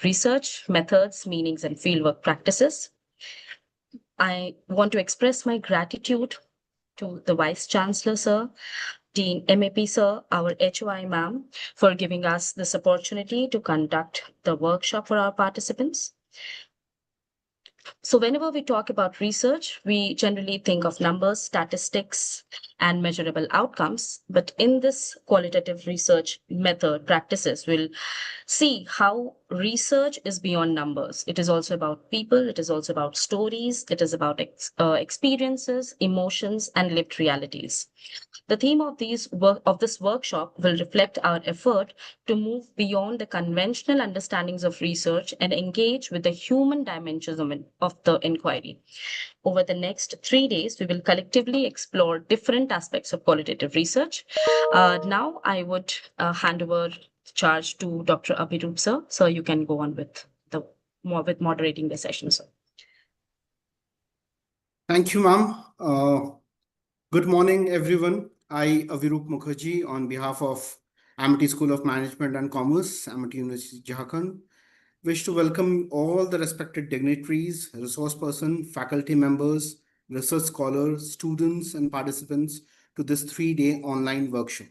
research methods, meanings, and fieldwork practices. I want to express my gratitude to the Vice Chancellor, sir, Dean MAP, sir, our HOI ma'am, for giving us this opportunity to conduct the workshop for our participants. So whenever we talk about research, we generally think of numbers, statistics, and measurable outcomes. But in this qualitative research method practices, we'll see how research is beyond numbers. It is also about people, it is also about stories, it is about experiences, emotions, and lived realities. The theme of this workshop will reflect our effort to move beyond the conventional understandings of research and engage with the human dimensions of the inquiry. Over the next 3 days, we will collectively explore different aspects of qualitative research. Now, I would hand over the charge to Dr. Abhirup, sir. So you can go on with moderating the session, sir. Thank you, ma'am. Good morning, everyone. I, Avirup Mukherjee, on behalf of Amity School of Management and Commerce, Amity University, Jharkhand, wish to welcome all the respected dignitaries, resource person, faculty members, research scholars, students, and participants to this 3-day online workshop.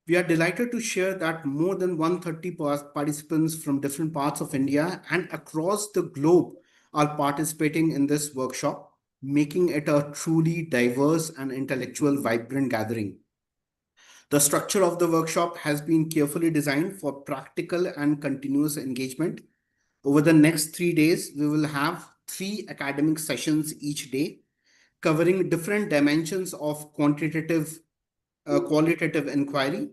We are delighted to share that more than 130 participants from different parts of India and across the globe are participating in this workshop, making it a truly diverse and intellectual vibrant gathering. The structure of the workshop has been carefully designed for practical and continuous engagement. Over the next 3 days, we will have 3 academic sessions each day, covering different dimensions of qualitative inquiry,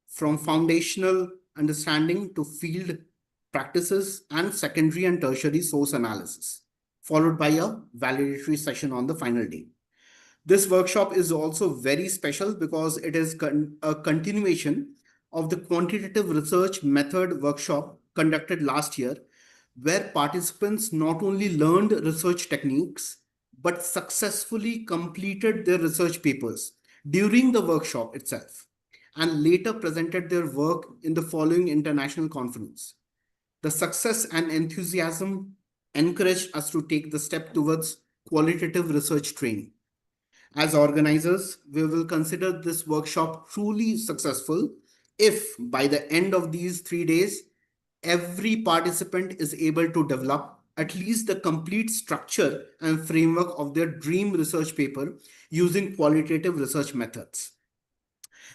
from foundational understanding to field practices and secondary and tertiary source analysis, followed by a validatory session on the final day. This workshop is also very special because it is a continuation of the quantitative research method workshop conducted last year, where participants not only learned research techniques, but successfully completed their research papers during the workshop itself and later presented their work in the following international conference. The success and enthusiasm encouraged us to take the step towards qualitative research training. As organizers, we will consider this workshop truly successful if by the end of these 3 days, every participant is able to develop at least the complete structure and framework of their dream research paper using qualitative research methods.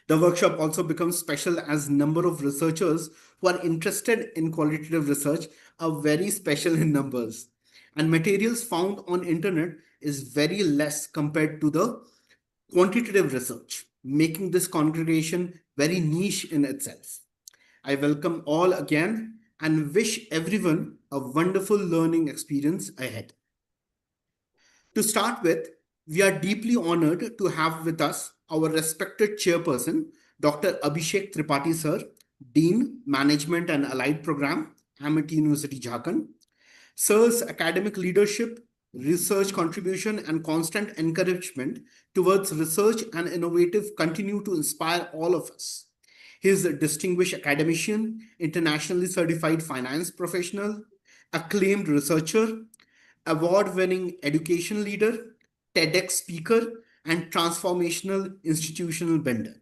The workshop also becomes special as number of researchers who are interested in qualitative research are very special in numbers, and materials found on internet is very less compared to the quantitative research, making this congregation very niche in itself. I welcome all again and wish everyone a wonderful learning experience ahead. To start with, we are deeply honored to have with us our respected chairperson, Dr. Abhishek Tripathi sir, Dean, Management and Allied Program, Amity University, Jharkhand. Sir's academic leadership, research contribution, and constant encouragement towards research and innovative continue to inspire all of us. He is a distinguished academician, internationally certified finance professional, acclaimed researcher, award-winning education leader, TEDx speaker, and transformational institutional builder.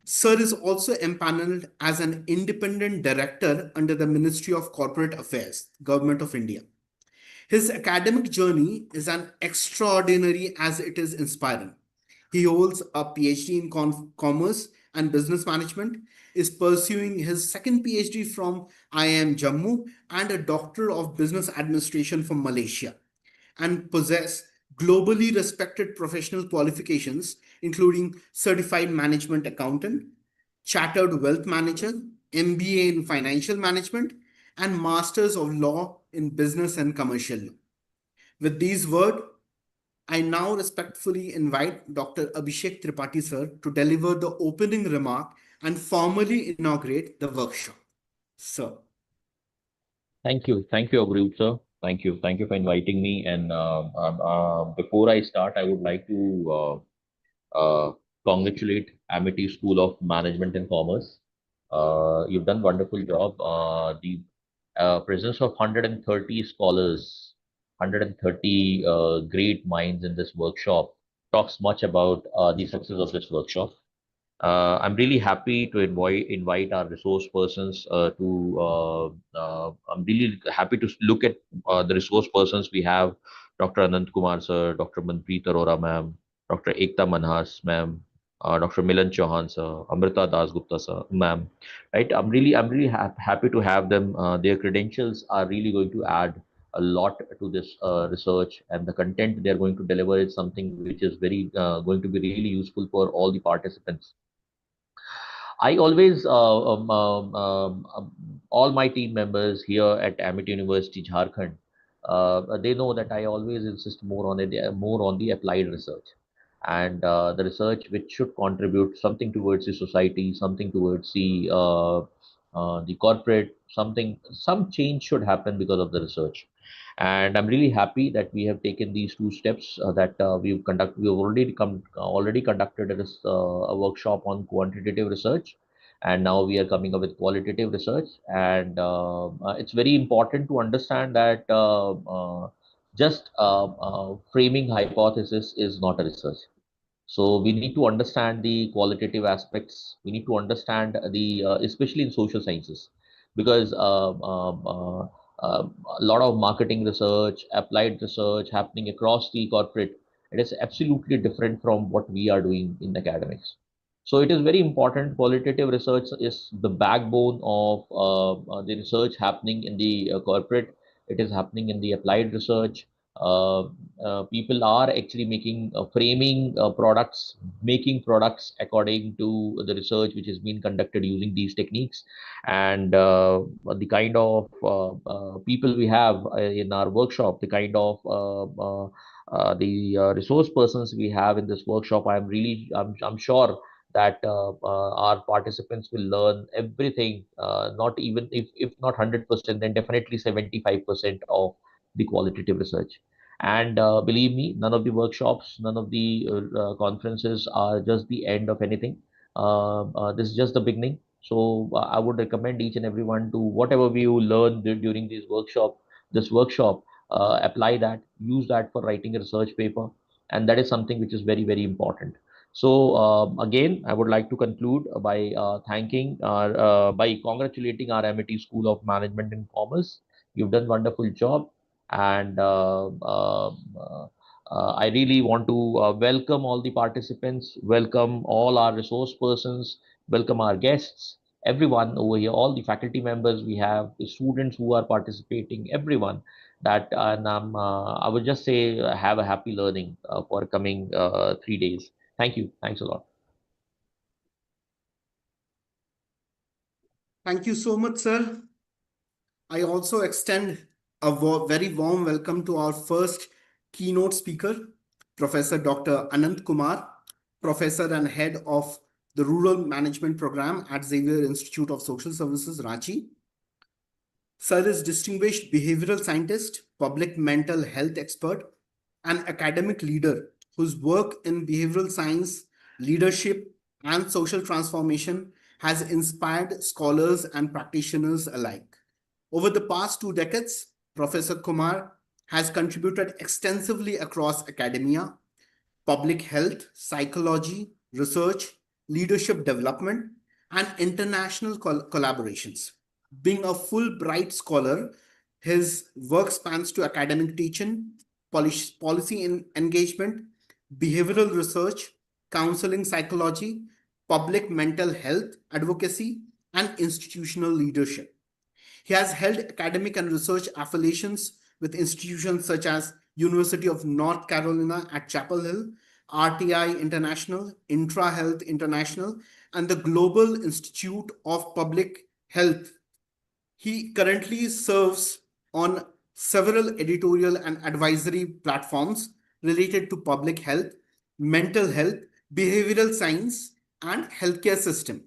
Sir is also empaneled as an independent director under the Ministry of Corporate Affairs, Government of India. His academic journey is as extraordinary as it is inspiring. He holds a PhD in Commerce and Business Management, is pursuing his second PhD from IIM Jammu, and a Doctor of Business Administration from Malaysia, and possess globally respected professional qualifications, including Certified Management Accountant, Chartered Wealth Manager, MBA in Financial Management, and Masters of Law in Business and Commercial Law. With these words, I now respectfully invite Dr. Abhishek Tripathi sir to deliver the opening remark and formally inaugurate the workshop. Sir. Thank you, Abhirup sir. Thank you for inviting me. And before I start, I would like to congratulate Amity School of Management and Commerce. You've done a wonderful job. The presence of 130 scholars, 130 great minds in this workshop talks much about the success of this workshop. I'm really happy to invite our resource persons I'm really happy to look at the resource persons we have: Dr. Anant Kumar sir, Dr. Manpreet Arora ma'am, Dr. Ekta Manhas ma'am, Dr. Milan Chauhan sir, Amrita Das Gupta sir ma'am. Right, I'm really happy to have them. Their credentials are really going to add a lot to this research, and the content they're going to deliver is something which is very going to be really useful for all the participants. I always, all my team members here at Amit University, Jharkhand, they know that I always insist more on the applied research, and the research which should contribute something towards the society, something towards the corporate, some change should happen because of the research. And I'm really happy that we have taken these two steps. That we've already conducted a workshop on quantitative research, and now we are coming up with qualitative research. And it's very important to understand that just framing hypothesis is not a research. So we need to understand the qualitative aspects. We need to understand especially in social sciences, because a lot of marketing research, applied research happening across the corporate, it is absolutely different from what we are doing in academics. So it is very important. Qualitative research is the backbone of the research happening in the corporate. It is happening in the applied research. Uh, People are actually framing products, making products according to the research which has been conducted using these techniques. And the kind of people we have in our workshop, the kind of the resource persons we have in this workshop, I'm sure that our participants will learn everything, not even if not 100%, then definitely 75% of the qualitative research. And believe me, none of the workshops, none of the conferences are just the end of anything. This is just the beginning. So I would recommend each and everyone to whatever we learn during this workshop, apply that, use that for writing a research paper, and that is something which is very, very important. So again, I would like to conclude by congratulating our MIT School of Management and Commerce. You've done wonderful job, and I really want to welcome all the participants, welcome all our resource persons, welcome our guests, everyone over here, all the faculty members we have, the students who are participating, everyone. That and I would just say have a happy learning for coming 3 days. Thank you. Thanks a lot. Thank you so much, sir. I also extend a very warm welcome to our first keynote speaker, Professor Dr. Anant Kumar, Professor and Head of the Rural Management Program at Xavier Institute of Social Services, Ranchi. Sir is distinguished behavioral scientist, public mental health expert, and academic leader whose work in behavioral science, leadership, and social transformation has inspired scholars and practitioners alike. Over the past 2 decades, Professor Kumar has contributed extensively across academia, public health, psychology, research, leadership development, and international collaborations. Being a Fulbright scholar, his work spans to academic teaching, policy engagement, behavioral research, counseling psychology, public mental health advocacy, and institutional leadership. He has held academic and research affiliations with institutions such as University of North Carolina at Chapel Hill, RTI International, Intra Health International, and the Global Institute of Public Health. He currently serves on several editorial and advisory platforms related to public health, mental health, behavioral science, and healthcare system.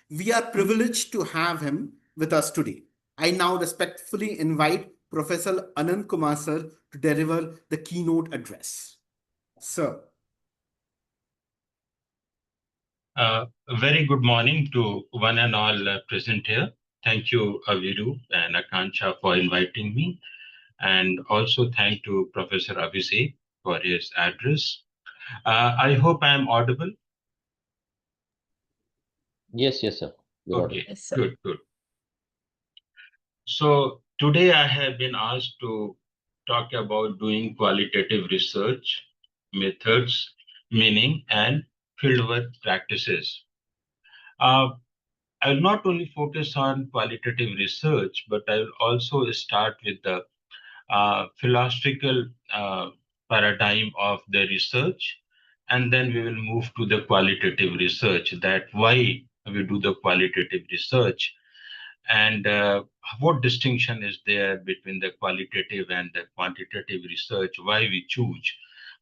We are privileged to have him with us today. I now respectfully invite Professor Anant Kumar sir to deliver the keynote address. Sir. A very good morning to one and all present here. Thank you, Aviru and Akanksha, for inviting me. And also thank to Professor Abhishek for his address. I hope I am audible. Yes, yes, sir. You're audible. Okay, Yes, sir. good, good. So today I have been asked to talk about doing qualitative research, methods, meaning, and fieldwork practices. Uh, I will not only focus on qualitative research, but I will also start with the philosophical paradigm of the research, and then we will move to the qualitative research, that why we do the qualitative research, and what distinction is there between the qualitative and the quantitative research, why we choose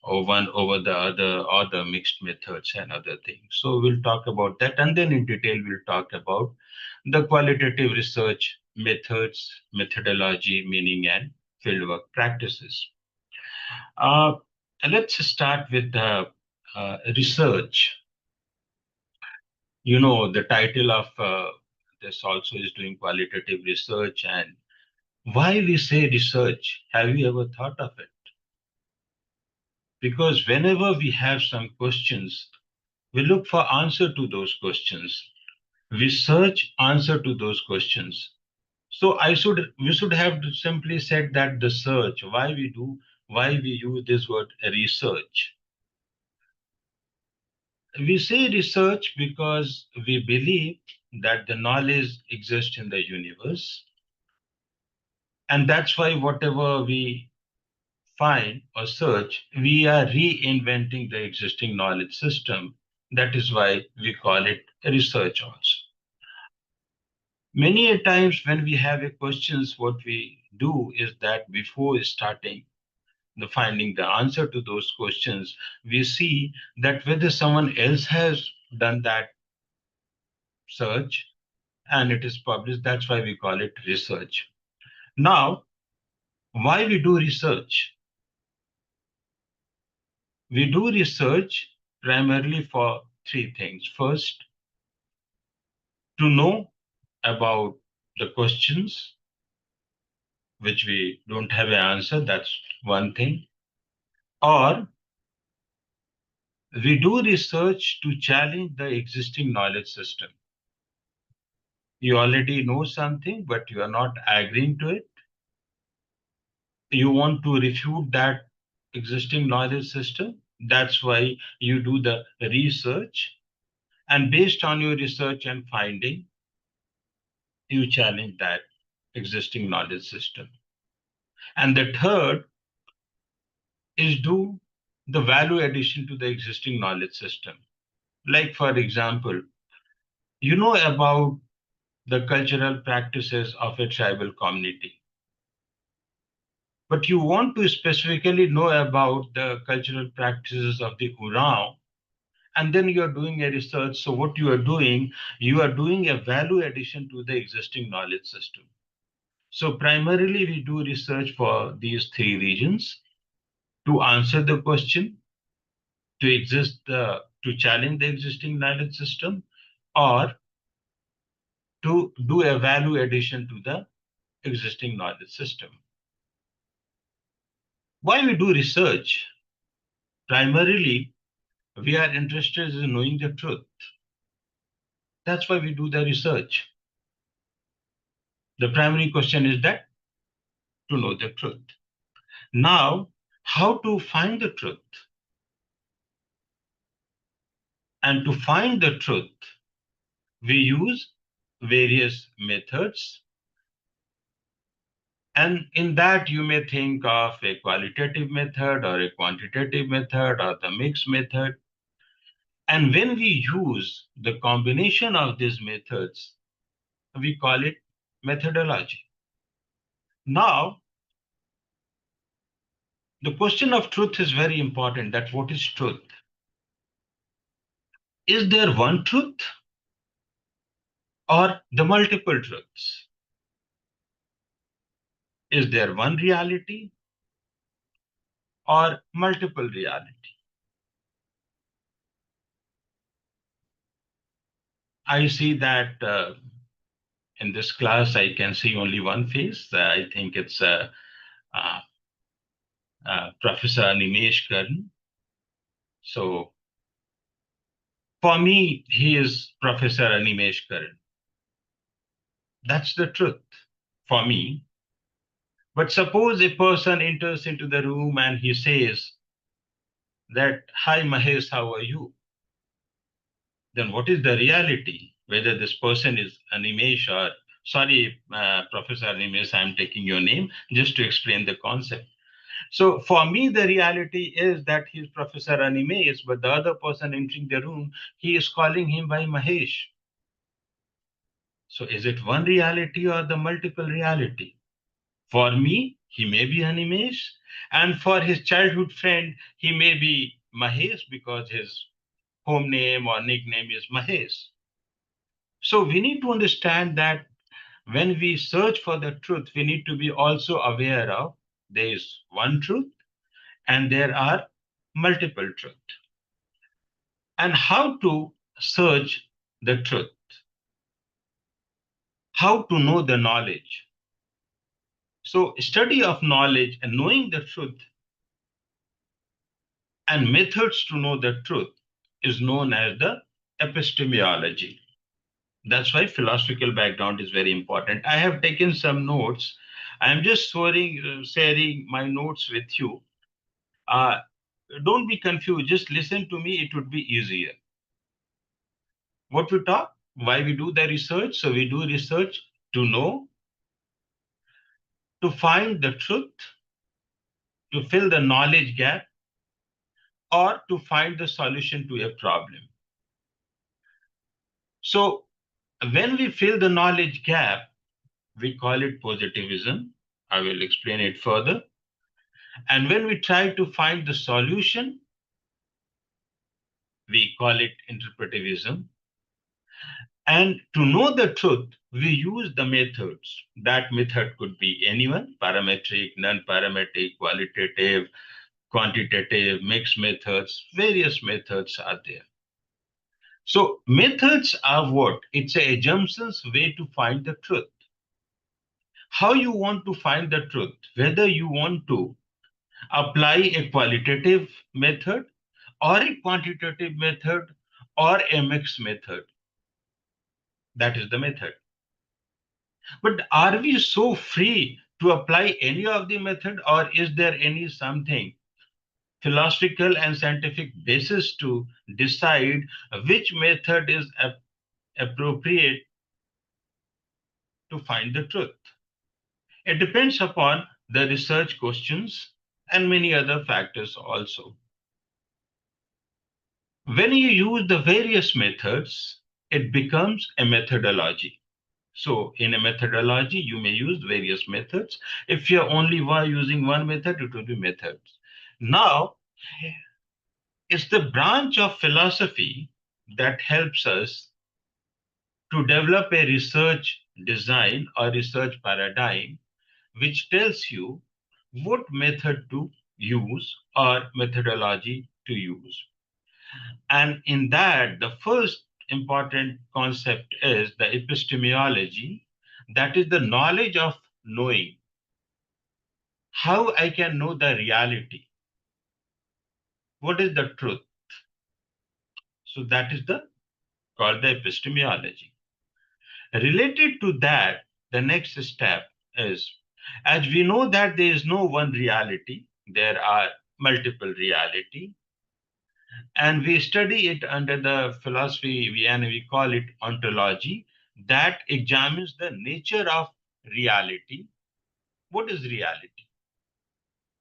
one over the other, or the mixed methods and other things. So we'll talk about that, and then in detail we'll talk about the qualitative research methods, methodology, meaning, and fieldwork practices. Uh, let's start with the research. You know, the title of this also is doing qualitative research. And why we say research, have you ever thought of it? Because whenever we have some questions, we look for answer to those questions. We search answer to those questions. So we should have simply said that the search, why we use this word research. We say research because we believe that the knowledge exists in the universe. And that's why whatever we find or search, we are reinventing the existing knowledge system. That is why we call it research also. Many a times when we have a questions, what we do is that before starting the finding the answer to those questions, we see that whether someone else has done that search and it is published. That's why we call it research. Now, why we do research? We do research primarily for three things. First, to know about the questions which we don't have an answer, that's one thing. Or we do research to challenge the existing knowledge system. You already know something, but you are not agreeing to it. You want to refute that existing knowledge system. That's why you do the research. And based on your research and finding, you challenge that existing knowledge system. And the third is do the value addition to the existing knowledge system. Like, for example, you know about the cultural practices of a tribal community, but you want to specifically know about the cultural practices of the Urao, and then you are doing a research. So what you are doing a value addition to the existing knowledge system. So primarily we do research for these three regions: to answer the question, to challenge the existing knowledge system, or to do a value addition to the existing knowledge system. Why we do research? Primarily, we are interested in knowing the truth. That's why we do the research. The primary question is that to know the truth. Now, how to find the truth? And to find the truth, we use various methods. And in that, you may think of a qualitative method or a quantitative method or the mixed method. And when we use the combination of these methods, we call it methodology. Now, the question of truth is very important. That what is truth? Is there one truth or the multiple truths? Is there one reality or multiple reality? I see that in this class, I can see only one face. I think it's Professor Animesh Karan. So for me, he is Professor Animesh Karan. That's the truth for me. But suppose a person enters into the room and he says that, "Hi Mahesh, how are you?" Then what is the reality? Whether this person is Animesh or, sorry, Professor Animesh, I'm taking your name just to explain the concept. So for me, the reality is that he's Professor Animesh, but the other person entering the room, he is calling him by Mahesh. So is it one reality or the multiple reality? For me, he may be Animesh, and for his childhood friend, he may be Mahesh because his home name or nickname is Mahesh. So we need to understand that when we search for the truth, we need to be also aware of there is one truth and there are multiple truth. And how to search the truth, how to know the knowledge. So study of knowledge and knowing the truth and methods to know the truth is known as the epistemology. That's why philosophical background is very important. I have taken some notes. I am just sharing my notes with you. Don't be confused. Just listen to me. It would be easier. What we talk, why we do the research. So we do research to know, to find the truth, to fill the knowledge gap, or to find the solution to a problem. So when we fill the knowledge gap, we call it positivism. I will explain it further. And when we try to find the solution, we call it interpretivism. And to know the truth, we use the methods. That method could be anyone, parametric, non-parametric, qualitative, quantitative, mixed methods, various methods are there. So methods are what? It's a assumptions way to find the truth. How you want to find the truth, whether you want to apply a qualitative method or a quantitative method or a mixed method. That is the method. But are we so free to apply any of the method, or is there any something philosophical and scientific basis to decide which method is appropriate to find the truth? It depends upon the research questions and many other factors also. When you use the various methods, it becomes a methodology. So in a methodology, you may use various methods. If you're only using one method, it will be methods. Now, it's the branch of philosophy that helps us to develop a research design or research paradigm, which tells you what method to use or methodology to use. And in that, the first important concept is the epistemology, that is the knowledge of knowing. How I can know the reality? What is the truth? So that is called the epistemology. Related to that, the next step is, as we know that there is no one reality, there are multiple reality, and we study it under the philosophy, and we call it ontology, that examines the nature of reality. What is reality?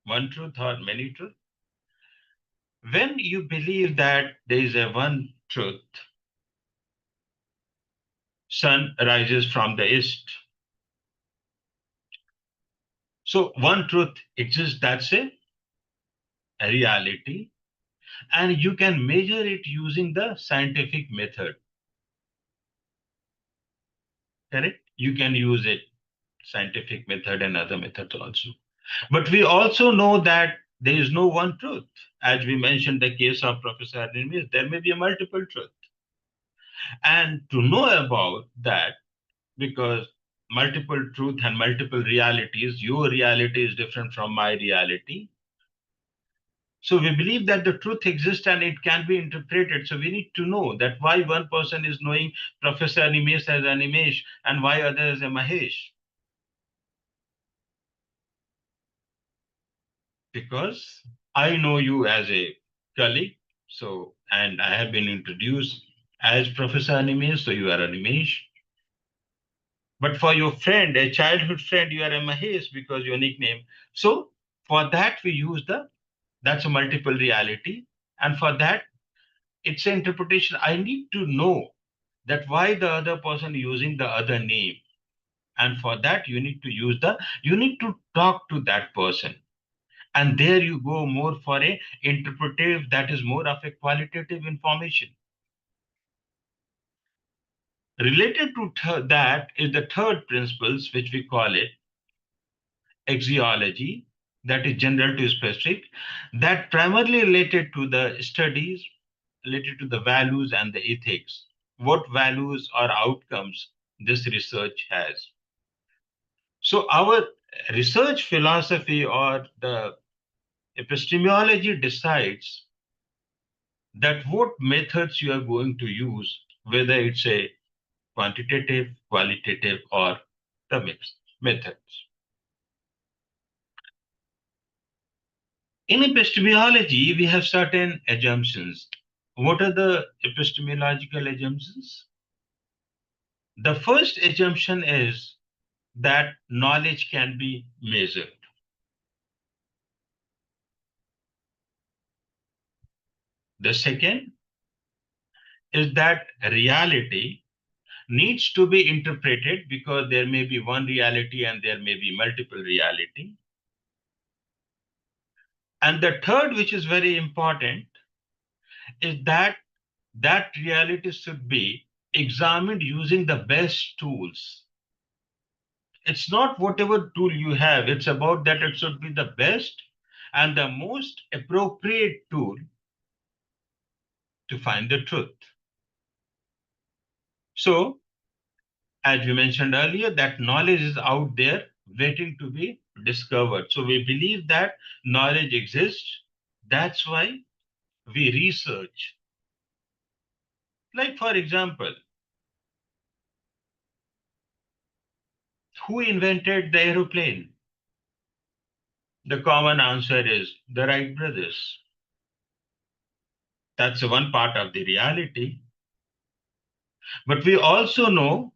One truth or many truth? When you believe that there is a one truth, sun rises from the east. So one truth exists, that's a reality, and you can measure it using the scientific method. Correct? You can use it scientific method and other methods also. But we also know that there is no one truth. As we mentioned the case of Professor Animesh, there may be a multiple truth. And to know about that, because multiple truth and multiple realities, your reality is different from my reality. So we believe that the truth exists and it can be interpreted. So we need to know that why one person is knowing Professor Animesh as Animesh and why other as a Mahesh. Because I know you as a colleague, so, and I have been introduced as Professor Animesh, so you are Animesh. But for your friend, a childhood friend, you are a Mahesh because your nickname. So for that, we use that's a multiple reality. And for that, it's an interpretation. I need to know that why the other person using the other name. And for that, you need to you need to talk to that person. And there you go more for a interpretive, that is more of a qualitative information. Related to that is the third principles, which we call it axiology, that is general to specific, that primarily related to the studies, related to the values and the ethics, what values or outcomes this research has. So our research philosophy or the epistemology decides that what methods you are going to use, whether it's a quantitative, qualitative, or the mixed methods. In epistemology, we have certain assumptions. What are the epistemological assumptions? The first assumption is that knowledge can be measured. The second is that reality needs to be interpreted because there may be one reality and there may be multiple reality. And the third, which is very important, is that that reality should be examined using the best tools. It's not whatever tool you have, it's about that it should be the best and the most appropriate tool to find the truth. So, as we mentioned earlier, that knowledge is out there waiting to be discovered. So we believe that knowledge exists. That's why we research. Like, for example, who invented the aeroplane? The common answer is the Wright brothers. That's one part of the reality. But we also know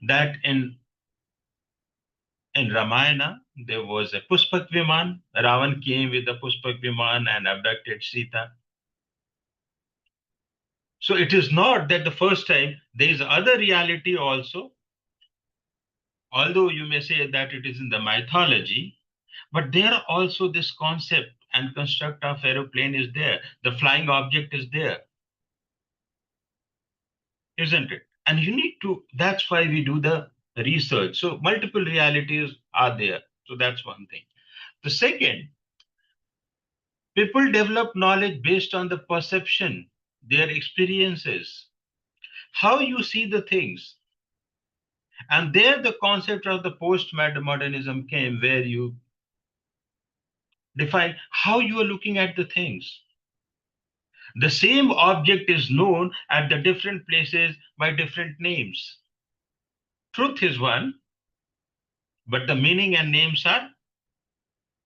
that in Ramayana, there was a Pushpak Viman. Ravan came with the Pushpak Viman and abducted Sita. So it is not that the first time, there is other reality also, although you may say that it is in the mythology, but there also this concept and construct of aeroplane is there. The flying object is there, isn't it? And you need to, that's why we do the research. So multiple realities are there. So that's one thing. The second, people develop knowledge based on the perception, their experiences, how you see the things. And there the concept of the post-modernism came, where you define how you are looking at the things. The same object is known at the different places by different names. Truth is one, but the meaning and names are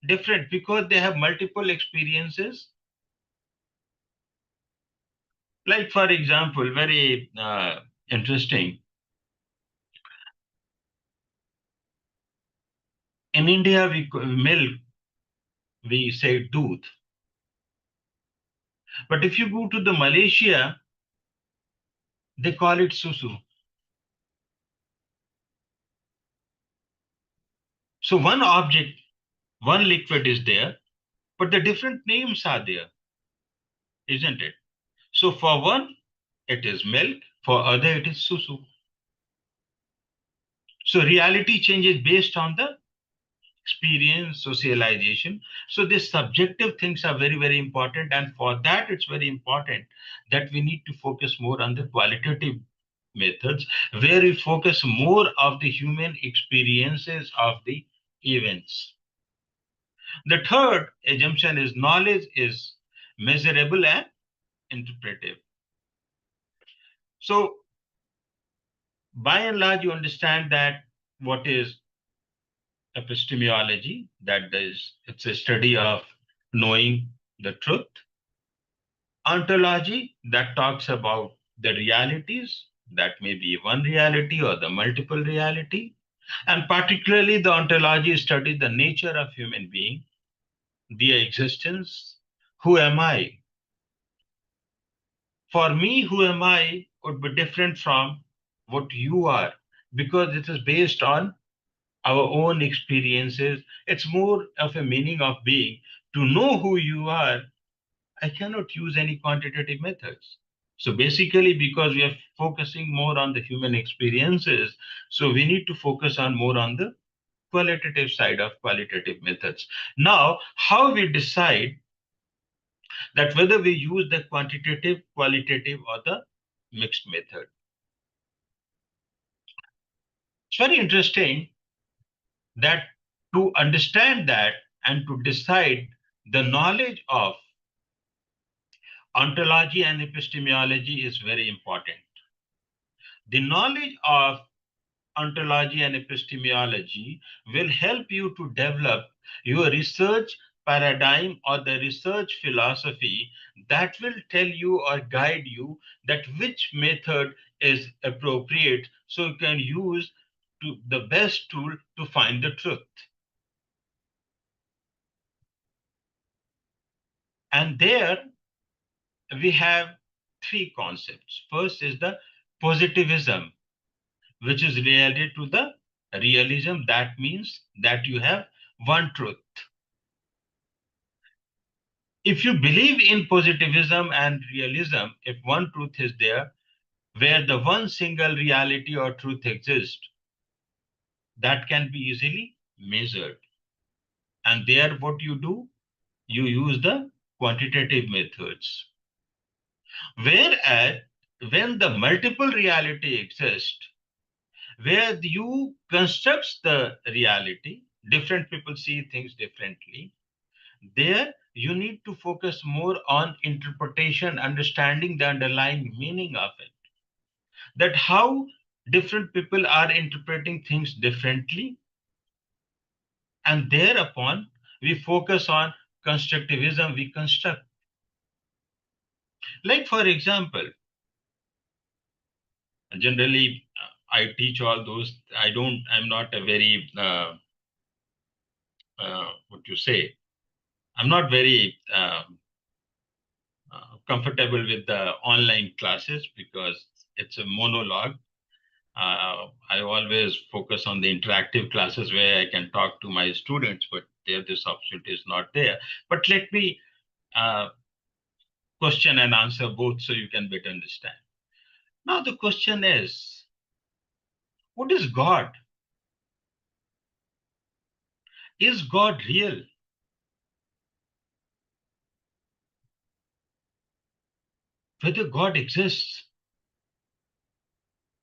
different because they have multiple experiences. Like, for example, very interesting. In India, milk, we say doodh. But if you go to the Malaysia, they call it susu. So one object, one liquid is there, but the different names are there, isn't it? So for one, it is milk, for other, it is susu. So reality changes based on the experience, socialization. So these subjective things are very, very important. And for that, it's very important that we need to focus more on the qualitative methods, where we focus more of the human experiences of the events. The third assumption is knowledge is measurable and interpretive. So by and large, you understand that what is epistemology, that is, it's a study of knowing the truth. Ontology, that talks about the realities, that may be one reality or the multiple reality. And particularly the ontology studies the nature of human being, their existence. Who am I? For me, who am I would be different from what you are, because it is based on our own experiences. It's more of a meaning of being. To know who you are, I cannot use any quantitative methods. So basically, because we are focusing more on the human experiences, so we need to focus on more on the qualitative side of qualitative methods. Now, how we decide that whether we use the quantitative, qualitative, or the mixed method? It's very interesting that to understand that and to decide the knowledge of ontology and epistemology is very important. The knowledge of ontology and epistemology will help you to develop your research paradigm or the research philosophy that will tell you or guide you that which method is appropriate, so you can use the best tool to find the truth. And there we have three concepts. First is the positivism, which is related to the realism. That means that you have one truth. If you believe in positivism and realism, if one truth is there, where the one single reality or truth exists, that can be easily measured. And there, what you do, you use the quantitative methods. Whereas, when the multiple reality exists, where you construct the reality, different people see things differently. There, you need to focus more on interpretation, understanding the underlying meaning of it. That how different people are interpreting things differently. And thereupon, we focus on constructivism, we construct. Like, for example, generally, I teach all those. I'm not a very, what you say, I'm not very comfortable with the online classes because it's a monologue. I always focus on the interactive classes where I can talk to my students, but there this opportunity is not there. But let me question and answer both so you can better understand. Now the question is, what is God? Is God real? Whether God exists?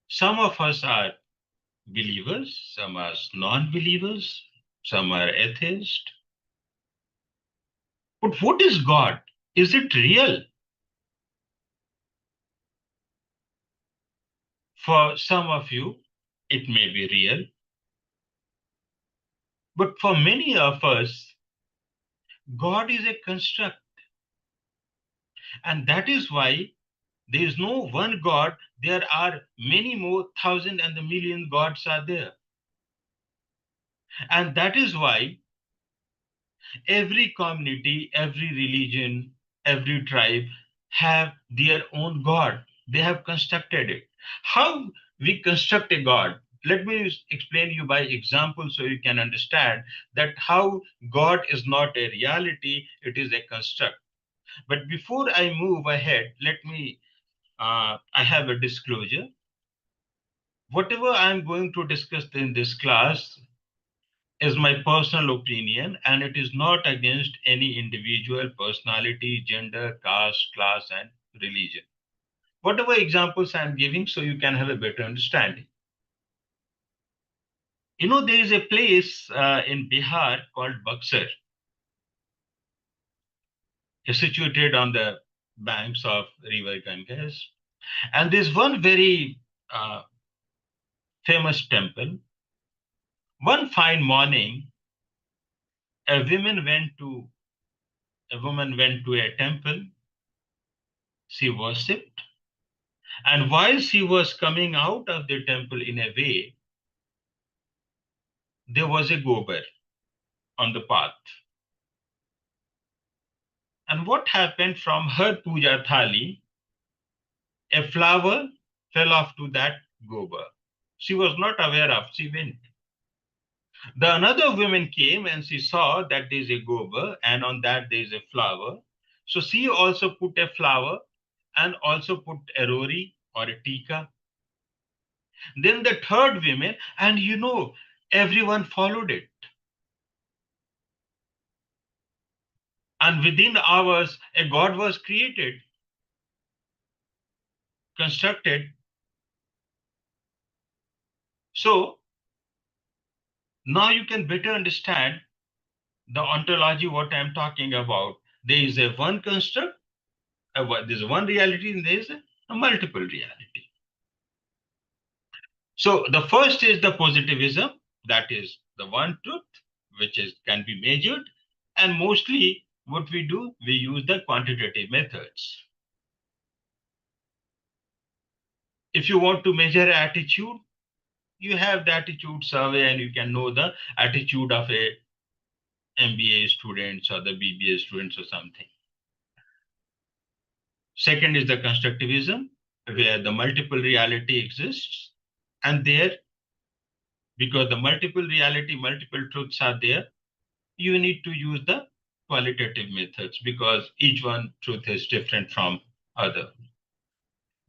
Some of us are believers, some are non-believers, some are atheists. But what is God? Is it real? For some of you, it may be real. But for many of us, God is a construct. And that is why there is no one God. There are many more, thousand and the million gods are there. And that is why every community, every religion, every tribe have their own God. They have constructed it. How we construct a God? Let me explain you by example so you can understand that how God is not a reality, it is a construct. But before I move ahead, let me, I have a disclosure. Whatever I'm going to discuss in this class is my personal opinion, and it is not against any individual personality, gender, caste, class, and religion. Whatever examples I'm giving, so you can have a better understanding. You know, there is a place in Bihar called Buxar. It's situated on the banks of river Ganges. And there's one very famous temple. One fine morning, a woman went to a temple. She worshipped. And while she was coming out of the temple in a way, there was a gobar on the path. And what happened from her puja thali, a flower fell off to that gobar. She was not aware of, she went. The another woman came and she saw that there is a gobar and on that there is a flower. So she also put a flower and also put a rori or a tika. Then the third woman, and you know, everyone followed it. And within hours, a god was created, constructed. So now you can better understand the ontology, what I'm talking about. There is a one construct, there's one reality, and there is a multiple reality. So the first is the positivism, that is the one truth, which can be measured. And mostly what we do, we use the quantitative methods. If you want to measure attitude, you have the attitude survey and you can know the attitude of a MBA students or the BBA students or something. Second is the constructivism, where the multiple reality exists. And there, because the multiple reality, multiple truths are there, you need to use the qualitative methods because each one truth is different from other.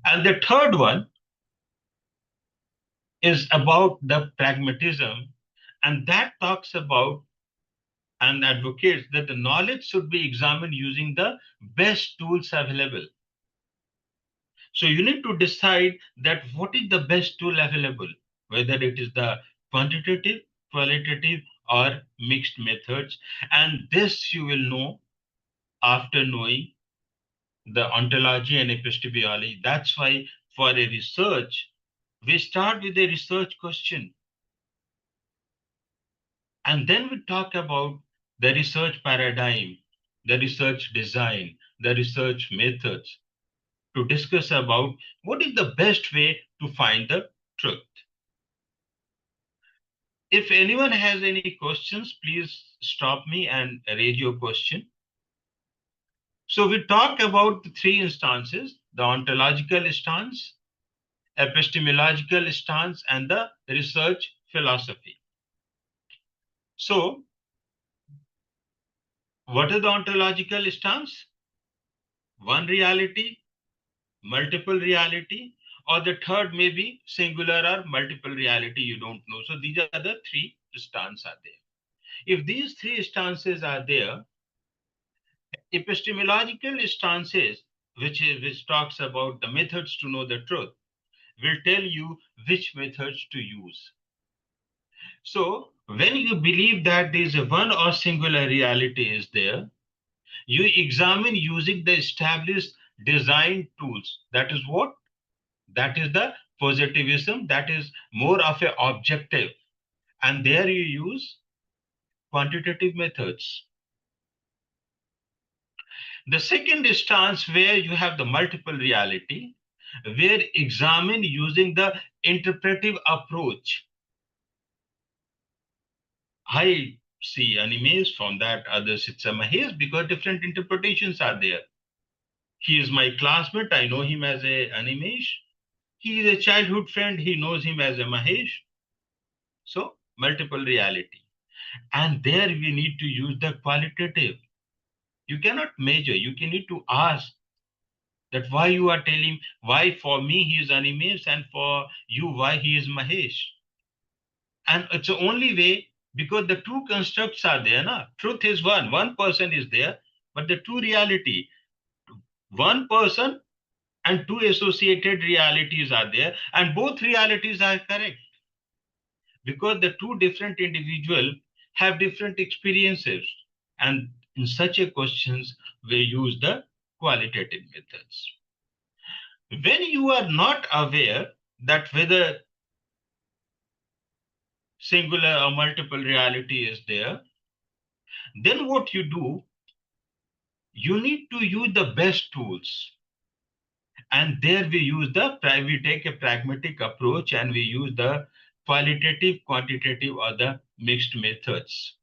And the third one is about the pragmatism, and that talks about and advocates that the knowledge should be examined using the best tools available. So you need to decide that what is the best tool available, whether it is the quantitative, qualitative, or mixed methods. And this you will know after knowing the ontology and epistemology. That's why for a research, we start with a research question. And then we talk about the research paradigm, the research design, the research methods to discuss about what is the best way to find the truth. If anyone has any questions, please stop me and raise your question. So we talk about the three instances, the ontological stance, epistemological stance, and the research philosophy. So what is the ontological stance? One reality, multiple reality, or the third may be singular or multiple reality, you don't know. So these are the three stances are there. If these three stances are there, epistemological stances, which talks about the methods to know the truth, will tell you which methods to use. So when you believe that there is a one or singular reality is there, you examine using the established design tools. That is what? That is the positivism, that is more of an objective. And there you use quantitative methods. The second stance where you have the multiple reality, where examine using the interpretive approach. I see animes, from that others it's a Mahesh, because different interpretations are there. He is my classmate, I know him as a Animesh. He is a childhood friend, he knows him as a Mahesh. So multiple reality. And there we need to use the qualitative. You cannot measure, you can need to ask that why you are telling, why for me he is Animesh and for you why he is Mahesh. And it's the only way, because the two constructs are there. Truth is one person is there, but the two reality, one person and two associated realities are there, and both realities are correct, because the two different individuals have different experiences. And in such a questions, we use the qualitative methods. When you are not aware that whether singular or multiple reality is there, then what you do, you need to use the best tools. And there we take a pragmatic approach, and we use the qualitative, quantitative, or the mixed methods.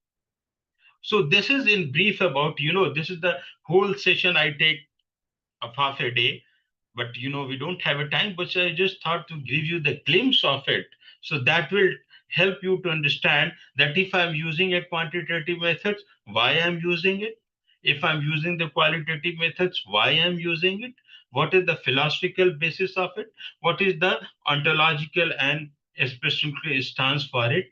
So this is in brief about, this is the whole session I take of half a day, but we don't have a time, but I just thought to give you the glimpse of it. So that will help you to understand that if I'm using a quantitative method, why I'm using it. If I'm using the qualitative methods, why I'm using it. What is the philosophical basis of it? What is the ontological and especially stance for it?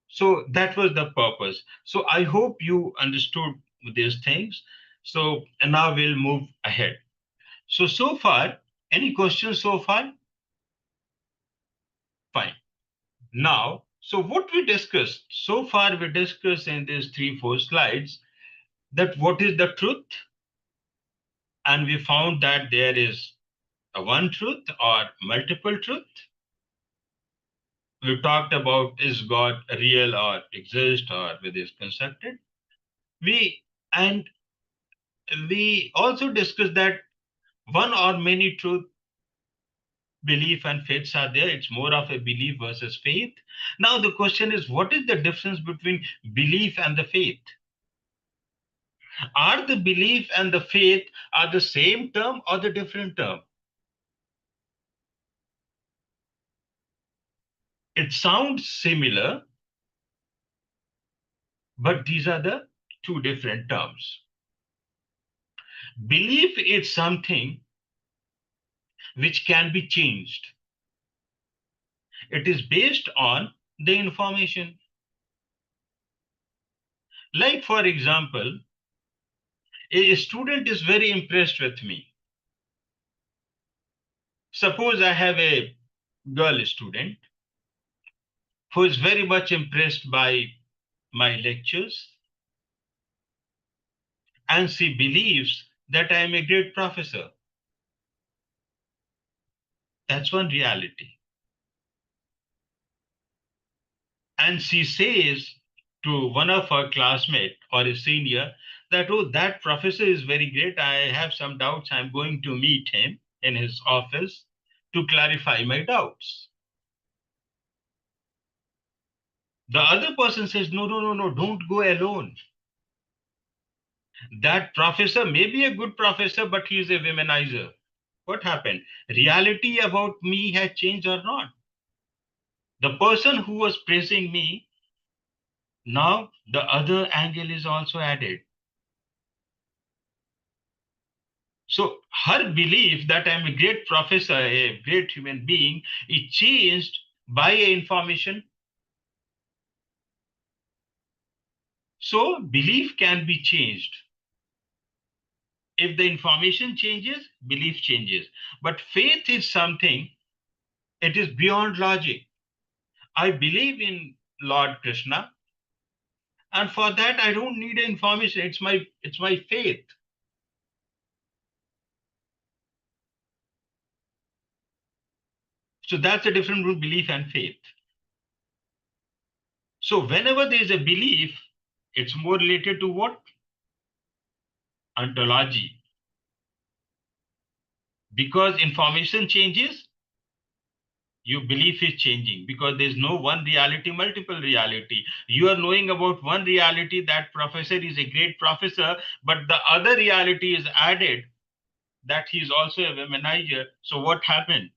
So that was the purpose. So I hope you understood these things. So and now we'll move ahead. So far, any questions so far? Fine. Now, so what we discussed so far, we discussed in these 3-4 slides that what is the truth, and we found that there is a one truth or multiple truth. We talked about is God real or exist or whether is constructed. And we also discussed that one or many truth, belief and faiths are there. It's more of a belief versus faith. Now the question is, what is the difference between belief and the faith? Are the belief and the faith are the same term or the different term? It sounds similar, but these are the two different terms. Belief is something which can be changed. It is based on the information. Like, for example, a student is very impressed with me. Suppose I have a girl student who is very much impressed by my lectures, and she believes that I am a great professor. That's one reality. And she says to one of her classmates or a senior that, oh, that professor is very great. I have some doubts. I'm going to meet him in his office to clarify my doubts. The other person says, no, don't go alone. That professor may be a good professor, but he is a womanizer. What happened? Reality about me has changed or not? The person who was praising me, now the other angle is also added. So her belief that I'm a great professor, a great human being, is changed by information. So belief can be changed. If the information changes, belief changes. But faith is something, it is beyond logic. I believe in Lord Krishna, and for that I don't need information. It's my faith. So that's the difference between belief and faith. So whenever there is a belief, it's more related to what? Ontology. Because information changes, your belief is changing, because there's no one reality, multiple reality. You are knowing about one reality, that professor is a great professor, but the other reality is added, that he is also a womanizer. So what happened?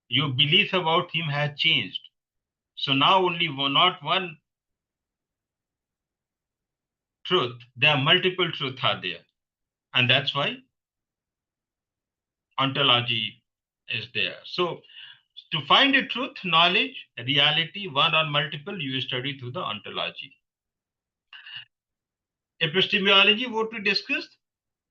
Your belief about him has changed. So now only not one truth, there are multiple truths are there. And that's why ontology is there. So to find a truth, knowledge, reality, one or multiple, you study through the ontology. Epistemology, what we discussed?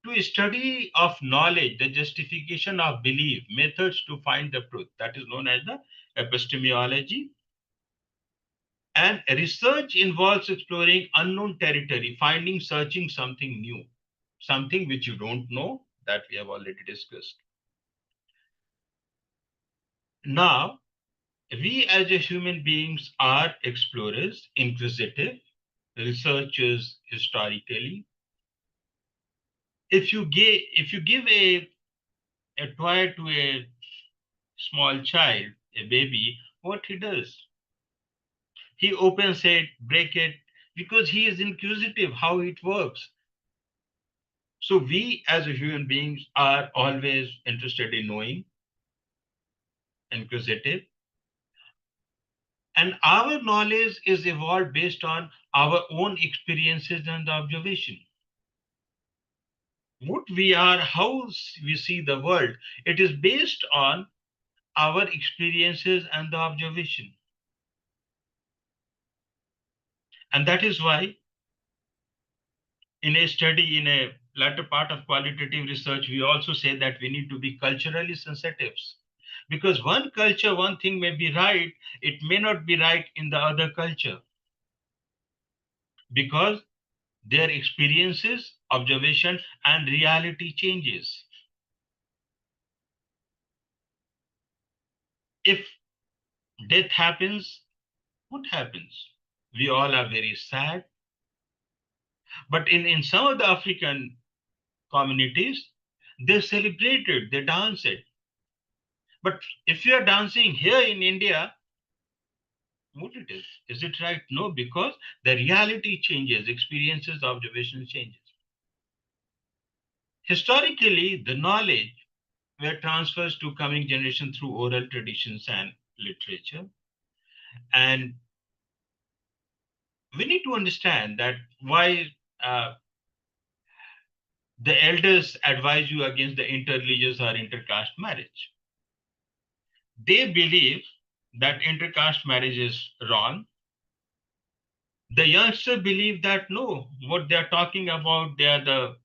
to study of knowledge, the justification of belief, methods to find the truth. That is known as the epistemology. And research involves exploring unknown territory, finding, searching something new, something which you don't know, that we have already discussed. Now, we as a human beings are explorers, inquisitive, researchers historically. If you give a toy to a small child, a baby, what he does? He opens it, break it, because he is inquisitive how it works. So we as a human beings are always interested in knowing, inquisitive, and our knowledge is evolved based on our own experiences and observation. What we are, how we see the world, it is based on our experiences and the observation. And that is why in a study, in a latter part of qualitative research, we also say that we need to be culturally sensitive. Because one culture, one thing may be right, it may not be right in the other culture. Because their experiences, observation, and reality changes. If death happens, what happens? We all are very sad. But in some of the African communities, they celebrate it, they dance it. But if you are dancing here in India, what it is? Is it right? No, because the reality changes, experiences, observation changes. Historically, the knowledge were transfers to coming generation through oral traditions and literature. And we need to understand that why the elders advise you against the interreligious or intercaste marriage. They believe that intercaste marriage is wrong. The youngster believe that no, what they are talking about, they are the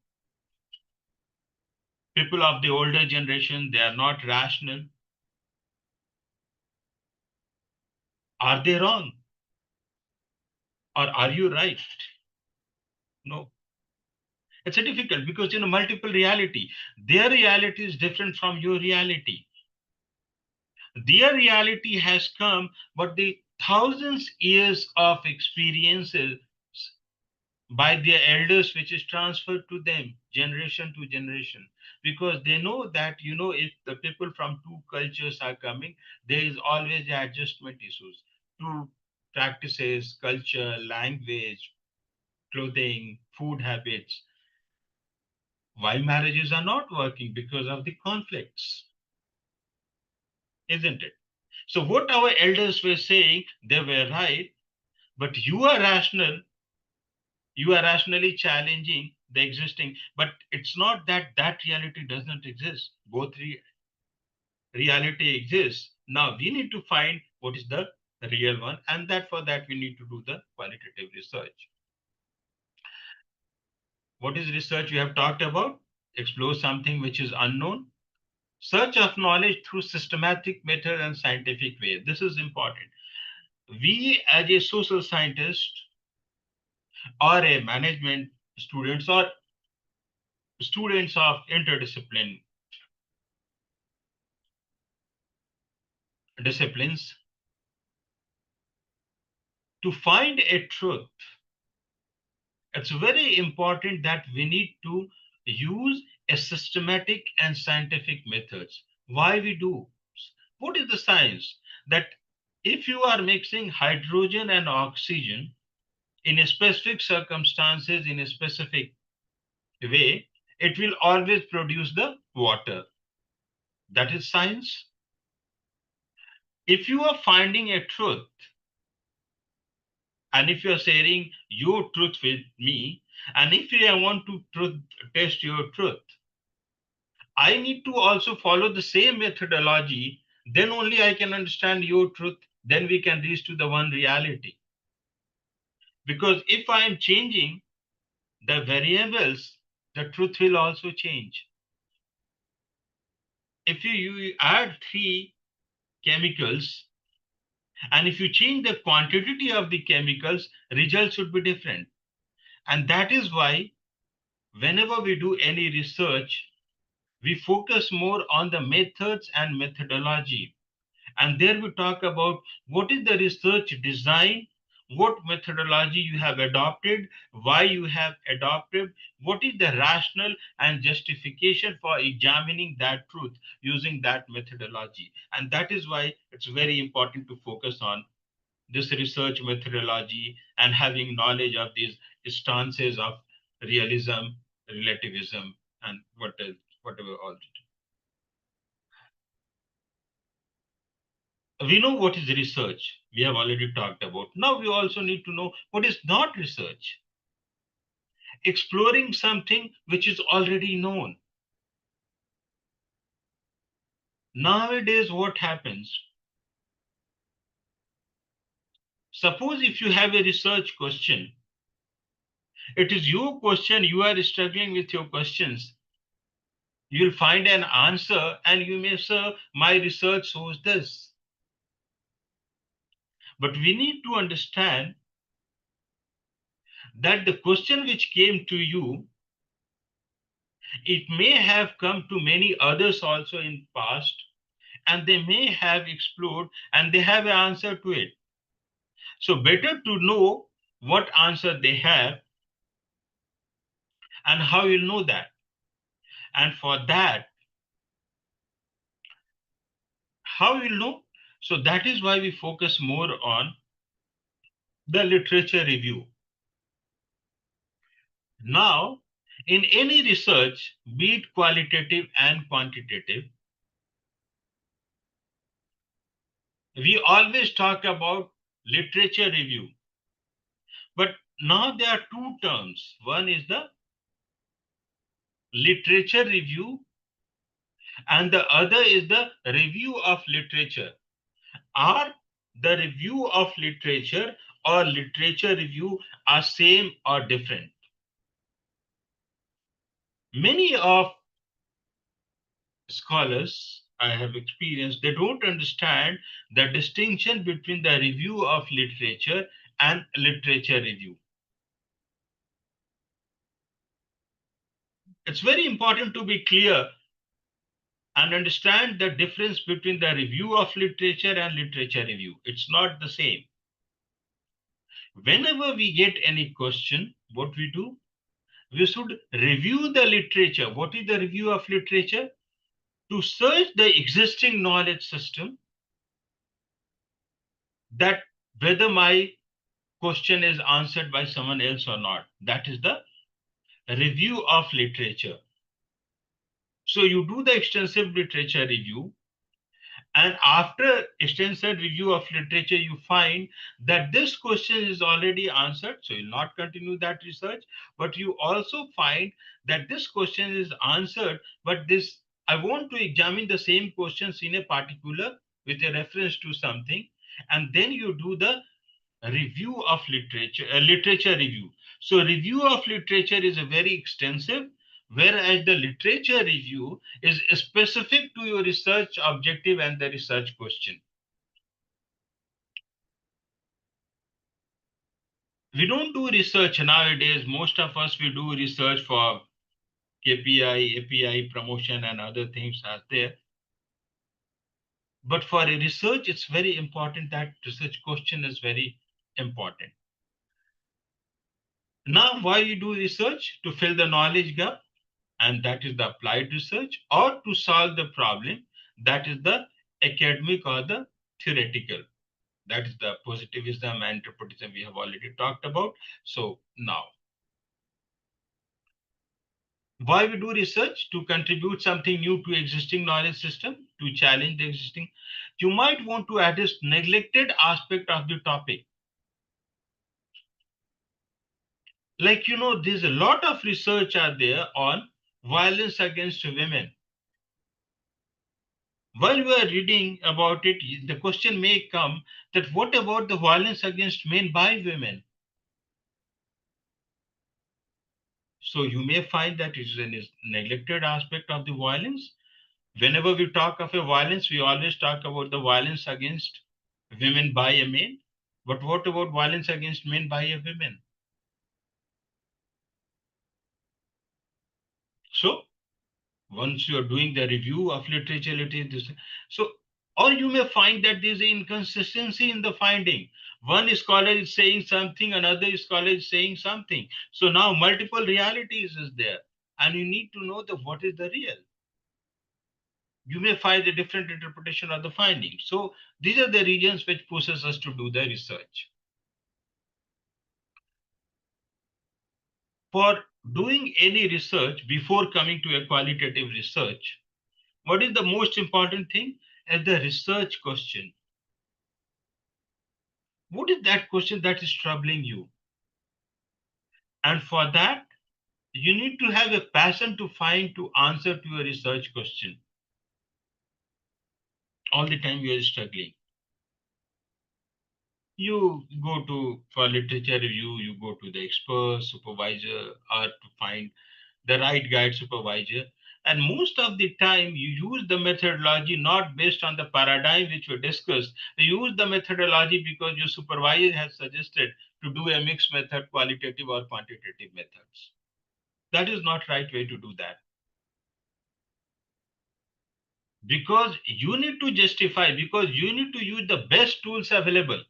people of the older generation, they are not rational. Are they wrong? Or are you right? No. It's a difficult because in a multiple reality, their reality is different from your reality. Their reality has come, but the thousands years of experiences by their elders, which is transferred to them generation to generation, because they know that, if the people from two cultures are coming, there is always adjustment issues to practices, culture, language, clothing, food habits. Why marriages are not working? Because of the conflicts, isn't it? So what our elders were saying, they were right, but you are rational, you are rationally challenging the existing, but it's not that that reality does not exist. Both reality exists. Now we need to find what is the real one, and that for that we need to do the qualitative research. What is research? We have talked about explore something which is unknown. Search of knowledge through systematic method and scientific way. This is important. We as a social scientist or a management students or students of interdiscipline disciplines, to find a truth, it's very important that we need to use a systematic and scientific methods. Why we do? What is the science? That if you are mixing hydrogen and oxygen in a specific circumstances, in a specific way, it will always produce the water. That is science. If you are finding a truth, and if you are sharing your truth with me, and if I want to test your truth, I need to also follow the same methodology. Then only I can understand your truth. Then we can reach to the one reality. Because if I am changing the variables, the truth will also change. If you add 3 chemicals, and if you change the quantity of the chemicals, results should be different. And that is why whenever we do any research, we focus more on the methods and methodology. And there we talk about what is the research design, what methodology you have adopted, why you have adopted, what is the rationale and justification for examining that truth using that methodology. And that is why it's very important to focus on this research methodology and having knowledge of these stances of realism, relativism, and whatever all. We know what is research. We have already talked about. Now we also need to know what is not research. Exploring something which is already known. Nowadays, what happens? Suppose if you have a research question, it is your question, you are struggling with your questions. You'll find an answer and you may say, my research shows this. But we need to understand that the question which came to you, it may have come to many others also in past, and they may have explored and they have an answer to it. So better to know what answer they have and how you'll know that. And for that, how you'll know? So that is why we focus more on the literature review. Now, in any research, be it qualitative and quantitative, we always talk about literature review. But now there are 2 terms. One is the literature review, and the other is the review of literature. Are the review of literature or literature review are same or different? Many of scholars I have experienced, they don't understand the distinction between the review of literature and literature review. It's very important to be clear and understand the difference between the review of literature and literature review. It's not the same. Whenever we get any question, what we do? We should review the literature. What is the review of literature? To search the existing knowledge system, that whether my question is answered by someone else or not. That is the review of literature. So you do the extensive literature review, and after extensive review of literature, you find that this question is already answered, so you'll not continue that research. But you also find that this question is answered, but this I want to examine the same questions in a particular with a reference to something, and then you do the review of literature, literature review. So review of literature is a very extensive, whereas the literature review is specific to your research objective and the research question. We don't do research nowadays. Most of us, we do research for KPI, API promotion and other things are there. But for a research, it's very important that research question is very important. Now, why you do research? To fill the knowledge gap, and that is the applied research, or to solve the problem, that is the academic or the theoretical. That is the positivism and interpretism we have already talked about. So now, why we do research? To contribute something new to existing knowledge system, to challenge the existing. You might want to address neglected aspect of the topic. Like, there's a lot of research out there on violence against women. While we are reading about it, the question may come that what about the violence against men by women? So you may find that it is a neglected aspect of the violence. Whenever we talk of a violence, we always talk about the violence against women by a man. But what about violence against men by a woman? So once you are doing the review of literature, so, or you may find that there's an inconsistency in the finding. One scholar is saying something, another scholar is saying something. So now multiple realities is there, and you need to know what is the real. You may find a different interpretation of the findings. So these are the regions which pushes us to do the research. For doing any research before coming to a qualitative research, what is the most important thing? Is the research question. What is that question that is troubling you? And for that, you need to have a passion to answer to a research question. All the time you are struggling. You go for literature review, you go to the expert, supervisor, or to find the right guide supervisor. And most of the time you use the methodology not based on the paradigm which we discussed. You use the methodology because your supervisor has suggested to do a mixed method, qualitative or quantitative methods. That is not right way to do that. Because you need to justify, because you need to use the best tools available.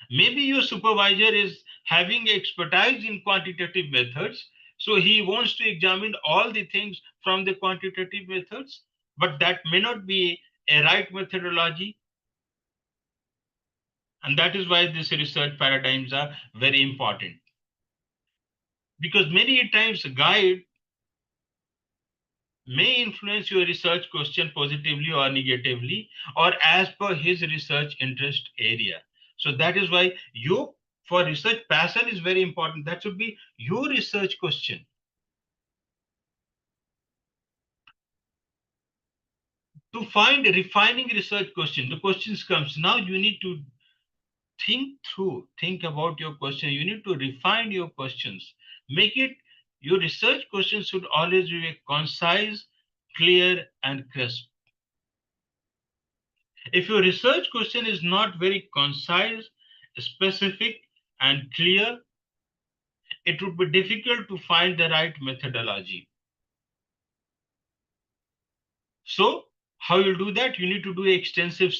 Maybe your supervisor is having expertise in quantitative methods, so he wants to examine all the things from the quantitative methods, but that may not be a right methodology. And that is why these research paradigms are very important. Because many times a guide may influence your research question positively or negatively, or as per his research interest area. So that is why for research passion is very important. That should be your research question. To find a refining research question, the questions comes. Now you need to think about your question. You need to refine your questions. Make it, your research questions should always be concise, clear, and crisp. If your research question is not very concise, specific, and clear, it would be difficult to find the right methodology. So, how you do that? You need to do extensive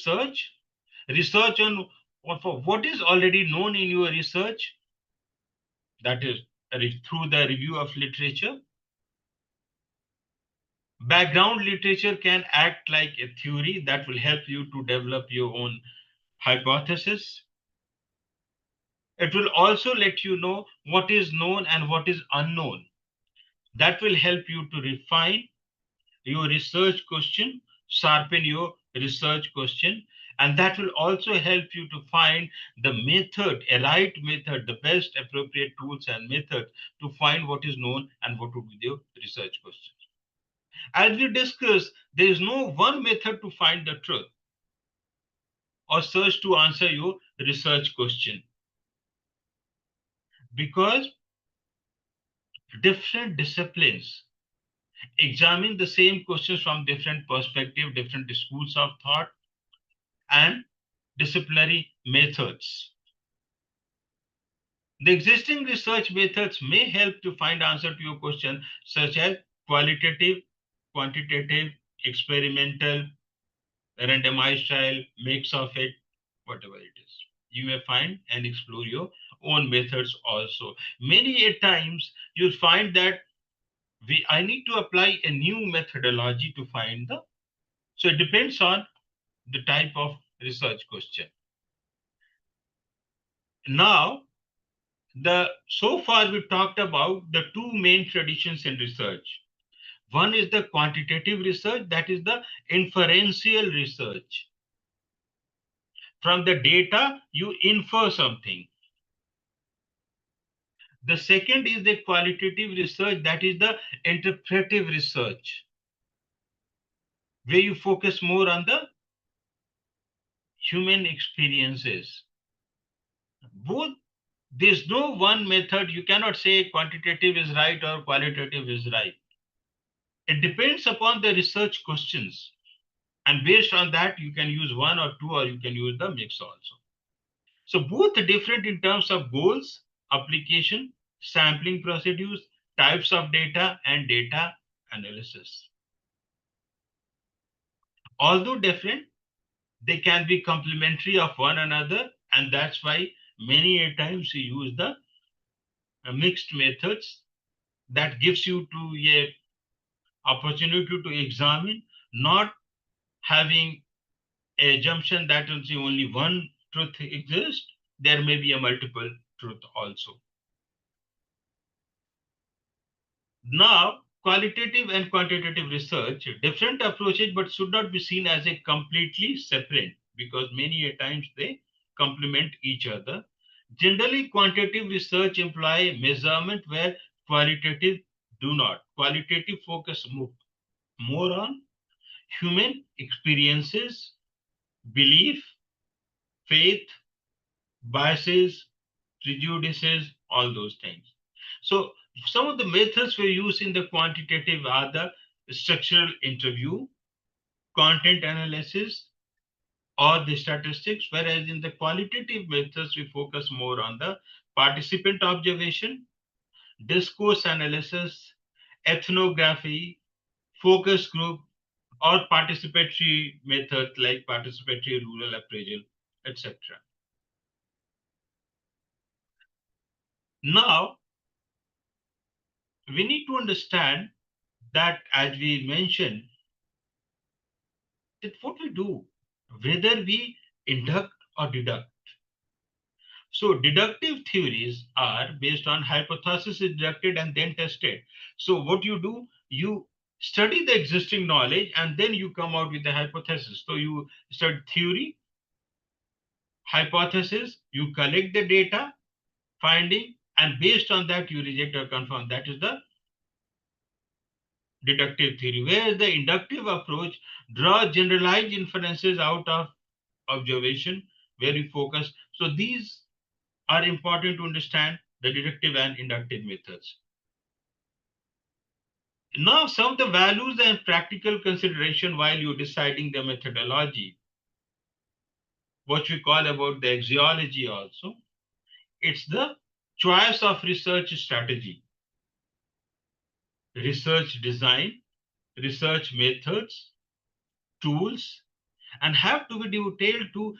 research on what is already known in your research, that is through the review of literature. Background literature can act like a theory that will help you to develop your own hypothesis. It will also let you know what is known and what is unknown. That will help you to refine your research question, sharpen your research question, and that will also help you to find the method, a right method, the best appropriate tools and method to find what is known and what would be the research question. As we discussed, there is no one method to find the truth or search to answer your research question, because different disciplines examine the same questions from different perspectives, different schools of thought, and disciplinary methods. The existing research methods may help to find answer to your question, such as qualitative, quantitative, experimental, randomized trial, mix of it, whatever it is. You may find and explore your own methods also. Many a times you find that I need to apply a new methodology to find so it depends on the type of research question. Now, so far we talked about the two main traditions in research. One is the quantitative research, that is the inferential research. From the data, you infer something. The second is the qualitative research, that is the interpretive research, where you focus more on the human experiences. Both There's no one method. You cannot say quantitative is right or qualitative is right. It depends upon the research questions. And based on that, you can use one or two, or you can use the mix also. So both are different in terms of goals, application, sampling procedures, types of data, and data analysis. Although different, they can be complementary of one another, and that's why many a times we use the mixed methods. That gives you to a opportunity to examine, not having a assumption that only one truth exists. There may be a multiple truth also. Now, qualitative and quantitative research, different approaches, but should not be seen as a completely separate, because many a times they complement each other. Generally, quantitative research imply measurement where qualitative do not. Qualitative focus more on human experiences, belief, faith, biases, prejudices, all those things. So some of the methods we use in the quantitative are the structural interview, content analysis, or the statistics, whereas in the qualitative methods, we focus more on the participant observation, discourse analysis, ethnography, focus group, or participatory methods like participatory rural appraisal, etc. Now, we need to understand that, as we mentioned, that what we do, whether we induct or deduct. So deductive theories are based on hypothesis is deducted and then tested. So what you do, you study the existing knowledge and then you come out with the hypothesis. So you study theory, hypothesis, you collect the data, finding, and based on that you reject or confirm. That is the deductive theory, whereas the inductive approach draws generalized inferences out of observation, where we focus. So these are important to understand the deductive and inductive methods. Now, some of the values and practical consideration while you're deciding the methodology, what we call about the axiology also, it's the choice of research strategy, research design, research methods, tools, and have to be detailed to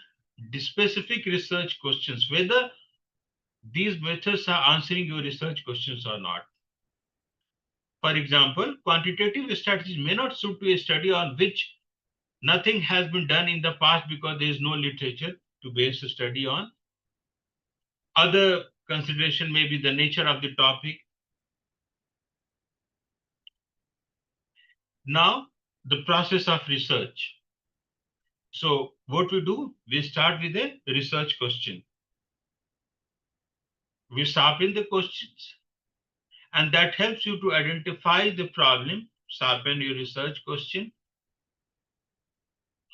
the specific research questions, whether these methods are answering your research questions or not. For example, quantitative strategies may not suit to a study on which nothing has been done in the past because there is no literature to base a study on. Other consideration may be the nature of the topic. Now, the process of research. So what we do, we start with a research question. We sharpen the questions, and that helps you to identify the problem, sharpen your research question,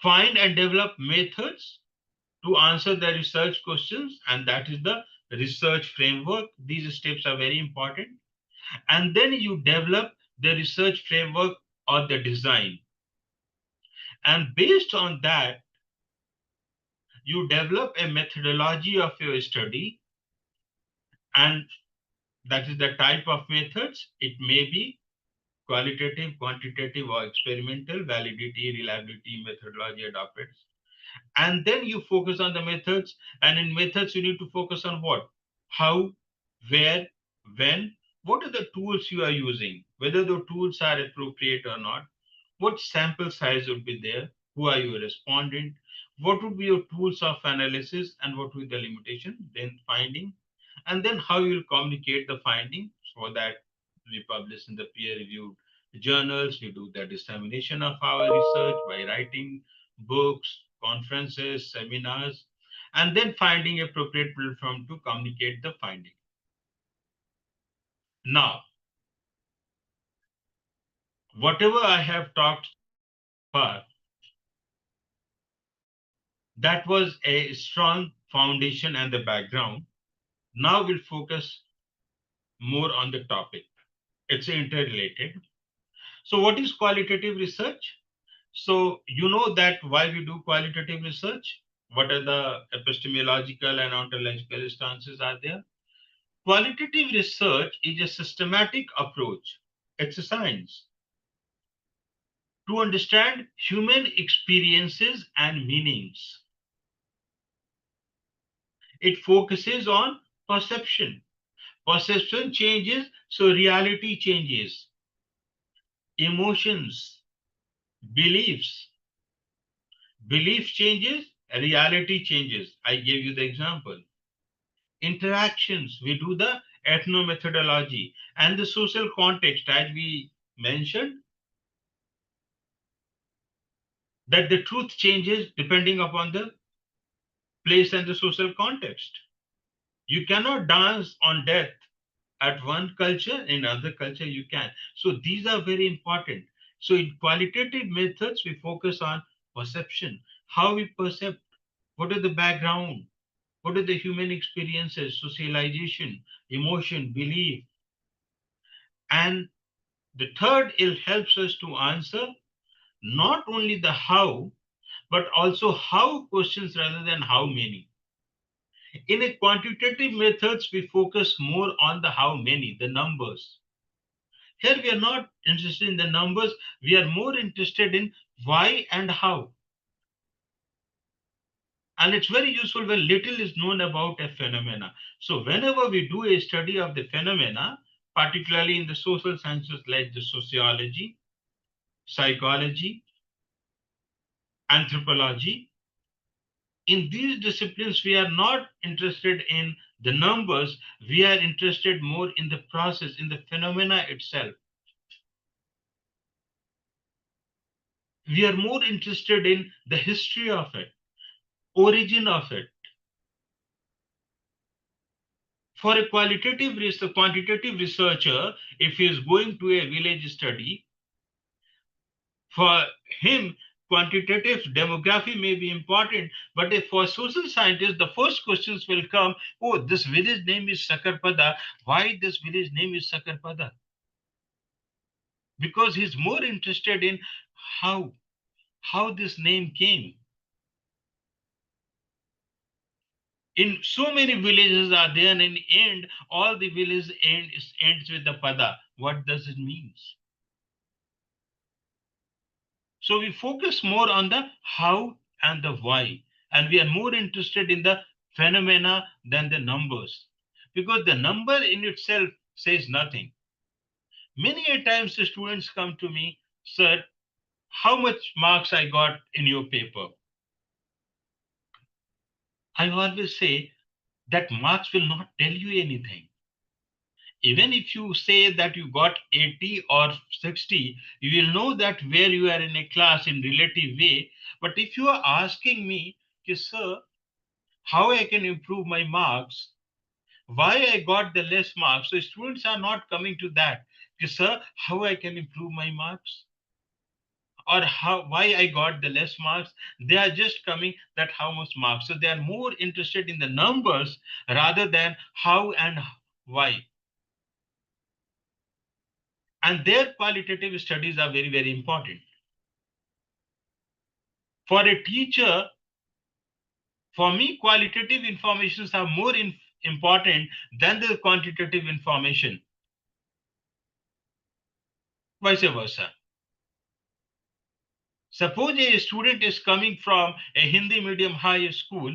find and develop methods to answer the research questions, and that is the research framework. These steps are very important. And then you develop the research framework or the design. And based on that, you develop a methodology of your study, and that is the type of methods. It may be qualitative, quantitative, or experimental, validity, reliability, methodology adopted. And then you focus on the methods, and in methods you need to focus on what, how, where, when, what are the tools you are using, whether the tools are appropriate or not, what sample size would be there, who are your respondent, what would be your tools of analysis, and what will be the limitation, then finding, and then how you will communicate the finding. So that we publish in the peer-reviewed journals. We do the dissemination of our research by writing books, conferences, seminars, and then finding appropriate platform to communicate the finding. Now, whatever I have talked far, that was a strong foundation and the background. Now we'll focus more on the topic. It's interrelated. So what is qualitative research? So you know that why we do qualitative research? What are the epistemological and ontological stances are there? Qualitative research is a systematic approach. It's a science to understand human experiences and meanings. It focuses on perception. Perception changes, so reality changes. Emotions, beliefs, belief changes, reality changes. I gave you the example. Interactions, we do the ethnomethodology, and the social context, as we mentioned, that the truth changes depending upon the place and the social context. You cannot dance on death at one culture, in other culture you can. So these are very important. So in qualitative methods, we focus on perception, how we perceive, what are the background, what are the human experiences, socialization, emotion, belief. And the third, it helps us to answer not only the how, but also how questions rather than how many. In a quantitative methods, we focus more on the how many, the numbers. Here we are not interested in the numbers, we are more interested in why and how. And it's very useful when little is known about a phenomena. So whenever we do a study of the phenomena, particularly in the social sciences like the sociology, psychology, anthropology, in these disciplines, we are not interested in the numbers, we are interested more in the process, in the phenomena itself. We are more interested in the history of it, origin of it. For a quantitative researcher, if he is going to a village study, for him, quantitative demography may be important, but if for social scientists, the first questions will come, oh, this village name is Sakarpada. Why this village name is Sakarpada? Because he's more interested in how this name came. In so many villages are there, and in the end, all the villages ends with the pada. What does it mean? So we focus more on the how and the why, and we are more interested in the phenomena than the numbers, because the number in itself says nothing. Many a times the students come to me, sir, how much marks I got in your paper? I always say that marks will not tell you anything. Even if you say that you got 80 or 60, you will know that where you are in a class in relative way. But if you are asking me, sir, how I can improve my marks, why I got the less marks, so students are not coming to that. Sir, how I can improve my marks? Or why I got the less marks? They are just coming that how much marks. So they are more interested in the numbers rather than how and why. And their qualitative studies are very, very important. For a teacher, for me, qualitative informations are more important than the quantitative information. Vice versa. Suppose a student is coming from a Hindi medium high school,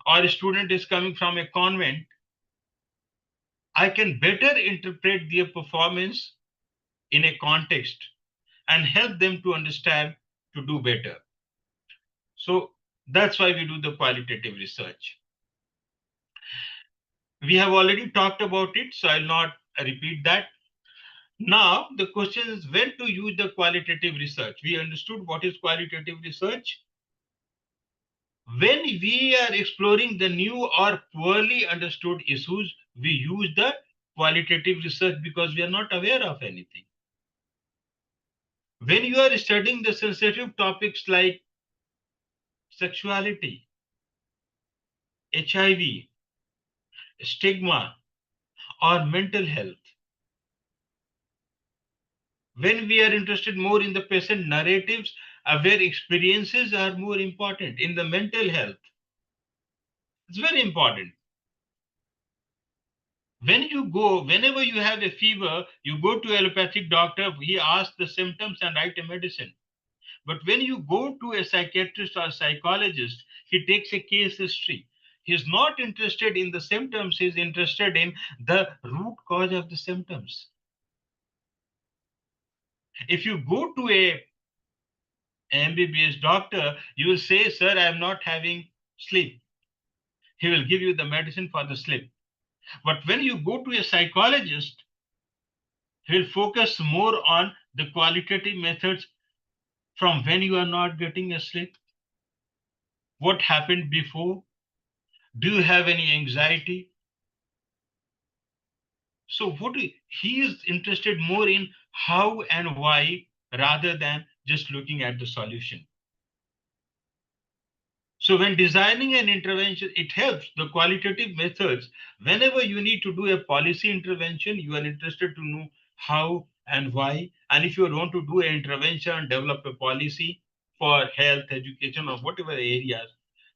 or a student is coming from a convent, I can better interpret their performance in a context and help them to understand to do better. So that's why we do the qualitative research. We have already talked about it, so I'll not repeat that. Now, the question is when to use the qualitative research. We understood what is qualitative research. When we are exploring the new or poorly understood issues, we use the qualitative research because we are not aware of anything. When you are studying the sensitive topics like sexuality, HIV, stigma, or mental health. When we are interested more in the patient narratives, where experiences are more important in the mental health, it's very important. Whenever you have a fever, you go to allopathic doctor, he asks the symptoms and write a medicine. But when you go to a psychiatrist or psychologist, he takes a case history. He's not interested in the symptoms, he's interested in the root cause of the symptoms. If you go to a MBBS doctor, you will say, sir, I am not having sleep. He will give you the medicine for the sleep. But when you go to a psychologist, he will focus more on the qualitative methods from when you are not getting a sleep. What happened before? Do you have any anxiety? So he is interested more in how and why rather than just looking at the solution. So when designing an intervention, it helps the qualitative methods. Whenever you need to do a policy intervention, you are interested to know how and why. And if you want to do an intervention, develop a policy for health, education, or whatever areas,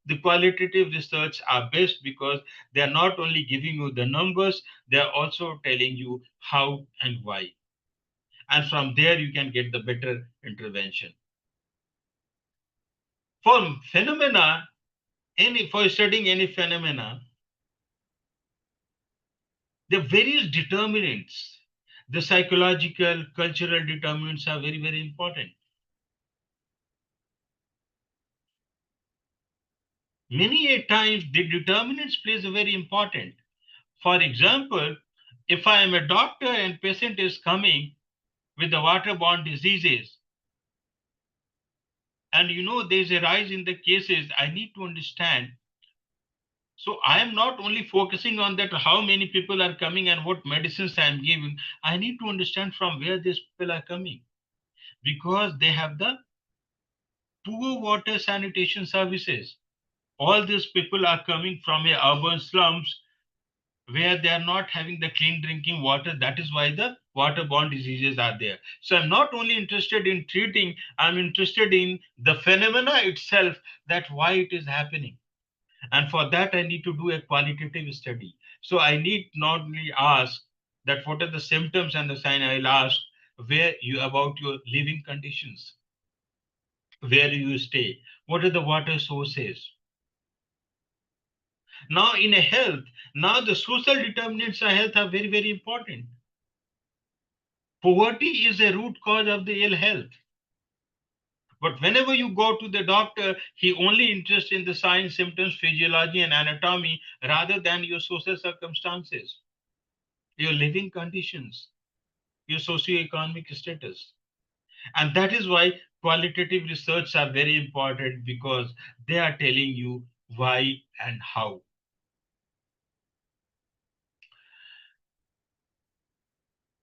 the qualitative research are best because they are not only giving you the numbers, they are also telling you how and why. And from there, you can get the better intervention. For phenomena, for studying any phenomena, the various determinants, the psychological, cultural determinants are very, very important. Many a times, the determinants plays a very important. For example, if I am a doctor and patient is coming with the waterborne diseases, and there's a rise in the cases, I need to understand. So I am not only focusing on that, how many people are coming and what medicines I am giving. I need to understand from where these people are coming, because they have the poor water sanitation services. All these people are coming from a urban slums where they are not having the clean drinking water. That is why the waterborne diseases are there. So I'm not only interested in treating, I'm interested in the phenomena itself, that why it is happening. And for that, I need to do a qualitative study. So I need not only ask that what are the symptoms and the sign, I'll ask about your living conditions, where you stay, what are the water sources. Now in a health, now the social determinants of health are very, very important. Poverty is a root cause of the ill health. But whenever you go to the doctor, he only interested in the signs, symptoms, physiology, and anatomy rather than your social circumstances, your living conditions, your socioeconomic status. And that is why qualitative research are very important, because they are telling you why and how.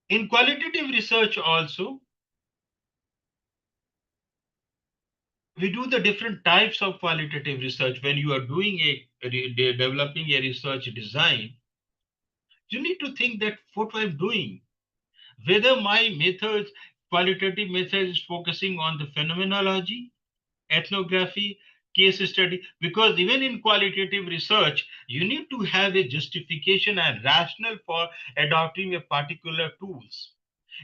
In qualitative research also, we do the different types of qualitative research. When you are doing developing a research design, you need to think that what I'm doing, whether my methods, qualitative method is focusing on the phenomenology, ethnography, case study, because even in qualitative research, you need to have a justification and rationale for adopting a particular tools.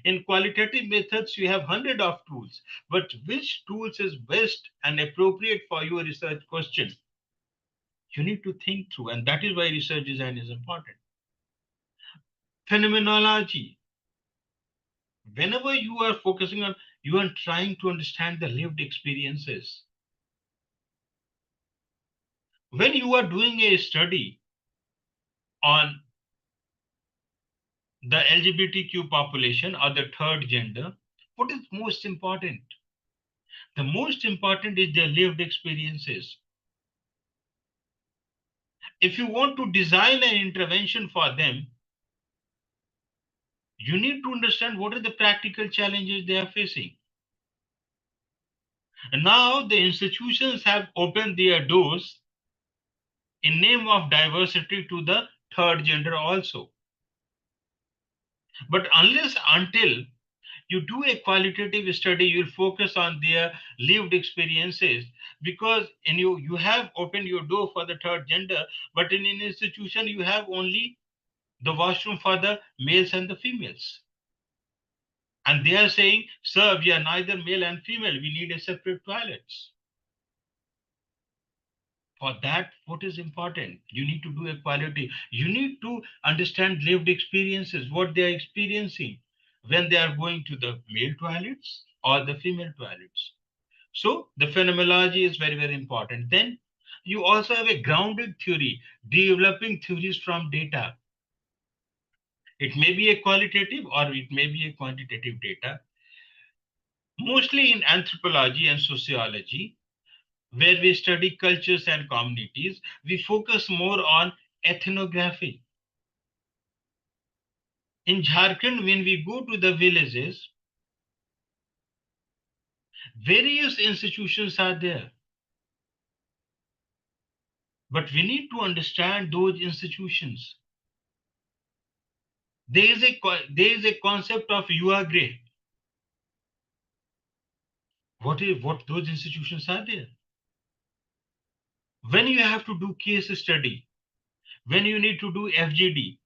In qualitative methods, you have hundred of tools, but which tools is best and appropriate for your research question? You need to think through, and that is why research design is important. Phenomenology. Whenever you are focusing on, you are trying to understand the lived experiences. When you are doing a study on the LGBTQ population or the third gender, what is most important? The most important is their lived experiences. If you want to design an intervention for them, you need to understand what are the practical challenges they are facing. And now the institutions have opened their doors in name of diversity to the third gender also. But unless until you do a qualitative study, you'll focus on their lived experiences, because you have opened your door for the third gender, but in an institution you have only the washroom for the males and the females. And they are saying, sir, we are neither male and female, we need a separate toilets. For that, what is important? You need to do equality. You need to understand lived experiences, what they are experiencing when they are going to the male toilets or the female toilets. So the phenomenology is very, very important. Then you also have a grounded theory, developing theories from data. It may be a qualitative or it may be a quantitative data. Mostly in anthropology and sociology, where we study cultures and communities, we focus more on ethnography. In Jharkhand, when we go to the villages, various institutions are there. But we need to understand those institutions. There is a concept of yuva greh. What those institutions are there? When you have to do case study, when you need to do FGD,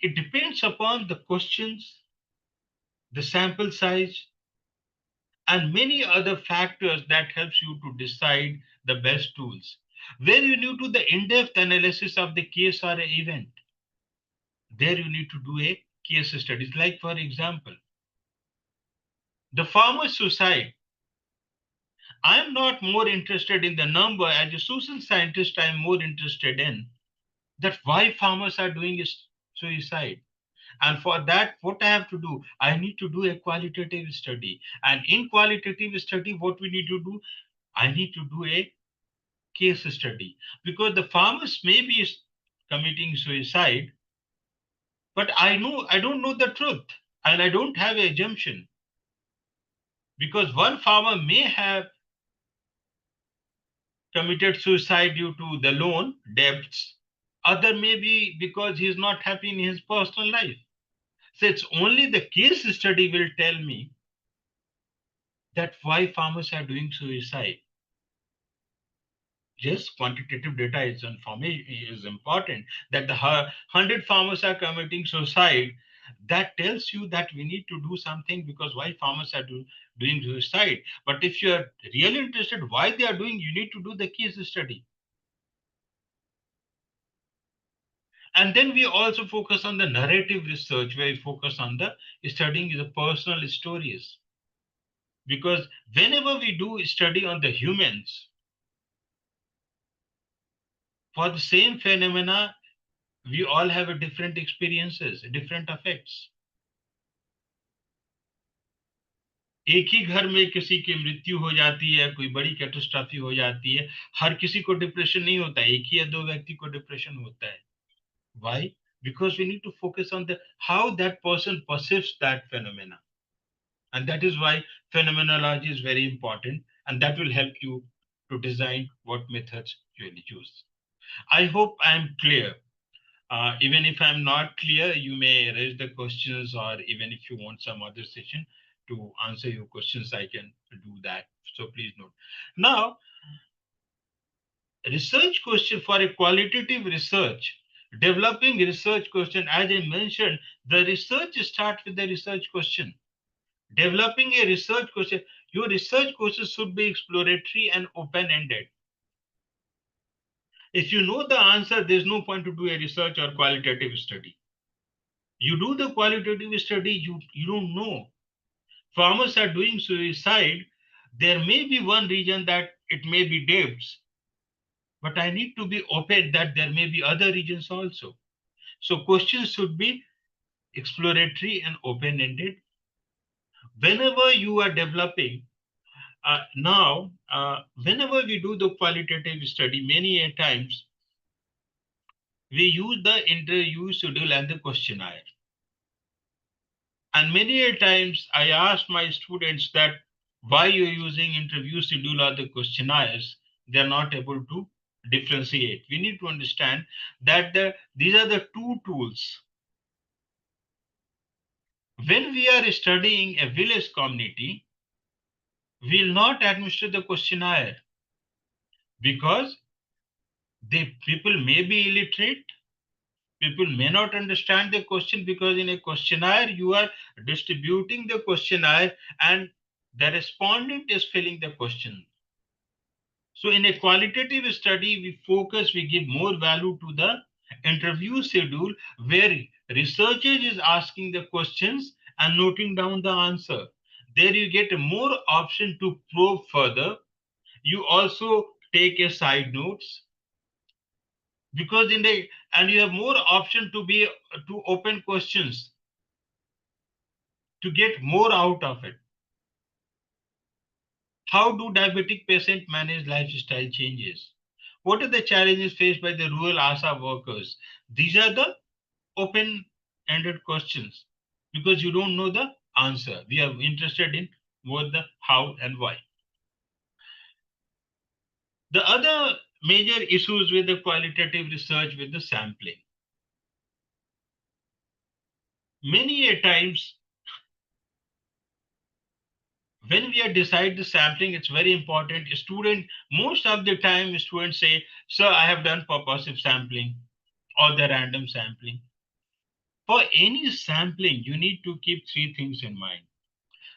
it depends upon the questions, the sample size, and many other factors that helps you to decide the best tools. Where you need to the in-depth analysis of the case or an event, there you need to do a case studies. Like for example, the farmer's suicide. I'm not more interested in the number. As a social scientist, I'm more interested in that why farmers are doing suicide. And for that, what I have to do, I need to do a qualitative study. And in qualitative study, what we need to do, I need to do a case study, because the farmers may be committing suicide, but I don't know the truth, and I don't have an assumption, because one farmer may have committed suicide due to the loan debts, other may be because he's not happy in his personal life. So it's only the case study will tell me that why farmers are doing suicide. Yes, quantitative data is important, that the 100 farmers are committing suicide. That tells you that we need to do something, because why farmers are doing suicide. But if you are really interested why they are doing, you need to do the case study. And then we also focus on the narrative research, where we focus on the studying the personal stories. Because whenever we do study on the humans, for the same phenomena, we all have a different experiences, different effects. एक ही घर में किसी की मृत्यु हो जाती है, कोई बड़ी कैटास्ट्रॉफी हो जाती है, हर किसी को डिप्रेशन नहीं होता है, एक ही या दो व्यक्ति को डिप्रेशन होता है. Why? Because we need to focus on the how that person perceives that phenomena. And that is why phenomenology is very important, and that will help you to design what methods you will use. I hope I am clear. Even if I'm not clear, you may raise the questions, or even if you want some other session to answer your questions, I can do that. So please note. Now, research question for a qualitative research, developing research question, as I mentioned, the research starts with the research question. Developing a research question, your research questions should be exploratory and open-ended. If you know the answer, there's no point to do a research or qualitative study. You do the qualitative study, you don't know. Farmers are doing suicide. There may be one reason that it may be debts, but I need to be open that there may be other regions also. So questions should be exploratory and open-ended. Whenever you are developing, whenever we do the qualitative study, many a times we use the interview schedule and the questionnaire. And many a times I ask my students that why you're using interview schedule or the questionnaires, they're not able to differentiate. We need to understand that these are the two tools. When we are studying a village community, we will not administer the questionnaire because people may be illiterate. People may not understand the question because in a questionnaire, you are distributing the questionnaire and the respondent is filling the question. So in a qualitative study, we give more value to the interview schedule where researcher is asking the questions and noting down the answer. There you get more option to probe further. You also take a side notes because and you have more option to open questions to get more out of it. How do diabetic patients manage lifestyle changes? What are the challenges faced by the rural ASA workers? These are the open-ended questions because you don't know the answer. We are interested in what, the how, and why. The other major issues with the qualitative research with the sampling. Many a times when we are decide the sampling, it's very important. Most of the time students say, sir, I have done purposive sampling or the random sampling. For any sampling, you need to keep three things in mind.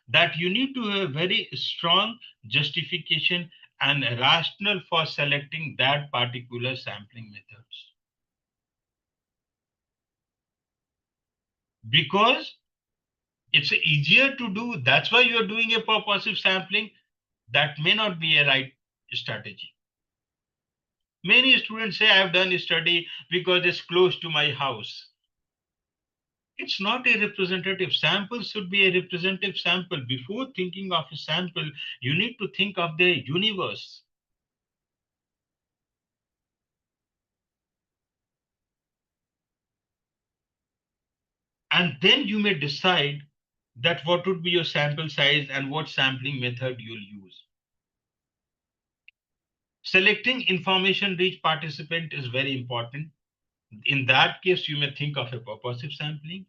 That you need to have very strong justification and rationale for selecting that particular sampling methods. Because it's easier to do, that's why you're doing a purposive sampling. That may not be a right strategy. Many students say, I have done a study because it's close to my house. It's not a representative sample, should be a representative sample. Before thinking of a sample, you need to think of the universe. And then you may decide that what would be your sample size and what sampling method you'll use. Selecting information-rich participant is very important. In that case, you may think of a purposive sampling,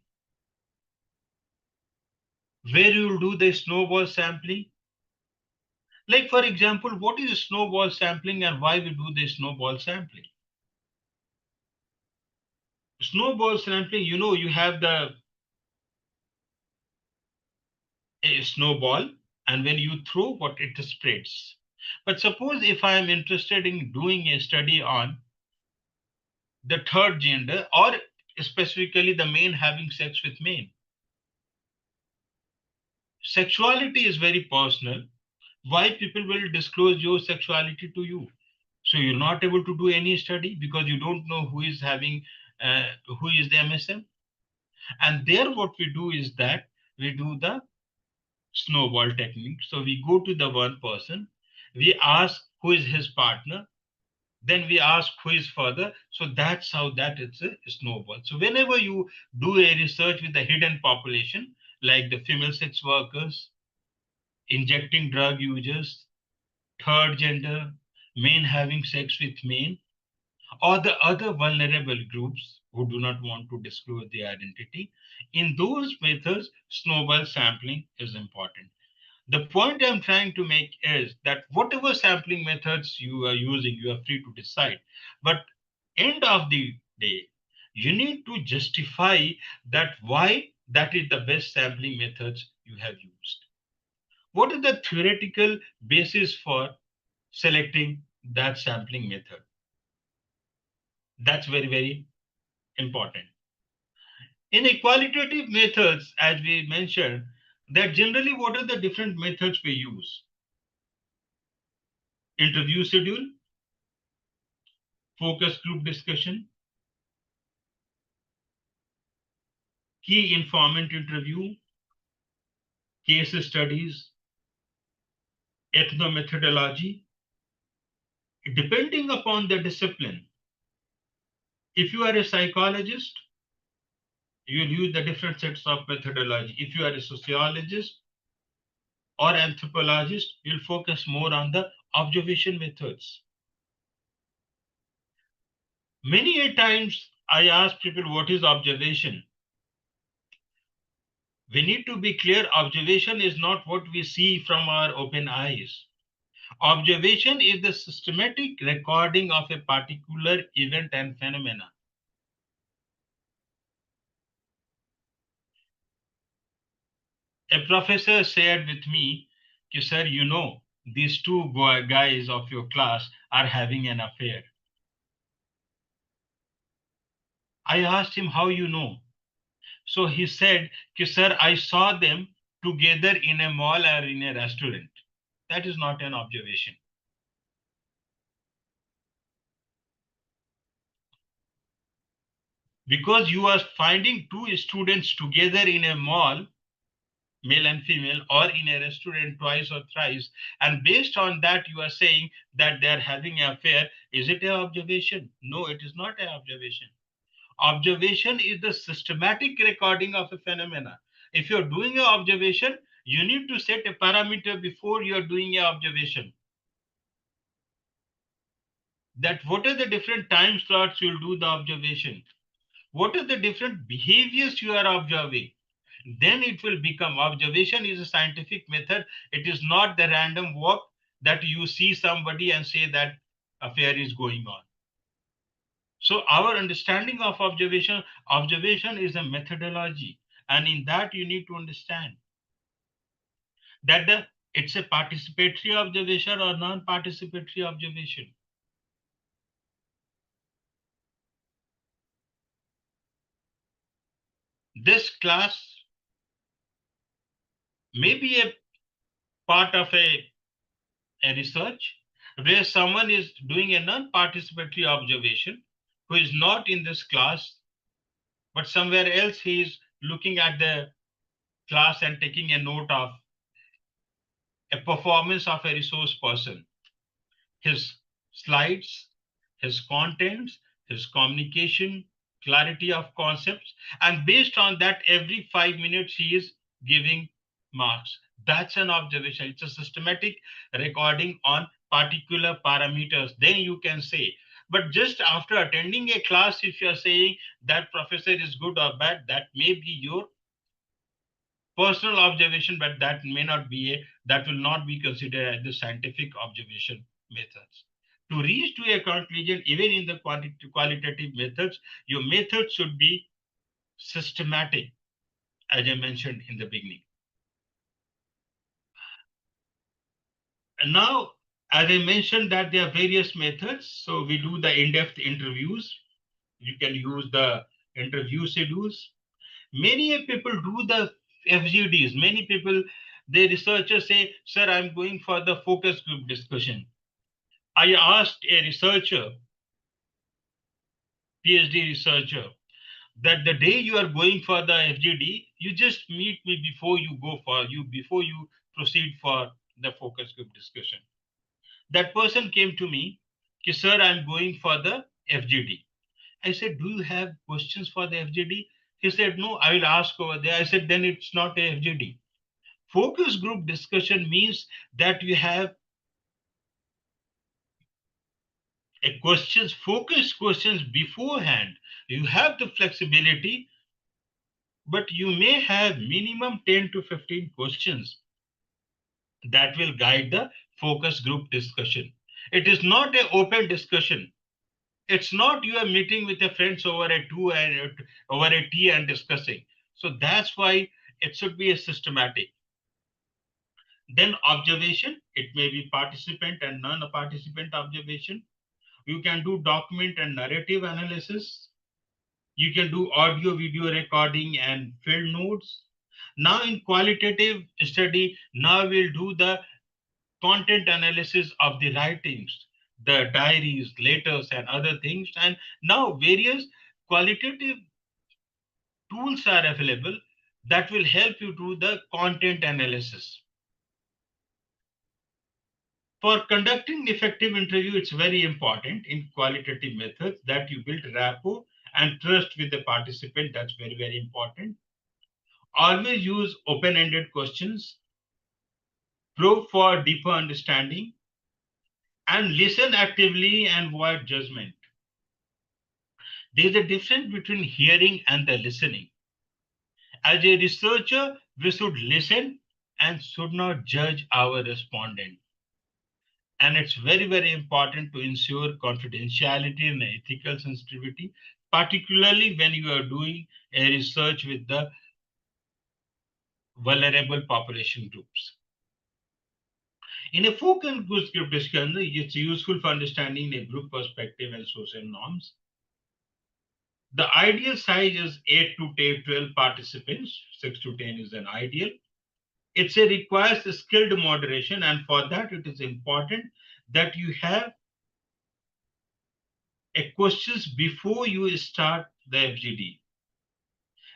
where you will do the snowball sampling. Like, for example, what is snowball sampling and why we do the snowball sampling? Snowball sampling, you have a snowball, and when you throw what it spreads. But suppose if I am interested in doing a study on the third gender, or specifically the male having sex with male. Sexuality is very personal. Why people will disclose your sexuality to you? So you're not able to do any study because you don't know who is the MSM. And there what we do is that we do the snowball technique. So we go to the one person, we ask who is his partner, then we ask who is further. So that's how that is a snowball. So whenever you do a research with the hidden population, like the female sex workers, injecting drug users, third gender, men having sex with men, or the other vulnerable groups who do not want to disclose their identity, in those methods, snowball sampling is important. The point I'm trying to make is that whatever sampling methods you are using, you are free to decide. But end of the day, you need to justify that why that is the best sampling methods you have used. What is the theoretical basis for selecting that sampling method? That's very, very important. In a qualitative methods, as we mentioned, that generally what are the different methods we use? Interview schedule, focus group discussion, key informant interview, case studies, ethnomethodology. Depending upon the discipline, if you are a psychologist, you will use the different sets of methodology. If you are a sociologist or anthropologist, you'll focus more on the observation methods. Many a times I ask people, what is observation? We need to be clear, observation is not what we see from our open eyes. Observation is the systematic recording of a particular event and phenomena. A professor shared with me, sir, you know, these two guys of your class are having an affair. I asked him, how you know? So he said, sir, I saw them together in a mall or in a restaurant. That is not an observation. Because you are finding two students together in a mall, male and female, or in a restaurant twice or thrice, and based on that you are saying that they are having an affair, is it an observation? No, it is not an observation. Observation is the systematic recording of a phenomena. If you're doing an observation, you need to set a parameter before you're doing an observation. That what are the different time slots you'll do the observation? What are the different behaviors you are observing? Then it will become observation is a scientific method. It is not the random walk that you see somebody and say that affair is going on. So our understanding of observation is a methodology. And in that you need to understand that it's a participatory observation or non-participatory observation. This class may be a part of a research where someone is doing a non-participatory observation who is not in this class, but somewhere else he is looking at the class and taking a note of a performance of a resource person, his slides, his contents, his communication, clarity of concepts, and based on that, every 5 minutes he is giving marks. That's an observation. It's a systematic recording on particular parameters. Then you can say, but just after attending a class, if you're saying that professor is good or bad, that may be your personal observation, but that will not be considered as the scientific observation methods. To reach to a conclusion, even in the qualitative methods, your method should be systematic, as I mentioned in the beginning. And now, as I mentioned that there are various methods. So we do the in-depth interviews. You can use the interview schedules. Many people do the FGDs. Many people, the researchers say, sir, I'm going for the focus group discussion. I asked a researcher, PhD researcher, that the day you are going for the FGD, you just meet me before you proceed for the focus group discussion. That person came to me, sir, I'm going for the FGD. I said, do you have questions for the FGD? He said, no, I will ask over there. I said, then it's not a FGD. Focus group discussion means that you have focus questions beforehand. You have the flexibility, but you may have minimum 10 to 15 questions that will guide the focus group discussion. It is not an open discussion. It's not you are meeting with your friends over a tea and discussing. So that's why it should be a systematic. Then observation, it may be participant and non-participant observation. You can do document and narrative analysis. You can do audio video recording and field notes. Now in qualitative study, now we'll do the content analysis of the writings, the diaries, letters, and other things. And now various qualitative tools are available that will help you do the content analysis. For conducting effective interview, it's very important in qualitative methods that you build rapport and trust with the participant. That's very, very important. Always use open-ended questions, probe for deeper understanding, and listen actively and avoid judgment. There's a difference between hearing and the listening. As a researcher, we should listen and should not judge our respondent. And it's very, very important to ensure confidentiality and ethical sensitivity, particularly when you are doing a research with the vulnerable population groups. In a focus group discussion, it's useful for understanding a group perspective and social norms. The ideal size is 8 to 12 participants, 6 to 10 is an ideal. It requires a skilled moderation, and for that it is important that you have a questions before you start the FGD,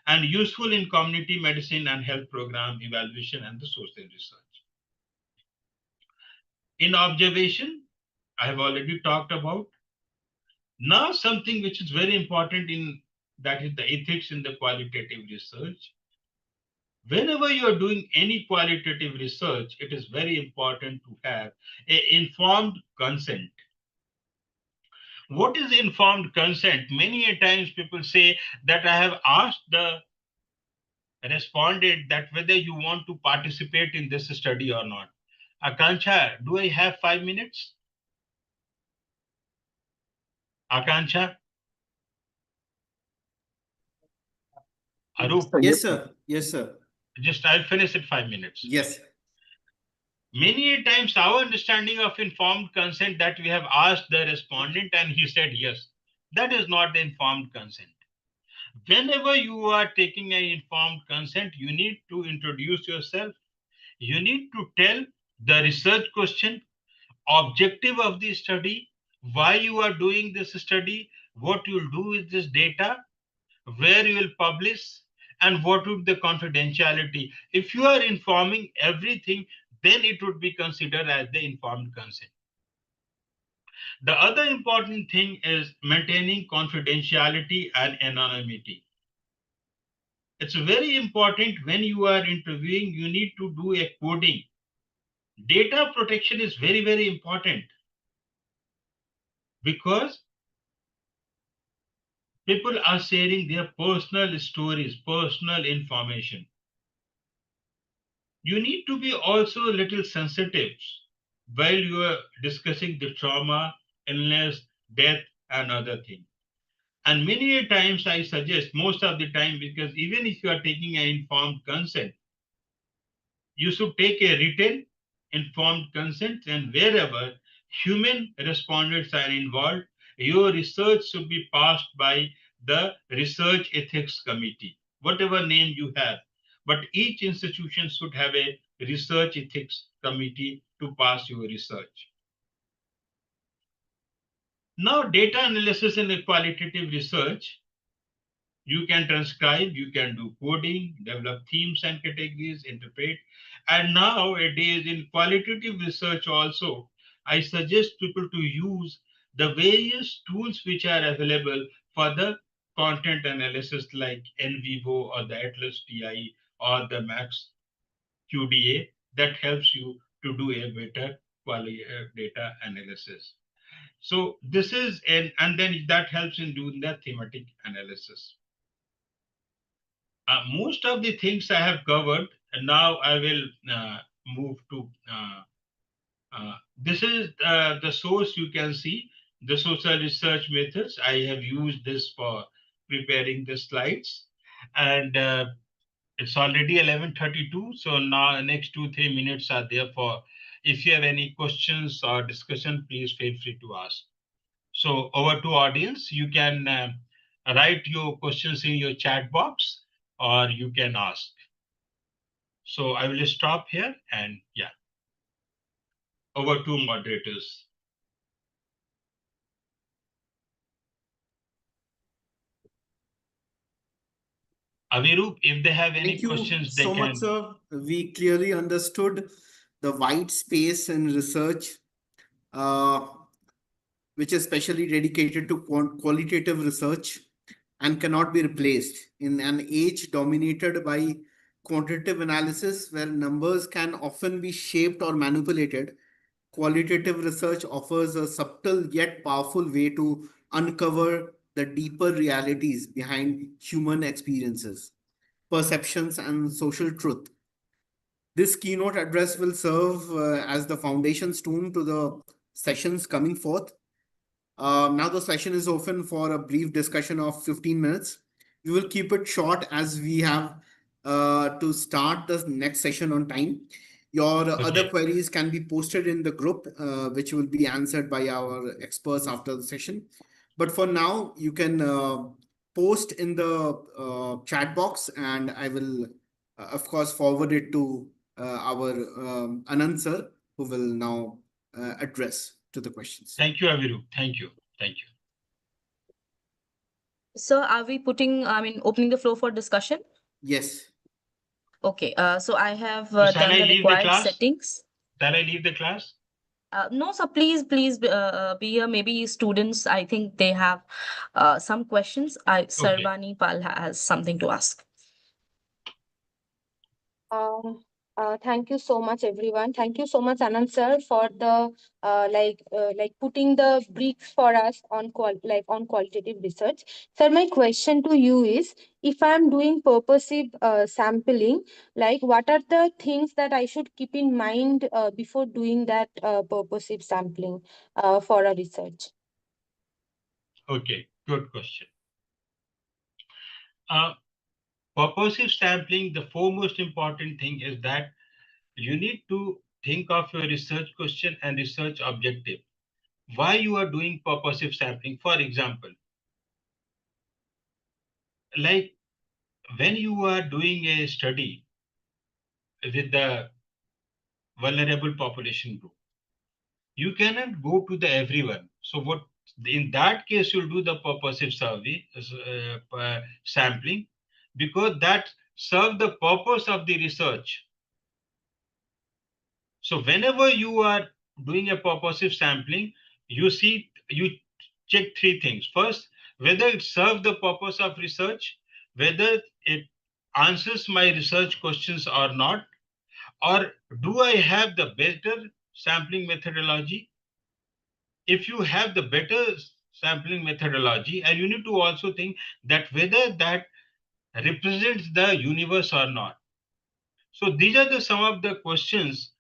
and useful in community medicine and health program evaluation and the social research. In observation, I have already talked about. Now something which is very important in that is the ethics in the qualitative research. Whenever you are doing any qualitative research, it is very important to have an informed consent. What is informed consent? Many a times people say that I have asked the respondent that whether you want to participate in this study or not. Akanksha, do I have 5 minutes? Akanksha? Arup? Yes, sir. Yes, sir. Just I'll finish it 5 minutes. Yes. Many times our understanding of informed consent that we have asked the respondent and he said yes. That is not the informed consent. Whenever you are taking an informed consent, you need to introduce yourself. You need to tell the research question, objective of the study, why you are doing this study, what you'll do with this data, where you will publish, and what would the confidentiality. If you are informing everything, then it would be considered as the informed consent. The other important thing is maintaining confidentiality and anonymity. It's very important when you are interviewing, you need to do a coding. Data protection is very, very important because people are sharing their personal stories, personal information. You need to be also a little sensitive while you are discussing the trauma, illness, death, and other things. And many times I suggest, most of the time, because even if you are taking an informed consent, you should take a written informed consent, and wherever human respondents are involved, your research should be passed by the research ethics committee, whatever name you have. But each institution should have a research ethics committee to pass your research. Now, data analysis in a qualitative research, you can transcribe, you can do coding, develop themes and categories, interpret. And nowadays in qualitative research also, I suggest people to use the various tools which are available for the content analysis like NVivo or the Atlas TI or the Max QDA that helps you to do a better data analysis. So this is, and then that helps in doing the thematic analysis. Most of the things I have covered, and now I will move to, this is the source you can see, the social research methods. I have used this for preparing the slides, and it's already 11:32. So now next 2-3 minutes are there for, if you have any questions or discussion, please feel free to ask. So over to audience, you can write your questions in your chat box or you can ask. So I will stop here and yeah, over to moderators. Avirup, if they have any questions, they so can. much, sir. We clearly understood the white space in research, which is specially dedicated to qualitative research and cannot be replaced in an age dominated by quantitative analysis where numbers can often be shaped or manipulated. Qualitative research offers a subtle yet powerful way to uncover the deeper realities behind human experiences, perceptions, and social truth. This keynote address will serve as the foundation stone to the sessions coming forth. Now the session is open for a brief discussion of 15 minutes. We will keep it short as we have to start the next session on time. Your other queries can be posted in the group, which will be answered by our experts after the session. But for now, you can post in the chat box, and I will, of course, forward it to our Anand sir, who will now address to the questions. Thank you, Aviru. Thank you. Thank you. So are we opening the floor for discussion? Yes. Okay, so I have So shall done I the leave the required class? settings. Shall I leave the class? No, sir, please be here. Maybe students, I think they have some questions. Sarvani Pal has something to ask. Thank you so much, everyone. Thank you so much, Anand sir, for the putting the bricks for us on qualitative research. Sir, my question to you is, if I'm doing purposive sampling, like what are the things that I should keep in mind before doing that purposive sampling for a research? Okay, good question. Purposive sampling, the foremost important thing is that you need to think of your research question and research objective. Why you are doing purposive sampling? For example, like when you are doing a study with the vulnerable population group, you cannot go to the everyone. So what in that case you'll do the purposive survey sampling, because that serve the purpose of the research. So whenever you are doing a purposive sampling, you check three things. First, whether it serves the purpose of research, whether it answers my research questions or not, or do I have the better sampling methodology? If you have the better sampling methodology, and you need to also think that whether that represents the universe or not. So these are some of the questions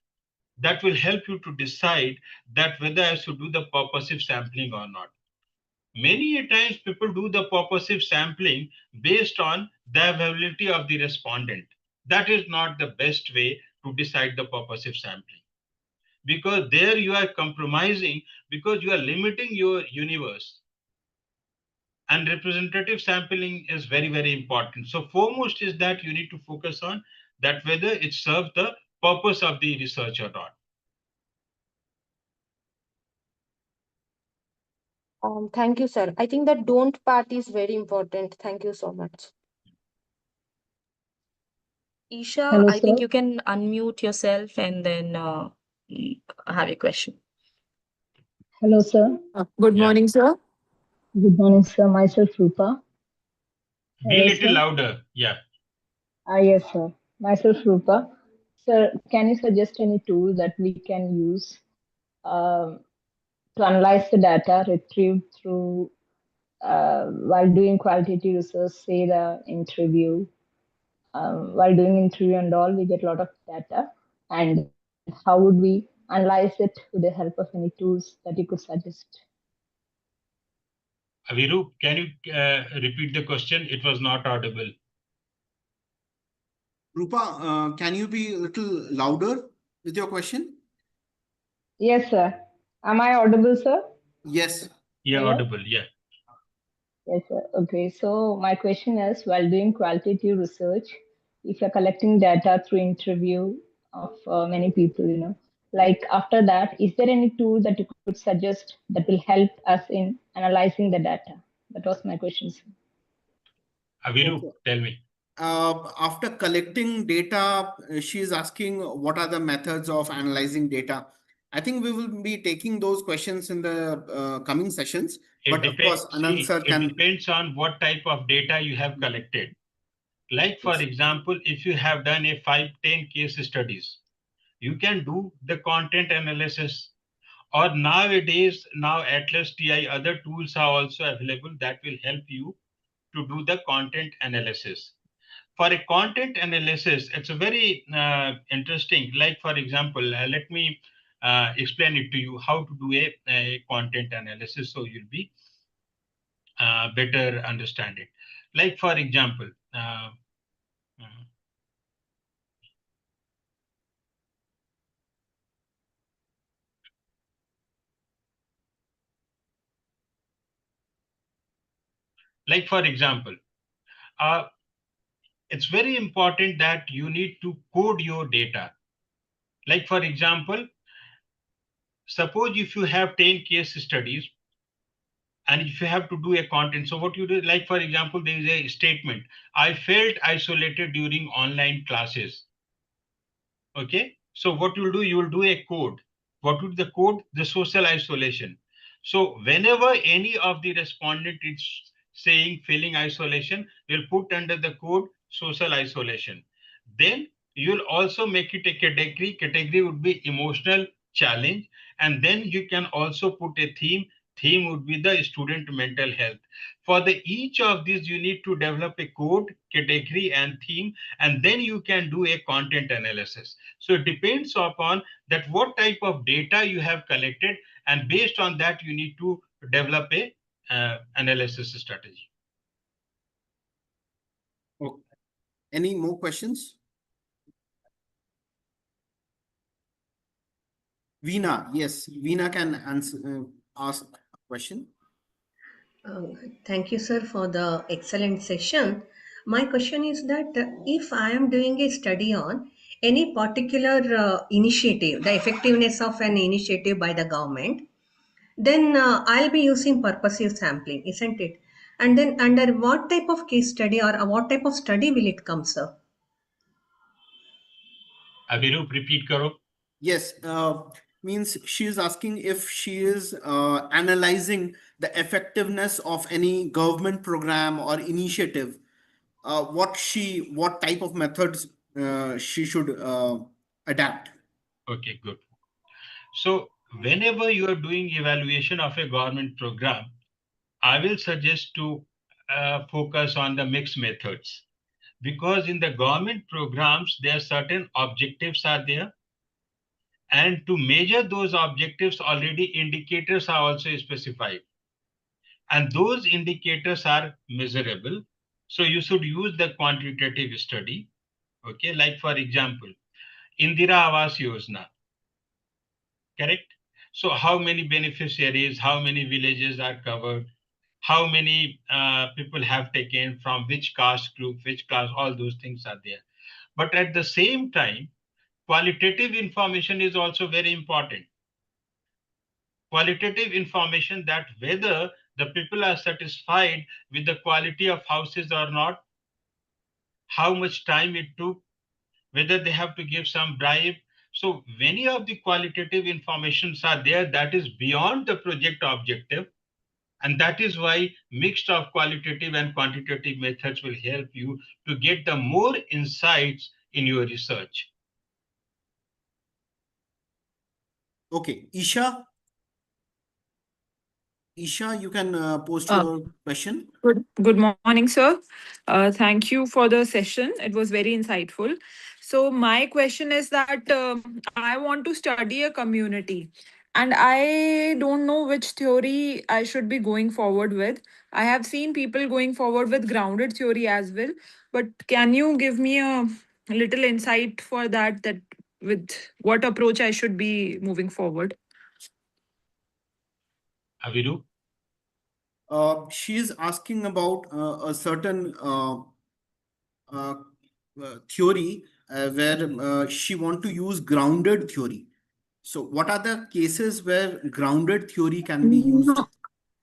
that will help you to decide that whether I should do the purposive sampling or not. Many a times people do the purposive sampling based on the availability of the respondent. That is not the best way to decide the purposive sampling, because there you are compromising, because you are limiting your universe. And representative sampling is very, very important. So foremost is that you need to focus on that whether it serves the purpose of the research or not. Thank you, sir. I think the don't part is very important. Thank you so much. Isha, Hello, I think sir. you can unmute yourself and then have a question. Hello, sir. Good morning, sir. Good morning, sir. Myself, Rupa. Be a Hello, little sir. louder. Yeah. Yes, sir. Myself, Rupa. Sir, can you suggest any tool that we can use um, to analyze the data retrieved through while doing qualitative research, say the interview? While doing interview and all, we get a lot of data. And how would we analyze it with the help of any tools that you could suggest? Aviru, can you repeat the question? It was not audible. Rupa, can you be a little louder with your question? Yes, sir. Am I audible, sir? Yes. Yeah, Hello? audible. Yeah. Yes, sir. Okay. So my question is, while doing qualitative research, if you're collecting data through interview of many people, like after that, is there any tool that you could suggest that will help us in analyzing the data? That was my question, sir. Aviru, Okay. tell me. After collecting data, she is asking what are the methods of analyzing data. I think we will be taking those questions in the coming sessions. But of course, Anand sir It can. depends on what type of data you have collected. Like, for example, if you have done a 5-10 case studies, you can do the content analysis. or nowadays, now Atlas TI, other tools are also available that will help you to do the content analysis. For a content analysis, it's a very interesting, like for example, let me explain it to you how to do a content analysis so you'll be better understand it. Like for example, it's very important that you need to code your data. Like for example, suppose if you have 10 case studies and if you have to do a content, so what you do, like for example, there is a statement, I felt isolated during online classes. Okay, so what you'll do, you will do a code. What would the code? The social isolation. So whenever any of the respondent is saying feeling isolation, we'll put under the code social isolation. Then you'll also make it a category. Category would be emotional challenge. And then you can also put a theme. Theme would be the student mental health. For the each of these, you need to develop a code, category, and theme, and then you can do a content analysis. So it depends upon that what type of data you have collected, and based on that, you need to develop a analysis strategy. Okay. Any more questions? Veena, yes, Veena can answer, ask a question. Thank you, sir, for the excellent session. My question is that if I am doing a study on any particular initiative, the effectiveness of an initiative by the government, then I'll be using purposive sampling, isn't it? And then under what type of case study or what type of study will it come, sir? Avirup, repeat karo. Yes, means she is asking if she is analyzing the effectiveness of any government program or initiative, what type of methods she should adapt. Okay, good. So whenever you are doing evaluation of a government program, I will suggest to focus on the mixed methods, because in the government programs, there are certain objectives are there. And to measure those objectives, already indicators are also specified. And those indicators are measurable. So you should use the quantitative study. Okay, like for example, Indira Awas Yojana. Correct? So how many beneficiaries, how many villages are covered, how many people have taken from which caste group, which class, all those things are there. But at the same time, qualitative information is also very important. Qualitative information that whether the people are satisfied with the quality of houses or not, how much time it took, whether they have to give some bribe. So many of the qualitative informations are there that is beyond the project objective. And that is why mixed of qualitative and quantitative methods will help you to get the more insights in your research. Okay, Isha, you can post your question. Good morning, sir. Thank you for the session. It was very insightful. So my question is that I want to study a community, and I don't know which theory I should be going forward with. I have seen people going forward with grounded theory as well, but can you give me a little insight for that? That with what approach I should be moving forward? Aviru? She is asking about a certain theory where she want to use grounded theory. So what are the cases where grounded theory can be used?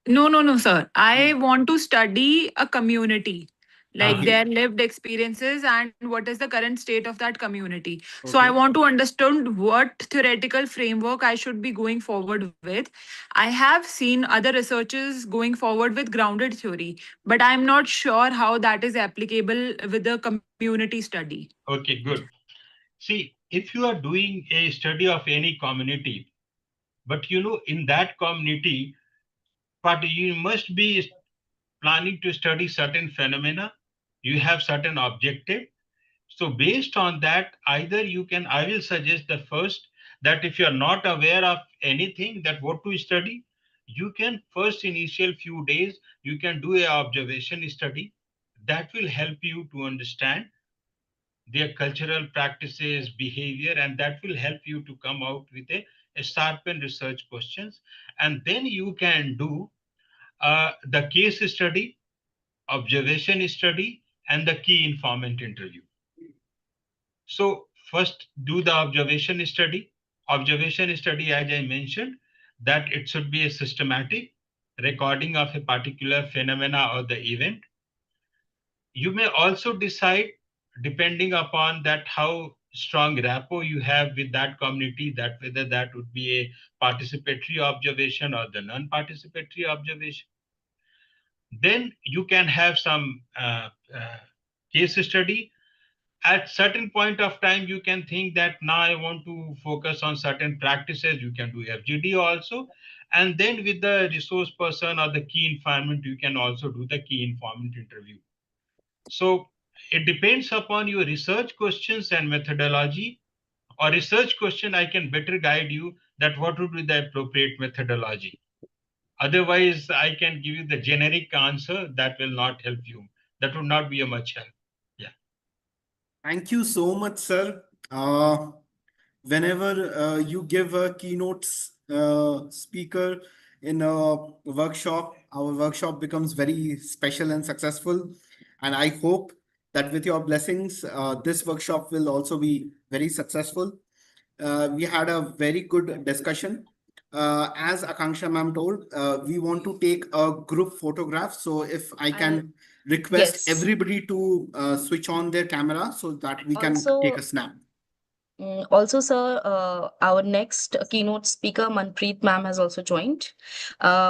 No, sir. I want to study a community, like Okay. their lived experiences and what is the current state of that community. So Okay. I want to understand what theoretical framework I should be going forward with. I have seen other researchers going forward with grounded theory, but I'm not sure how that is applicable with the community study. Okay, good. See, if you are doing a study of any community, But in that community, but you must be planning to study certain phenomena. You have certain objective. So based on that, either I will suggest the first, that if you are not aware of anything that what to study, you can first initial few days, you can do a observation study. That will help you to understand their cultural practices, behavior, and that will help you to come out with a sharpened research questions. And then you can do the case study, observation study, and the key informant interview. So first do the observation study. Observation study, as I mentioned, that it should be a systematic recording of a particular phenomena or the event. You may also decide, depending upon that how strong rapport you have with that community, that whether that would be a participatory observation or the non-participatory observation. Then you can have some case study. At certain point of time, you can think that now I want to focus on certain practices. You can do FGD also. And then with the resource person or the key informant, you can also do the key informant interview. So it depends upon your research questions and methodology. Or research question, I can better guide you that what would be the appropriate methodology. Otherwise, I can give you the generic answer that will not help you. That would not be a much help. Yeah. Thank you so much, sir. Whenever you give a keynote speaker in a workshop, our workshop becomes very special and successful. And I hope that with your blessings, this workshop will also be very successful. We had a very good discussion. As Akanksha ma'am told, we want to take a group photograph. So if I can request yes. everybody to switch on their camera so that we can Also- take a snap. Also, sir, our next keynote speaker, Manpreet ma'am, has also joined.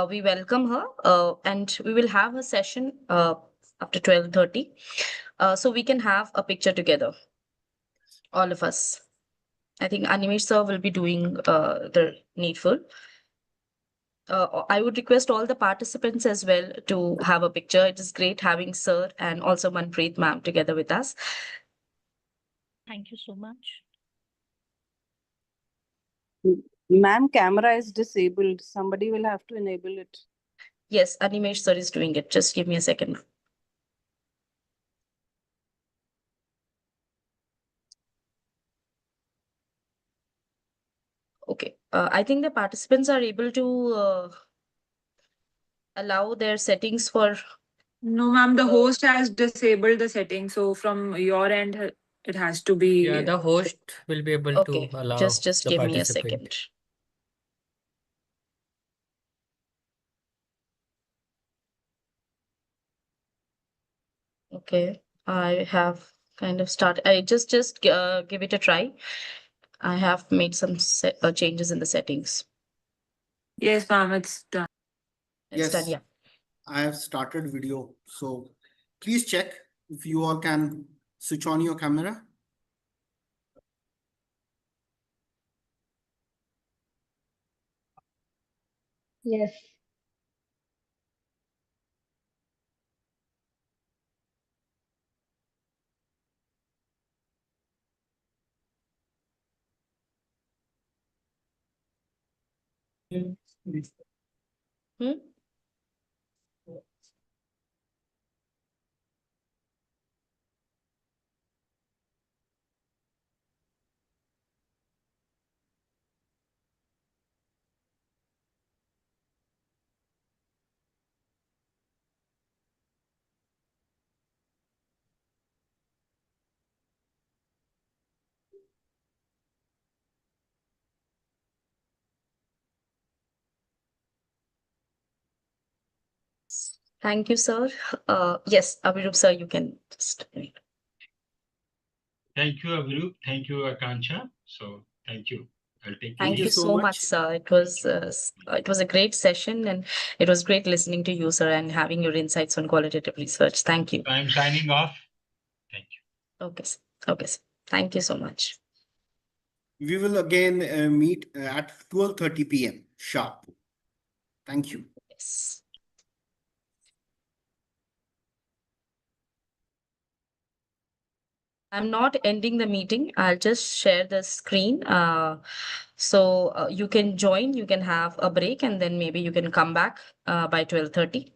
We welcome her, and we will have a session after 12:30, so we can have a picture together, all of us. I think Animesh sir will be doing the needful. I would request all the participants as well to have a picture. It is great having sir and also Manpreet ma'am together with us. Thank you so much. Ma'am, camera is disabled. Somebody will have to enable it. Yes, Animesh sir is doing it. Just give me a second. Okay, I think the participants are able to allow their settings for. No, ma'am, the host has disabled the setting. So from your end, it has to be. Yeah, the host will be able Okay, to allow just the give me a participant. second. Okay, I have kind of started. I just give it a try. I have made some changes in the settings. Yes, ma'am, it's done. It's done, Yes, yeah. I have started video. So please check if you all can switch on your camera. Yes. Hmm? Thank you, sir. Yes, Abhirup sir, you can just. Thank you, Aviru. Thank you, Akanksha. So thank you. I'll take Thank you you so so much. much, sir. It was a great session, and it was great listening to you, sir, and having your insights on qualitative research. Thank you. So I'm signing off. Thank you. Okay, sir. Okay, sir. Thank you so much. We will again meet at 12:30 p.m. sharp. Thank you. Yes. I'm not ending the meeting. I'll just share the screen. So you can join, you can have a break, and then maybe you can come back by 12:30.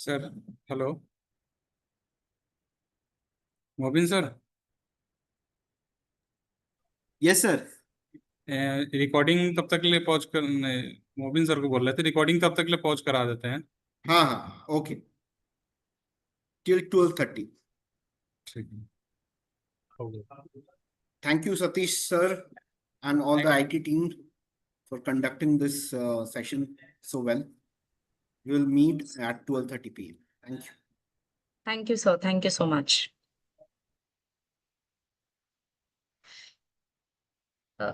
Sir hello Mobin sir Yes, sir. Recording तब तक के लिए pause कर Mobin sir को बोल रहे थे recording तब तक के लिए पॉज करा देते हैं हाँ हाँ okay. Till 12:30. ठीक है Thank you, Satish sir, and all the IT team for conducting this session so well. We will meet at 12:30 p.m. Thank you. Thank you, sir. Thank you so much.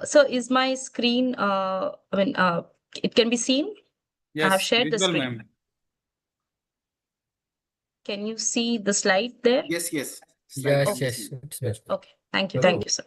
So is my screen, it can be seen? I have yes shared the visual screen. Ma'am Can you see the slide there? Yes, yes. Yes, Okay. yes. It's visible. Okay. Thank you, sir.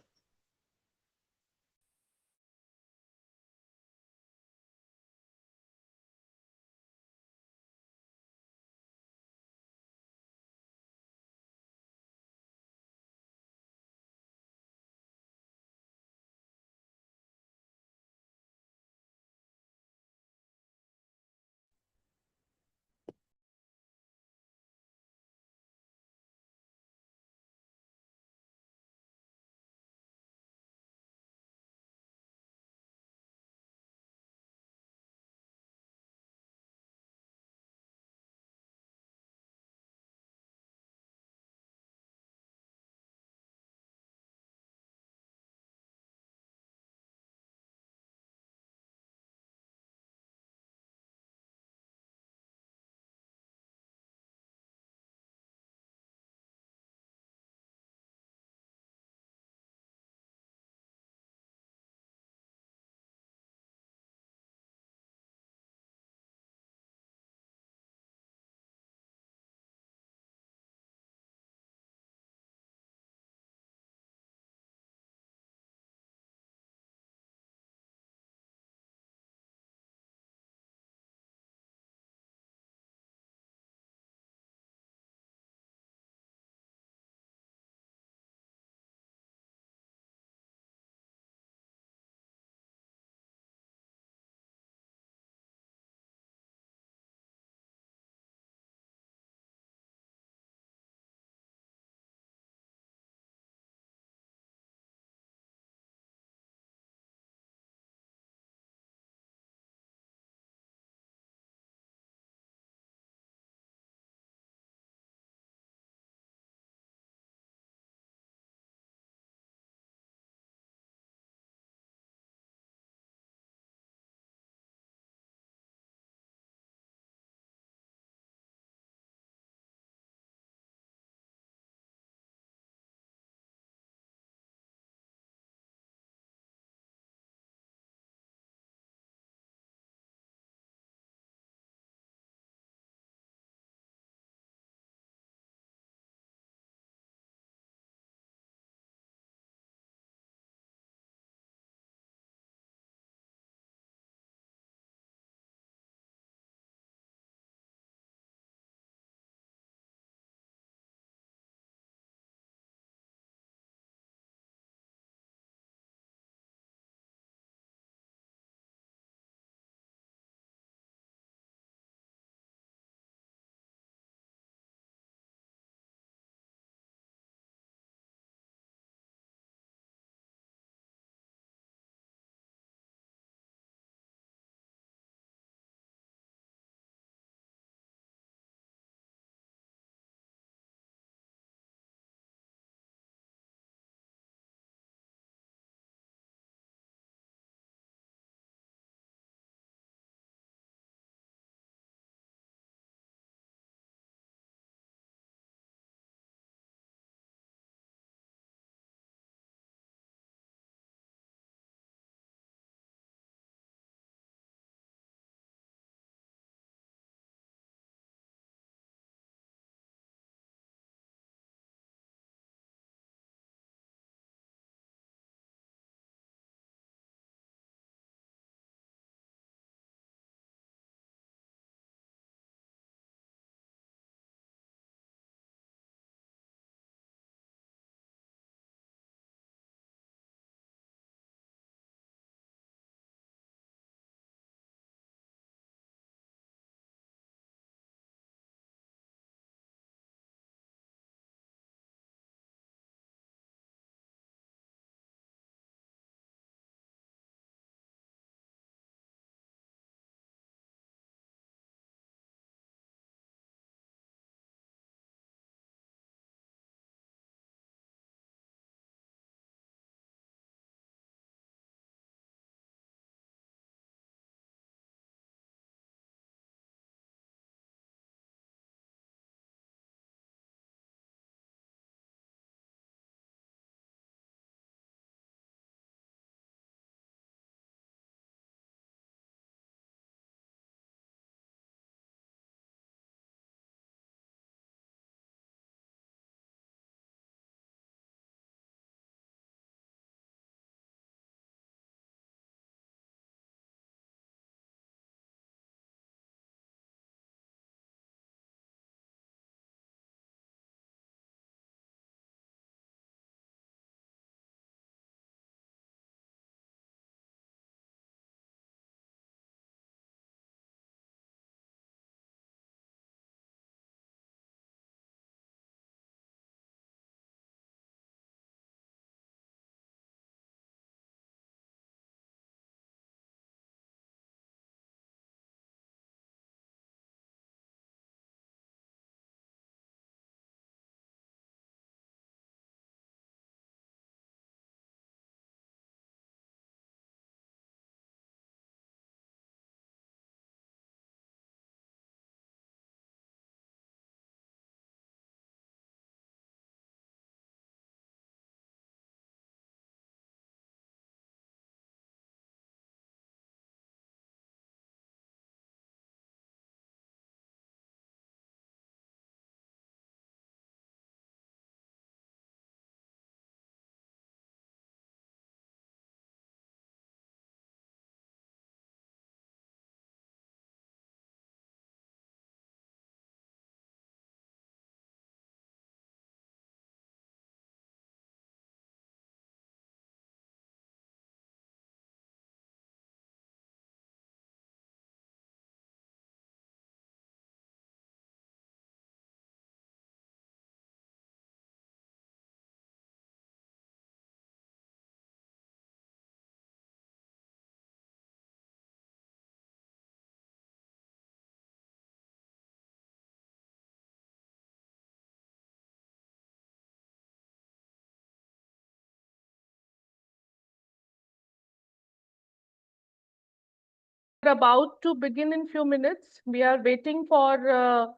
about to begin in few minutes. We are waiting for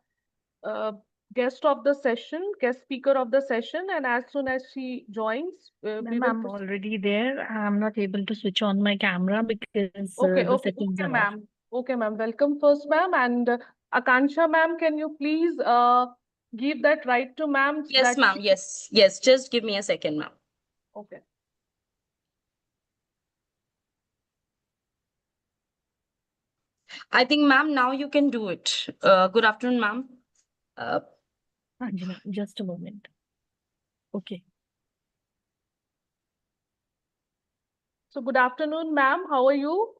guest of the session, guest speaker of the session, and as soon as she joins, we Ma'am, will I'm already there. I'm not able to switch on my camera because the settings are off. ma'am. Okay, ma'am. Welcome first, ma'am. And Akansha, ma'am, can you please give that right to ma'am? Yes, ma'am. Yes, yes. Just give me a second, ma'am. Okay. I think, ma'am, now you can do it. Good afternoon, ma'am. Anji, ma'am, just a moment. Okay. So good afternoon, ma'am. How are you?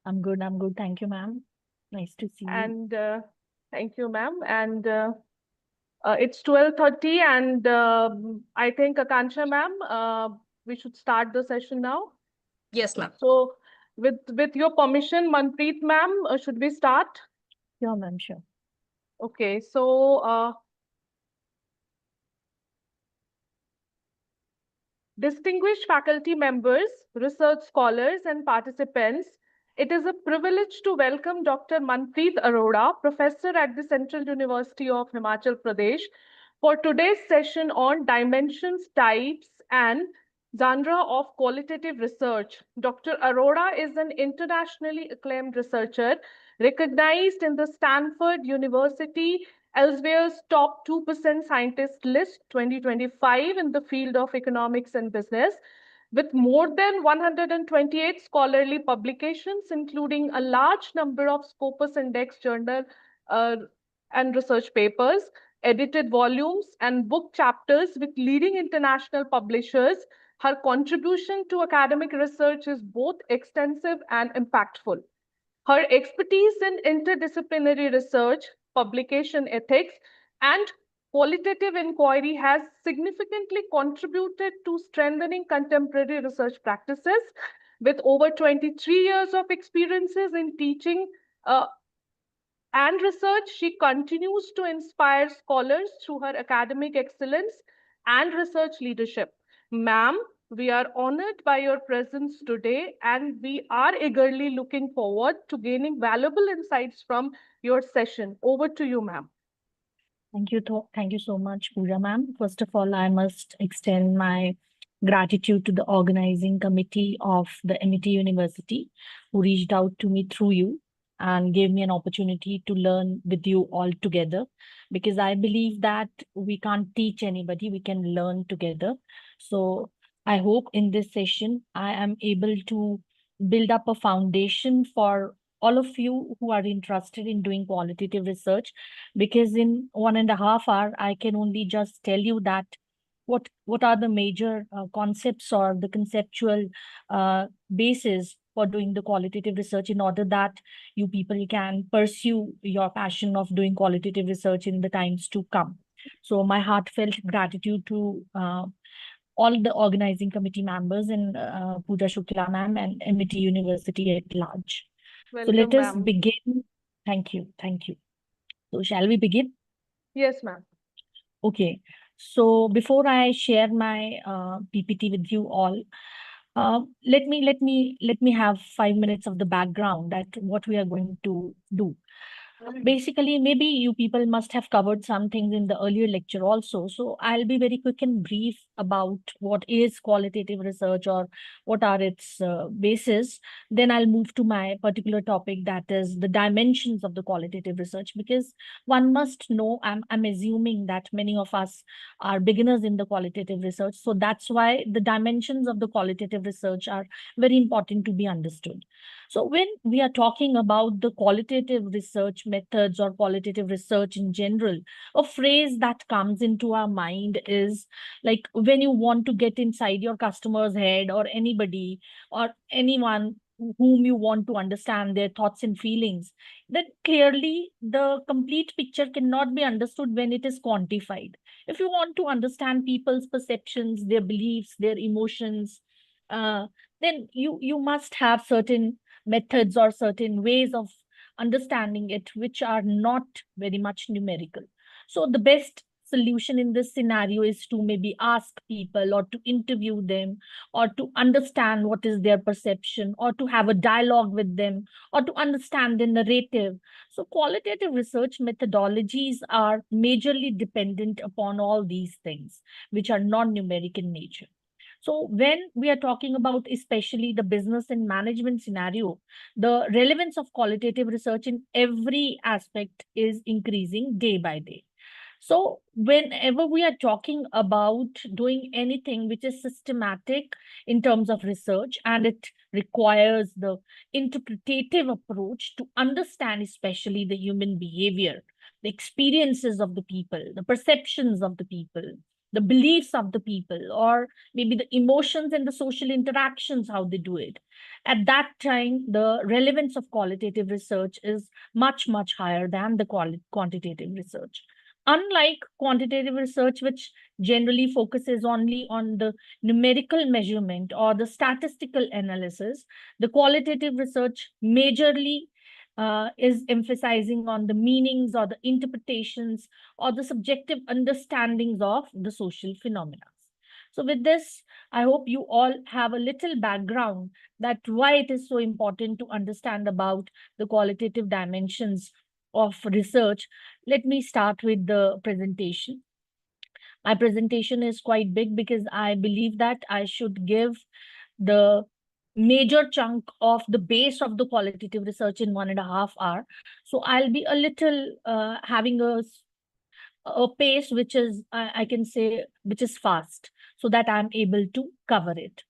I'm good. I'm good. Thank you, ma'am. Nice to see you. And thank you, ma'am. And it's 12:30, and I think Akansha, ma'am, we should start the session now. Yes, ma'am. So with your permission, Manpreet, ma'am, should we start? Sure, ma'am. Sure. Okay. So distinguished faculty members, research scholars, and participants, it is a privilege to welcome Dr. Manpreet Arora, professor at the Central University of Himachal Pradesh, for today's session on dimensions, types, and genre of qualitative research. Dr. Arora is an internationally acclaimed researcher recognized in the Stanford University Elsewhere's top 2% scientist list 2025 in the field of economics and business, with more than 128 scholarly publications, including a large number of Scopus Index journal and research papers, edited volumes, and book chapters with leading international publishers. Her contribution to academic research is both extensive and impactful. Her expertise in interdisciplinary research, publication ethics, and qualitative inquiry has significantly contributed to strengthening contemporary research practices. With over 23 years of experiences in teaching and research, she continues to inspire scholars through her academic excellence and research leadership. Ma'am, we are honored by your presence today, and we are eagerly looking forward to gaining valuable insights from your session. Over to you, ma'am. Thank you so much, Pooja ma'am. First of all, I must extend my gratitude to the organizing committee of the MIT University who reached out to me through you and gave me an opportunity to learn with you all together, because I believe that we can't teach anybody, we can learn together. So I hope in this session, I am able to build up a foundation for all of you who are interested in doing qualitative research, because in 1.5 hours, I can only just tell you that what are the major concepts or the conceptual basis for doing the qualitative research, in order that you people can pursue your passion of doing qualitative research in the times to come. So my heartfelt gratitude to all the organizing committee members and Pooja Shukla ma'am and MIT University at large. Welcome, so let us ma'am. begin. Thank you. Thank you. So shall we begin? Yes, ma'am. Okay. So before I share my PPT with you all, let me have 5 minutes of the background at what we are going to do. Basically, maybe you people must have covered some things in the earlier lecture also. So I'll be very quick and brief about what is qualitative research or what are its bases. Then I'll move to my particular topic, that is the dimensions of the qualitative research, because one must know, I'm assuming that many of us are beginners in the qualitative research. So that's why the dimensions of the qualitative research are very important to be understood. So when we are talking about the qualitative research methods or qualitative research in general, a phrase that comes into our mind is like when you want to get inside your customer's head or anybody or anyone whom you want to understand their thoughts and feelings, then clearly the complete picture cannot be understood when it is quantified. If you want to understand people's perceptions, their beliefs, their emotions, then you must have certain methods or certain ways of understanding it which are not very much numerical. So the best solution in this scenario is to maybe ask people or to interview them or to understand what is their perception or to have a dialogue with them or to understand the narrative. So qualitative research methodologies are majorly dependent upon all these things, which are non-numeric in nature. So when we are talking about especially the business and management scenario, the relevance of qualitative research in every aspect is increasing day by day. So whenever we are talking about doing anything which is systematic in terms of research, and it requires the interpretative approach to understand especially the human behavior, the experiences of the people, the perceptions of the people, the beliefs of the people, or maybe the emotions and the social interactions, how they do it. At that time, the relevance of qualitative research is much, much higher than the quantitative research. Unlike quantitative research, which generally focuses only on the numerical measurement or the statistical analysis, the qualitative research majorly is emphasizing on the meanings or the interpretations or the subjective understandings of the social phenomena. So with this, I hope you all have a little background that why it is so important to understand about the qualitative dimensions of research. Let me start with the presentation. My presentation is quite big because I believe that I should give the major chunk of the base of the qualitative research in 1.5 hours. So I'll be a little having a pace which is, I can say, which is fast, so that I'm able to cover it.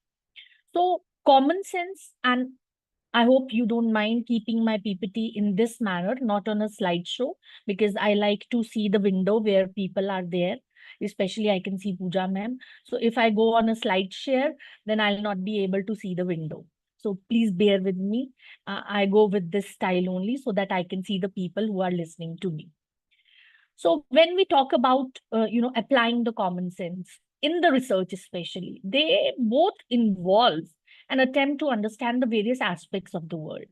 So common sense, and I hope you don't mind keeping my PPT in this manner, not on a slideshow, because I like to see the window where people are there. Especially I can see Pooja ma'am. So if I go on a slide share, then I'll not be able to see the window. So please bear with me. I go with this style only so that I can see the people who are listening to me. So when we talk about, applying the common sense in the research especially, they both involve an attempt to understand the various aspects of the world.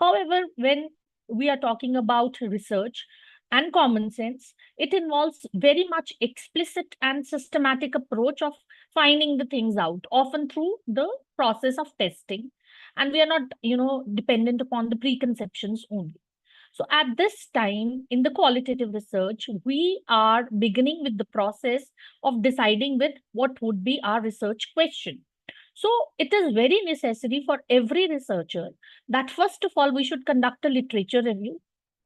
However, when we are talking about research and common sense, it involves very much explicit and systematic approach of finding the things out, often through the process of testing. And we are not, dependent upon the preconceptions only. So at this time in the qualitative research, we are beginning with the process of deciding with what would be our research question. So it is very necessary for every researcher that first of all, we should conduct a literature review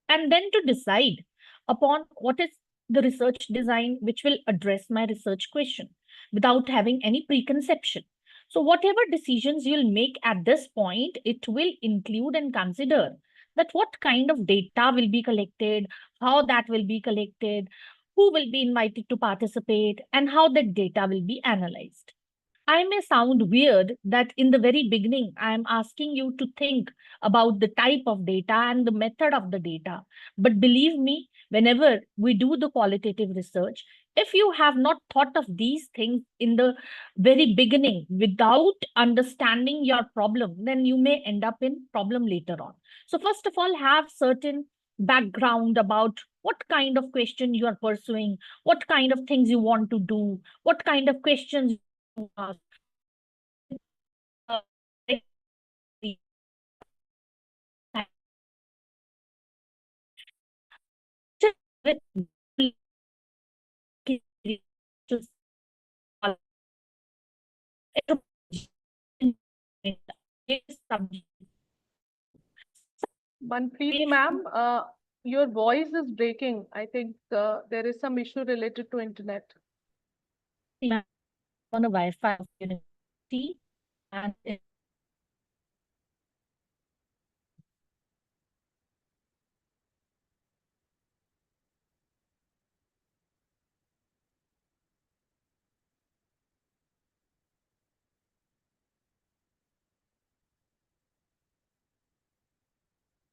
and then to decide upon what is the research design which will address my research question without having any preconception. So whatever decisions you'll make at this point, it will include and consider that what kind of data will be collected, how that will be collected, who will be invited to participate, and how that data will be analyzed. I may sound weird that in the very beginning, I am asking you to think about the type of data and the method of the data. But believe me, whenever we do the qualitative research, if you have not thought of these things in the very beginning without understanding your problem, then you may end up in problem later on. So first of all, have certain background about what kind of question you are pursuing, what kind of things you want to do, what kind of questions you ask. Manpreet ma'am, your voice is breaking. I think there is some issue related to internet. On a Wi-Fi of university, and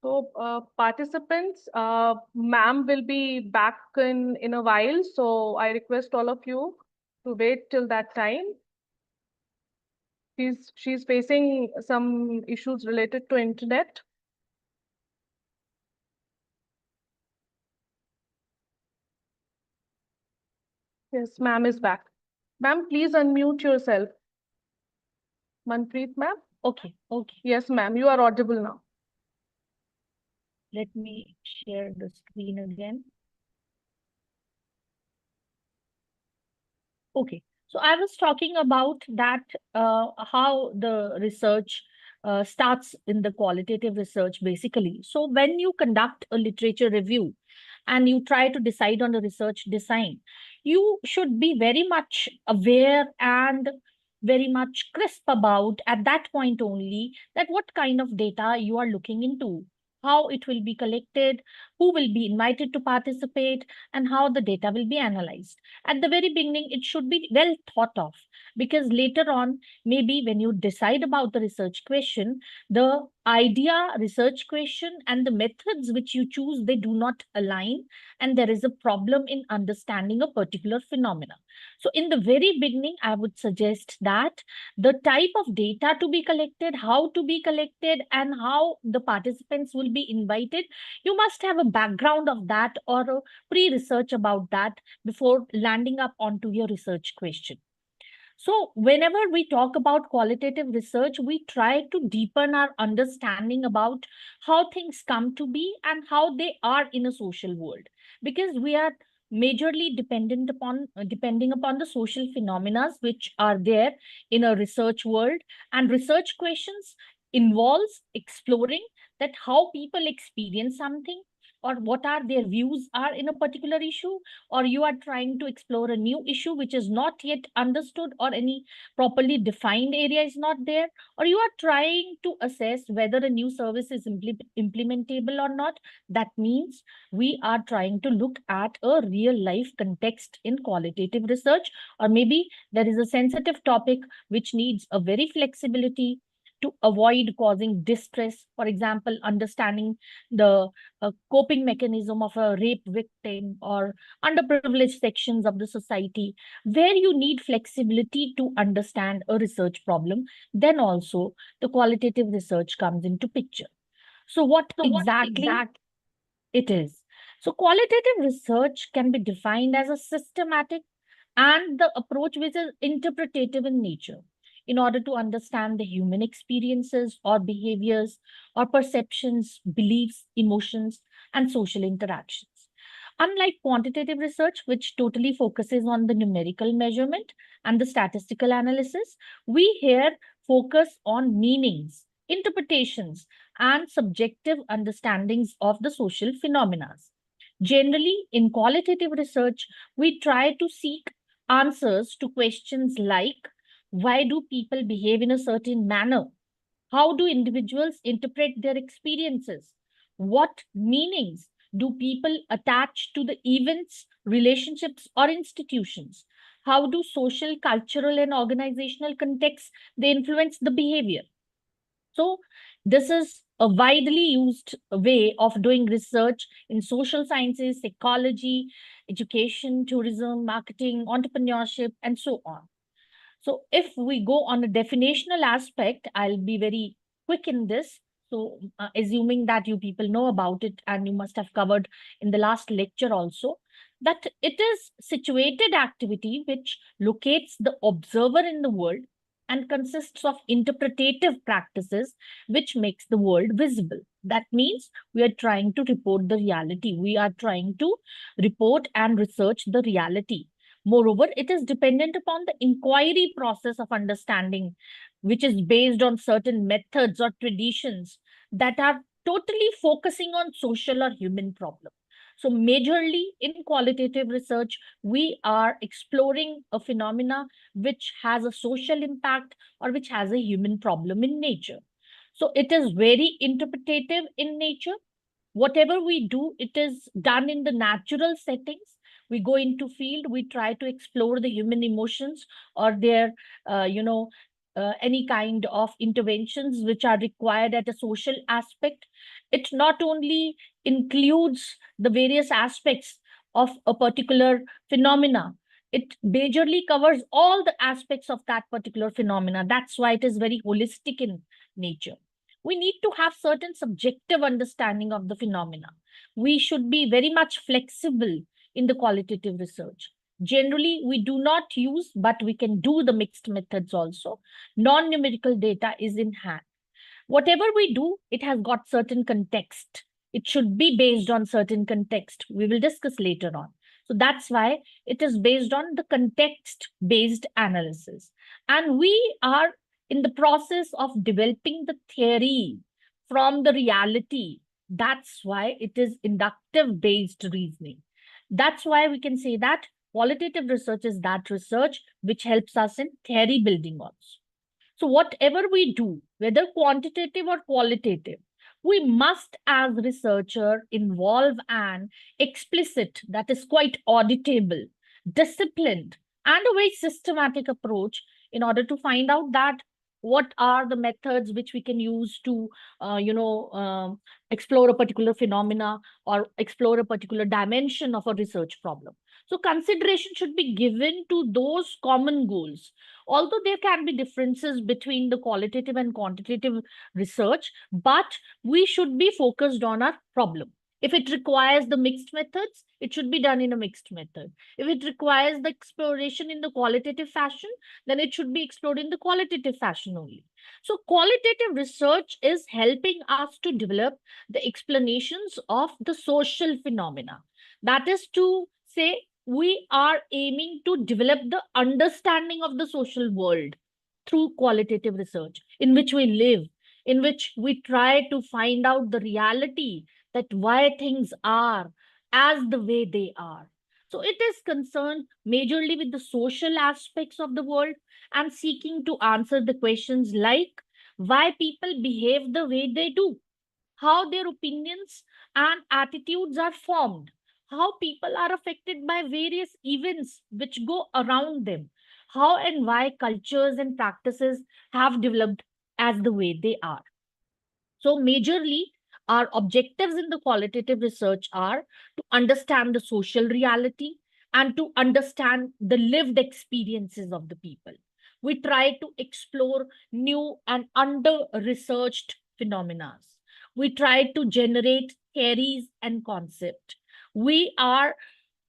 So participants, ma'am will be back in a while. So I request all of you to wait till that time. She's facing some issues related to internet. Yes, ma'am is back. Ma'am, please unmute yourself. Manpreet, ma'am? Okay, okay. Yes, ma'am, you are audible now. Let me share the screen again. Okay, so I was talking about that how the research starts in the qualitative research basically. So when you conduct a literature review and you try to decide on the research design, you should be very much aware and very much crisp about at that point only that what kind of data you are looking into, how it will be collected, who will be invited to participate, and how the data will be analyzed. At the very beginning, it should be well thought of, because later on, maybe when you decide about the research question, the idea, research question, and the methods which you choose, they do not align, and there is a problem in understanding a particular phenomena. So in the very beginning, I would suggest that the type of data to be collected, how to be collected, and how the participants will be invited, you must have a background of that or a pre-research about that before landing up onto your research question. So whenever we talk about qualitative research, we try to deepen our understanding about how things come to be and how they are in a social world, because we are majorly depending upon the social phenomena which are there in a research world. And research questions involves exploring that how people experience something, or what are their views are in a particular issue, or you are trying to explore a new issue which is not yet understood, or any properly defined area is not there, or you are trying to assess whether a new service is implementable or not. That means we are trying to look at a real life context in qualitative research, or maybe there is a sensitive topic which needs a very flexibility to avoid causing distress. For example, understanding the coping mechanism of a rape victim or underprivileged sections of the society, where you need flexibility to understand a research problem, then also the qualitative research comes into picture. So what exactly it is? So qualitative research can be defined as a systematic and the approach which is interpretative in nature, in order to understand the human experiences or behaviors or perceptions, beliefs, emotions, and social interactions. Unlike quantitative research, which totally focuses on the numerical measurement and the statistical analysis, we here focus on meanings, interpretations, and subjective understandings of the social phenomena. Generally, in qualitative research, we try to seek answers to questions like, why do people behave in a certain manner? How do individuals interpret their experiences? What meanings do people attach to the events, relationships, or institutions? How do social, cultural, and organizational contexts they influence the behavior? So this is a widely used way of doing research in social sciences, psychology, education, tourism, marketing, entrepreneurship, and so on. So if we go on a definitional aspect, I'll be very quick in this. So assuming that you people know about it and you must have covered in the last lecture also, that it is situated activity which locates the observer in the world and consists of interpretative practices which makes the world visible. That means we are trying to report the reality. We are trying to report and research the reality. Moreover, it is dependent upon the inquiry process of understanding, which is based on certain methods or traditions that are totally focusing on social or human problems. So majorly in qualitative research, we are exploring a phenomena which has a social impact or which has a human problem in nature. So it is very interpretative in nature. Whatever we do, it is done in the natural settings. We go into field, we try to explore the human emotions or their, any kind of interventions which are required at a social aspect. It not only includes the various aspects of a particular phenomena, it majorly covers all the aspects of that particular phenomena. That's why it is very holistic in nature. We need to have certain subjective understanding of the phenomena. We should be very much flexible in the qualitative research. Generally, we do not use, but we can do the mixed methods also. Non-numerical data is in hand. Whatever we do, it has got certain context. It should be based on certain context. We will discuss later on. So that's why it is based on the context-based analysis. And we are in the process of developing the theory from the reality. That's why it is inductive-based reasoning. That's why we can say that qualitative research is that research which helps us in theory building also. So whatever we do, whether quantitative or qualitative, we must as researcher involve an explicit, that is quite auditable, disciplined, and a very systematic approach in order to find out that what are the methods which we can use to, explore a particular phenomena or explore a particular dimension of a research problem. So consideration should be given to those common goals. Although there can be differences between the qualitative and quantitative research, but we should be focused on our problem. If it requires the mixed methods, it should be done in a mixed method. If it requires the exploration in the qualitative fashion, then it should be explored in the qualitative fashion only. So qualitative research is helping us to develop the explanations of the social phenomena. That is to say, we are aiming to develop the understanding of the social world through qualitative research in which we live, in which we try to find out the reality that why things are as the way they are. So it is concerned majorly with the social aspects of the world and seeking to answer the questions like why people behave the way they do, how their opinions and attitudes are formed, how people are affected by various events which go around them, how and why cultures and practices have developed as the way they are. So majorly, our objectives in the qualitative research are to understand the social reality and to understand the lived experiences of the people. We try to explore new and under-researched phenomena. We try to generate theories and concepts. We are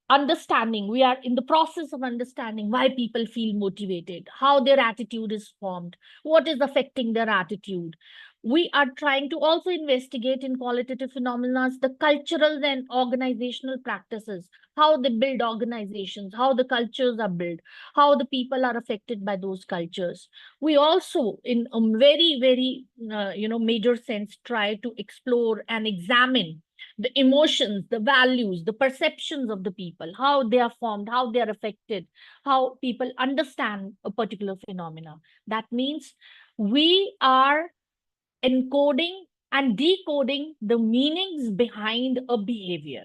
in the process of understanding why people feel motivated, how their attitude is formed, what is affecting their attitude. We are trying to also investigate in qualitative phenomena the cultural and organizational practices, how they build organizations, how the cultures are built, how the people are affected by those cultures. We also, in a very, very, major sense, try to explore and examine the emotions, the values, the perceptions of the people, how they are formed, how they are affected, how people understand a particular phenomena. That means we are encoding and decoding the meanings behind a behavior.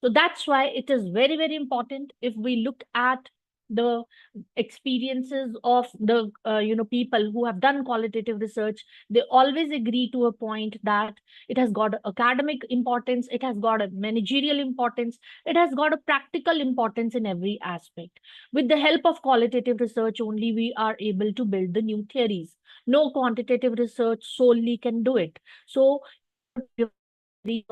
So that's why it is very, very important if we look at the experiences of the people who have done qualitative research. They always agree to a point that it has got academic importance, it has got a managerial importance, it has got a practical importance in every aspect. With the help of qualitative research only, we are able to build the new theories. No quantitative research solely can do it. So we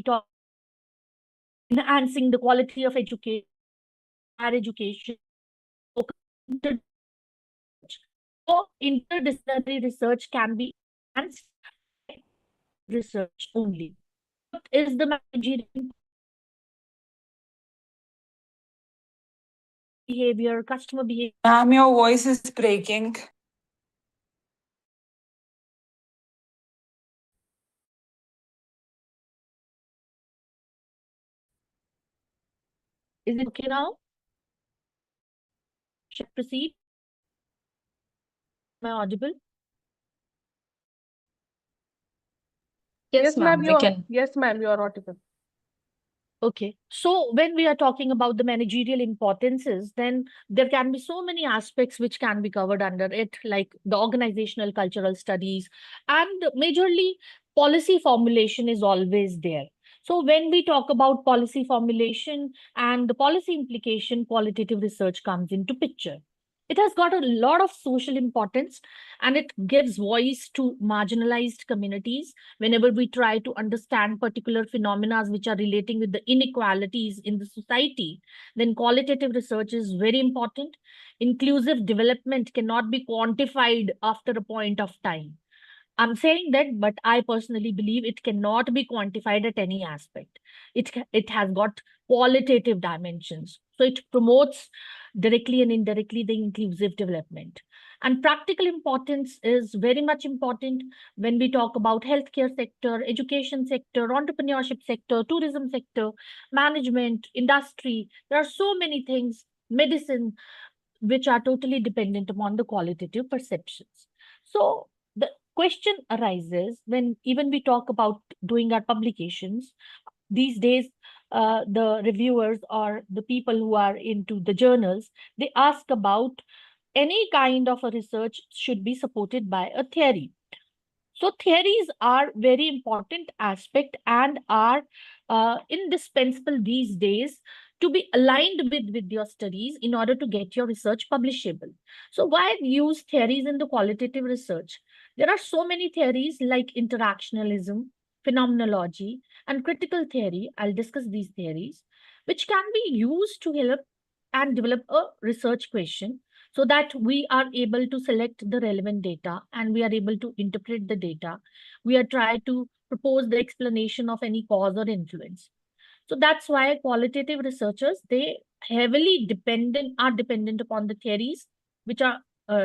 talk enhancing the quality of education, higher education. So interdisciplinary research can be enhanced by research only. What is the managerial behavior, customer behavior? Ma'am, your voice is breaking. Is it okay now? Should I proceed? Am I audible? Yes, ma'am, we can. Yes, ma'am, you are audible. Okay, so when we are talking about the managerial importances, then there can be so many aspects which can be covered under it, like the organizational cultural studies, and majorly policy formulation is always there. So when we talk about policy formulation and the policy implication, qualitative research comes into picture. It has got a lot of social importance, and it gives voice to marginalized communities. Whenever we try to understand particular phenomena which are relating with the inequalities in the society, then qualitative research is very important. Inclusive development cannot be quantified after a point of time. I'm saying that, but I personally believe it cannot be quantified at any aspect. It has got qualitative dimensions. So it promotes directly and indirectly the inclusive development. And practical importance is very much important when we talk about healthcare sector, education sector, entrepreneurship sector, tourism sector, management, industry. There are so many things, medicine, which are totally dependent upon the qualitative perceptions. So the question arises when even we talk about doing our publications these days. The reviewers or the people who are into the journals, they ask about any kind of a research should be supported by a theory. So theories are very important aspect and are indispensable these days to be aligned with your studies in order to get your research publishable. So why use theories in the qualitative research? There are so many theories like interactionalism, phenomenology, and critical theory. I'll discuss these theories, which can be used to help and develop a research question so that we are able to select the relevant data and we are able to interpret the data. We are trying to propose the explanation of any cause or influence. So that's why qualitative researchers, they are dependent upon the theories which are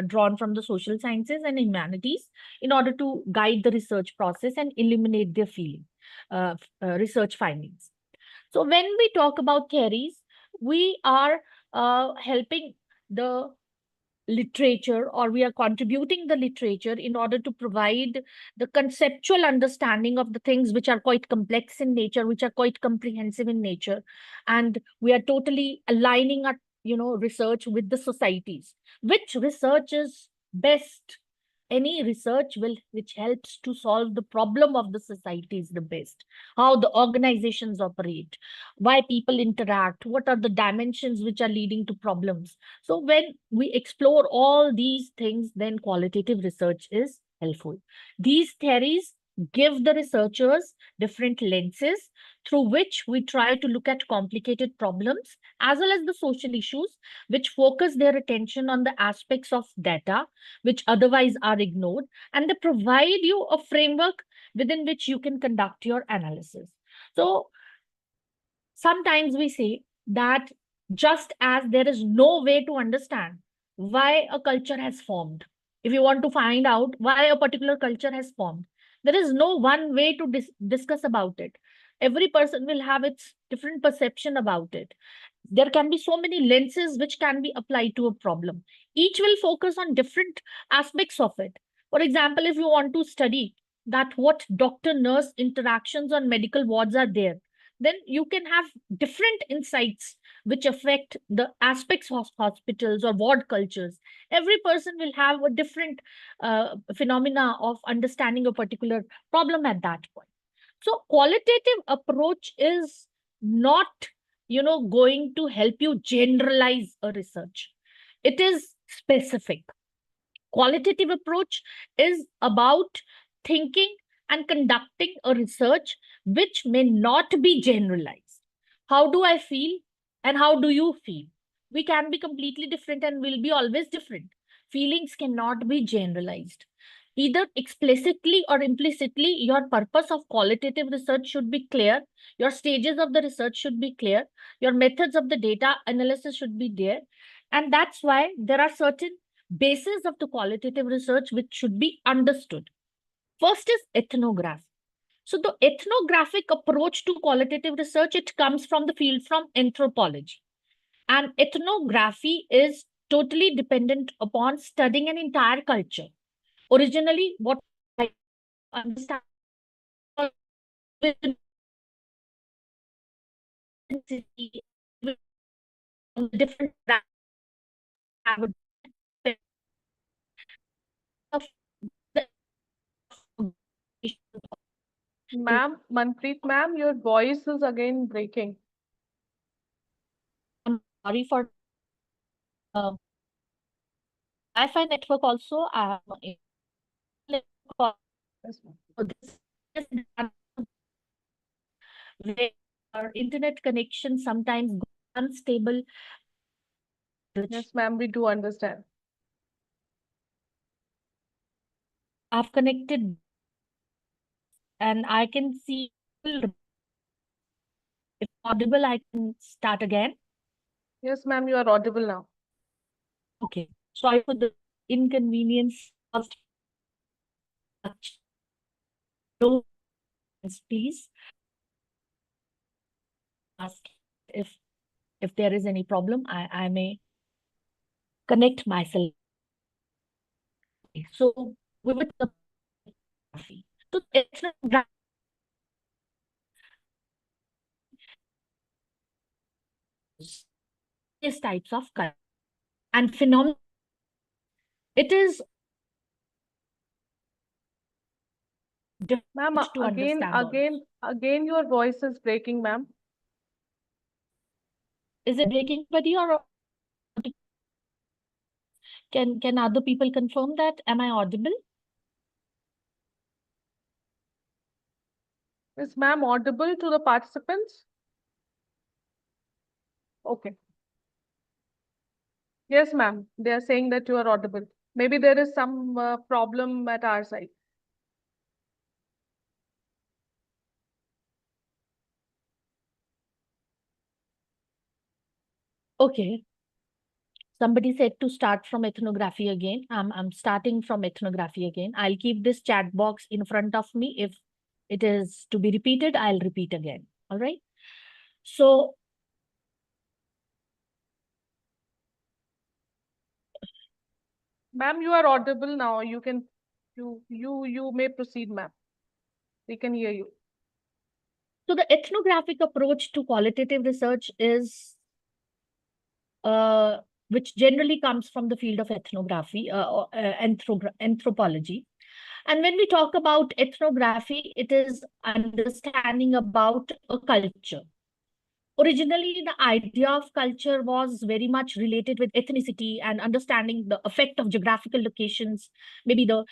drawn from the social sciences and humanities in order to guide the research process and illuminate their research findings. So when we talk about theories, we are helping the literature, or we are contributing the literature in order to provide the conceptual understanding of the things which are quite complex in nature, which are quite comprehensive in nature. And we are totally aligning our research with the societies. Which research is best? Any research which helps to solve the problem of the society is the best. How the organizations operate, why people interact, what are the dimensions which are leading to problems. So when we explore all these things, then qualitative research is helpful. These theories give the researchers different lenses through which we try to look at complicated problems as well as the social issues, which focus their attention on the aspects of data which otherwise are ignored, and they provide you a framework within which you can conduct your analysis. So sometimes we say that just as there is no way to understand why a culture has formed, if you want to find out why a particular culture has formed, there is no one way to discuss about it. Every person will have its different perception about it. There can be so many lenses which can be applied to a problem. Each will focus on different aspects of it. For example, if you want to study that what doctor-nurse interactions on medical wards are there, then you can have different insights which affect the aspects of hospitals or ward cultures. Every person will have a different phenomena of understanding a particular problem at that point. So qualitative approach is not going to help you generalize a research. It is specific. Qualitative approach is about thinking and conducting a research which may not be generalized. How do I feel and how do you feel? We can be completely different and will be always different. Feelings cannot be generalized. Either explicitly or implicitly, your purpose of qualitative research should be clear. Your stages of the research should be clear. Your methods of the data analysis should be there. And that's why there are certain basis of the qualitative research which should be understood. First is ethnography. So the ethnographic approach to qualitative research, it comes from the field from anthropology. And ethnography is totally dependent upon studying an entire culture. Originally, what I understand different have Ma'am, Manpreet ma'am, your voice is again breaking. I'm sorry for Wi-Fi network also. So this is done where our internet connection sometimes goes unstable. Yes, ma'am, we do understand. I've connected and I can see. If audible, I can start again. Yes, ma'am, you are audible now. Okay. Sorry for the inconvenience caused. Please ask if there is any problem. I may connect myself. So we would so ethnography is types of culture and phenomena. It is Ma'am, difficult to understand. again, your voice is breaking, ma'am. Is it breaking, buddy, or can other people confirm that? Am I audible? Is ma'am audible to the participants? Okay. Yes, ma'am. They are saying that you are audible. Maybe there is some problem at our side. Okay. Somebody said to start from ethnography again. I'm starting from ethnography again. I'll keep this chat box in front of me. If it is to be repeated, I'll repeat again. All right. So Ma'am, you are audible now. You may proceed, ma'am. We can hear you. so the ethnographic approach to qualitative research is which generally comes from the field of ethnography, or anthropology. And when we talk about ethnography, it is understanding about a culture. Originally, the idea of culture was very much related with ethnicity and understanding the effect of geographical locations, maybe the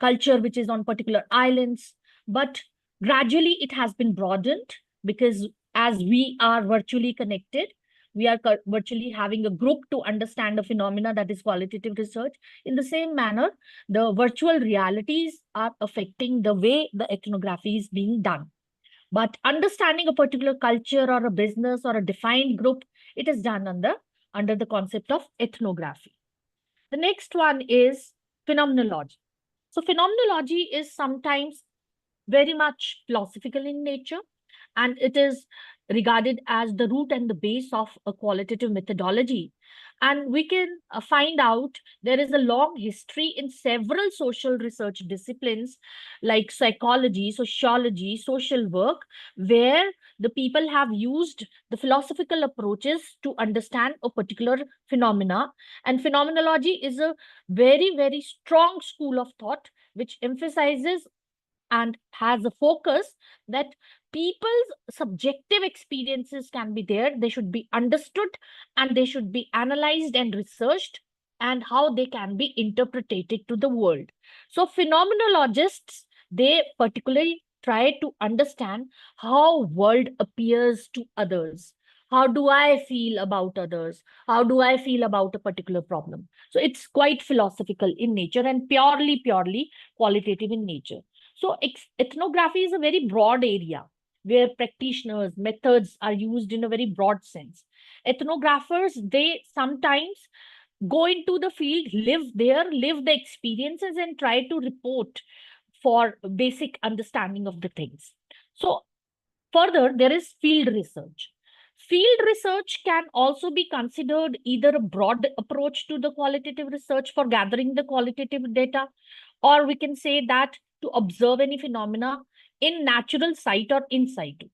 culture which is on particular islands. But gradually, it has been broadened because as we are virtually connected, we are virtually having a group to understand a phenomena that is qualitative research. In the same manner, the virtual realities are affecting the way the ethnography is being done. But understanding a particular culture or a business or a defined group, it is done under the concept of ethnography. The next one is phenomenology. So phenomenology is sometimes very much philosophical in nature, and it is regarded as the root and the base of a qualitative methodology. And we can find out there is a long history in several social research disciplines like psychology, sociology, social work, where the people have used the philosophical approaches to understand a particular phenomena. And phenomenology is a very, very strong school of thought which emphasizes and has a focus that people's subjective experiences can be there, they should be understood, and they should be analyzed and researched, and how they can be interpreted to the world. So phenomenologists, they particularly try to understand how world appears to others. How do I feel about others? How do I feel about a particular problem? So it's quite philosophical in nature and purely qualitative in nature. So ethnography is a very broad area where practitioners, methods are used in a very broad sense. Ethnographers, they sometimes go into the field, live there, live the experiences, and try to report for basic understanding of the things. So further, there is field research. Field research can also be considered either a broad approach to the qualitative research for gathering the qualitative data, or we can say that to observe any phenomena in natural site or in situ.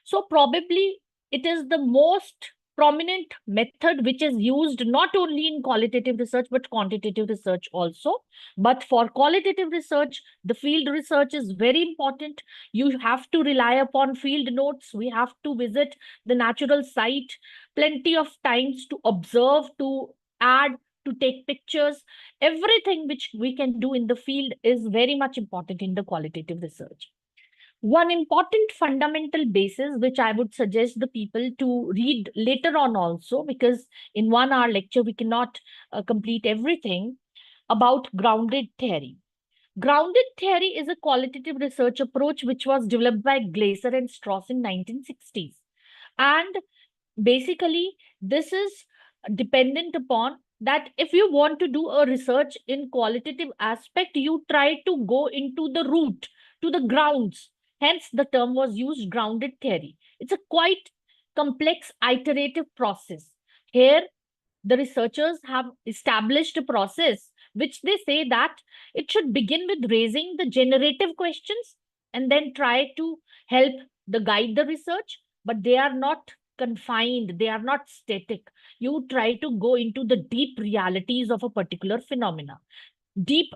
So probably it is the most prominent method which is used not only in qualitative research but quantitative research also. But for qualitative research, the field research is very important. You have to rely upon field notes. We have to visit the natural site plenty of times to observe, to add, to take pictures. Everything which we can do in the field is very much important in the qualitative research. One important fundamental basis, which I would suggest the people to read later on also, because in 1 hour lecture, we cannot complete everything, about grounded theory. Grounded theory is a qualitative research approach which was developed by Glaser and Strauss in 1960s. And basically, this is dependent upon that if you want to do a research in qualitative aspect, you try to go into the root, to the grounds. Hence, the term was used, grounded theory. It's a quite complex iterative process. Here, the researchers have established a process which they say that it should begin with raising the generative questions and then try to help the guide the research, but they are not confined, they are not static. You try to go into the deep realities of a particular phenomena. Deep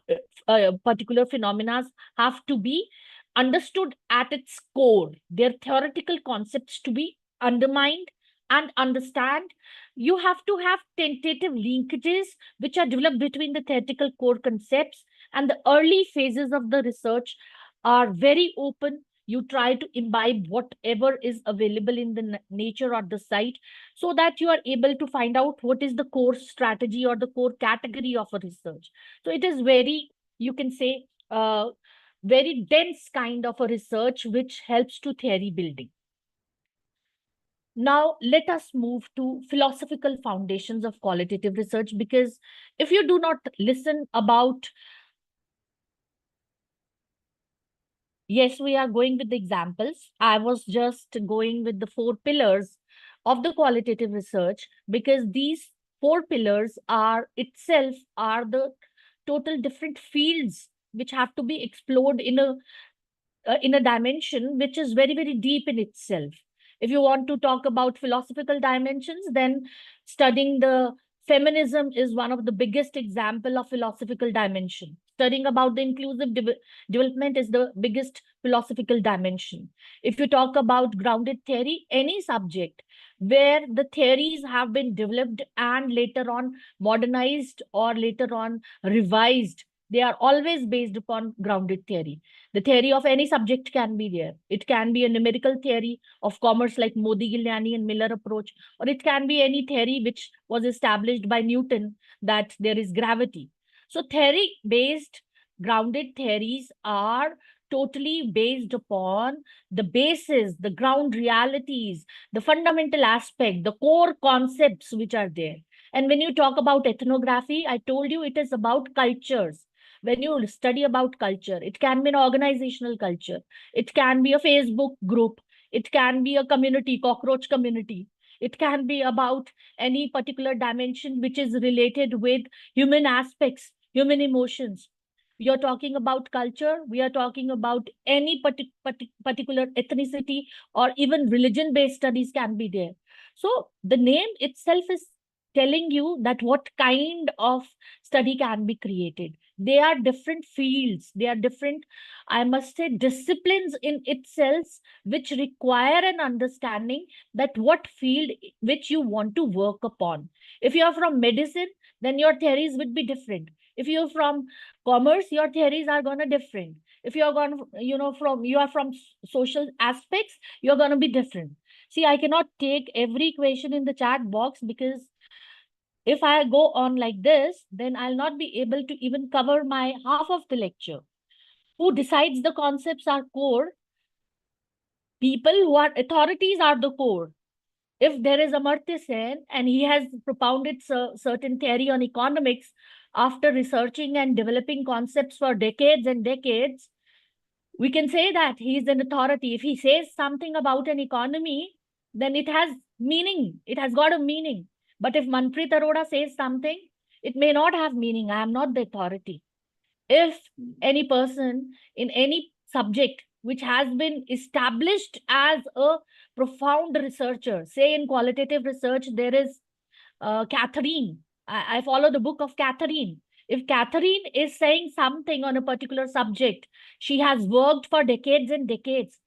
particular phenomena have to be understood at its core, their theoretical concepts to be undermined and understand. You have to have tentative linkages which are developed between the theoretical core concepts, and the early phases of the research are very open. You try to imbibe whatever is available in the nature or the site, so that you are able to find out what is the core strategy or the core category of a research. So it is very, you can say, very dense kind of a research which helps to theory building. Now, let us move to philosophical foundations of qualitative research, because if you do not listen about, yes, we are going with the examples. I was just going with the 4 pillars of the qualitative research, because these 4 pillars are itself are the total different fields which have to be explored in a dimension which is very, very deep in itself. If you want to talk about philosophical dimensions, then studying the feminism is one of the biggest example of philosophical dimension. Studying about the inclusive development is the biggest philosophical dimension. If you talk about grounded theory, any subject where the theories have been developed and later on modernized or later on revised, they are always based upon grounded theory. The theory of any subject can be there. It can be a numerical theory of commerce like Modigliani and Miller approach, or it can be any theory which was established by Newton, that there is gravity. So theory-based grounded theories are totally based upon the basis, the ground realities, the fundamental aspect, the core concepts which are there. And when you talk about ethnography, I told you it is about cultures. When you study about culture, it can be an organizational culture, it can be a Facebook group, it can be a community, cockroach community, it can be about any particular dimension which is related with human aspects, human emotions. We are talking about culture, we are talking about any particular ethnicity, or even religion based studies can be there. So the name itself is telling you that what kind of study can be created. They are different fields, they are different, I must say, disciplines in itself, which require an understanding that what field which you want to work upon. If you are from medicine, then your theories would be different. If you're from commerce, your theories are gonna different. If you're going, you are from social aspects, you're gonna be different. See, I cannot take every question in the chat box, because if I go on like this, then I'll not be able to even cover my half of the lecture. Who decides the concepts are core? People who are authorities are the core. If there is Amartya Sen and he has propounded certain theory on economics after researching and developing concepts for decades and decades, we can say that he is an authority. If he says something about an economy, then it has meaning. It has got a meaning. But if Manpreet Arora says something, it may not have meaning. I am not the authority. If any person in any subject which has been established as a profound researcher, say in qualitative research, there is Catherine. I follow the book of Catherine. If Catherine is saying something on a particular subject, she has worked for decades and decades.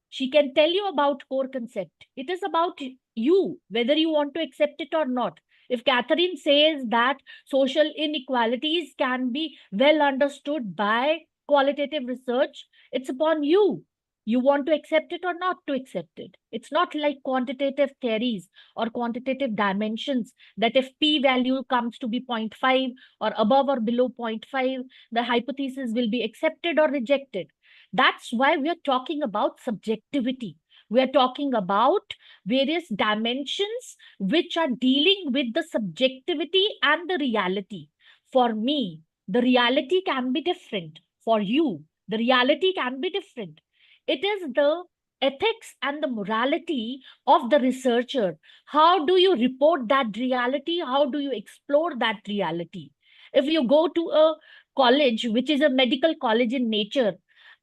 She can tell you about core concept. It is about you, whether you want to accept it or not. If Catherine says that social inequalities can be well understood by qualitative research, it's upon you. You want to accept it or not to accept it. It's not like quantitative theories or quantitative dimensions that if p value comes to be 0.5 or above or below 0.5, the hypothesis will be accepted or rejected. That's why we are talking about subjectivity. We are talking about various dimensions which are dealing with the subjectivity and the reality. For me, the reality can be different. For you, the reality can be different. It is the ethics and the morality of the researcher. How do you report that reality? How do you explore that reality? If you go to a college, which is a medical college in nature,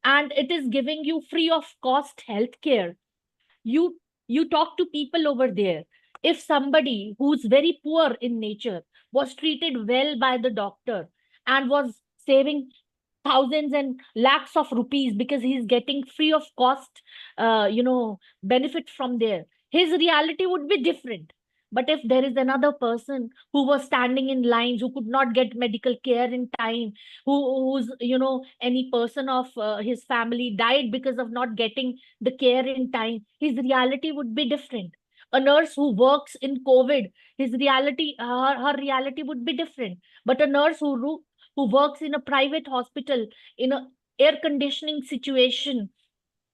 and it is giving you free of cost healthcare, you you talk to people over there. If somebody who's very poor in nature was treated well by the doctor and was saving thousands and lakhs of rupees because he's getting free of cost benefit from there, his reality would be different. But if there is another person who was standing in lines, who could not get medical care in time, who's any person of his family died because of not getting the care in time, his reality would be different. A nurse who works in COVID, his reality, her reality would be different. But a nurse who works in a private hospital in a air conditioning situation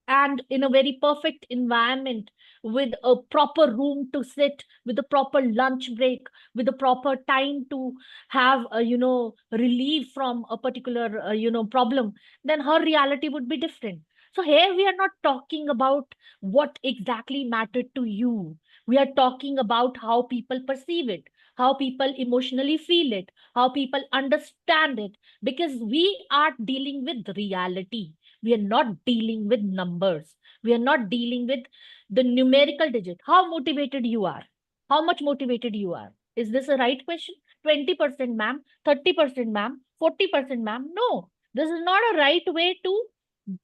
and in a very perfect environment, with a proper room to sit, with a proper lunch break, with a proper time to have relief from a particular problem, then her reality would be different. So here we are not talking about what exactly mattered to you. We are talking about how people perceive it, how people emotionally feel it, how people understand it, because we are dealing with reality. We are not dealing with numbers. We are not dealing with the numerical digit. How motivated you are. How much motivated you are. Is this a right question? 20%, ma'am. 30%, ma'am. 40%, ma'am. No, this is not a right way to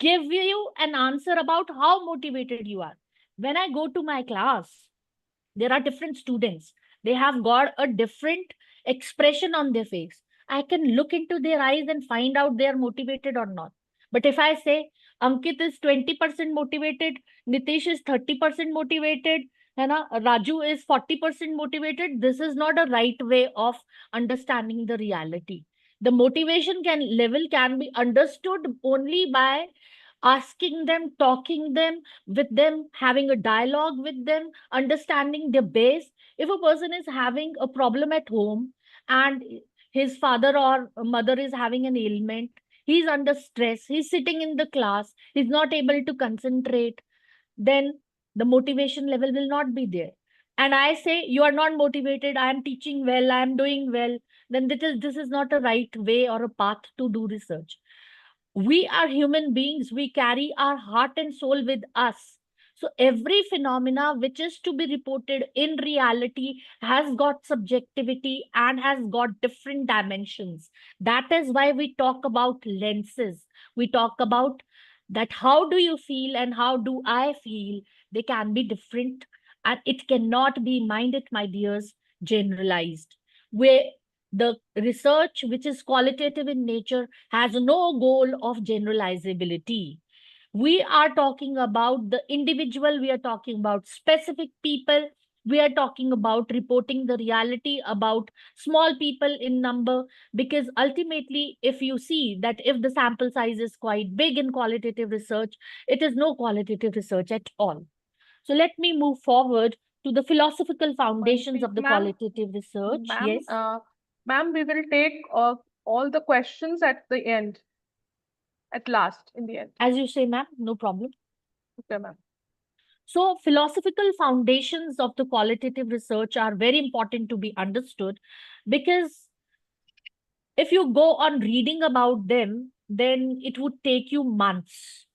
give you an answer about how motivated you are. When I go to my class, there are different students. They have got a different expression on their face. I can look into their eyes and find out they are motivated or not. But if I say Ankit is 20% motivated, Nitish is 30% motivated, Raju is 40% motivated, this is not a right way of understanding the reality. The motivation level can be understood only by asking them, talking them with them, having a dialogue with them, understanding their base. If a person is having a problem at home and his father or mother is having an ailment, he's under stress, he's sitting in the class, he's not able to concentrate, then the motivation level will not be there. And I say, you are not motivated, I am teaching well, I am doing well, then this is not a right way or a path to do research. We are human beings, we carry our heart and soul with us. So every phenomena which is to be reported in reality has got subjectivity and has got different dimensions. That is why we talk about lenses. We talk about that how do you feel and how do I feel, they can be different, and it cannot be, mind it my dears, generalized. Where the research which is qualitative in nature has no goal of generalizability. We are talking about the individual, we are talking about specific people, we are talking about reporting the reality about small people in number, because ultimately, if you see that if the sample size is quite big in qualitative research, it is no qualitative research at all. So let me move forward to the philosophical foundations of the Ma'am, qualitative research. ma'am, Yes. ma'am, we will take all the questions at the end, at last, in the end. As you say, ma'am, no problem. Okay, ma'am. So philosophical foundations of the qualitative research are very important to be understood, because if you go on reading about them, then it would take you months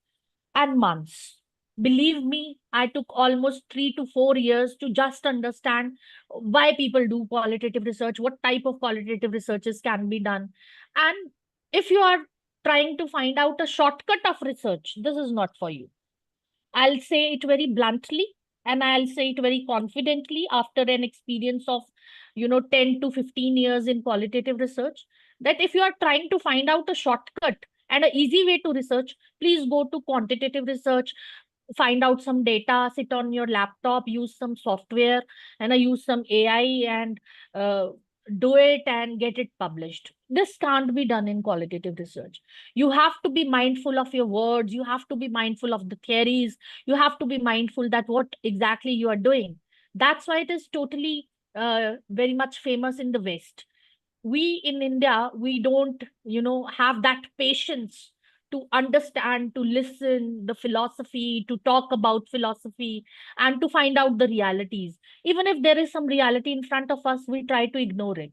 and months. Believe me, I took almost 3 to 4 years to just understand why people do qualitative research, what type of qualitative researches can be done. And if you are trying to find out a shortcut of research, this is not for you. I'll say it very bluntly and I'll say it very confidently after an experience of 10 to 15 years in qualitative research, that if you are trying to find out a shortcut and an easy way to research, please go to quantitative research, find out some data, sit on your laptop, use some software, and use some AI, and do it and get it published. This can't be done in qualitative research. You have to be mindful of your words, you have to be mindful of the theories, you have to be mindful that what exactly you are doing. That's why it is totally very much famous in the West. We in India, we don't, have that patience to understand, to listen the philosophy, to talk about philosophy, and to find out the realities. Even if there is some reality in front of us, we try to ignore it.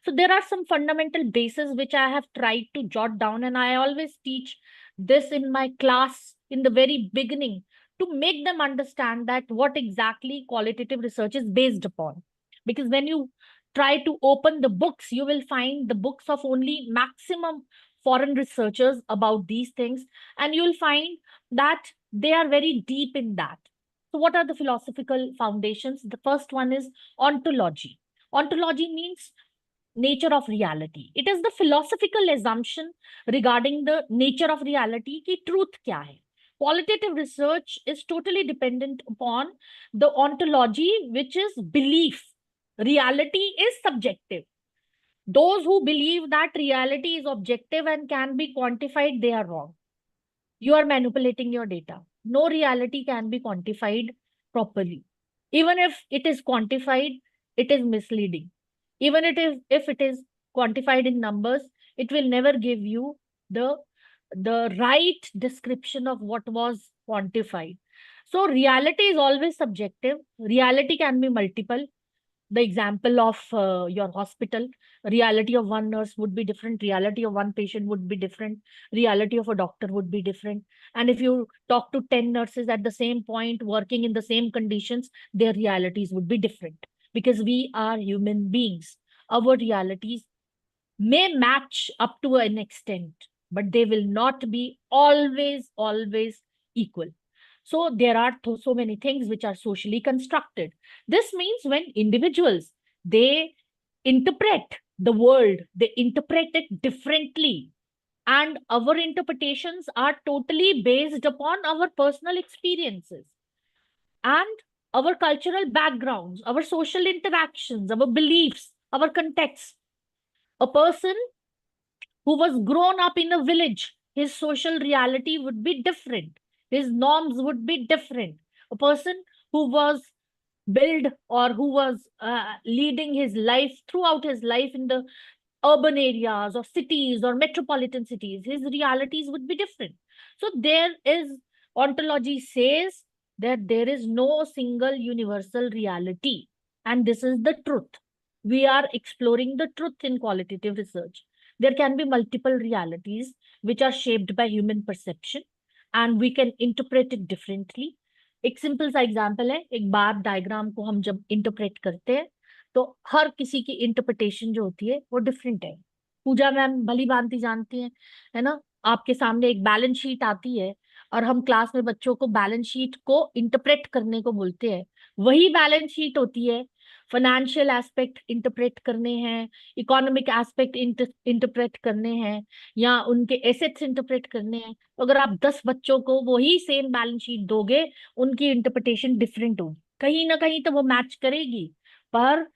So there are some fundamental bases which I have tried to jot down, and I always teach this in my class in the very beginning to make them understand that what exactly qualitative research is based upon. Because when you try to open the books, you will find the books of only maximum foreign researchers about these things, and you'll find that they are very deep in that. So, what are the philosophical foundations? The first one is ontology. Ontology means nature of reality. It is the philosophical assumption regarding the nature of reality, ki truth kya hai. Qualitative research is totally dependent upon the ontology, which is belief. Reality is subjective. Those who believe that reality is objective and can be quantified, they are wrong. You are manipulating your data. No reality can be quantified properly. Even if it is quantified, it is misleading. Even if it is quantified in numbers, it will never give you the right description of what was quantified. So reality is always subjective. Reality can be multiple. The example of your hospital, reality of one nurse would be different, reality of one patient would be different, reality of a doctor would be different. And if you talk to 10 nurses at the same point working in the same conditions, their realities would be different, because we are human beings. Our realities may match up to an extent, but they will not be always equal. So there are so many things which are socially constructed. This means when individuals, they interpret the world, they interpret it differently. And our interpretations are totally based upon our personal experiences and our cultural backgrounds, our social interactions, our beliefs, our context. A person who was grown up in a village, his social reality would be different. His norms would be different. A person who was built or who was leading his life throughout his life in the urban areas or cities or metropolitan cities, his realities would be different. So there is, ontology says that there is no single universal reality. And this is the truth. We are exploring the truth in qualitative research. There can be multiple realities which are shaped by human perception, and we can interpret it differently. एक simple सा example है, एक बार diagram को हम जब interpret करते हैं तो हर किसी की इंटरप्रिटेशन जो होती है वो डिफरेंट है. पूजा मैम भली भांति जानती हैं, है ना. आपके सामने एक बैलेंस शीट आती है और हम क्लास में बच्चों को बैलेंस शीट को इंटरप्रेट करने को बोलते हैं. वही बैलेंस शीट होती है, फाइनेंशियल एस्पेक्ट इंटरप्रेट करने हैं, इकोनॉमिक एस्पेक्ट इंटरप्रेट करने हैं, या उनके एसेट्स इंटरप्रेट करने हैं. तो अगर आप 10 बच्चों को वही सेम बैलेंस शीट दोगे, उनकी इंटरप्रिटेशन डिफरेंट होगी. कहीं ना कहीं तो वो मैच करेगी, पर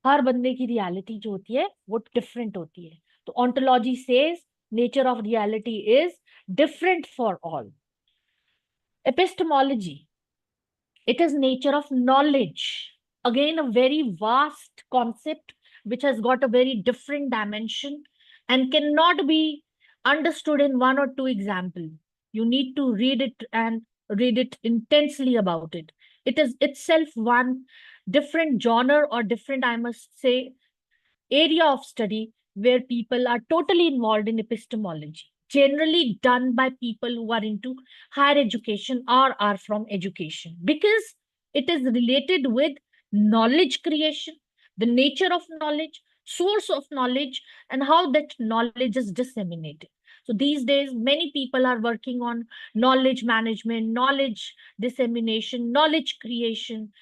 हर बंदे की रियलिटी जो होती है वो डिफरेंट होती है. तो ontology says nature of reality is different for all. Epistemology, it is nature of knowledge. Again, a very vast concept which has got a very different dimension and cannot be understood in one or two examples. You need to read it and read it intensely about it. It is itself one different genre or different, I must say, area of study where people are totally involved in epistemology, generally done by people who are into higher education or are from education, because it is related with knowledge creation, the nature of knowledge, source of knowledge, and how that knowledge is disseminated. So these days, many people are working on knowledge management, knowledge dissemination, knowledge creation.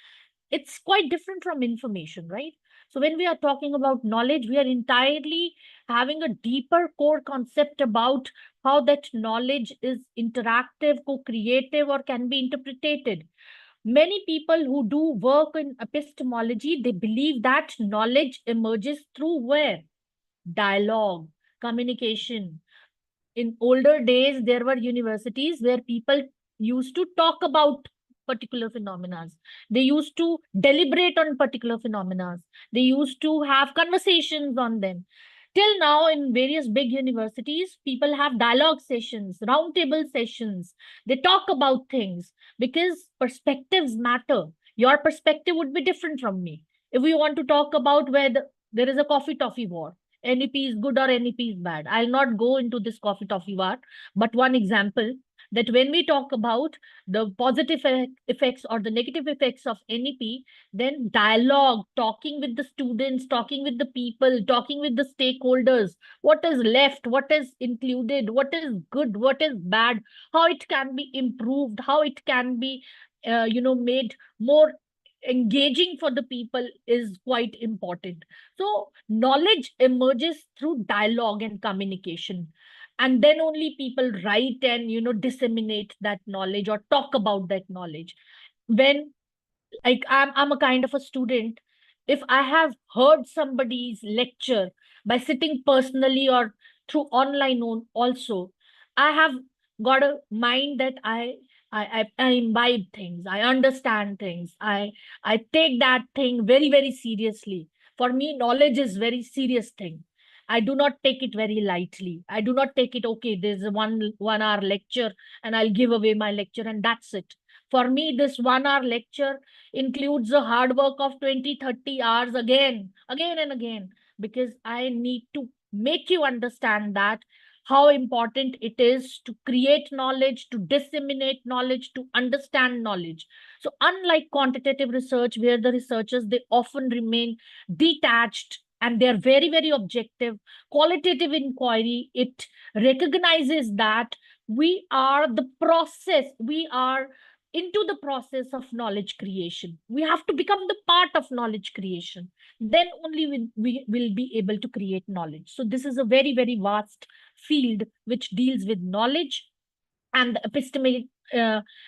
It's quite different from information, right? So when we are talking about knowledge, we are entirely having a deeper core concept about how that knowledge is interactive, co-creative, or can be interpreted. Many people who do work in epistemology, they believe that knowledge emerges through where? Dialogue, communication. In older days, there were universities where people used to talk about particular phenomena. They used to deliberate on particular phenomena. They used to have conversations on them. Till now, in various big universities, people have dialogue sessions, roundtable sessions. They talk about things because perspectives matter. Your perspective would be different from me. If we want to talk about whether there is a coffee toffee war, NEP is good or NEP is bad. I'll not go into this coffee toffee war, but one example that when we talk about the positive effects or the negative effects of NEP, then dialogue, talking with the students, talking with the people, talking with the stakeholders, what is left, what is included, what is good, what is bad, how it can be improved, how it can be, made more engaging for the people is quite important. So knowledge emerges through dialogue and communication. And then only people write and, disseminate that knowledge or talk about that knowledge. When like I'm a kind of a student, if I have heard somebody's lecture by sitting personally or through online also, I have got a mind that I imbibe things, I understand things, I take that thing very, very seriously. For me, knowledge is very serious thing. I do not take it very lightly. I do not take it, okay, there's a 1 hour lecture and I'll give away my lecture and that's it. For me, this 1 hour lecture includes the hard work of 20, 30 hours again and again, because I need to make you understand that how important it is to create knowledge, to disseminate knowledge, to understand knowledge. So unlike quantitative research, where the researchers, they often remain detached and they are very, very objective, qualitative inquiry, it recognizes that we are the process, we are into the process of knowledge creation. We have to become the part of knowledge creation. Then only we will be able to create knowledge. So this is a very, very vast field which deals with knowledge, and the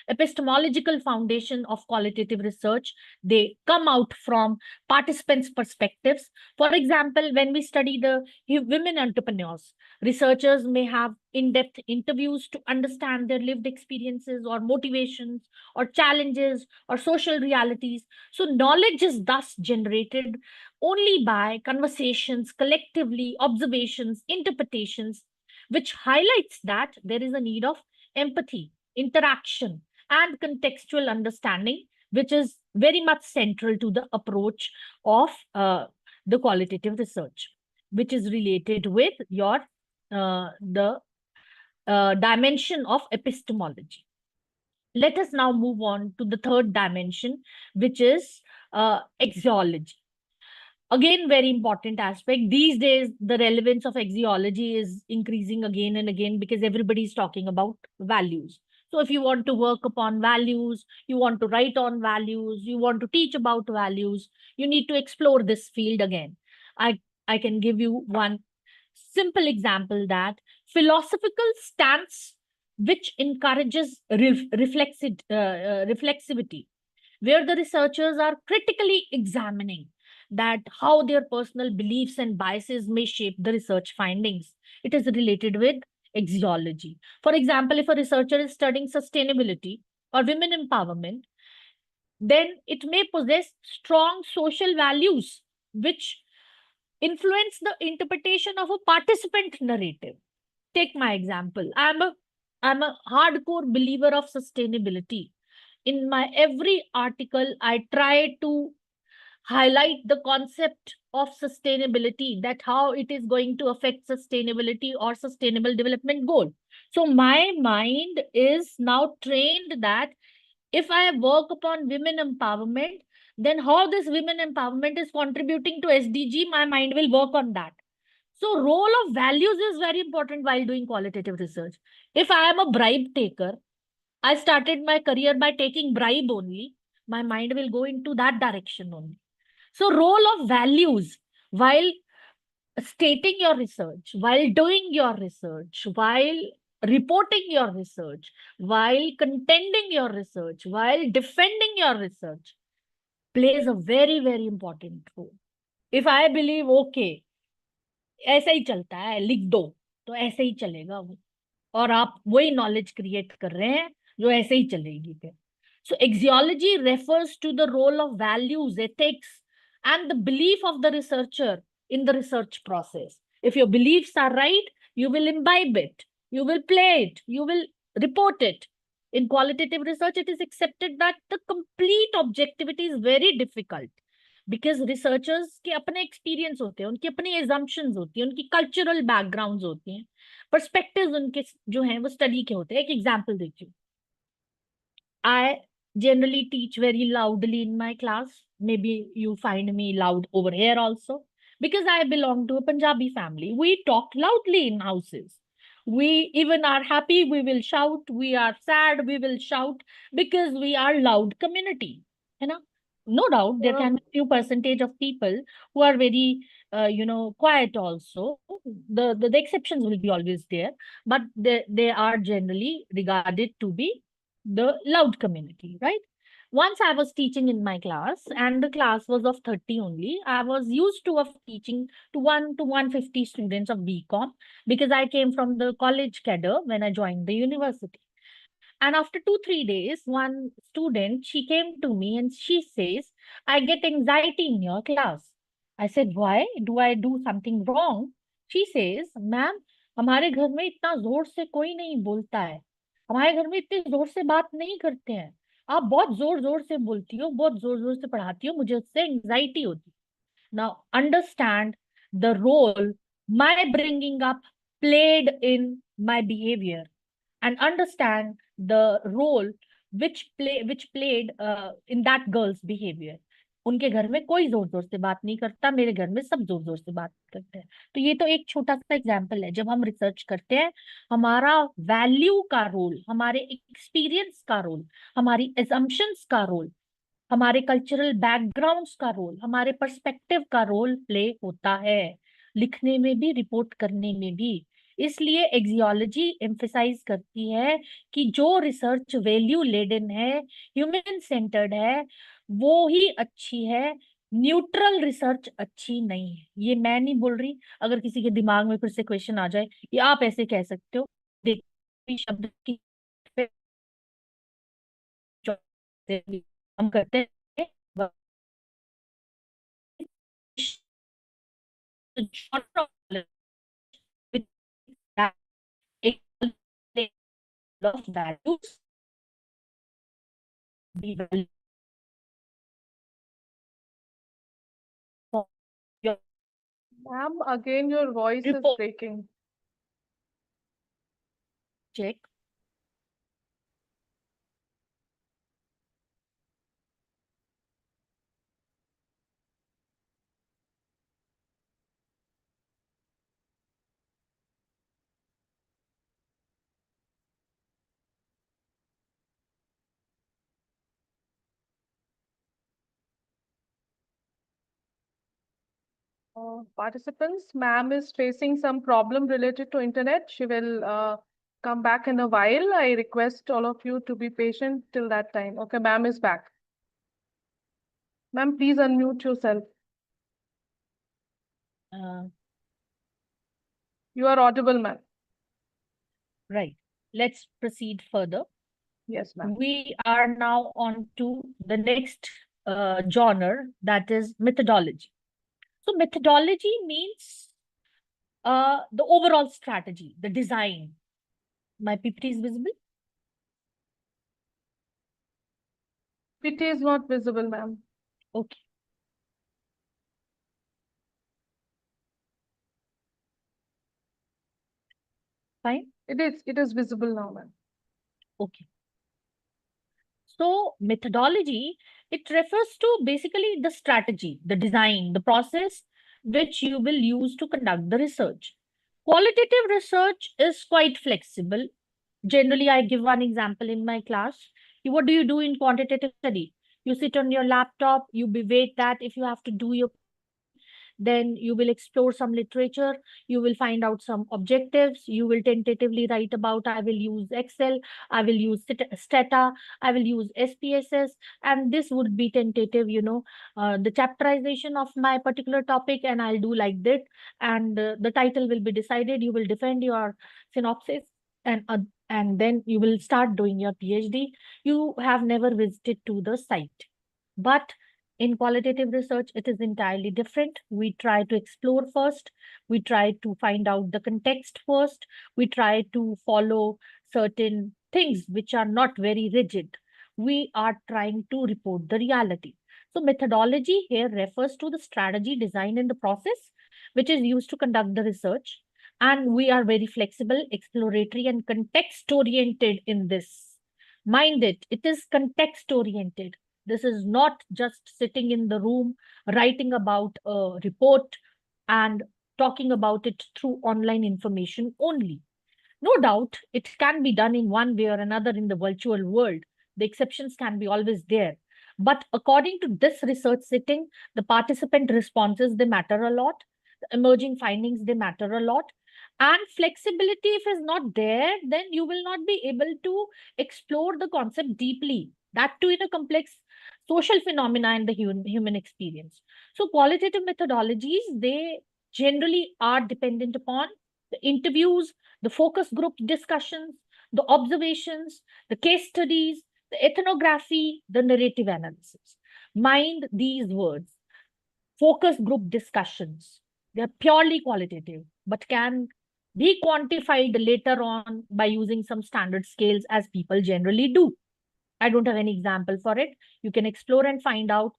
epistemological foundation of qualitative research, they come out from participants' perspectives. For example, when we study the women entrepreneurs, researchers may have in-depth interviews to understand their lived experiences or motivations or challenges or social realities. So knowledge is thus generated only by conversations, collectively, observations, interpretations, which highlights that there is a need of empathy, interaction, and contextual understanding, which is very much central to the approach of the qualitative research, which is related with your the dimension of epistemology. Let us now move on to the third dimension, which is axiology. Again, very important aspect. These days, the relevance of axiology is increasing again and again because everybody is talking about values. So if you want to work upon values, you want to write on values, you want to teach about values, you need to explore this field again. I can give you one simple example, that philosophical stance which encourages reflexivity, where the researchers are critically examining that how their personal beliefs and biases may shape the research findings. It is related with axiology. For example, if a researcher is studying sustainability or women empowerment, then it may possess strong social values which influence the interpretation of a participant narrative. Take my example. I'm a hardcore believer of sustainability. In my every article, I try to highlight the concept of sustainability, that how it is going to affect sustainability or sustainable development goal. So my mind is now trained that if I work upon women empowerment, then how this women empowerment is contributing to SDG, my mind will work on that. So role of values is very important while doing qualitative research. If I am a bribe taker, I started my career by taking bribe only, my mind will go into that direction only. So role of values while stating your research, while doing your research, while reporting your research, while contending your research, while defending your research, plays a very, very important role. If I believe, okay, ऐसे ही चलता है, लिख दो, तो ऐसे ही चलेगा वो, और आप वही नॉलेज क्रिएट कर रहे हैं जो ऐसे ही चलेगी फिर. So axiology refers to the role of values, ethics, and the belief of the researcher in the research process. If your beliefs are right, you will imbibe it, you will play it, you will report it. In qualitative research, it is accepted that the complete objectivity is very difficult because researchers के अपने experience होते हैं, उनकी अपनी assumptions होती हैं, उनकी cultural backgrounds होती हैं, perspectives उनके जो हैं वो study के होते हैं. एक example देती हूँ. I generally teach very loudly in my class. Maybe you find me loud over here also because I belong to a Punjabi family. We talk loudly in houses. We even are happy, we will shout. We are sad, we will shout because we are loud community. You know, no doubt there can be few percentage of people who are very, quiet also. The exceptions will be always there, but they are generally regarded to be the loud community, right? Once I was teaching in my class and the class was of 30 only. I was used to of teaching to 150 students of BCom because I came from the college cadre when I joined the university. And after 2-3 days, one student, she came to me and she says, I get anxiety in your class. I said, why? Do I do something wrong? She says, ma'am, हमारे घर में इतना जोर से कोई नहीं बोलता है. हमारे घर में इतने जोर से बात नहीं करते हैं. आप बहुत जोर जोर से बोलती हो, बहुत जोर जोर से पढ़ाती हो, मुझे उससे एंजाइटी होती. Now understand the role my bringing up played in my behavior, and understand the role which played in that girl's behavior. उनके घर में कोई जोर जोर से बात नहीं करता, मेरे घर में सब जोर जोर से बात करते हैं. तो ये तो एक छोटा सा एग्जाम्पल है. जब हम रिसर्च करते हैं, हमारा वैल्यू का रोल, हमारे एक्सपीरियंस का रोल, हमारी एजम्पशंस का रोल, हमारे कल्चरल बैकग्राउंड्स का रोल, हमारे पर्सपेक्टिव का रोल प्ले होता है, लिखने में भी, रिपोर्ट करने में भी. इसलिए एक्सियोलॉजी एम्फसाइज करती है कि जो रिसर्च वैल्यू लेडन है, ह्यूमन सेंटर्ड है, वो ही अच्छी है. न्यूट्रल रिसर्च अच्छी नहीं है. ये मैं नहीं बोल रही. अगर किसी के दिमाग में फिर से क्वेश्चन आ जाए ये आप ऐसे कह सकते हो, देखिए शब्द की हम करते हैं of values, be value for your Ma'am, again your voice is report. breaking. Check. Participants, ma'am is facing some problem related to internet. She will come back in a while. I request all of you to be patient till that time. Okay, ma'am is back. Ma'am, please unmute yourself. You are audible, ma'am. Right. Let's proceed further. Yes, ma'am. We are now on to the next genre, that is methodology. So methodology means the overall strategy, the design. My PPT is visible? PPT is not visible, ma'am. Okay. Fine. It is visible now, ma'am. Okay. So methodology, it refers to basically the strategy, the design, the process which you will use to conduct the research. Qualitative research is quite flexible. Generally, I give one example in my class. What do you do in quantitative study? You sit on your laptop, you wait that if you have to do your PhD, then you will explore some literature, you will find out some objectives, you will tentatively write about, I will use Excel, I will use Stata, I will use SPSS, and this would be tentative, the chapterization of my particular topic, and I'll do like that. And the title will be decided, you will defend your synopsis, and then you will start doing your PhD. You have never visited to the site. But in qualitative research, it is entirely different. We try to explore first. We try to find out the context first. We try to follow certain things which are not very rigid. We are trying to report the reality. So methodology here refers to the strategy, design, and the process which is used to conduct the research. And we are very flexible, exploratory, and context oriented in this. Mind it, it is context oriented. This is not just sitting in the room writing about a report and talking about it through online information only. No doubt, it can be done in one way or another in the virtual world. The exceptions can be always there. But according to this research sitting, the participant responses, they matter a lot. The emerging findings, they matter a lot. And flexibility, if is not there, then you will not be able to explore the concept deeply. That too in a complex social phenomena in the human experience. So qualitative methodologies, they generally are dependent upon the interviews, the focus group discussions, the observations, the case studies, the ethnography, the narrative analysis. Mind these words. Focus group discussions. They are purely qualitative, but can be quantified later on by using some standard scales as people generally do. I don't have any example for it. You can explore and find out,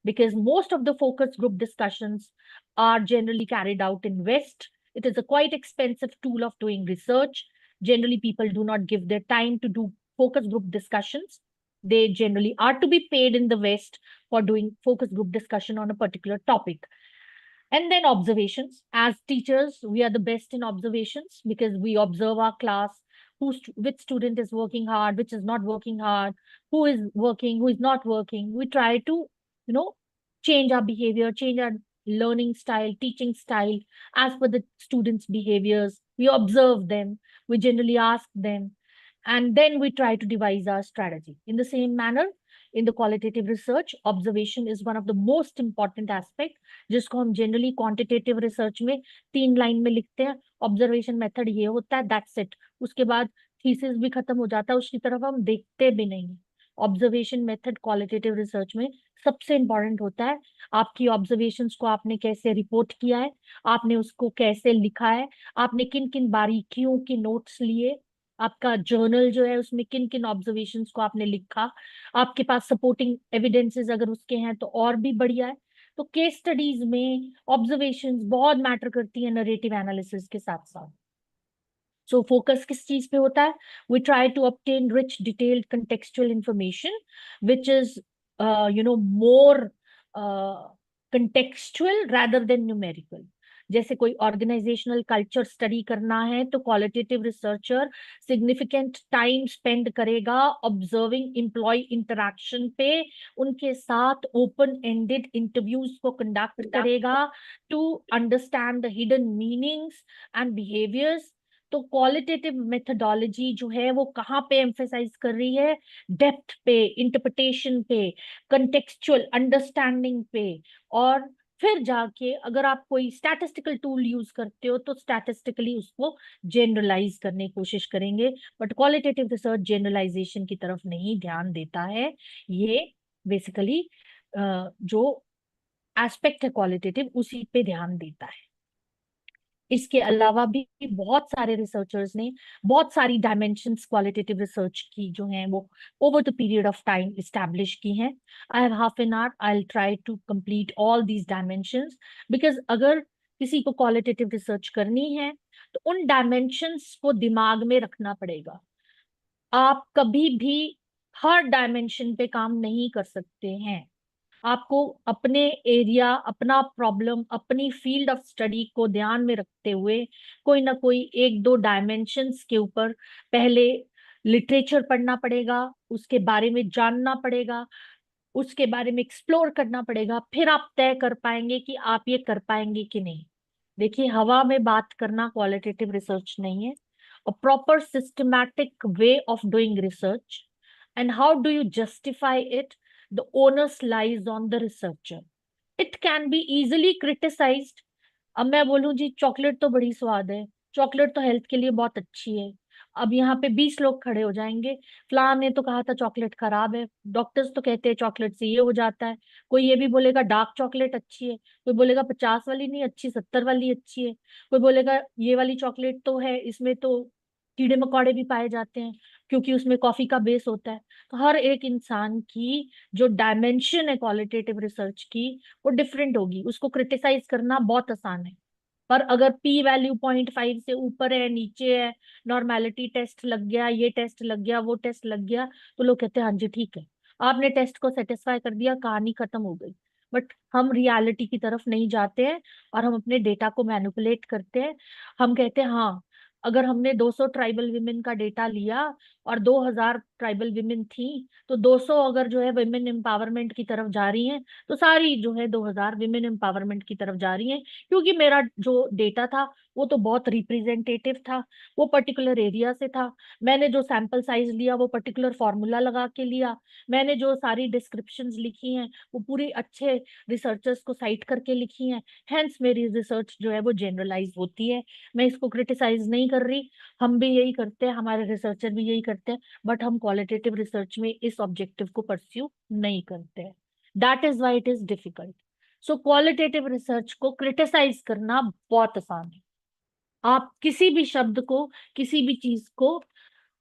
because most of the focus group discussions are generally carried out in West. It is a quite expensive tool of doing research. Generally, people do not give their time to do focus group discussions. They generally are to be paid in the West for doing focus group discussion on a particular topic. And then observations. As teachers, we are the best in observations because we observe our class, which student is working hard, which is not working hard, who is working, who is not working. We try to, change our behavior, change our learning style, teaching style as per the students' behaviors. We observe them, we generally ask them, and then we try to devise our strategy. In the same manner, in the qualitative research, observation is one of the most important aspect, जिसको हम generally quantitative research में 3 line में लिखते हैं. Observation method ये होता है, that's it. उसके बाद thesis भी खत्म हो जाता है, उसकी तरफ हम देखते भी नहीं. Observation method qualitative research में सबसे important होता है. आपकी observations को आपने कैसे report किया है, आपने उसको कैसे लिखा है, आपने किन किन बारीकियों के notes लिए, आपका जर्नल जो है उसमें किन किन ऑब्जर्वेशंस को आपने लिखा, आपके पास सपोर्टिंग एविडेंसेस अगर उसके हैं तो और भी बढ़िया है. तो केस स्टडीज में ऑब्जर्वेशंस बहुत मैटर करती है नरेटिव एनालिसिस के साथ साथ. सो फोकस किस चीज पे होता है? We try to obtain rich detailed contextual information which is more contextual rather than numerical. जैसे कोई ऑर्गेनाइजेशनल कल्चर स्टडी करना है तो qualitative researcher significant time spend करेगा ऑब्जर्विंग एम्प्लॉय इंटरैक्शन पे, उनके साथ ओपन एंडेड इंटरव्यूज को कंडक्ट करेगा to understand the hidden meanings and behaviours. तो क्वालिटेटिव मेथडोलॉजी जो है वो कहाँ पे एम्फेसाइज कर रही है? डेप्थ पे, इंटरप्रिटेशन पे, कंटेक्चुअल अंडरस्टैंडिंग पे. और फिर जाके अगर आप कोई स्टैटिस्टिकल टूल यूज करते हो तो स्टैटिस्टिकली उसको जनरलाइज करने की कोशिश करेंगे. बट क्वालिटेटिव रिसर्च जनरलाइजेशन की तरफ नहीं ध्यान देता है. ये बेसिकली जो एस्पेक्ट है क्वालिटेटिव उसी पे ध्यान देता है. इसके अलावा भी बहुत सारे रिसर्चर्स ने बहुत सारी डायमेंशंस क्वालिटेटिव रिसर्च की जो हैं वो over the period of time establish की हैं. I have half an hour, I will try to complete all these dimensions, because अगर किसी को क्वालिटेटिव रिसर्च करनी है तो उन डायमेंशंस को दिमाग में रखना पड़ेगा. आप कभी भी हर डायमेंशन पे काम नहीं कर सकते हैं. आपको अपने एरिया, अपना प्रॉब्लम, अपनी फील्ड ऑफ स्टडी को ध्यान में रखते हुए कोई ना कोई एक दो डायमेंशंस के ऊपर पहले लिटरेचर पढ़ना पड़ेगा, उसके बारे में जानना पड़ेगा, उसके बारे में एक्सप्लोर करना पड़ेगा, फिर आप तय कर पाएंगे कि आप ये कर पाएंगे कि नहीं। देखिए, हवा में बात करना क्वालिटेटिव रिसर्च नहीं है। A proper systematic way of doing research, and how do you justify it? The onus lies on the researcher. It can be easily criticized. अब मैं बोलूं जी चॉकलेट तो बड़ी स्वाद है, चॉकलेट तो हेल्थ के लिए बहुत अच्छी है, अब यहाँ पे 20 लोग खड़े हो जाएंगे, फलां ने तो कहा था चॉकलेट खराब है, डॉक्टर्स तो कहते हैं चॉकलेट से ये हो जाता है, कोई ये भी बोलेगा डार्क चॉकलेट अच्छी है, कोई बोलेगा 50 वाली नहीं अच्छी, 70 वाली अच्छी है, कोई बोलेगा ये वाली चॉकलेट तो है, इसमें तो कीड़े मकोड़े भी पाए जाते हैं क्योंकि उसमें कॉफी का बेस होता है। तो हर एक इंसान की जो डायमेंशन है क्वालिटेटिव रिसर्च की वो डिफरेंट होगी, उसको क्रिटिसाइज करना बहुत आसान है। पर अगर पी वैल्यू 0.5 से ऊपर है, नीचे है, नॉर्मेलिटी टेस्ट लग गया, ये टेस्ट लग गया, वो टेस्ट लग गया, तो लोग कहते हैं हाँ जी ठीक है, आपने टेस्ट को सेटिस्फाई कर दिया, कहानी खत्म हो गई। बट हम रियलिटी की तरफ नहीं जाते हैं और हम अपने डेटा को मैनिपुलेट करते हैं। हम कहते हैं हाँ, अगर हमने 200 ट्राइबल विमेन का डेटा लिया और 2000 ट्राइबल विमेन थी, तो 200 अगर जो है विमेन एम्पावरमेंट की तरफ जा रही हैं, तो सारी जो है 2000 विमेन एम्पावरमेंट की तरफ जा रही हैं, क्योंकि मेरा जो डेटा था वो तो बहुत रिप्रेजेंटेटिव था, वो पर्टिकुलर एरिया से था, मैंने जो सैंपल साइज लिया वो पर्टिकुलर फॉर्मूला लगा के लिया, मैंने जो सारी डिस्क्रिप्शंस लिखी हैं वो पूरी अच्छे रिसर्चर्स को साइट करके लिखी हैं, हेंस मेरी रिसर्च जो है वो जनरलाइज होती है। मैं इसको क्रिटिसाइज नहीं कर रही, हम भी यही करते हैं, हमारे रिसर्चर भी यही करते हैं, बट हम क्वालिटेटिव रिसर्च में इस ऑब्जेक्टिव को परस्यू नहीं करते हैं। That is why it is difficult. So qualitative research को क्रिटिसाइज करना बहुत आसान है। आप किसी भी शब्द को, किसी भी चीज को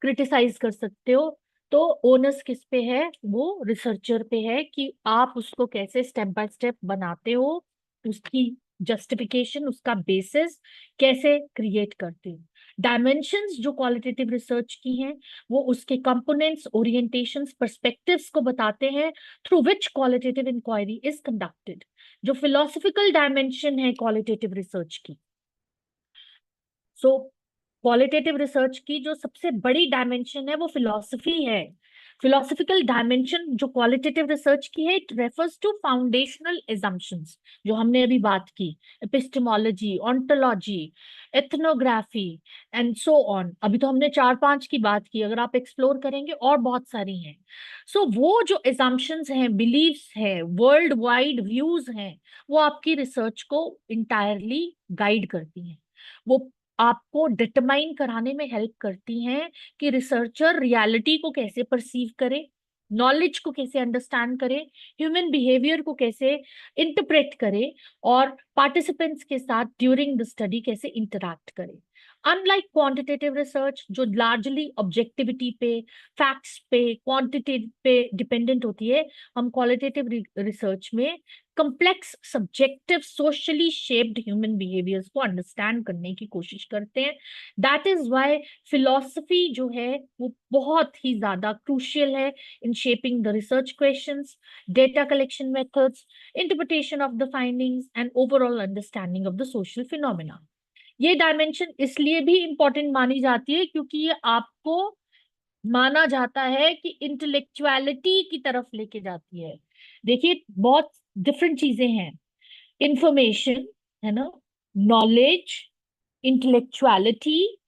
क्रिटिसाइज कर सकते हो, तो ओनस किस पे है? वो रिसर्चर पे है कि आप उसको कैसे स्टेप बाय स्टेप बनाते हो, उसकी जस्टिफिकेशन, उसका बेसिस कैसे क्रिएट करते हो। डायमेंशंस जो क्वालिटेटिव रिसर्च की हैं वो उसके कंपोनेंट्स, ओरिएंटेशंस, पर्सपेक्टिव्स को बताते हैं through which qualitative inquiry is conducted. जो फिलोसफिकल डायमेंशन है क्वालिटेटिव रिसर्च की, सो क्वालिटेटिव रिसर्च की जो सबसे बड़ी डायमेंशन है वो फिलॉसफी है। फिलोसफिकल डायमेंशन जो क्वालिटेटिव रिसर्च की है, it refers to foundational assumptions, जो हमने अभी बात की, epistemology, ontology, ethnography and so on. अभी तो हमने 4-5 की बात की, अगर आप एक्सप्लोर करेंगे और बहुत सारी हैं। सो वो जो एजम्पशंस हैं, बिलीव्स हैं, वर्ल्ड वाइड व्यूज हैं, वो आपकी रिसर्च को इंटायरली गाइड करती हैं। वो आपको डिटरमाइन कराने में हेल्प करती हैं कि रिसर्चर रियलिटी को कैसे परसीव करे, नॉलेज को कैसे अंडरस्टैंड करे, ह्यूमन बिहेवियर को कैसे इंटरप्रेट करे, और पार्टिसिपेंट्स के साथ ड्यूरिंग द स्टडी कैसे इंटरैक्ट करे। अनलाइक क्वांटिटेटिव रिसर्च जो लार्जली ऑब्जेक्टिविटी पे, फैक्ट्स पे, क्वांटिटी पे डिपेंडेंट होती है, हम क्वालिटेटिव रिसर्च में complex, subjective, socially shaped human behaviours को अंडरस्टैंड करने की कोशिश करते हैं। दैट इज व्हाई फिलॉसफी जो है वो बहुत ही ज्यादा क्रूशियल है in shaping the research questions, data collection methods, interpretation of the findings and overall understanding of the social phenomena. ये डायमेंशन इसलिए भी इंपॉर्टेंट मानी जाती है क्योंकि ये आपको माना जाता है कि इंटेलेक्चुअलिटी की तरफ लेके जाती है। देखिए, बहुत डिफरेंट चीजें हैं, इंफॉर्मेशन है ना, नॉलेज, इंटेलेक्चुअलिटी,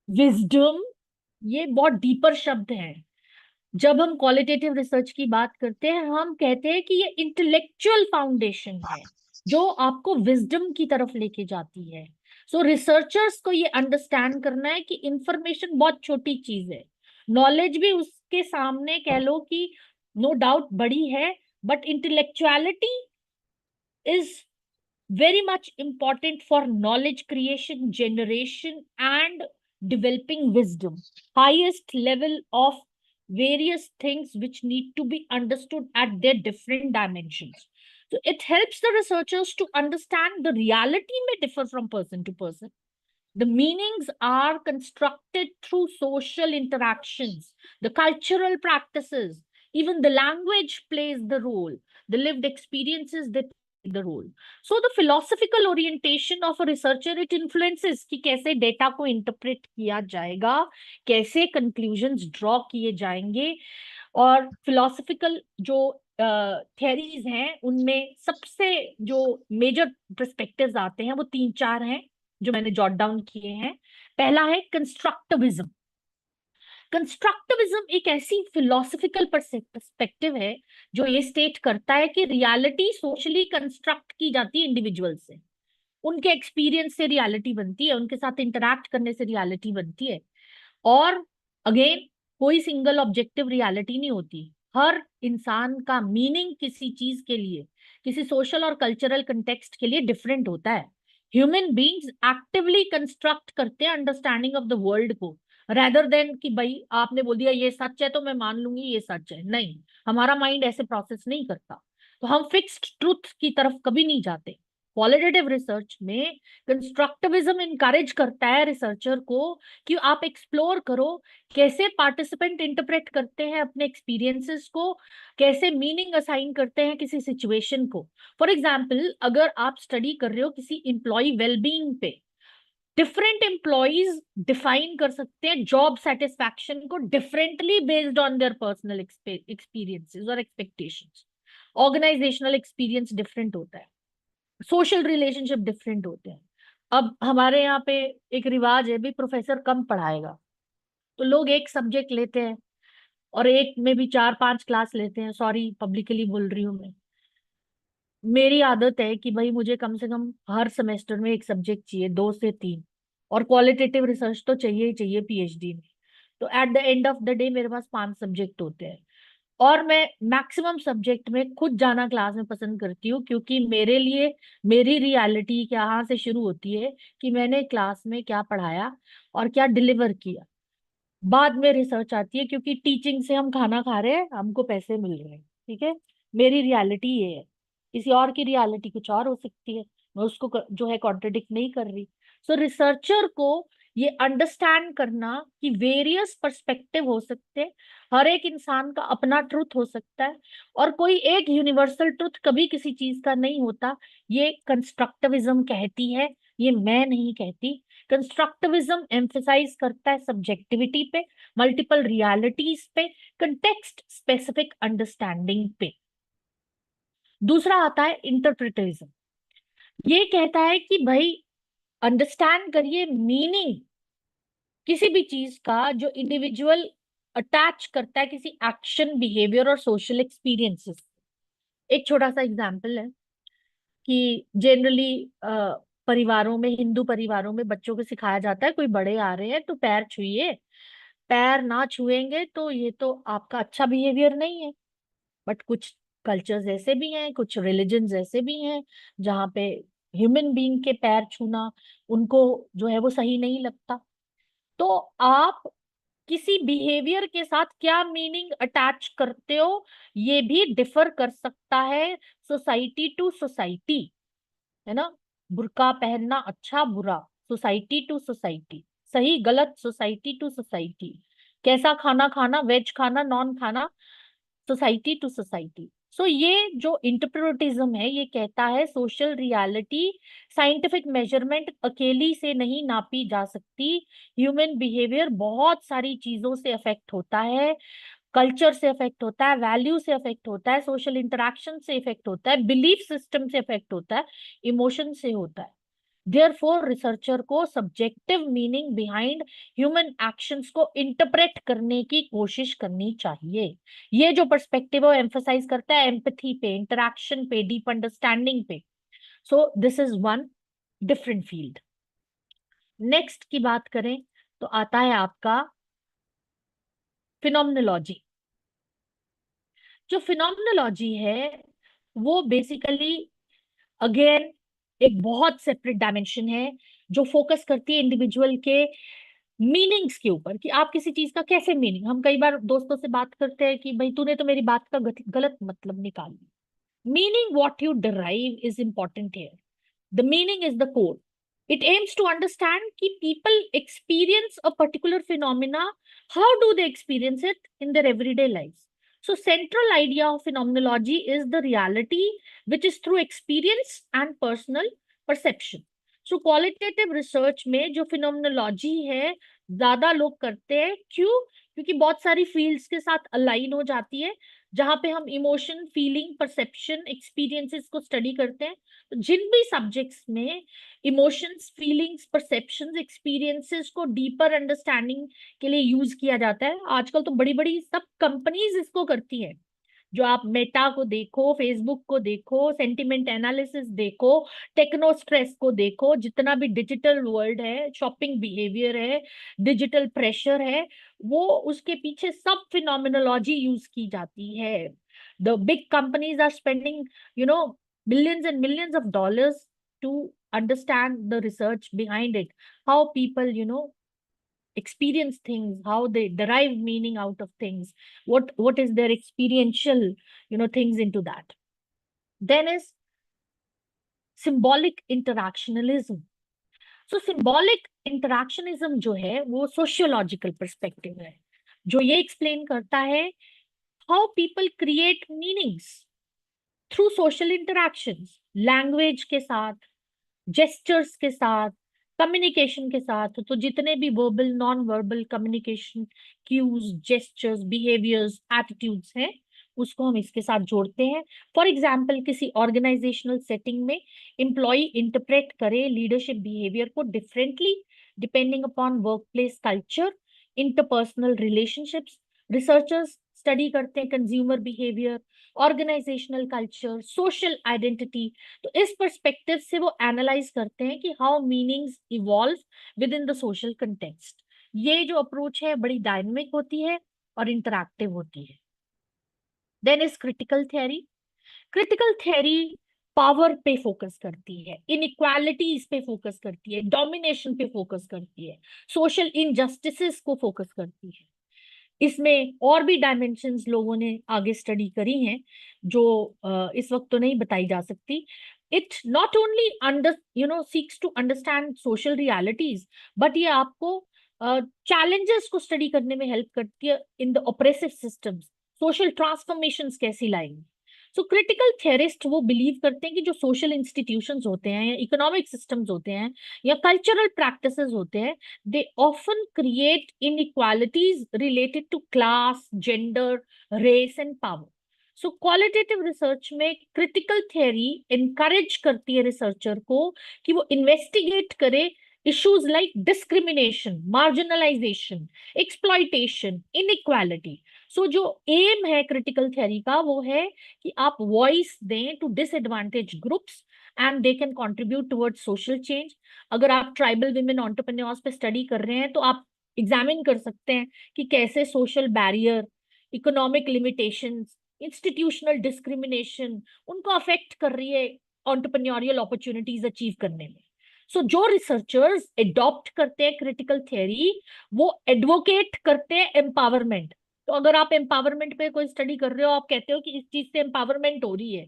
विजडम, ये बहुत डीपर शब्द हैं। जब हम क्वालिटेटिव रिसर्च की बात करते हैं, हम कहते हैं कि ये इंटेलेक्चुअल फाउंडेशन है जो आपको विजडम की तरफ लेके जाती है। सो रिसर्चर्स को ये अंडरस्टैंड करना है कि इंफॉर्मेशन बहुत छोटी चीज है, नॉलेज भी उसके सामने कह लो कि नो डाउट बड़ी है, but intellectuality is very much important for knowledge creation, generation, and developing wisdom. Highest level of various things which need to be understood at their different dimensions. So it helps the researchers to understand the reality may differ from person to person. The meanings are constructed through social interactions, the cultural practices, Even the language plays the role. The lived experiences that play the role. So the philosophical orientation of a researcher, it influences कि कैसे data को interpret किया जाएगा, कैसे conclusions draw किए जाएंगे, और philosophical जो थियरीज हैं उनमें सबसे जो मेजर पर्सपेक्टिव्स आते हैं वो 3-4 हैं जो मैंने जॉट डाउन किए हैं। पहला है कंस्ट्रक्टिविज्म। कंस्ट्रक्टिविज्म एक ऐसी फिलोसफिकल पर्सपेक्टिव है जो ये स्टेट करता है कि रियलिटी सोशली कंस्ट्रक्ट की जाती है इंडिविजुअल से, उनके एक्सपीरियंस से रियलिटी बनती है, उनके साथ इंटरैक्ट करने से रियलिटी बनती है। और अगेन कोई सिंगल ऑब्जेक्टिव रियलिटी नहीं होती, हर इंसान का मीनिंग किसी चीज के लिए, किसी सोशल और कल्चरल कंटेक्स्ट के लिए डिफरेंट होता है। ह्यूमन बीइंग्स एक्टिवली कंस्ट्रक्ट करते हैं अंडरस्टैंडिंग ऑफ द वर्ल्ड को, रेदर देन कि भाई आपने बोल दिया ये सच है तो मैं मान लूंगी ये सच है। नहीं, हमारा माइंड ऐसे प्रोसेस नहीं करता, तो हम फिक्स्ड ट्रुथ की तरफ कभी नहीं जाते। क्वालिटेटिव रिसर्च में कंस्ट्रक्टिविज्म इनकरेज करता है रिसर्चर को कि आप एक्सप्लोर करो कैसे पार्टिसिपेंट इंटरप्रेट करते हैं अपने एक्सपीरियंसेस को, कैसे मीनिंग असाइन करते हैं किसी सिचुएशन को। फॉर एग्जाम्पल, अगर आप स्टडी कर रहे हो किसी एम्प्लॉय वेलबींग पे, डिफरेंट एम्प्लॉयज डिफाइन कर सकते हैं जॉब सेटिस्फैक्शन को differently based on their personal experiences और एक्सपेक्टेशंस। ऑर्गेनाइजेशनल एक्सपीरियंस डिफरेंट होता है, सोशल रिलेशनशिप डिफरेंट होते हैं। अब हमारे यहाँ पे एक रिवाज है भी, प्रोफेसर कम पढ़ाएगा तो लोग एक सब्जेक्ट लेते हैं और एक में भी 4-5 क्लास लेते हैं। सॉरी पब्लिकली बोल रही हूँ मैं, मेरी आदत है कि भाई मुझे कम से कम हर सेमेस्टर में एक सब्जेक्ट चाहिए, 2 से 3, और क्वालिटेटिव रिसर्च तो चाहिए ही चाहिए पीएचडी में। तो at the end of the day मेरे पास 5 सब्जेक्ट होते हैं, और मैं मैक्सिमम सब्जेक्ट में खुद जाना क्लास में पसंद करती हूँ, क्योंकि मेरे लिए मेरी रियलिटी यहाँ से शुरू होती है कि मैंने क्लास में क्या पढ़ाया और क्या डिलीवर किया। बाद में रिसर्च आती है, क्योंकि टीचिंग से हम खाना खा रहे हैं, हमको पैसे मिल रहे हैं। ठीक है, मेरी रियलिटी ये है, किसी और की रियलिटी कुछ और हो सकती है, मैं उसको जो है कॉन्ट्रडिक्ट नहीं कर रही। सो रिसर्चर को ये अंडरस्टैंड करना कि वेरियस पर्सपेक्टिव हो सकते हैं, हर एक इंसान का अपना ट्रुथ हो सकता है, और कोई एक यूनिवर्सल ट्रुथ कभी किसी चीज का नहीं होता, ये कंस्ट्रक्टिविज्म कहती है, ये मैं नहीं कहती। कंस्ट्रक्टिविज्म एम्फसाइज करता है सब्जेक्टिविटी पे, मल्टीपल रियलिटीज पे, कंटेक्स्ट स्पेसिफिक अंडरस्टैंडिंग पे। दूसरा आता है इंटरप्रिटिज्म। ये कहता है कि भाई अंडरस्टैंड करिए मीनिंग किसी भी चीज का जो इंडिविजुअल अटैच करता है किसी एक्शन, बिहेवियर और सोशल एक्सपीरियंसेस। एक छोटा सा एग्जांपल है कि जनरली परिवारों में, हिंदू परिवारों में बच्चों को सिखाया जाता है कोई बड़े आ रहे हैं तो पैर छुइए, पैर ना छुएंगे तो ये तो आपका अच्छा बिहेवियर नहीं है। बट कुछ कल्चर्स ऐसे भी हैं, कुछ रिलीजन्स ऐसे भी हैं जहाँ पे ह्यूमन बीइंग के पैर छूना उनको जो है वो सही नहीं लगता। तो आप किसी बिहेवियर के साथ क्या मीनिंग अटैच करते हो ये भी डिफर कर सकता है सोसाइटी टू सोसाइटी, है ना। बुर्का पहनना अच्छा बुरा, सोसाइटी टू सोसाइटी, सही गलत सोसाइटी टू सोसाइटी, कैसा खाना खाना, वेज खाना नॉन खाना, सोसाइटी टू सोसाइटी। सो ये जो इंटरप्रेटिज्म है ये कहता है सोशल रियलिटी साइंटिफिक मेजरमेंट अकेली से नहीं नापी जा सकती, ह्यूमन बिहेवियर बहुत सारी चीजों से अफेक्ट होता है, कल्चर से अफेक्ट होता है, वैल्यू से अफेक्ट होता है, सोशल इंटरेक्शन से इफेक्ट होता है, बिलीफ सिस्टम से अफेक्ट होता है, इमोशन से होता है। देयरफॉर रिसर्चर को subjective meaning behind human actions को इंटरप्रेट करने की कोशिश करनी चाहिए। ये जो पर्सपेक्टिव है एम्फसाइज करता है एम्पैथी पे, इंटरेक्शन पे, डीप अंडरस्टैंडिंग पे। So this is one different field. Next की बात करें तो आता है आपका फिनोमिनोलॉजी। जो फिनोमिनोलॉजी है वो बेसिकली अगेन एक बहुत सेपरेट डायमेंशन है जो फोकस करती है इंडिविजुअल के मीनिंग्स के ऊपर कि आप किसी चीज का कैसे मीनिंग। हम कई बार दोस्तों से बात करते हैं कि भाई तूने तो मेरी बात का गलत मतलब निकाल लिया। Meaning what you derive is important here, the meaning is the core. It aims to understand कि people experience a particular phenomena, how do they experience it in their everyday life. So central idea of phenomenology is the reality which is through experience and personal perception. So qualitative research में जो phenomenology है ज्यादा लोग करते हैं, क्यों? क्योंकि बहुत सारी फील्ड्स के साथ अलाइन हो जाती है, जहां पे हम इमोशन, फीलिंग, परसेप्शन, एक्सपीरियंसेस को स्टडी करते हैं। तो जिन भी सब्जेक्ट्स में इमोशंस, फीलिंग्स, परसेप्शंस, एक्सपीरियंसेस को डीपर अंडरस्टैंडिंग के लिए यूज किया जाता है, आजकल तो बड़ी बड़ी सब कंपनीज इसको करती है। जो आप मेटा को देखो, फेसबुक को देखो, सेंटिमेंट एनालिसिस देखो, टेक्नो स्ट्रेस को देखो, जितना भी डिजिटल वर्ल्ड है, शॉपिंग बिहेवियर है, डिजिटल प्रेशर है, वो उसके पीछे सब फिनोमिनोलॉजी यूज की जाती है। The big companies are spending millions and millions of dollars to understand the research behind it, how people experience things, how they derive meaning out of things, what is their experiential things into that. Then is symbolic interactionalism. So symbolic interactionism जो है वो sociological perspective है, जो ये explain करता है how people create meanings through social interactions, language के साथ, जेस्चर्स के साथ, कम्युनिकेशन के साथ। तो जितने भी verbal, non verbal communication, cues, gestures, behaviours, attitudes हैं, उसको हम इसके साथ जोड़ते हैं। फॉर एग्जाम्पल, किसी ऑर्गेनाइजेशनल सेटिंग में एम्प्लॉय इंटरप्रेट करे लीडरशिप बिहेवियर को differently depending upon work place culture, interpersonal relationships. Researchers study करते हैं consumer behaviour, organizational culture, social identity. तो इस पर्सपेक्टिव से वो एनालाइज करते हैं कि how meanings evolve within the social context. ये जो अप्रोच है बड़ी डायनेमिक होती है और इंटरैक्टिव होती है। Then is critical theory. Critical theory power पे फोकस करती है, इनइक्वालिटीज पे फोकस करती है, डोमिनेशन पे फोकस करती है, सोशल इनजस्टिसेस को फोकस करती है। इसमें और भी डायमेंशंस लोगों ने आगे स्टडी करी हैं जो इस वक्त तो नहीं बताई जा सकती। It not only seeks to understand social realities, but ये आपको चैलेंजेस को स्टडी करने में हेल्प करती है in the oppressive systems, social transformations कैसी लाएंगे। सो क्रिटिकल थियरिस्ट वो बिलीव करते हैं कि जो सोशल इंस्टीट्यूशंस होते हैं या इकोनॉमिक सिस्टम्स होते हैं या कल्चरल प्रैक्टिसेस होते हैं, they often create inequalities related to class, gender, race and power. So qualitative research में critical theory encourage करती है रिसर्चर को कि वो investigate करे issues like discrimination, marginalization, exploitation, inequality. So जो aim है critical theory का वो है कि आप voice दें to disadvantaged groups and they can contribute towards social change. अगर आप ट्राइबल विमेन एंटरप्रेन्योर्स पे स्टडी कर रहे हैं तो आप एग्जामिन कर सकते हैं कि कैसे social barrier, economic limitations, institutional discrimination उनको अफेक्ट कर रही है एंटरप्रेन्योरियल अपॉर्चुनिटीज अचीव करने में। सो जो रिसर्चर्स एडॉप्ट करते हैं क्रिटिकल थियरी, वो एडवोकेट करते हैं एम्पावरमेंट। तो अगर आप एम्पावरमेंट पे कोई स्टडी कर रहे हो, आप कहते हो कि इस चीज से एम्पावरमेंट हो रही है,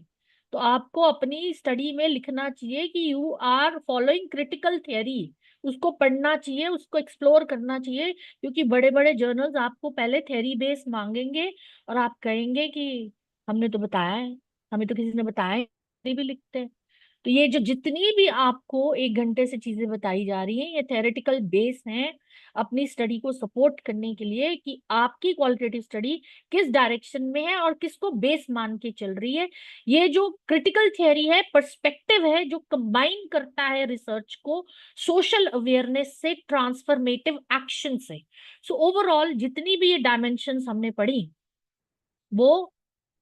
तो आपको अपनी स्टडी में लिखना चाहिए कि you are following critical theory. उसको पढ़ना चाहिए, उसको एक्सप्लोर करना चाहिए, क्योंकि बड़े बड़े जर्नल्स आपको पहले थियरी बेस मांगेंगे और आप कहेंगे कि हमने तो बताया है, हमें तो किसी ने बताया है, भी लिखते हैं। तो ये जो जितनी भी आपको 1 घंटे से चीजें बताई जा रही हैं, ये थेरेटिकल बेस हैं अपनी स्टडी को सपोर्ट करने के लिए कि आपकी क्वालिटेटिव स्टडी किस डायरेक्शन में है और किसको बेस मान के चल रही है। ये जो क्रिटिकल थियरी है, पर्सपेक्टिव है जो कंबाइन करता है रिसर्च को सोशल अवेयरनेस से, ट्रांसफॉर्मेटिव एक्शन से। सो ओवरऑल जितनी भी ये डायमेंशंस हमने पढ़ी वो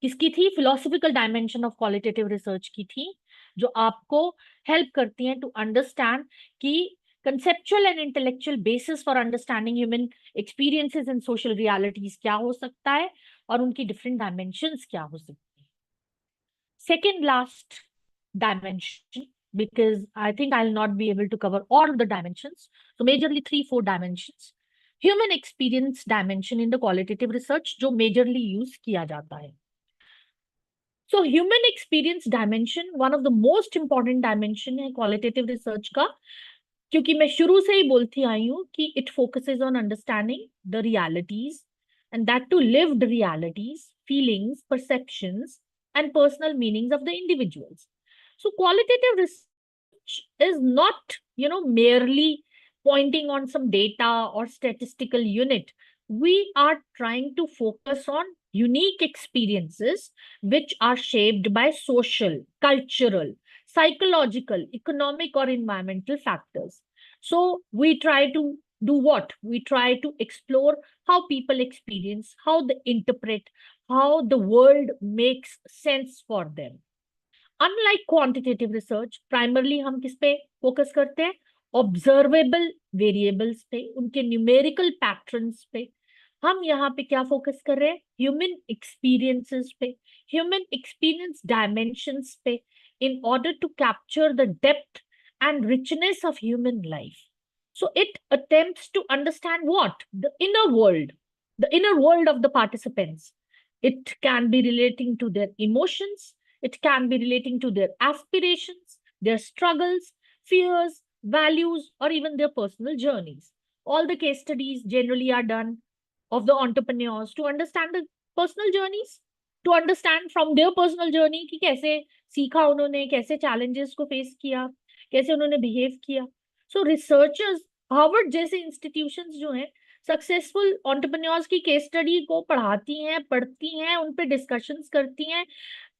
किसकी थी? Philosophical dimension of qualitative research की थी, जो आपको हेल्प करती हैं टू अंडरस्टैंड कि conceptual and intellectual basis for understanding human experiences and social realities क्या हो सकता है और उनकी डिफरेंट डायमेंशंस क्या हो सकती है। Second last dimension, because I think I'll not be able to cover all of the dimensions. So majorly 3-4 dimensions. Human experience dimension in the qualitative research जो majorly use किया जाता है। So human experience dimension one of the most important dimension है qualitative research का, क्योंकि मैं शुरू से ही बोलती आई हूँ कि it focuses on understanding the realities and that to lived realities feelings, perceptions, and personal meanings of the individuals. So qualitative research is not, merely pointing on some data or statistical unit. We are trying to focus on unique experiences which are shaped by social, cultural, psychological, economic, or environmental factors. So we try to do what? We try to explore how people experience, how they interpret, how the world makes sense for them. Unlike quantitative research, primarily हम किस पे focus करते हैं? Observable variables पे, उनके numerical patterns पे. हम यहाँ पे क्या फोकस कर रहे हैं? ह्यूमन एक्सपीरियंसेस पे, ह्यूमन एक्सपीरियंस डायमेंशंस पे, in order to capture the depth and richness of human life. So it attempts to understand what? The inner world of the participants. It can be relating to their emotions, it can be relating to their aspirations, their struggles, fears, values, or even their personal journeys. All the case studies generally are done of the entrepreneurs to understand the personal journeys, to understand from their personal journey कि कैसे सीखा उन्होंने, कैसे challenges को face किया, कैसे उन्होंने behave किया. So researchers, हार्वर्ड जैसे institutions जो हैं, सक्सेसफुल entrepreneurs की केस स्टडी को पढ़ाती हैं, पढ़ती हैं, उन पे डिस्कशंस करती हैं,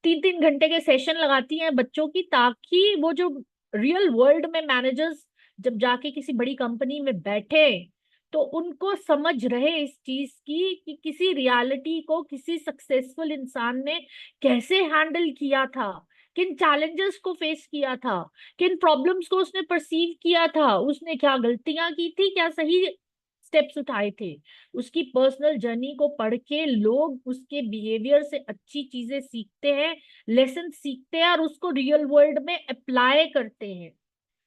3-3 घंटे के सेशन लगाती हैं बच्चों की, ताकि वो जो रियल वर्ल्ड में मैनेजर्स जब जाके किसी बड़ी कंपनी में बैठे तो उनको समझ रहे इस चीज की कि किसी रियलिटी को किसी सक्सेसफुल इंसान ने कैसे हैंडल किया था, किन चैलेंजेस को फेस किया था, किन प्रॉब्लम्स को उसने परसीव किया था, उसने क्या गलतियां की थी, क्या सही स्टेप्स उठाए थे. उसकी पर्सनल जर्नी को पढ़ के लोग उसके बिहेवियर से अच्छी चीजें सीखते हैं, लेसन सीखते हैं और उसको रियल वर्ल्ड में अप्लाई करते हैं.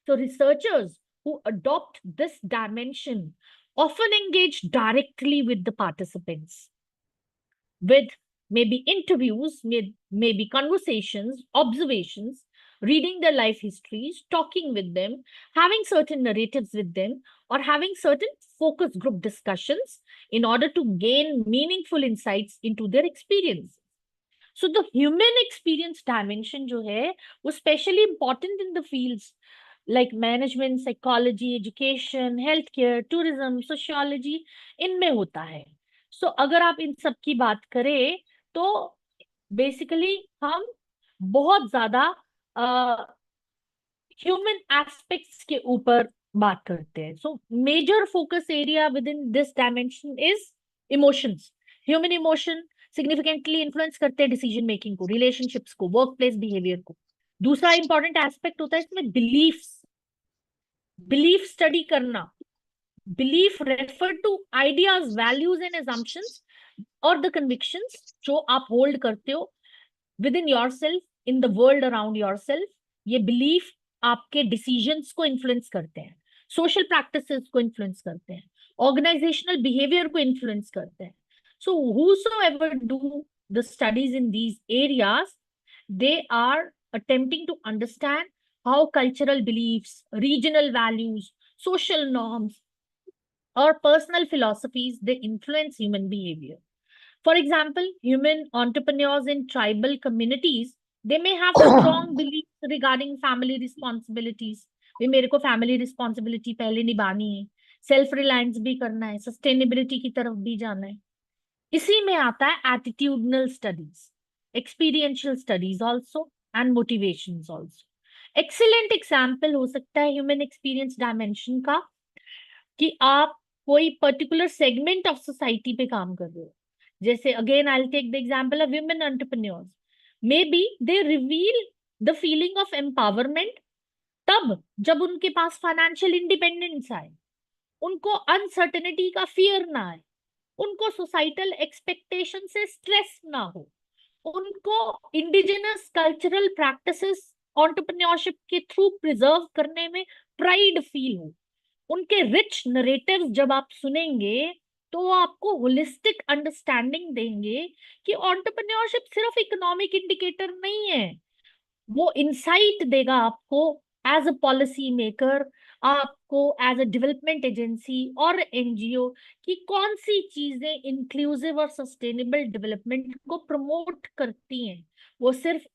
So researchers who adopt this dimension often engage directly with the participants, with maybe interviews, maybe conversations, observations, reading their life histories, talking with them, having certain narratives with them, or having certain focus group discussions in order to gain meaningful insights into their experience. So the human experience dimension जो है, वो specially important in the fields like management, psychology, education, healthcare, tourism, sociology, इनमें होता है. So अगर आप इन सब की बात करें तो basically हम बहुत ज्यादा human aspects के ऊपर बात करते हैं. So major focus area within this dimension is emotions. Human emotion significantly influence करते हैं decision making को, relationships को, workplace behavior को. दूसरा important aspect होता है इसमें beliefs. Belief study करना. Belief refer to ideas, values and assumptions or the convictions जो आप hold करते हो within yourself, in the world around yourself. ये belief आपके decisions को influence करते हैं, social practices को influence करते हैं, organizational behavior को influence करते हैं. So whosoever do the studies in these areas, they are attempting to understand how cultural beliefs, regional values, social norms, or personal philosophies, they influence human behavior. For example, human entrepreneurs in tribal communities, they may have strong beliefs regarding family responsibilities. वे मेरे को family responsibility पहले निभानी है, self reliance भी करना है, sustainability की तरफ भी जाना है. इसी में आता है attitudinal studies, experiential studies also, and motivations also. Excellent example हो सकता है human experience dimension का कि आप कोई particular segment of society पे काम कर रहे हो. जैसे again I'll take the example of women entrepreneurs. Maybe they reveal the feeling of empowerment तब जब उनके पास financial independence आए, उनको uncertainty का fear ना आए, उनको societal expectation से stress ना हो, उनको indigenous cultural practices entrepreneurship के through preserve करने में pride feel हो. उनके रिच नरेटिव्स जब आप सुनेंगे तो वो आपको होलिस्टिक अंडरस्टैंडिंग देंगे कि एंटरप्रेन्योरशिप सिर्फ इकोनॉमिक इंडिकेटर नहीं है, वो इंसाइट देगा आपको एज अ पॉलिसी मेकर आपको एज अ डेवलपमेंट एजेंसी और एनजीओ कि कौन सी चीजें इंक्लूसिव और सस्टेनेबल डेवलपमेंट को प्रमोट करती हैं। वो सिर्फ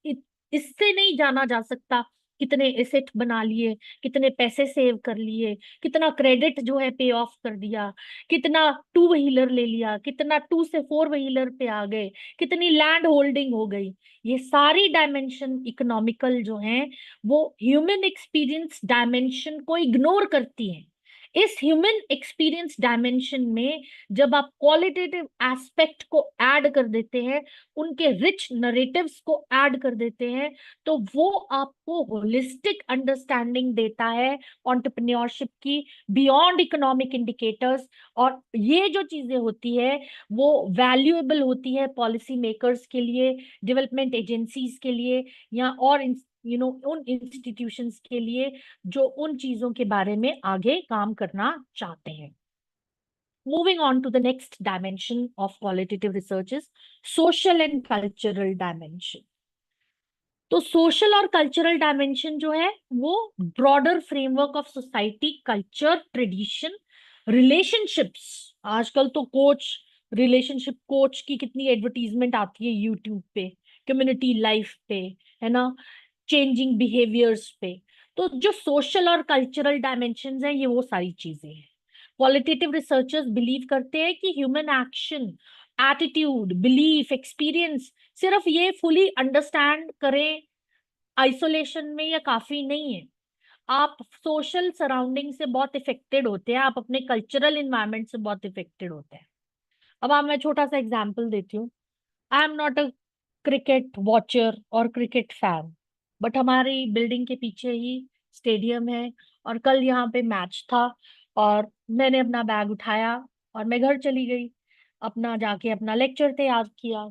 इससे नहीं जाना जा सकता कितने एसेट बना लिए, कितने पैसे सेव कर लिए, कितना क्रेडिट जो है पे ऑफ कर दिया, कितना टू व्हीलर ले लिया, कितना 2 से 4 व्हीलर पे आ गए, कितनी लैंड होल्डिंग हो गई। ये सारी डायमेंशन इकोनॉमिकल जो हैं वो ह्यूमन एक्सपीरियंस डायमेंशन को इग्नोर करती हैं। इस ह्यूमन एक्सपीरियंस डायमेंशन में जब आप क्वालिटेटिव एस्पेक्ट को ऐड कर देते हैं, उनके रिच नरेटिव्स को ऐड कर देते हैं, तो वो आपको होलिस्टिक अंडरस्टैंडिंग देता है एंटरप्रेन्योरशिप की, बियॉन्ड इकोनॉमिक इंडिकेटर्स। और ये जो चीजें होती है वो वैल्यूएबल होती है पॉलिसी मेकर्स के लिए, डेवलपमेंट एजेंसीज के लिए, या और उन इंस्टीट्यूशंस के लिए जो उन चीजों के बारे में आगे काम करना चाहते हैं। Moving on to the next dimension of qualitative research is social and cultural dimension. तो सोशल और कल्चरल डायमेंशन जो है वो broader framework of society, culture, tradition, relationships. आजकल तो रिलेशनशिप कोच की कितनी एडवर्टीजमेंट आती है यूट्यूब पे, कम्युनिटी लाइफ पे, है ना, चेंजिंग बिहेवियर्स पे। तो जो सोशल और कल्चरल डायमेंशन है ये वो सारी चीजें हैं। क्वालिटेटिव रिसर्चर्स बिलीव करते हैं कि human action, attitude, belief, experience सिर्फ ये फुली अंडरस्टैंड करें आइसोलेशन में या काफी नहीं है। आप सोशल सराउंडिंग से बहुत इफेक्टेड होते हैं, आप अपने कल्चरल इन्वायरमेंट से बहुत इफेक्टेड होते हैं। अब मैं छोटा सा एग्जांपल देती हूँ। I am not a cricket watcher और क्रिकेट फैन, बट हमारी बिल्डिंग के पीछे ही स्टेडियम है और कल यहाँ पे मैच था और मैंने अपना बैग उठाया और मैं घर चली गई, अपना जाके अपना लेक्चर तैयार किया।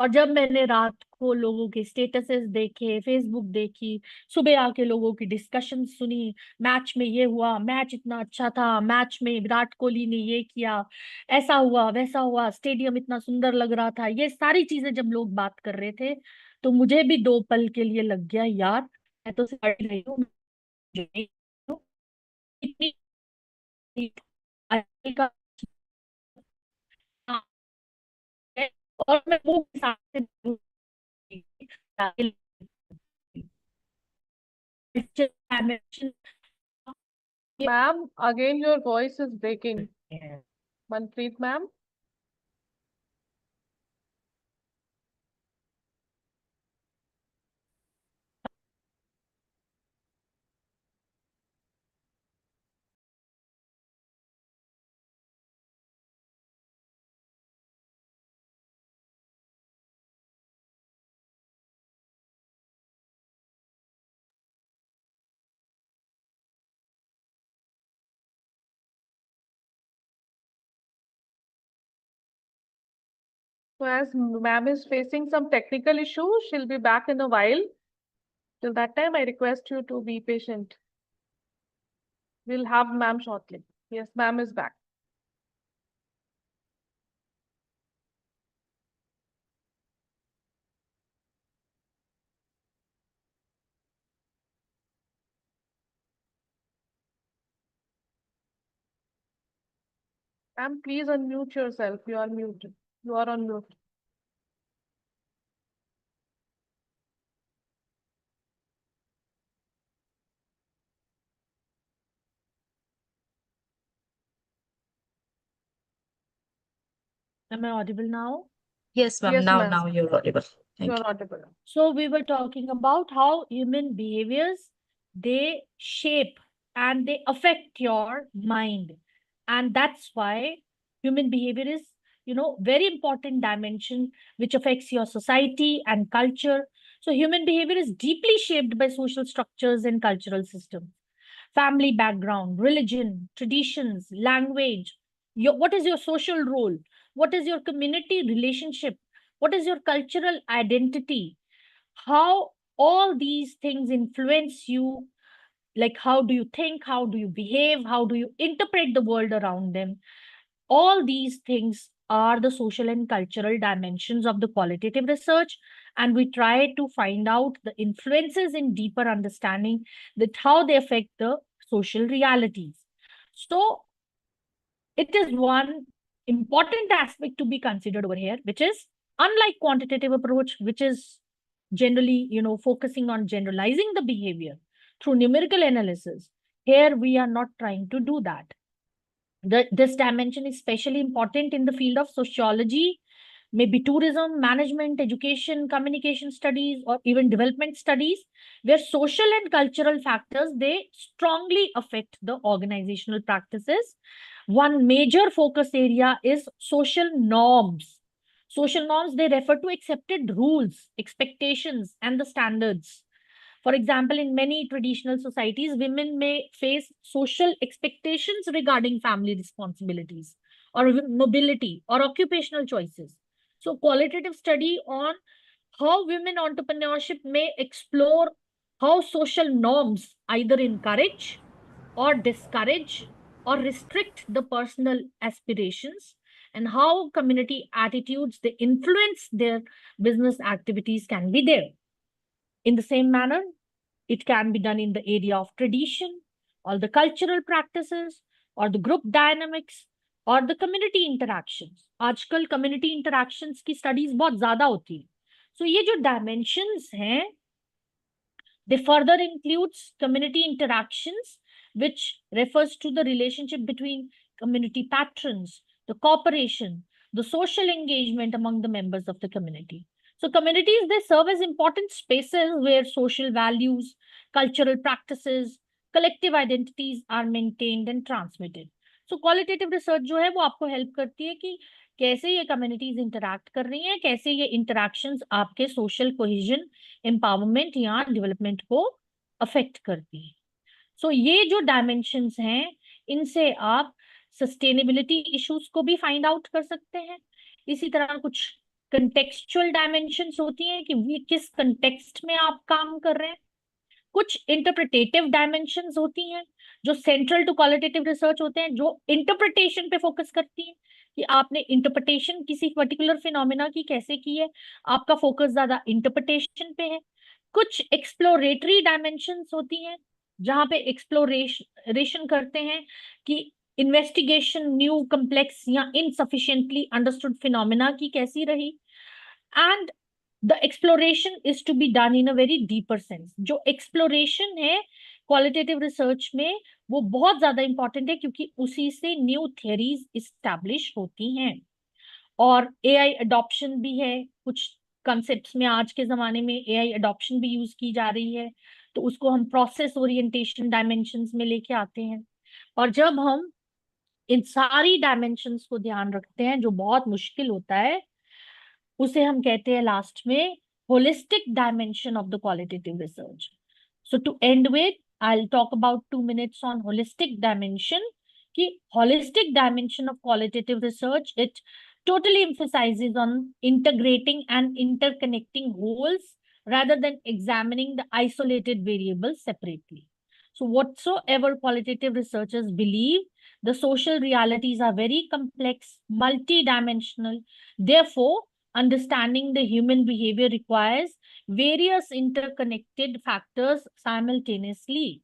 और जब मैंने रात को लोगों के स्टेटसेस देखे, फेसबुक देखी, सुबह आके लोगों की डिस्कशन सुनी, मैच में ये हुआ, मैच इतना अच्छा था, मैच में विराट कोहली ने ये किया, ऐसा हुआ वैसा हुआ, स्टेडियम इतना सुंदर लग रहा था, ये सारी चीजें जब लोग बात कर रहे थे तो मुझे भी 2 पल के लिए लग गया यार मैं तो पढ़ रही हूँ, इतनी आजकल का है, और मैं वो हिसाब से dimension Ma'am, again your voice is breaking. Manpreet ma'am. So as ma'am is facing some technical issue, she'll be back in a while. Till that time, I request you to be patient. We'll have ma'am shortly. Yes, ma'am is back. Ma'am, please unmute yourself. You are muted. You are on mute. Am I audible now? Yes, ma'am. Yes, Now, ma'am. now you're audible. Thank You're you. audible. So we were talking about how human behaviors, they shape and they affect your mind. And that's why human behavior is, very important dimension which affects your society and culture. So human behavior is deeply shaped by social structures and cultural systems, family background, religion, traditions, language. What is your social role? What is your community relationship? What is your cultural identity? How all these things influence you, like how do you think, how do you behave, how do you interpret the world around them. All these things are the social and cultural dimensions of the qualitative research, and we try to find out the influences in deeper understanding that how they affect the social realities. So it is one important aspect to be considered over here, which is unlike quantitative approach, which is generally, focusing on generalizing the behavior through numerical analysis. Here we are not trying to do that. This dimension is especially important in the field of sociology, maybe tourism, management, education, communication studies, or even development studies, where social and cultural factors, they strongly affect the organizational practices. One major focus area is social norms. Social norms, they refer to accepted rules, expectations, and the standards. For example, in many traditional societies, women may face social expectations regarding family responsibilities or mobility or occupational choices. So qualitative study on how women entrepreneurship may explore how social norms either encourage or discourage or restrict the personal aspirations, and how community attitudes they influence their business activities can be there. In the same manner, it can be done in the area of tradition, or the cultural practices, or the group dynamics, और the community interactions. आजकल community interactions की studies बहुत ज्यादा होती है. सो ये जो dimensions हैं, they further includes community interactions, which refers to the relationship between community patrons, the cooperation, the social engagement among the members of the community. So communities, they serve as important spaces where social values, cultural practices, collective identities are maintained and transmitted. So qualitative research जो है वो आपको help करती है कि कैसे ये communities interact कर रही हैं, कैसे ये interactions आपके social cohesion, empowerment या development को affect करती है. So ये जो dimensions हैं, इनसे आप sustainability issues को भी find out कर सकते हैं. इसी तरह कुछ contextual dimensions होती हैं कि ये किस context में आप काम कर रहे हैं. कुछ इंटरप्रिटेटिव डायमेंशंस होती हैं जो सेंट्रल टू क्वालिटेटिव रिसर्च होते हैं, जो इंटरप्रिटेशन पे फोकस करती हैं कि आपने इंटरप्रिटेशन किसी पर्टिकुलर फिनोमेना की कैसे की है, आपका फोकस ज्यादा इंटरप्रिटेशन पे है. कुछ एक्सप्लोरेटरी डायमेंशंस होती हैं जहां पे एक्सप्लोरेशन करते हैं कि इन्वेस्टिगेशन न्यू कम्प्लेक्स या इनसफिशिएंटली अंडरस्टूड फिनोमेना की कैसी रही. And the exploration is to be done in a very deeper sense. जो exploration है qualitative research में, वो बहुत ज्यादा important है क्योंकि उसी से new theories establish होती हैं. और AI adoption भी है, कुछ concepts में आज के जमाने में AI adoption भी use की जा रही है, तो उसको हम process orientation dimensions में लेके आते हैं. और जब हम इन सारी dimensions को ध्यान रखते हैं, जो बहुत मुश्किल होता है, उसे हम कहते हैं लास्ट में holistic dimension of the qualitative research. So to end with, I'll talk about 2 minutes on holistic dimension. कि holistic dimension of qualitative research, it totally emphasizes on integrating and interconnecting wholes rather than examining the isolated variables separately. So whatsoever qualitative researchers believe, the social realities are very complex, multi-dimensional. Therefore, understanding the human behavior requires various interconnected factors simultaneously.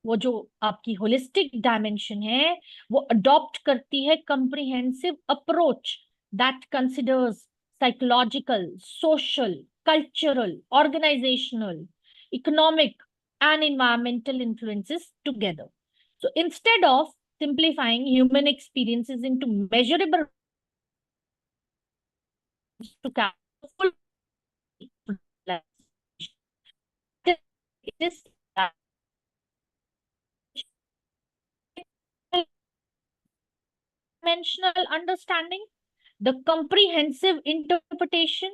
वो जो आपकी holistic dimension है, वो adopt करती है comprehensive approach that considers psychological, social, cultural, organizational, economic, and environmental influences together. So instead of simplifying human experiences into measurable to capture full it is dimensional understanding, the comprehensive interpretation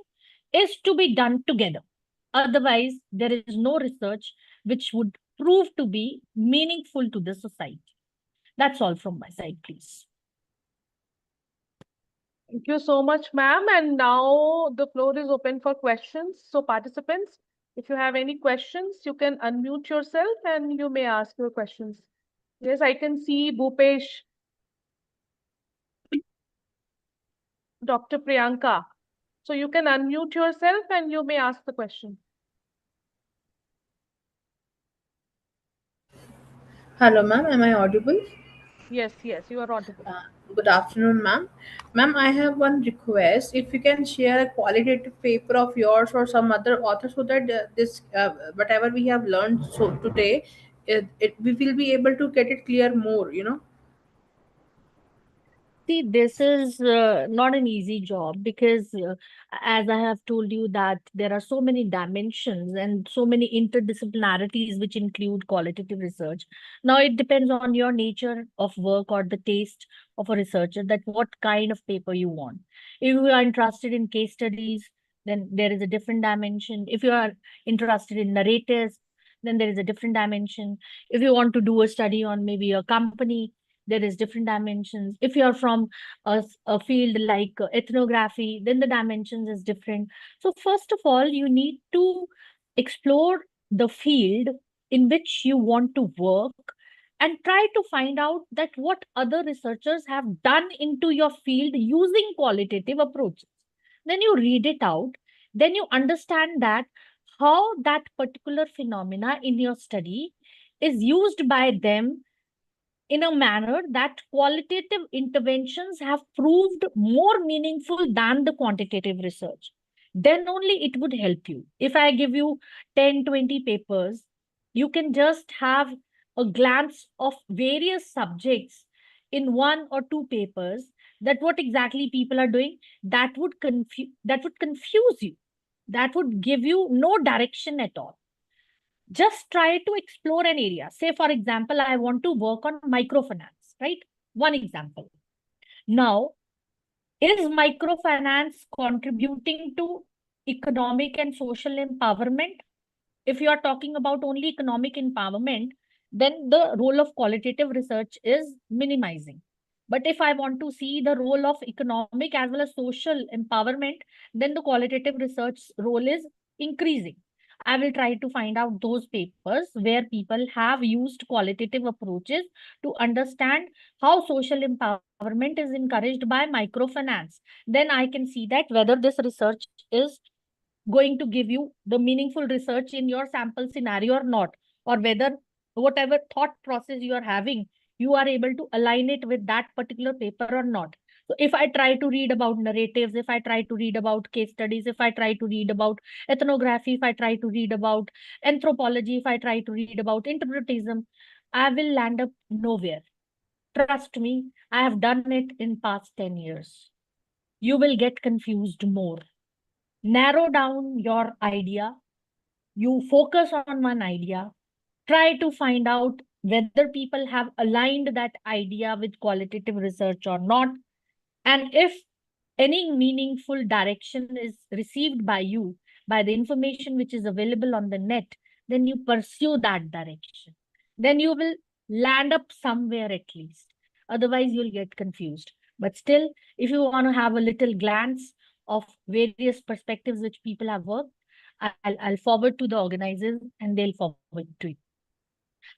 is to be done together. Otherwise, there is no research which would prove to be meaningful to the society. That's all from my side, please. Thank you so much, ma'am. And now the floor is open for questions. So participants, if you have any questions, you can unmute yourself and you may ask your questions. Yes, I can see Bhupesh. Dr. Priyanka. So you can unmute yourself and you may ask the question. Hello, ma'am. Am I audible? Yes, you are audible. Good afternoon, ma'am. Ma'am, I have one request. If you can share a qualitative paper of yours or some other author, so that this whatever we have learned so today, we will be able to get it clear more. See, this is not an easy job because, as I have told you, that there are so many dimensions and so many interdisciplinarities which include qualitative research. Now, it depends on your nature of work or the taste of a researcher that what kind of paper you want. If you are interested in case studies, then there is a different dimension. If you are interested in narratives, then there is a different dimension. If you want to do a study on maybe a company, there is different dimensions. If you're from a field like ethnography, then the dimensions is different. So first of all, you need to explore the field in which you want to work and try to find out that what other researchers have done into your field using qualitative approaches. Then you read it out, then you understand that how that particular phenomena in your study is used by them in a manner that qualitative interventions have proved more meaningful than the quantitative research. Then only it would help you. If I give you 10, 20 papers, you can just have a glance of various subjects in one or two papers that what exactly people are doing that would confuse you, that would give you no direction at all. Just try to explore an area. Say, for example, I want to work on microfinance, right? One example. Now, is microfinance contributing to economic and social empowerment? If you are talking about only economic empowerment, then the role of qualitative research is minimizing. But if I want to see the role of economic as well as social empowerment, then the qualitative research role is increasing. I will try to find out those papers where people have used qualitative approaches to understand how social empowerment is encouraged by microfinance. Then I can see that whether this research is going to give you the meaningful research in your sample scenario or not, or whether whatever thought process you are having, you are able to align it with that particular paper or not. So if I try to read about narratives, if I try to read about case studies, if I try to read about ethnography, if I try to read about anthropology, if I try to read about interpretism, I will land up nowhere. Trust me, I have done it in past 10 years. You will get confused more. Narrow down your idea, you focus on one idea, try to find out whether people have aligned that idea with qualitative research or not, and if any meaningful direction is received by you by the information which is available on the net, then you pursue that direction. Then you will land up somewhere at least. Otherwise, you'll get confused. But still, if you want to have a little glance of various perspectives which people have worked, I'll forward to the organizers and they'll forward to you.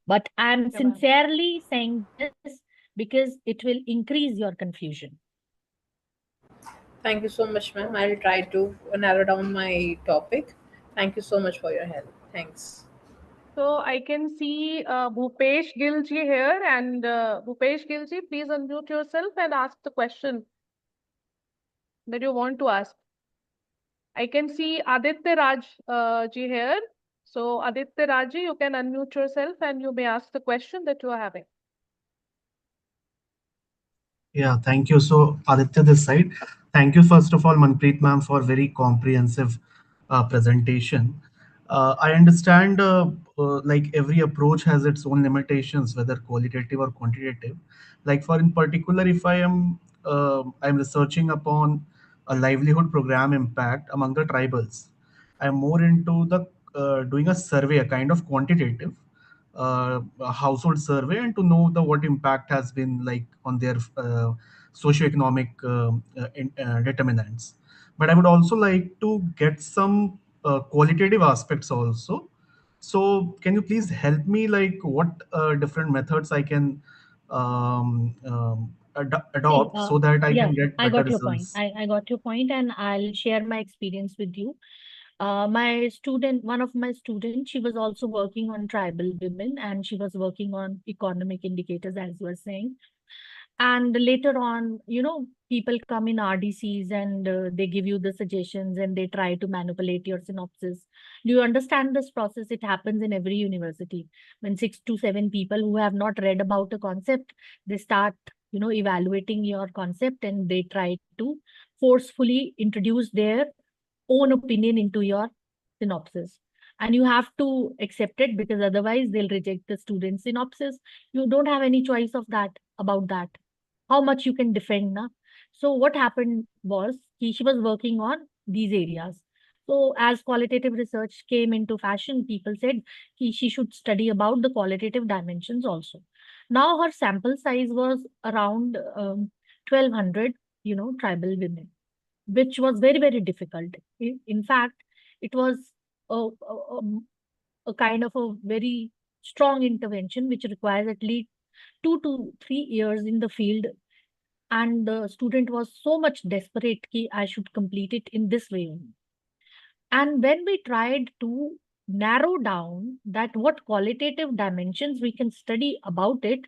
But I'm sincerely saying this because it will increase your confusion. Thank you so much, ma'am. I'll try to narrow down my topic. Thank you so much for your help. Thanks. So I can see Bhupesh Gilji here, and Bhupesh Gilji, please unmute yourself and ask the question that you want to ask. I can see Aditya Raj ji here. So Aditya Raj ji, you can unmute yourself and you may ask the question that you are having. Yeah, thank you. So Aditya this side. Thank you first of all, Manpreet ma'am, for very comprehensive presentation. I understand like every approach has its own limitations, whether qualitative or quantitative. Like for in particular, if I'm researching upon a livelihood program impact among the tribals, I'm more into the doing a survey, a kind of quantitative a household survey, and to know the what impact has been like on their socioeconomic determinants. But I would also like to get some qualitative aspects also. So can you please help me like what different methods I can adopt so that I can get I better got your point. results? I got your point, and I'll share my experience with you. My student, one of my students, she was also working on tribal women, and she was working on economic indicators, as you were saying. And later on, people come in RDCs and they give you the suggestions and they try to manipulate your synopsis. Do you understand this process? It happens in every university. When 6 to 7 people who have not read about a concept, they start, evaluating your concept, and they try to forcefully introduce their own opinion into your synopsis. And you have to accept it, because otherwise they'll reject the student's synopsis. You don't have any choice of that, about that. How much you can defend, na? So what happened was, she was working on these areas. So as qualitative research came into fashion, people said she should study about the qualitative dimensions also. Now her sample size was around 1200, tribal women, which was very, very difficult. In fact, it was a kind of a very strong intervention which requires at least 2 to 3 years in the field. And the student was so much desperate that I should complete it in this way only. And when we tried to narrow down that what qualitative dimensions we can study about it,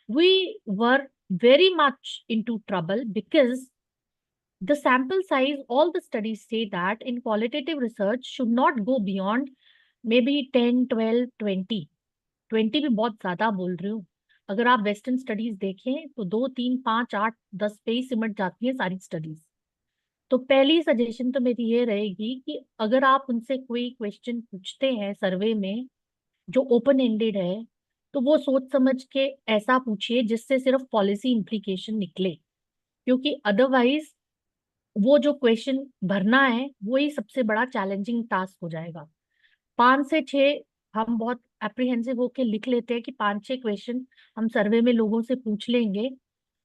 we were very much into trouble, because the sample size, all the studies say that in qualitative research should not go beyond maybe 10, 12, 20. 20 भी बहुत ज्यादा बोल रही हूँ. अगर आप western studies देखें तो 2, 3, 5, 8, 10 पे ही सिमट जाती है सारी स्टडीज. तो पहली सजेशन तो मेरी ये रहेगी कि अगर आप उनसे कोई क्वेश्चन पूछते हैं सर्वे में जो ओपन एंडेड है, तो वो सोच समझ के ऐसा पूछिए जिससे सिर्फ पॉलिसी इम्प्लीकेशन निकले, क्योंकि अदरवाइज वो जो क्वेश्चन भरना है वही सबसे बड़ा चैलेंजिंग टास्क हो जाएगा. 5 से 6 हम बहुत एप्रीहेंसिव होके लिख लेते हैं कि 5-6 क्वेश्चन हम सर्वे में लोगों से पूछ लेंगे,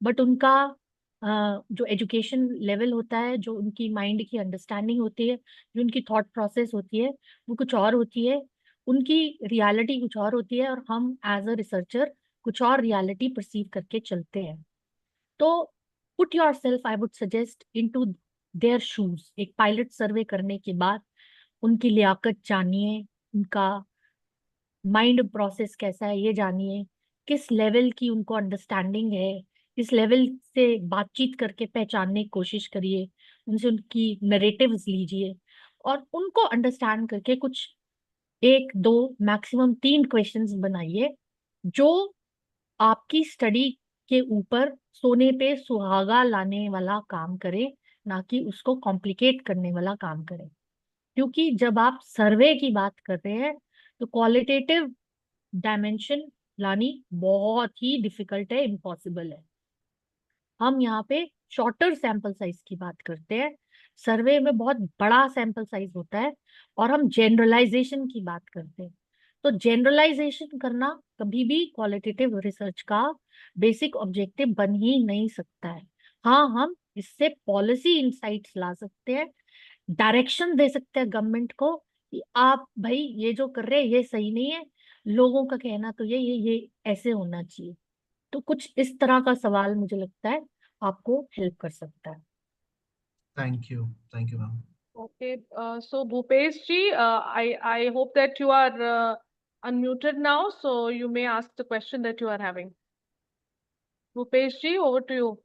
बट उनका जो एजुकेशन लेवल होता है, जो उनकी माइंड की अंडरस्टैंडिंग होती है, जो उनकी थॉट प्रोसेस होती है, वो कुछ और होती है. उनकी रियलिटी कुछ और होती है, और हम एज अ रिसर्चर कुछ और रियलिटी परसीव करके चलते हैं. तो put yourself, I would suggest, into their shoes. एक पायलट सर्वे करने के बाद उनकी लियाकत जानिए, उनका माइंड प्रोसेस कैसा है ये जानिए, किस लेवल की उनको अंडरस्टैंडिंग है, इस लेवल से बातचीत करके पहचानने की कोशिश करिए, उनसे उनकी नरेटिव्स लीजिए, और उनको अंडरस्टैंड करके कुछ 1, 2 मैक्सिमम 3 क्वेश्चंस बनाइए जो आपकी स्टडी के ऊपर सोने पे सुहागा लाने वाला काम करे, ना कि उसको कॉम्प्लिकेट करने वाला काम करे. क्योंकि जब आप सर्वे की बात कर रहे हैं तो क्वालिटेटिव डायमेंशन लानी बहुत ही डिफिकल्ट है, इम्पॉसिबल है. हम यहाँ पे शॉर्टर सैंपल साइज की बात करते हैं, सर्वे में बहुत बड़ा सैंपल साइज होता है, और हम जनरलाइजेशन की बात करते हैं. तो जनरलाइजेशन करना कभी भी क्वालिटेटिव रिसर्च का बेसिक ऑब्जेक्टिव बन ही नहीं सकता है. हाँ, हम इससे पॉलिसी इंसाइट्स ला सकते हैं, डायरेक्शन दे सकते हैं गवर्नमेंट को कि आप भाई ये जो कर रहे हैं ये सही नहीं है, लोगों का कहना तो ये ऐसे होना चाहिए. तो कुछ इस तरह का सवाल मुझे लगता है आपको हेल्प कर सकता है. Thank you, ma'am. Okay, so Bhupesh ji, I hope that you are unmuted now, so you may ask the question that you are having. Bhupesh ji, over to you.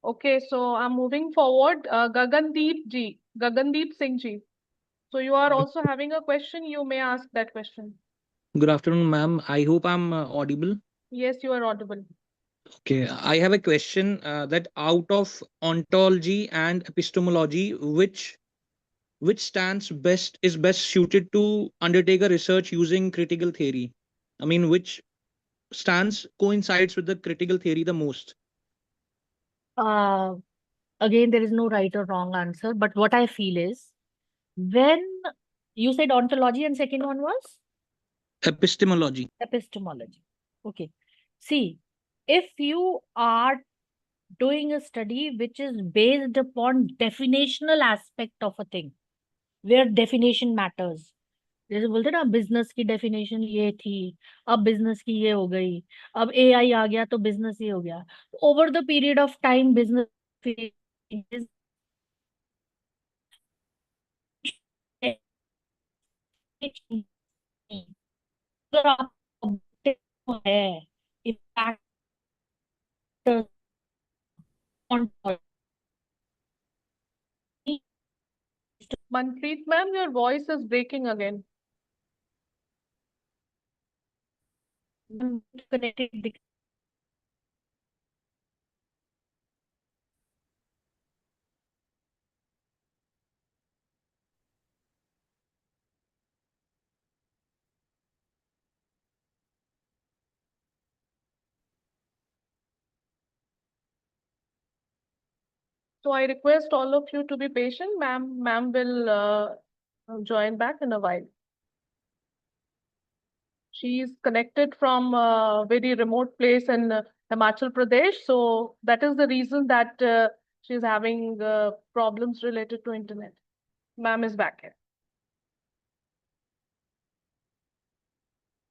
Okay, so I'm moving forward. Gagandeep Singh ji. So you are also having a question. You may ask that question. Good afternoon, ma'am. I hope I'm audible. Yes, you are audible. Okay, I have a question that out of ontology and epistemology, which stands best is best suited to undertake a research using critical theory? I mean, which stance coincides with the critical theory the most? Again, there is no right or wrong answer, but what I feel is, when you said ontology and second one was Epistemology. epistemology. Okay. See, if you are doing a study which is based upon definitional aspect of a thing, where definition matters. जैसे बोलते ना business की definition ये थी, अब business की ये हो गई, अब एआई आ गया तो बिजनेस ये हो गया. Over the period of time business अगर आप objective है impact on Manpreet ma'am, your voice is breaking again. connected. So I request all of you to be patient. Ma'am will join back in a while. She is connected from a very remote place in Himachal Pradesh. So that is the reason that she is having problems related to internet. Ma'am is back here.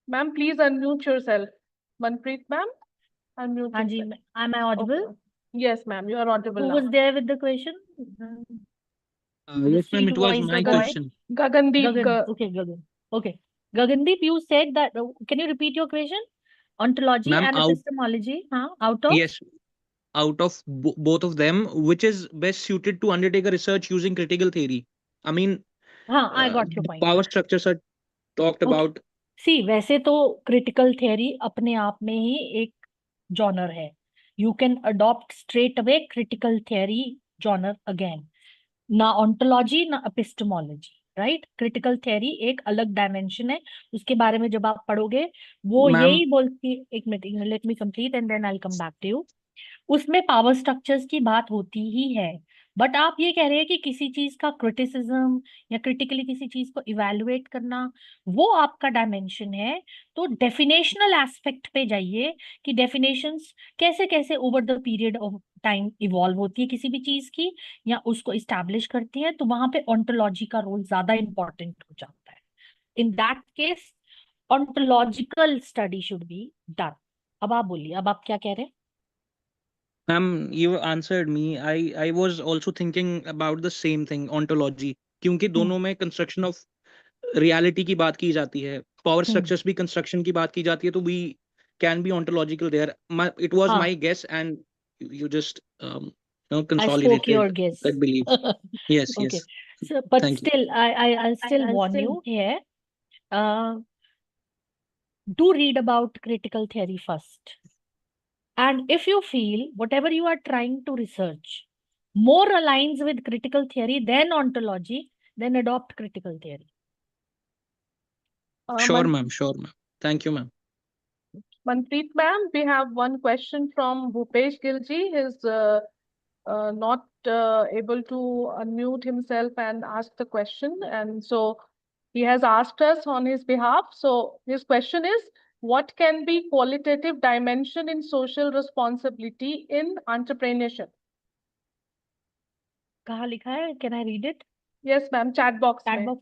Ma'am, please unmute yourself. Manpreet ma'am, unmute Hanji, yourself. am I audible? Okay. Yes, ma'am, you are audible Who now. was there with the question? The Yes, ma'am, sweet it was voice my boy. question. Gagandeep. Gagan. Okay, Gagan. Okay. Gagandeep, you said that. Can you repeat your question? Ontology Ma'am, and epistemology. Out of? yes, out of both of them, which is best suited to undertake a research using critical theory? I mean, I got your the point. power structures are talked Okay. about. See, वैसे तो critical theory अपने आप में ही एक genre है. You can adopt straight away critical theory genre again. ना ontology ना epistemology, right? Critical theory एक अलग dimension है. उसके बारे में जब आप पढ़ोगे, वो Ma'am, यही बोलती है. एक minute, let me complete and then I'll come back to you. उसमें पावर स्ट्रक्चर्स की बात होती ही है. बट आप ये कह रहे हैं कि किसी चीज का क्रिटिसिज्म या क्रिटिकली किसी चीज को इवेलुएट करना, वो आपका डायमेंशन है. तो डेफिनेशनल एस्पेक्ट पे जाइए कि डेफिनेशंस कैसे कैसे over the period of time evolve होती है किसी भी चीज की, या उसको इस्टेब्लिश करती है. तो वहां पे ऑन्टोलॉजी का रोल ज्यादा इंपॉर्टेंट हो जाता है. In that case ontological study should be done. अब आप बोलिए, अब आप क्या कह रहे हैं? ma'am, you answered me. I was also thinking about the same thing, ontology. क्योंकि दोनों में कंस्ट्रक्शन ऑफ रियलिटी की बात की जाती है, पावर स्ट्रक्चर्स भी कंस्ट्रक्शन की बात की जाती है, तो we can be ontological there. It was my guess, and you just I spoke your consolidated guess. that belief. Yes, Okay. yes. So, but Thank you. still, I'll still warn you here. Do read about critical theory first. And if you feel whatever you are trying to research more aligns with critical theory than ontology, then adopt critical theory. Sure, ma'am. Sure, ma'am. Thank you, ma'am. Manpreet ma'am, we have one question from Bhupesh Gilji. He's not able to unmute himself and ask the question. And so he has asked us on his behalf. So his question is, what can be qualitative dimension in social responsibility in entrepreneurship? कहाँ लिखा है? Can I read it? Yes, ma'am. Chat box. Chat box.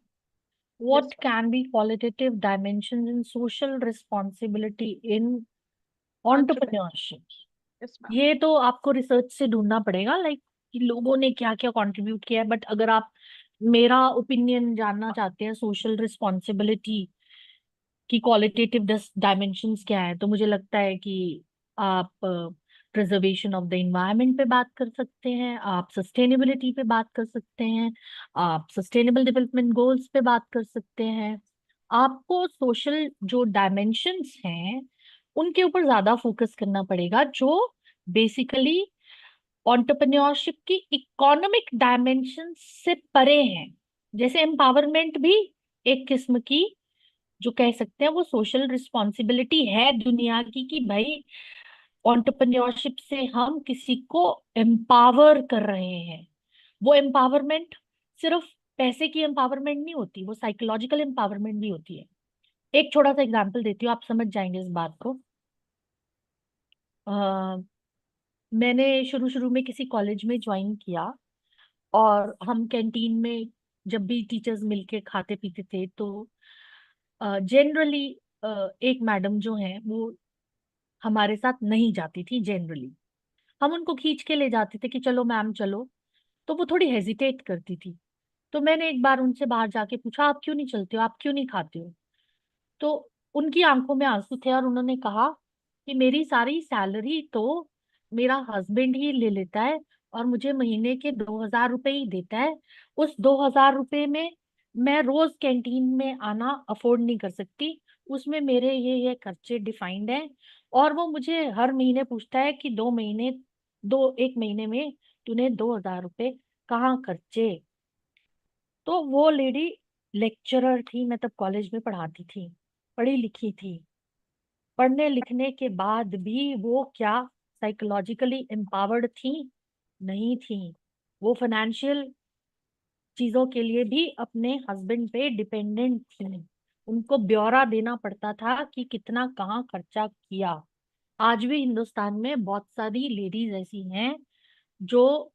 What can be qualitative dimensions in social responsibility in entrepreneurship? Yes, ma'am. ये तो आपको research से ढूंढना पड़ेगा, like कि लोगों ने क्या क्या कंट्रीब्यूट किया है. बट अगर आप मेरा ओपिनियन जानना चाहते हैं सोशल रिस्पॉन्सिबिलिटी की क्वालिटेटिव डायमेंशंस क्या है, तो मुझे लगता है कि आप प्रिजर्वेशन ऑफ द इन्वायरमेंट पे बात कर सकते हैं, आप सस्टेनेबिलिटी पे बात कर सकते हैं, आप सस्टेनेबल डेवलपमेंट गोल्स पे बात कर सकते हैं. आपको सोशल जो डायमेंशंस हैं उनके ऊपर ज्यादा फोकस करना पड़ेगा, जो बेसिकली एंटरप्रेन्योरशिप की इकोनॉमिक डायमेंशन से परे हैं. जैसे एम्पावरमेंट भी एक किस्म की जो कह सकते हैं वो सोशल रिस्पॉन्सिबिलिटी है दुनिया की, कि भाई एंटरप्रेन्योरशिप से हम किसी को एम्पावर कर रहे हैं. वो एम्पावरमेंट सिर्फ पैसे की एम्पावरमेंट नहीं होती, वो साइकोलॉजिकल एम्पावरमेंट भी होती है. एक छोटा सा एग्जांपल देती हूँ, आप समझ जाएंगे इस बात को. मैंने शुरू शुरू में किसी कॉलेज में ज्वाइन किया, और हम कैंटीन में जब भी टीचर्स मिलके खाते पीते थे, तो जनरली एक मैडम जो है वो हमारे साथ नहीं जाती थी जनरली। हम उनको खींच के ले जाते थे कि चलो मैम चलो, तो वो थोड़ी हेजिटेट करती थी। तो मैंने एक बार उनसे बाहर जाके पूछा, आप क्यों नहीं चलते हो, आप क्यों नहीं खाते हो? तो उनकी आंखों में आंसू थे, और उन्होंने कहा कि मेरी सारी सैलरी तो मेरा हस्बैंड ही ले लेता है, और मुझे महीने के 2,000 रुपए ही देता है। उस 2,000 रुपए में मैं रोज कैंटीन में आना अफोर्ड नहीं कर सकती। उसमें मेरे ये खर्चे डिफाइंड हैं, और वो मुझे हर महीने पूछता है कि 2 महीने, एक महीने में तूने 2,000 रुपए कहाँ खर्चे? तो वो लेडी लेक्चरर थी, मैं तब कॉलेज में पढ़ाती थी, पढ़ी लिखी थी। पढ़ने लिखने के बाद भी वो क्या साइकोलॉजिकली एम्पावर्ड थी? नहीं थी। वो फाइनेंशियल चीजों के लिए भी अपने हस्बैंड पे डिपेंडेंट थी। उनको ब्यौरा देना पड़ता था कि कितना कहाँ खर्चा किया। आज भी हिंदुस्तान में बहुत सारी लेडीज ऐसी हैं जो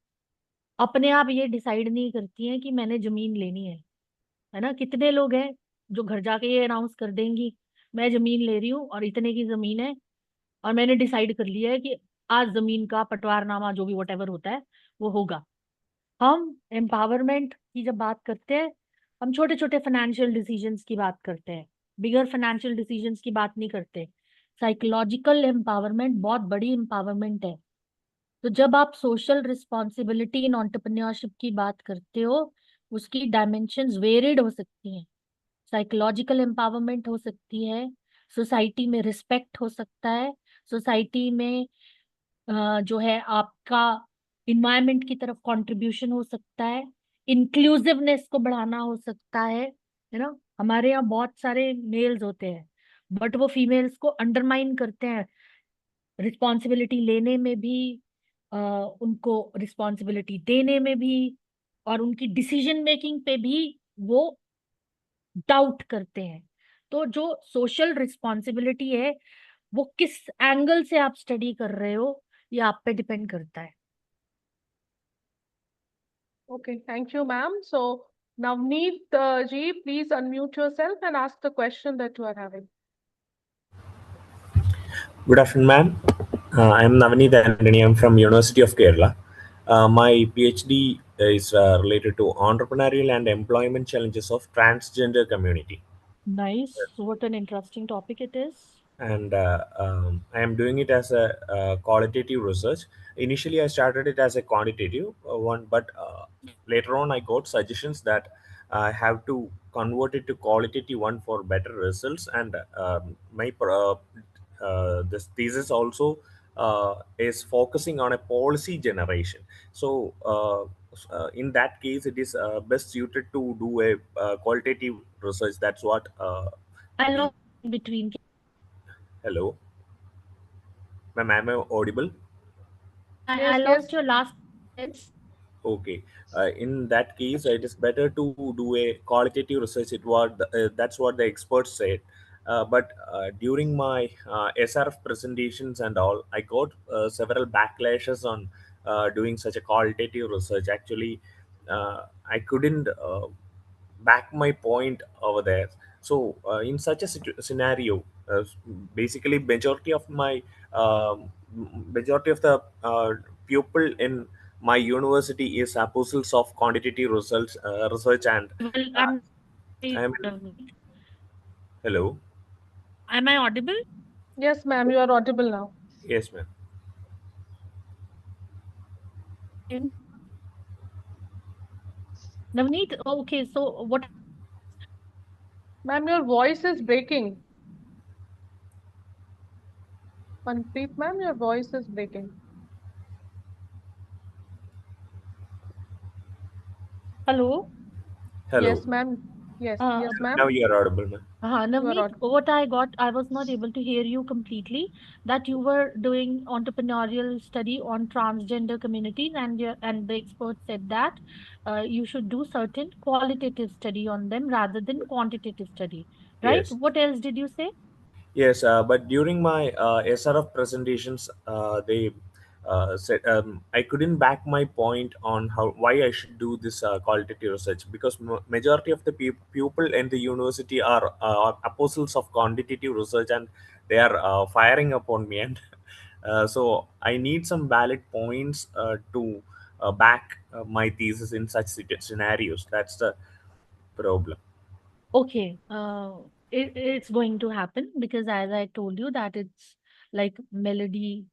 अपने आप ये डिसाइड नहीं करती हैं कि मैंने जमीन लेनी है ना? कितने लोग हैं जो घर जाके ये अनाउंस कर देंगी, मैं जमीन ले रही हूँ और इतने की जमीन है, और मैंने डिसाइड कर लिया है कि आज जमीन का पटवारनामा जो भी वट होता है वो होगा। हम एम्पावरमेंट की जब बात करते हैं, हम छोटे छोटे फाइनेंशियल डिसीजंस की बात करते हैं, बिगर फाइनेंशियल डिसीजंस की बात नहीं करते। साइकोलॉजिकल एम्पावरमेंट बहुत बड़ी एम्पावरमेंट है। तो जब आप सोशल रिस्पॉन्सिबिलिटी इन एंटरप्रेन्योरशिप की बात करते हो, उसकी डायमेंशंस वेरिड हो सकती हैं। साइकोलॉजिकल एम्पावरमेंट हो सकती है, सोसाइटी में रिस्पेक्ट हो सकता है, सोसाइटी में जो है आपका इन्वायरमेंट की तरफ कंट्रीब्यूशन हो सकता है, इंक्लूसिवनेस को बढ़ाना हो सकता है ना? हमारे यहाँ बहुत सारे मेल्स होते हैं, बट वो फीमेल्स को अंडरमाइन करते हैं रिस्पॉन्सिबिलिटी लेने में भी, उनको रिस्पॉन्सिबिलिटी देने में भी, और उनकी डिसीजन मेकिंग पे भी वो डाउट करते हैं। तो जो सोशल रिस्पॉन्सिबिलिटी है, वो किस एंगल से आप स्टडी कर रहे हो, ये आप पे डिपेंड करता है। Okay, thank you, ma'am. So, Navneet ji, please unmute yourself and ask the question that you are having. Good afternoon, ma'am. I am Navneet Anthony. I am from University of Kerala. My PhD is related to entrepreneurial and employment challenges of transgender community. Nice. What an interesting topic it is. And I am doing it as a qualitative research. Initially, I started it as a quantitative one, but later on, I got suggestions that I have to convert it to qualitative one for better results. And this thesis also is focusing on a policy generation. So, in that case, it is best suited to do a qualitative research. That's what. I The lost in between. Hello. Ma'am, am I audible? I Yes, lost yes. your last sentence. Okay. In that case, it is better to do a qualitative research. That's what the experts said. But during my SRF presentations and all, I got several backlashes on doing such a qualitative research. Actually, I couldn't back my point over there. So in such a scenario, basically majority of the pupil in my university is apostles of quantitative results research, and Well, uh, I'm I am hello. Am I audible? Yes, ma'am, you are audible now. Yes, ma'am. Navneet, okay, so what? Ma'am, your voice is breaking. Manpreet, ma'am, your voice is breaking. Hello? Hello. Yes, ma'am. Yes, Uh, yes, ma'am. Now you are audible, ma'am. You are Navneet, audible. what I got, I was not able to hear you completely. That you were doing entrepreneurial study on transgender communities, and the experts said that you should do certain qualitative study on them rather than quantitative study, right? Yes. What else did you say? Yes, but during my SRF presentations, they said I couldn't back my point on how why I should do this qualitative research, because majority of the people in the university are apostles of quantitative research, and they are firing upon me, and so I need some valid points to back my thesis in such scenarios. That's the problem. Okay, it's going to happen because as I told you that it's like melody.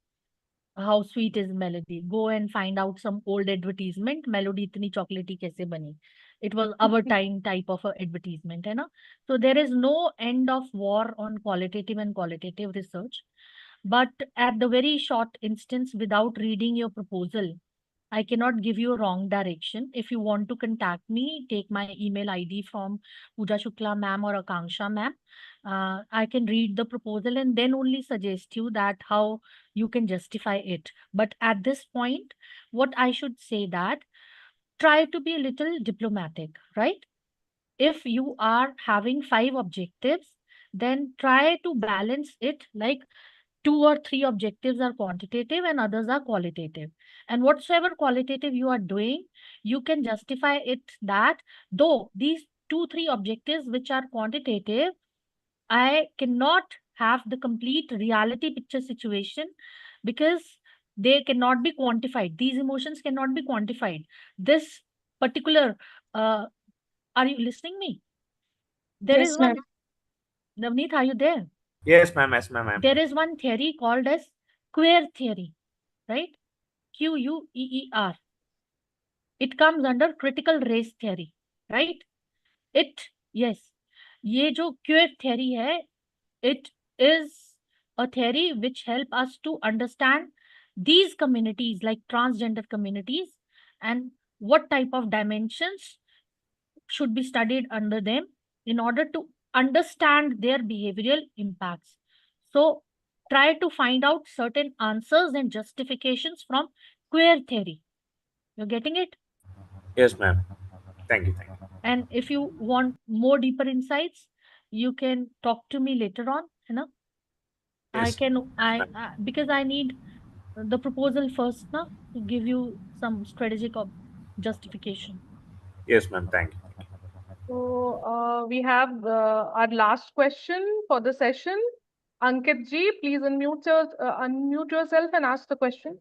How sweet is melody? Go and find out some old advertisement. Melody इतनी chocolatey कैसे बनी? It was our time type of a advertisement, है ना? So there is no end of war on qualitative and qualitative research. But at the very short instance, without reading your proposal, I cannot give you a wrong direction. If you want to contact me, take my email ID from Pooja Shukla ma'am or Akanksha ma'am. I can read the proposal and then only suggest you that how you can justify it. But at this point, what I should say that try to be a little diplomatic, right? If you are having 5 objectives, then try to balance it like 2 or 3 objectives are quantitative and others are qualitative. And whatsoever qualitative you are doing, you can justify it that though these 2, 3 objectives which are quantitative, I cannot have the complete reality picture situation because they cannot be quantified. These emotions cannot be quantified. This particular, are you listening me? There is Yes, ma'am. one, Navneet, are you there? Yes, ma'am. Yes, ma'am. There is one theory called as queer theory, right? QUEER. It comes under critical race theory, right? Yes, ये जो queer theory है, it is a theory which help us to understand these communities like transgender communities and what type of dimensions should be studied under them in order to understand their behavioral impacts. So try to find out certain answers and justifications from queer theory. You're getting it? Yes, ma'am. Thank you. Thank you. And if you want more deeper insights, you can talk to me later on, you know. Yes. Because I need the proposal first now to give you some strategic justification. Yes, ma'am. Thank you. So we have our last question for the session. Ankit ji, please unmute yourself and ask the question.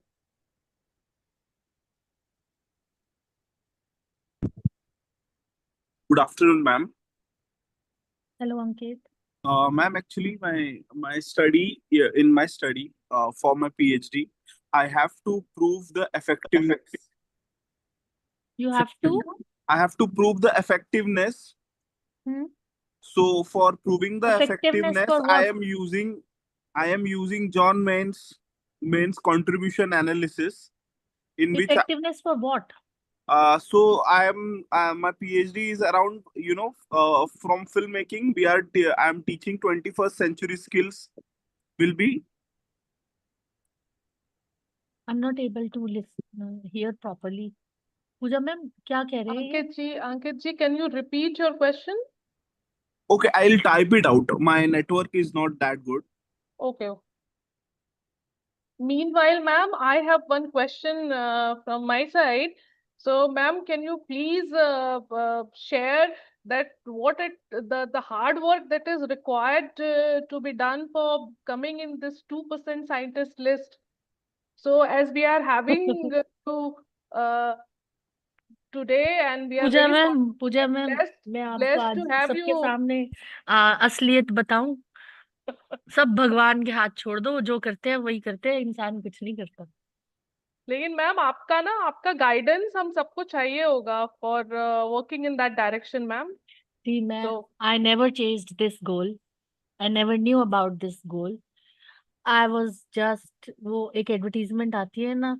Good afternoon, ma'am. Hello, Ankit. Ma'am, actually, my study in my study for my PhD, I have to prove the effectiveness. You have to? I have to prove the effectiveness. So for proving the Effectiveness effectiveness, for what? I am using John Main's contribution analysis, in which Effectiveness for what? so I am my PhD is around from filmmaking. I am teaching 21st century skills. Will be. I'm not able to listen hear properly. Pooja ma'am, क्या कह रहे हैं? Ankit ji, can you repeat your question? Okay, I'll type it out. My network is not that good. Okay. Meanwhile, ma'am, I have one question from my side. So, ma'am, can you please share that the hard work that is required to be done for coming in this 2% scientist list? So, as we are having today, and we are Pooja very ma'am मैं आपको blessed आज to have सबके you. सामने असलियत बताऊं सब भगवान के हाथ छोड़ दो जो करते हैं वही करते हैं इंसान कुछ नहीं करता लेकिन मैम आपका गाइडेंस हम सबको चाहिए होगा for working in that direction ma'am. See, I never chased this goal. I never knew about this goal. I was just वो एक एडवर्टीजमेंट आती है ना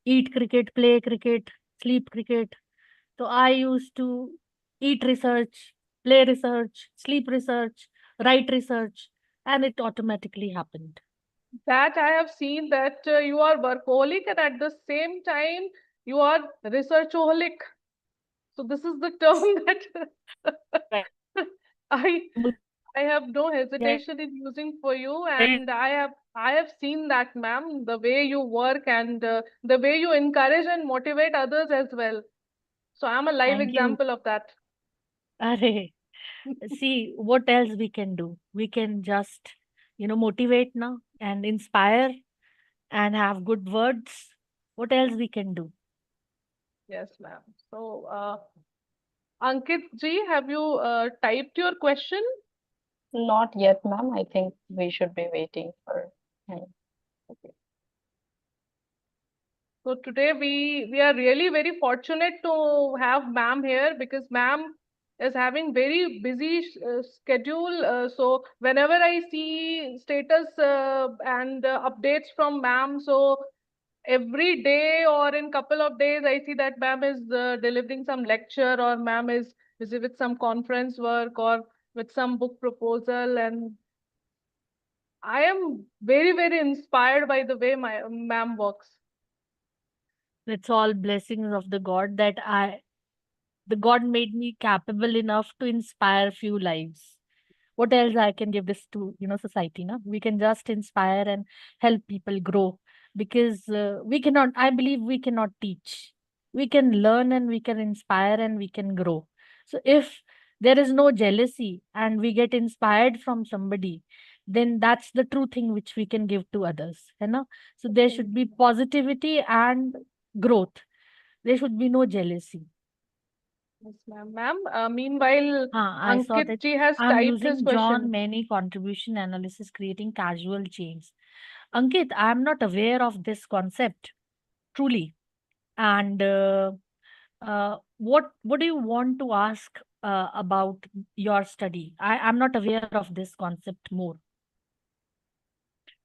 eat cricket, play cricket, sleep cricket. So I used to eat research, play research, sleep research, write research, and it automatically happened. That I have seen that you are workaholic and at the same time you are researchaholic. So this is the term that I I have no hesitation in using for you, and I have seen that, ma'am, the way you work and the way you encourage and motivate others as well. So I'm a live Thank you. example of that. Arre, see, what else we can do? We can just, motivate now and inspire and have good words. What else we can do? Yes, ma'am. So, Ankit ji, have you typed your question? Not yet, ma'am. I think we should be waiting for him. Okay. So today we are really very fortunate to have ma'am here, because ma'am is having very busy schedule. So whenever I see status and updates from ma'am, so every day or in couple of days I see that ma'am is delivering some lecture, or ma'am is busy with some conference work or with some book proposal, and I am very, very inspired by the way my ma'am works. It's all blessings of the God that the God made me capable enough to inspire few lives. What else I can give this to, society? No, we can just inspire and help people grow, because we cannot. I believe we cannot teach. We can learn and we can inspire and we can grow. So if there is no jealousy and we get inspired from somebody, then that's the true thing which we can give to others. So there should be positivity and growth. There should be no jealousy. Yes, ma'am. Ma'am, meanwhile, I saw Ankit that ji has I'm typed his using John question. many contribution analysis creating casual change. Ankit, I'm not aware of this concept truly. And what do you want to ask about your study? I'm not aware of this concept more.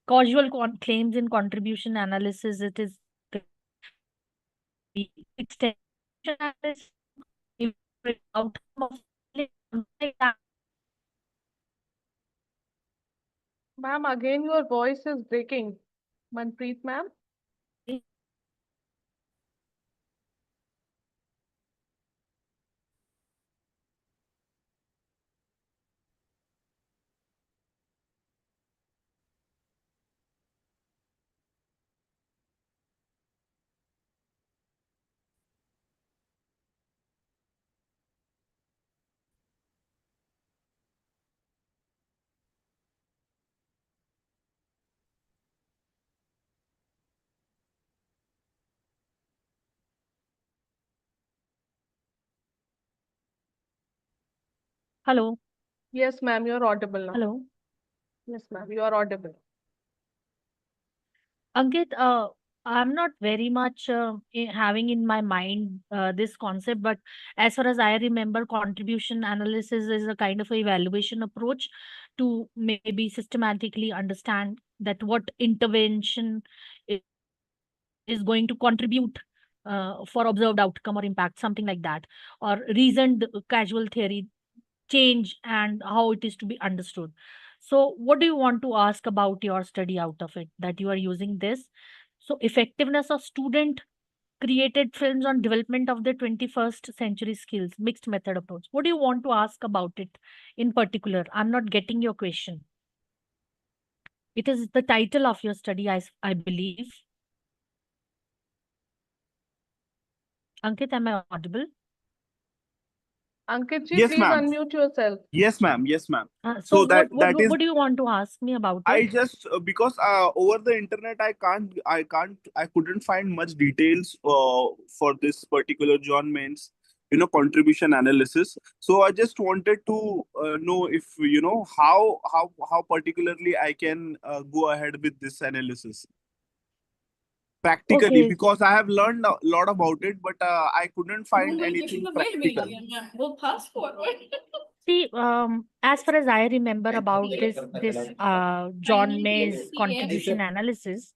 Causal claims in contribution analysis, it is the extension analysis, outcome of something like that. Ma'am, again your voice is breaking. Manpreet, ma'am. Hello. Yes, ma'am, you're audible now. Hello. Yes, ma'am, you are audible. Ankit, I'm not very much having in my mind this concept, but as far as I remember, contribution analysis is a kind of a evaluation approach to maybe systematically understand that what intervention is going to contribute for observed outcome or impact, something like that, or reasoned causal theory change and how it is to be understood. So what do you want to ask about your study out of it, that you are using this? So effectiveness of student created films on development of the 21st century skills, mixed method approach. What do you want to ask about it in particular? I'm not getting your question. It is the title of your study, I believe. Ankit, am I audible? Ankit ji, Yes, please ma'am. unmute yourself. Yes, ma'am. Yes, ma'am. So that is what do you want to ask me about I it? just because over the internet I couldn't find much details for this particular John Main's contribution analysis. So I just wanted to know if how particularly I can go ahead with this analysis practically, Okay. because I have learned a lot about it, but I couldn't find anything practical. See, as far as I remember about this John May's contribution analysis,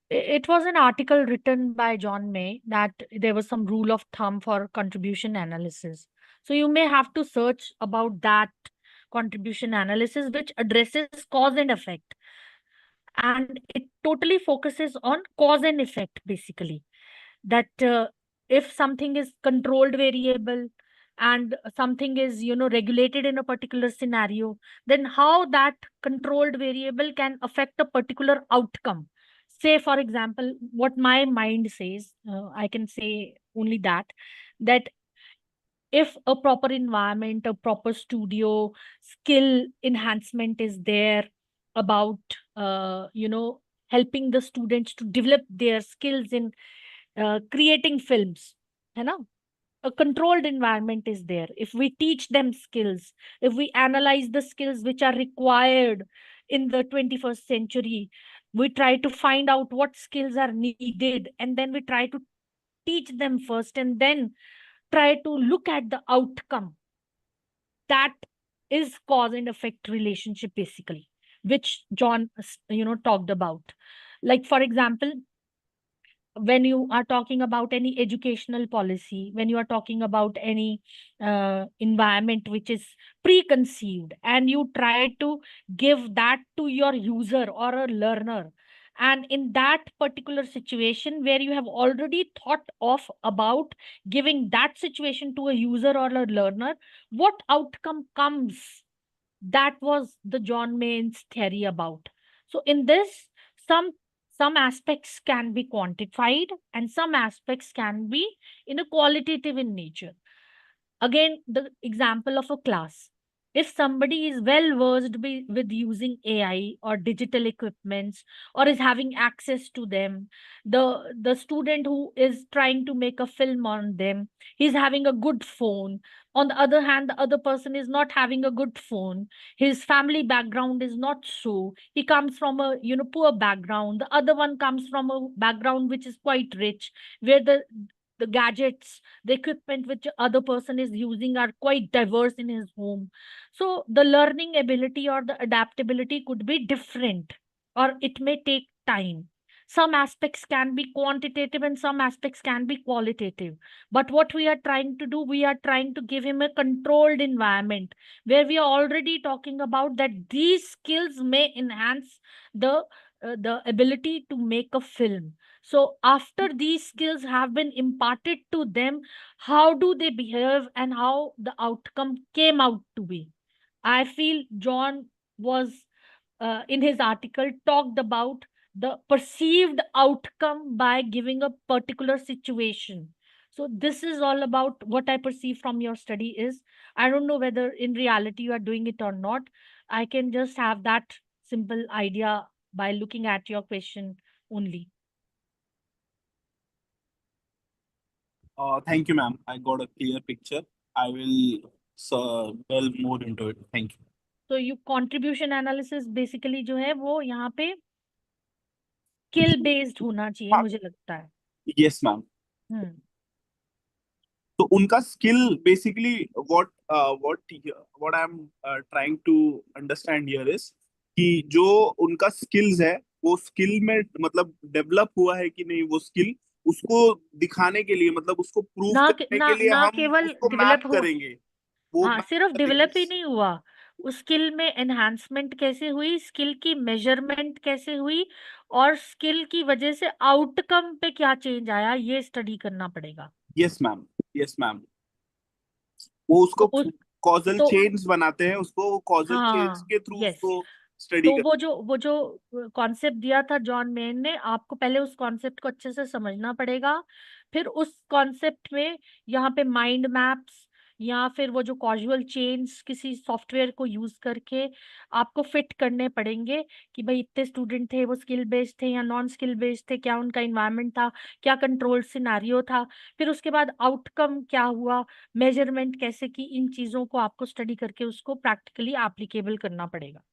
it was an article written by John May that there was some rule of thumb for contribution analysis. So you may have to search about that contribution analysis, which addresses cause and effect. And it totally focuses on cause and effect, basically. That if something is controlled variable and something is, regulated in a particular scenario, then how that controlled variable can affect a particular outcome. Say, for example, what my mind says, I can say only that if a proper environment, a proper studio, skill enhancement is there about, helping the students to develop their skills in creating films, you know, a controlled environment is there. If we teach them skills, if we analyze the skills which are required in the 21st century, we try to find out what skills are needed, and then we try to teach them first, and then try to look at the outcome. That is cause and effect relationship, basically, which John talked about. Like, for example, when you are talking about any educational policy, when you are talking about any environment which is preconceived, and you try to give that to your user or a learner, and in that particular situation where you have already thought of about giving that situation to a user or a learner, what outcome comes? That was the John Main's theory about. So in this, some some aspects can be quantified and some aspects can be in a qualitative in nature. Again, the example of a class. If somebody is well versed with using AI or digital equipments, or is having access to them, the student who is trying to make a film on them, he's having a good phone. On the other hand, the other person is not having a good phone. His family background is not so. He comes from a poor background. The other one comes from a background which is quite rich, where the gadgets, the equipment which other person is using are quite diverse in his home. So the learning ability or the adaptability could be different, or it may take time. Some aspects can be quantitative and some aspects can be qualitative. But what we are trying to do, we are trying to give him a controlled environment where we are already talking about that these skills may enhance the ability to make a film. So after these skills have been imparted to them, how do they behave and how the outcome came out to be? I feel John was, in his article, talked about the perceived outcome by giving a particular situation. So this is all about what I perceive from your study is. I don't know whether in reality you are doing it or not. I can just have that simple idea by looking at your question only. Thank you, ma'am. I got a clear picture. I will delve more into it. Thank you. तो you contribution analysis basically जो है वो यहाँ पे skill based होना चाहिए, मुझे लगता है. Yes, ma'am. तो उनका skill basically what I am trying to understand here is कि जो उनका स्किल्स है वो स्किल में मतलब डेवलप हुआ है कि नहीं, वो स्किल उसको दिखाने के लिए, मतलब उसको प्रूव करने के लिए हम केवल उसको डेवलप मैप करेंगे. वो हाँ, map सिर्फ करेंगे. डेवलप ही नहीं हुआ, उस स्किल में एनहांसमेंट कैसे हुई, स्किल की मेजरमेंट कैसे हुई, और स्किल की वजह से आउटकम पे क्या चेंज आया, ये स्टडी करना पड़ेगा. Yes ma'am, yes ma'am. वो उसको कॉजल तो चेन्स बनाते हैं, उसको कॉजल चेन्स के थ्रू यस, उसको स्टडी तो कर. वो जो कॉन्सेप्ट दिया था जॉन मेन ने, आपको पहले उस कॉन्सेप्ट को अच्छे से समझना पड़ेगा. फिर उस कॉन्सेप्ट में यहाँ पे माइंड मैप्स या फिर वो जो कॉजुअल चेन्स किसी सॉफ्टवेयर को यूज करके आपको फिट करने पड़ेंगे कि भाई इतने स्टूडेंट थे, वो स्किल बेस्ड थे या नॉन स्किल बेस्ड थे, क्या उनका इन्वायरमेंट था, क्या कंट्रोल सिनेरियो था, फिर उसके बाद आउटकम क्या हुआ, मेजरमेंट कैसे की, इन चीजों को आपको स्टडी करके उसको प्रैक्टिकली एप्लीकेबल करना पड़ेगा.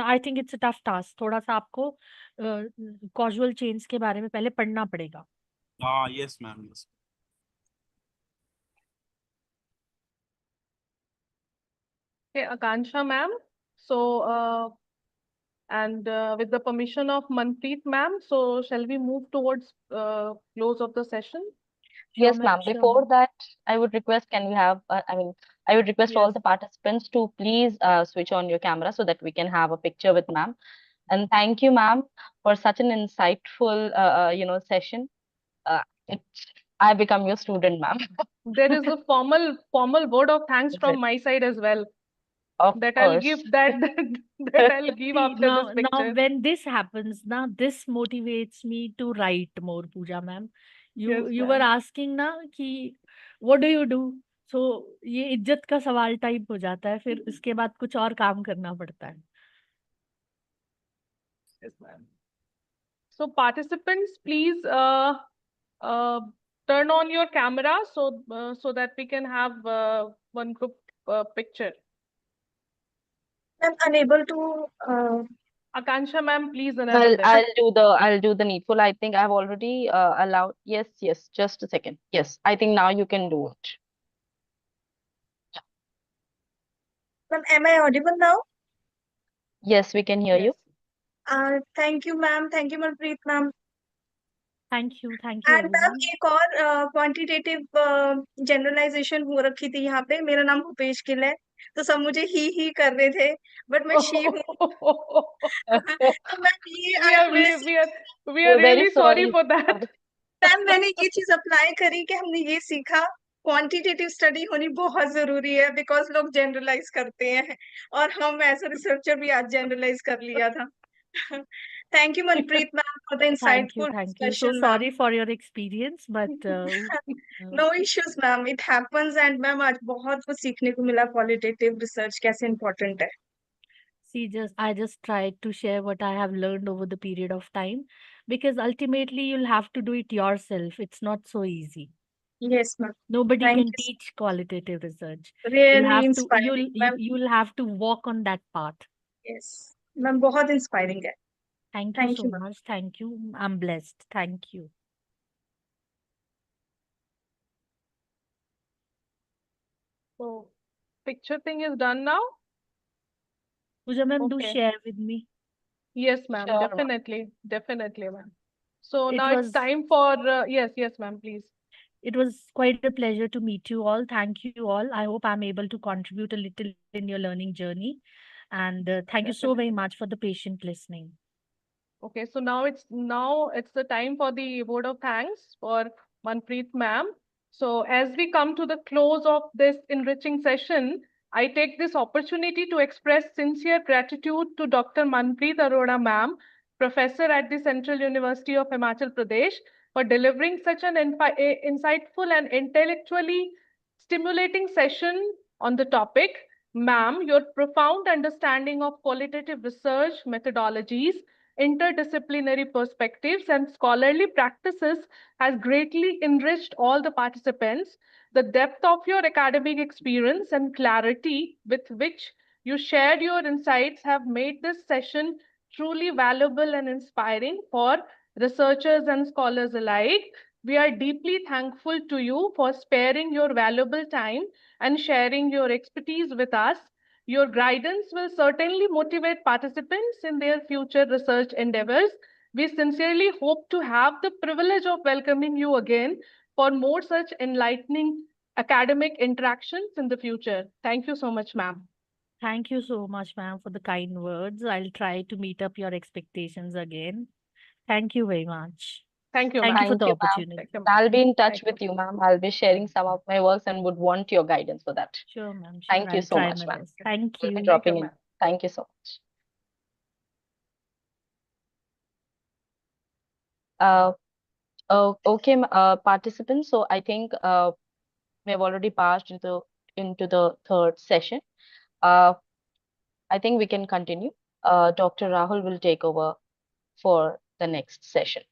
I think it's a tough task. थोड़ा सा आपको कॉजुअल चेन्स के बारे में पहले पढ़ना पड़ेगा. हाँ, yes ma'am, yes. Okay, Akansha ma'am. So, and with the permission of Manpreet ma'am, so shall we move towards close of the session? Yes, ma'am. Before that, I would request, can we have, I would request all Yes. the participants to please switch on your camera so that we can have a picture with ma'am. And thank you, ma'am, for such an insightful, session. It I become your student, ma'am. There is a formal word of thanks from my side as well. Of That I'll course. give that I'll give See, after this now picture. when this happens, now this motivates me to write more, Pooja ma'am. Yes, You were ma'am. asking ना कि what do you do? So ये इज्जत का सवाल type हो जाता है, फिर इसके बाद कुछ और काम करना पड़ता है. Yes, ma'am. So participants, please turn on your camera so that we can have one group picture. I'm unable to. Akansha ma'am, please enable this. I'll do the needful. I think I've already allowed. Yes, yes. Just a second. Yes, I think now you can do it. Ma'am, am I audible now? Yes, we can hear you. Thank you, ma'am. Thank you, Manpreet, ma'am. Thank you and ma'am everyone. एक और quantitative generalisation हो रखी थी यहाँ पे. मेरा नाम भूपेश गिल है, तो सब मुझे ही कर रहे थे, बट मैं शी हूँ. तो मैम ये we are really sorry for that. Ma'am मैंने ये चीज अप्लाई करी कि हमने ये सीखा क्वांटिटेटिव स्टडी होनी बहुत जरूरी है, बिकॉज लोग जनरलाइज करते हैं और हम एज अ रिसर्चर भी आज जनरलाइज कर लिया था. Thank you, Manpreet ma'am, for the insightful Thank you. So discussion, sorry ma'am. for your experience, but No issues, ma'am. It happens, and ma'am आज बहुत कुछ सीखने को मिला qualitative research कैसे important है. see, I just tried to share what I have learned over the period of time, because ultimately you'll have to do it yourself. It's not so easy. Yes, ma'am. Nobody Thank can you. teach qualitative research. Really inspiring, ma'am. You'll have to walk on that path. Yes, ma'am. बहुत inspiring है. Thank you Thank so you, ma'am. much. Thank you. I'm blessed. Thank you. So picture thing is done now. Pooja ma'am, do Okay. share with me. Yes, ma'am. Sure, ma'am. Definitely, ma'am. So It now it's was- time for yes, ma'am. Please. It was quite a pleasure to meet you all. Thank you all. I hope I'm able to contribute a little in your learning journey. And thank you so very much for the patient listening. Okay, so now it's the time for the word of thanks for Manpreet ma'am. So as we come to the close of this enriching session, I take this opportunity to express sincere gratitude to Dr. Manpreet Arora ma'am, professor at the Central University of Himachal Pradesh, for delivering such an insightful and intellectually stimulating session on the topic. Ma'am, your profound understanding of qualitative research methodologies, interdisciplinary perspectives, and scholarly practices has greatly enriched all the participants. The depth of your academic experience and clarity with which you shared your insights have made this session truly valuable and inspiring for researchers and scholars alike. We are deeply thankful to you for sparing your valuable time and sharing your expertise with us. Your guidance will certainly motivate participants in their future research endeavors. We sincerely hope to have the privilege of welcoming you again for more such enlightening academic interactions in the future. Thank you so much, ma'am. Thank you so much, ma'am, for the kind words. I'll try to meet up your expectations again. Thank you very much. Thank you, Thank ma'am. you for the Thank you, ma'am. opportunity. I'll be in touch with you, ma'am. I'll be sharing some of my works and would want your guidance for that. Sure, ma'am. Sure. Thank you I'll so try much, my ma'am. best. Thank We'll be you. dropping in. Thank you so much. Okay, participants. So I think we have already passed into the third session. I think we can continue. Dr. Rahul will take over for the next session.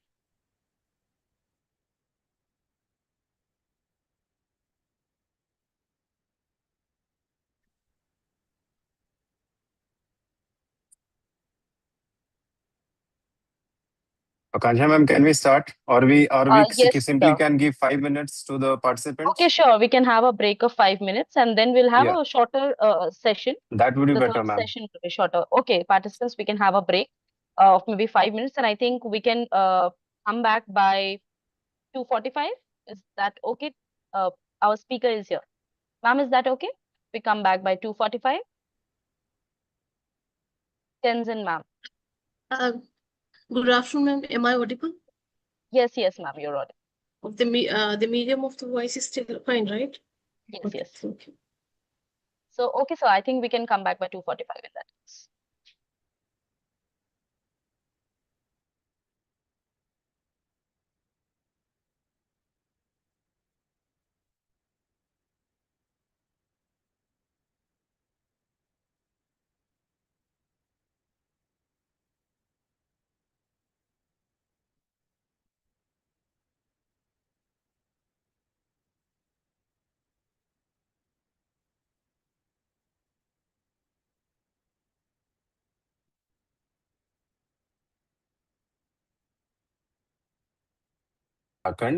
Akansha ma'am, can we start? Or we Yes, simply sure. can give 5 minutes to the participants? Okay, sure. We can have a break of 5 minutes and then we'll have Yeah. a shorter session. That would be The better, third ma'am. session will be shorter. Okay, participants, we can have a break of maybe 5 minutes, and I think we can come back by 2:45. Is that okay? Our speaker is here. Ma'am, is that okay? We come back by 2:45. Tenzin, ma'am. Good afternoon, ma'am. Am I audible? Yes, ma'am, you're audible. of the medium of the voice is still fine, right? Yes, Okay, yes. thank you. So, okay, so I think we can come back by 2:45 in that case.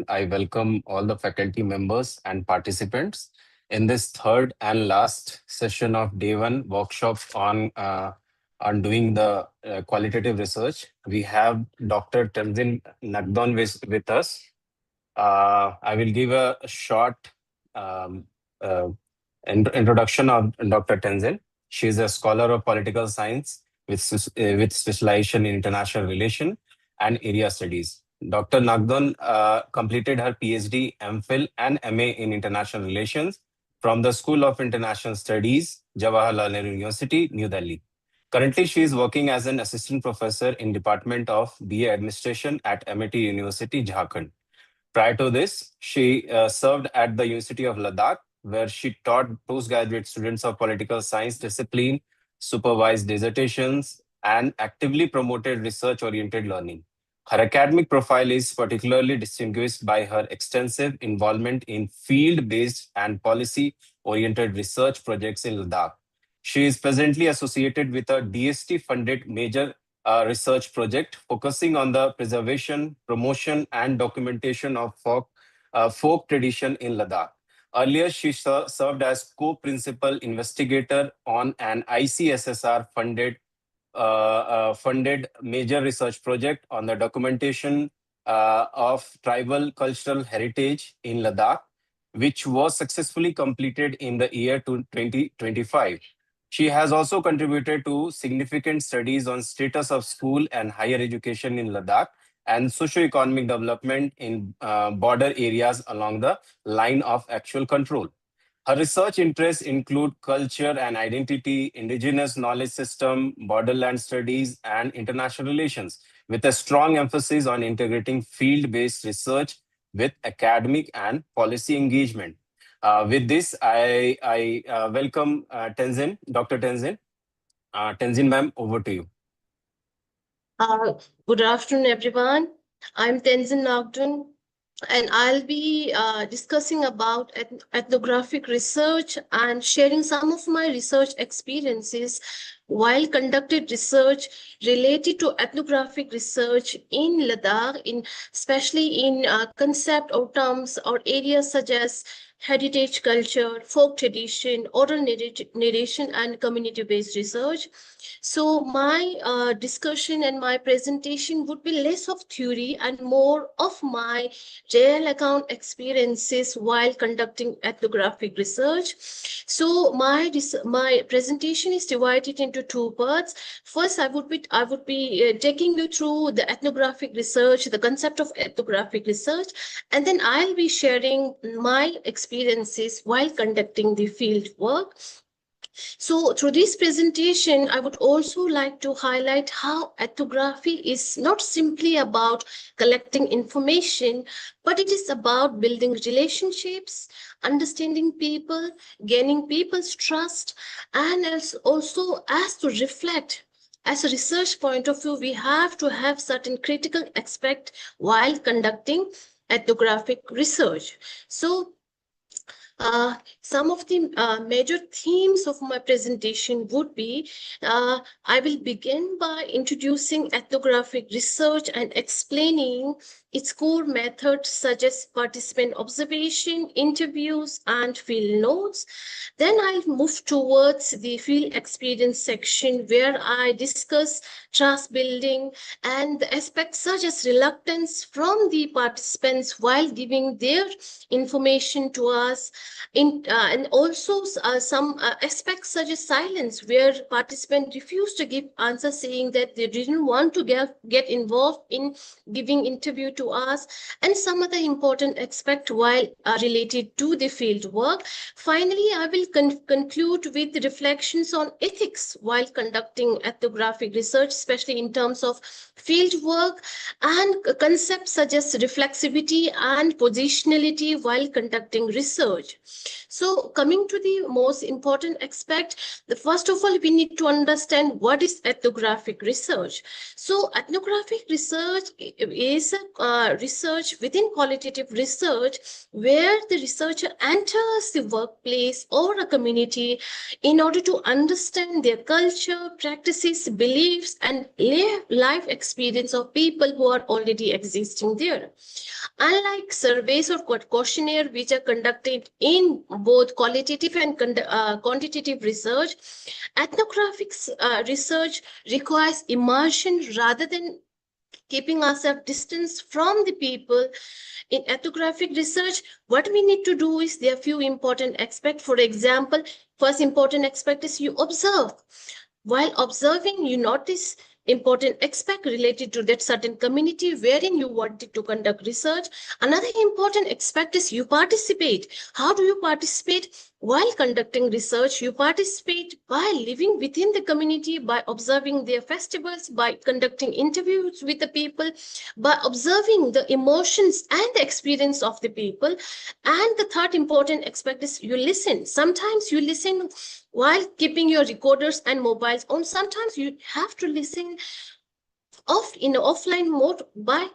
I welcome all the faculty members and participants in this third and last session of day one workshop on doing the qualitative research. We have Dr. Tenzin Nagdon with us. I will give a short um, uh, introduction of Dr. Tenzin. She is a scholar of political science with specialization in international relation and area studies. Dr. Nagdon completed her PhD, MPhil, and MA in international relations from the School of International Studies, Jawaharlal Nehru University, New Delhi. Currently, she is working as an assistant professor in Department of BA Administration at MIT University, Jharkhand. Prior to this, she served at the University of Ladakh, where she taught postgraduate students of political science discipline, supervised dissertations, and actively promoted research-oriented learning. Her academic profile is particularly distinguished by her extensive involvement in field-based and policy-oriented research projects in Ladakh. She is presently associated with a DST-funded major research project focusing on the preservation, promotion, and documentation of folk tradition in Ladakh. Earlier, she served as co-principal investigator on an ICSSR funded major research project on the documentation of tribal cultural heritage in Ladakh, which was successfully completed in the year 2025. She has also contributed to significant studies on status of school and higher education in Ladakh and socio-economic development in border areas along the line of actual control. Her research interests include culture and identity, indigenous knowledge system, borderland studies, and international relations, with a strong emphasis on integrating field-based research with academic and policy engagement. With this, I welcome Tenzin, Dr. Tenzin. Tenzin, ma'am, over to you. Good afternoon, everyone. I'm Tenzin Nagdun, and I'll be discussing about ethnographic research and sharing some of my research experiences while conducted research related to ethnographic research in Ladakh, especially in concept or terms or areas such as heritage culture, folk tradition, oral narration, and community-based research. So my discussion and my presentation would be less of theory and more of my real account experiences while conducting ethnographic research. So my presentation is divided into two parts. First, I would be taking you through the ethnographic research, the concept of ethnographic research, and then I'll be sharing my experiences while conducting the field work. So through this presentation, I would also like to highlight how ethnography is not simply about collecting information, but it is about building relationships, understanding people, gaining people's trust, and also as to reflect. As a research point of view, we have to have certain critical aspect while conducting ethnographic research. So some of the major themes of my presentation would be, I will begin by introducing ethnographic research and explaining its core methods such as participant observation, interviews, and field notes. Then I'll move towards the field experience section where I discuss trust building and the aspects such as reluctance from the participants while giving their information to us, and also some aspects such as silence where participants refused to give answers saying that they didn't want to get involved in giving interview to to us, and some other important aspect while related to the field work. Finally, I will conclude with reflections on ethics while conducting ethnographic research, especially in terms of field work, and concepts such as reflexivity and positionality while conducting research. So coming to the most important aspect, first of all, we need to understand what is ethnographic research. So ethnographic research is research within qualitative research, where the researcher enters the workplace or a community in order to understand their culture, practices, beliefs, and life experience of people who are already existing there. Unlike surveys or questionnaire, which are conducted in both qualitative and quantitative research, ethnographic research requires immersion rather than keeping ourselves distance from the people. In ethnographic research, what we need to do is there are few important aspects. For example, first important aspect is you observe. While observing, you notice important aspect related to that certain community wherein you wanted to conduct research. Another important aspect is you participate. How do you participate? While conducting research, you participate by living within the community, by observing their festivals, by conducting interviews with the people, by observing the emotions and the experience of the people. And the third important aspect is you listen. Sometimes you listen while keeping your recorders and mobiles on. Sometimes you have to listen in offline mode by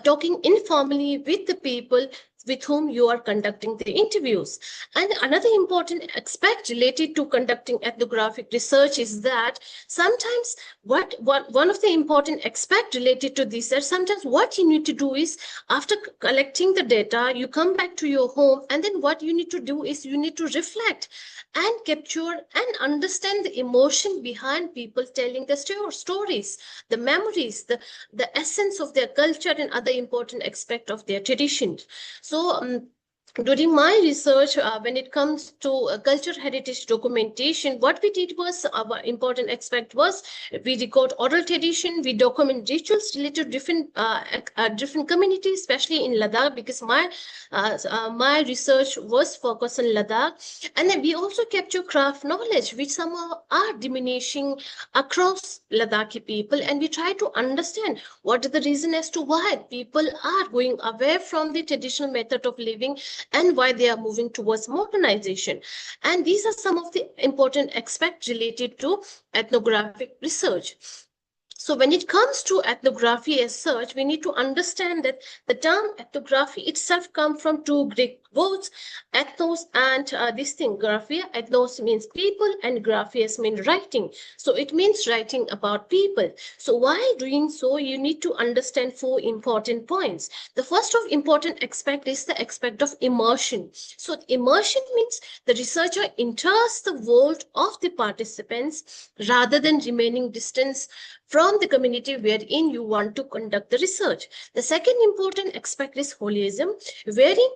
talking informally with the people with whom you are conducting the interviews. And another important aspect related to conducting ethnographic research is that sometimes one of the important aspects related to this is sometimes what you need to do is after collecting the data, you come back to your home, and then what you need to do is you need to reflect and capture and understand the emotion behind people telling the stories, the memories, the essence of their culture and other important aspect of their tradition. So during my research, when it comes to culture heritage documentation, what we did was our important aspect was we record oral tradition, we document rituals related to different communities, especially in Ladakh, because my research was focused on Ladakh. And then we also capture craft knowledge, which somehow are diminishing across Ladakhi people, and we try to understand what is the reason as to why people are going away from the traditional method of living and why they are moving towards modernization. And these are some of the important aspects related to ethnographic research. So when it comes to ethnography as such, we need to understand that the term ethnography itself comes from two Greek words, ethnos and this thing, graphia. Ethnos means people and graphias means writing. So it means writing about people. So while doing so, you need to understand four important points. The first of important aspect is the aspect of immersion. So immersion means the researcher enters the world of the participants rather than remaining distant from the community wherein you want to conduct the research. The second important aspect is holism, wherein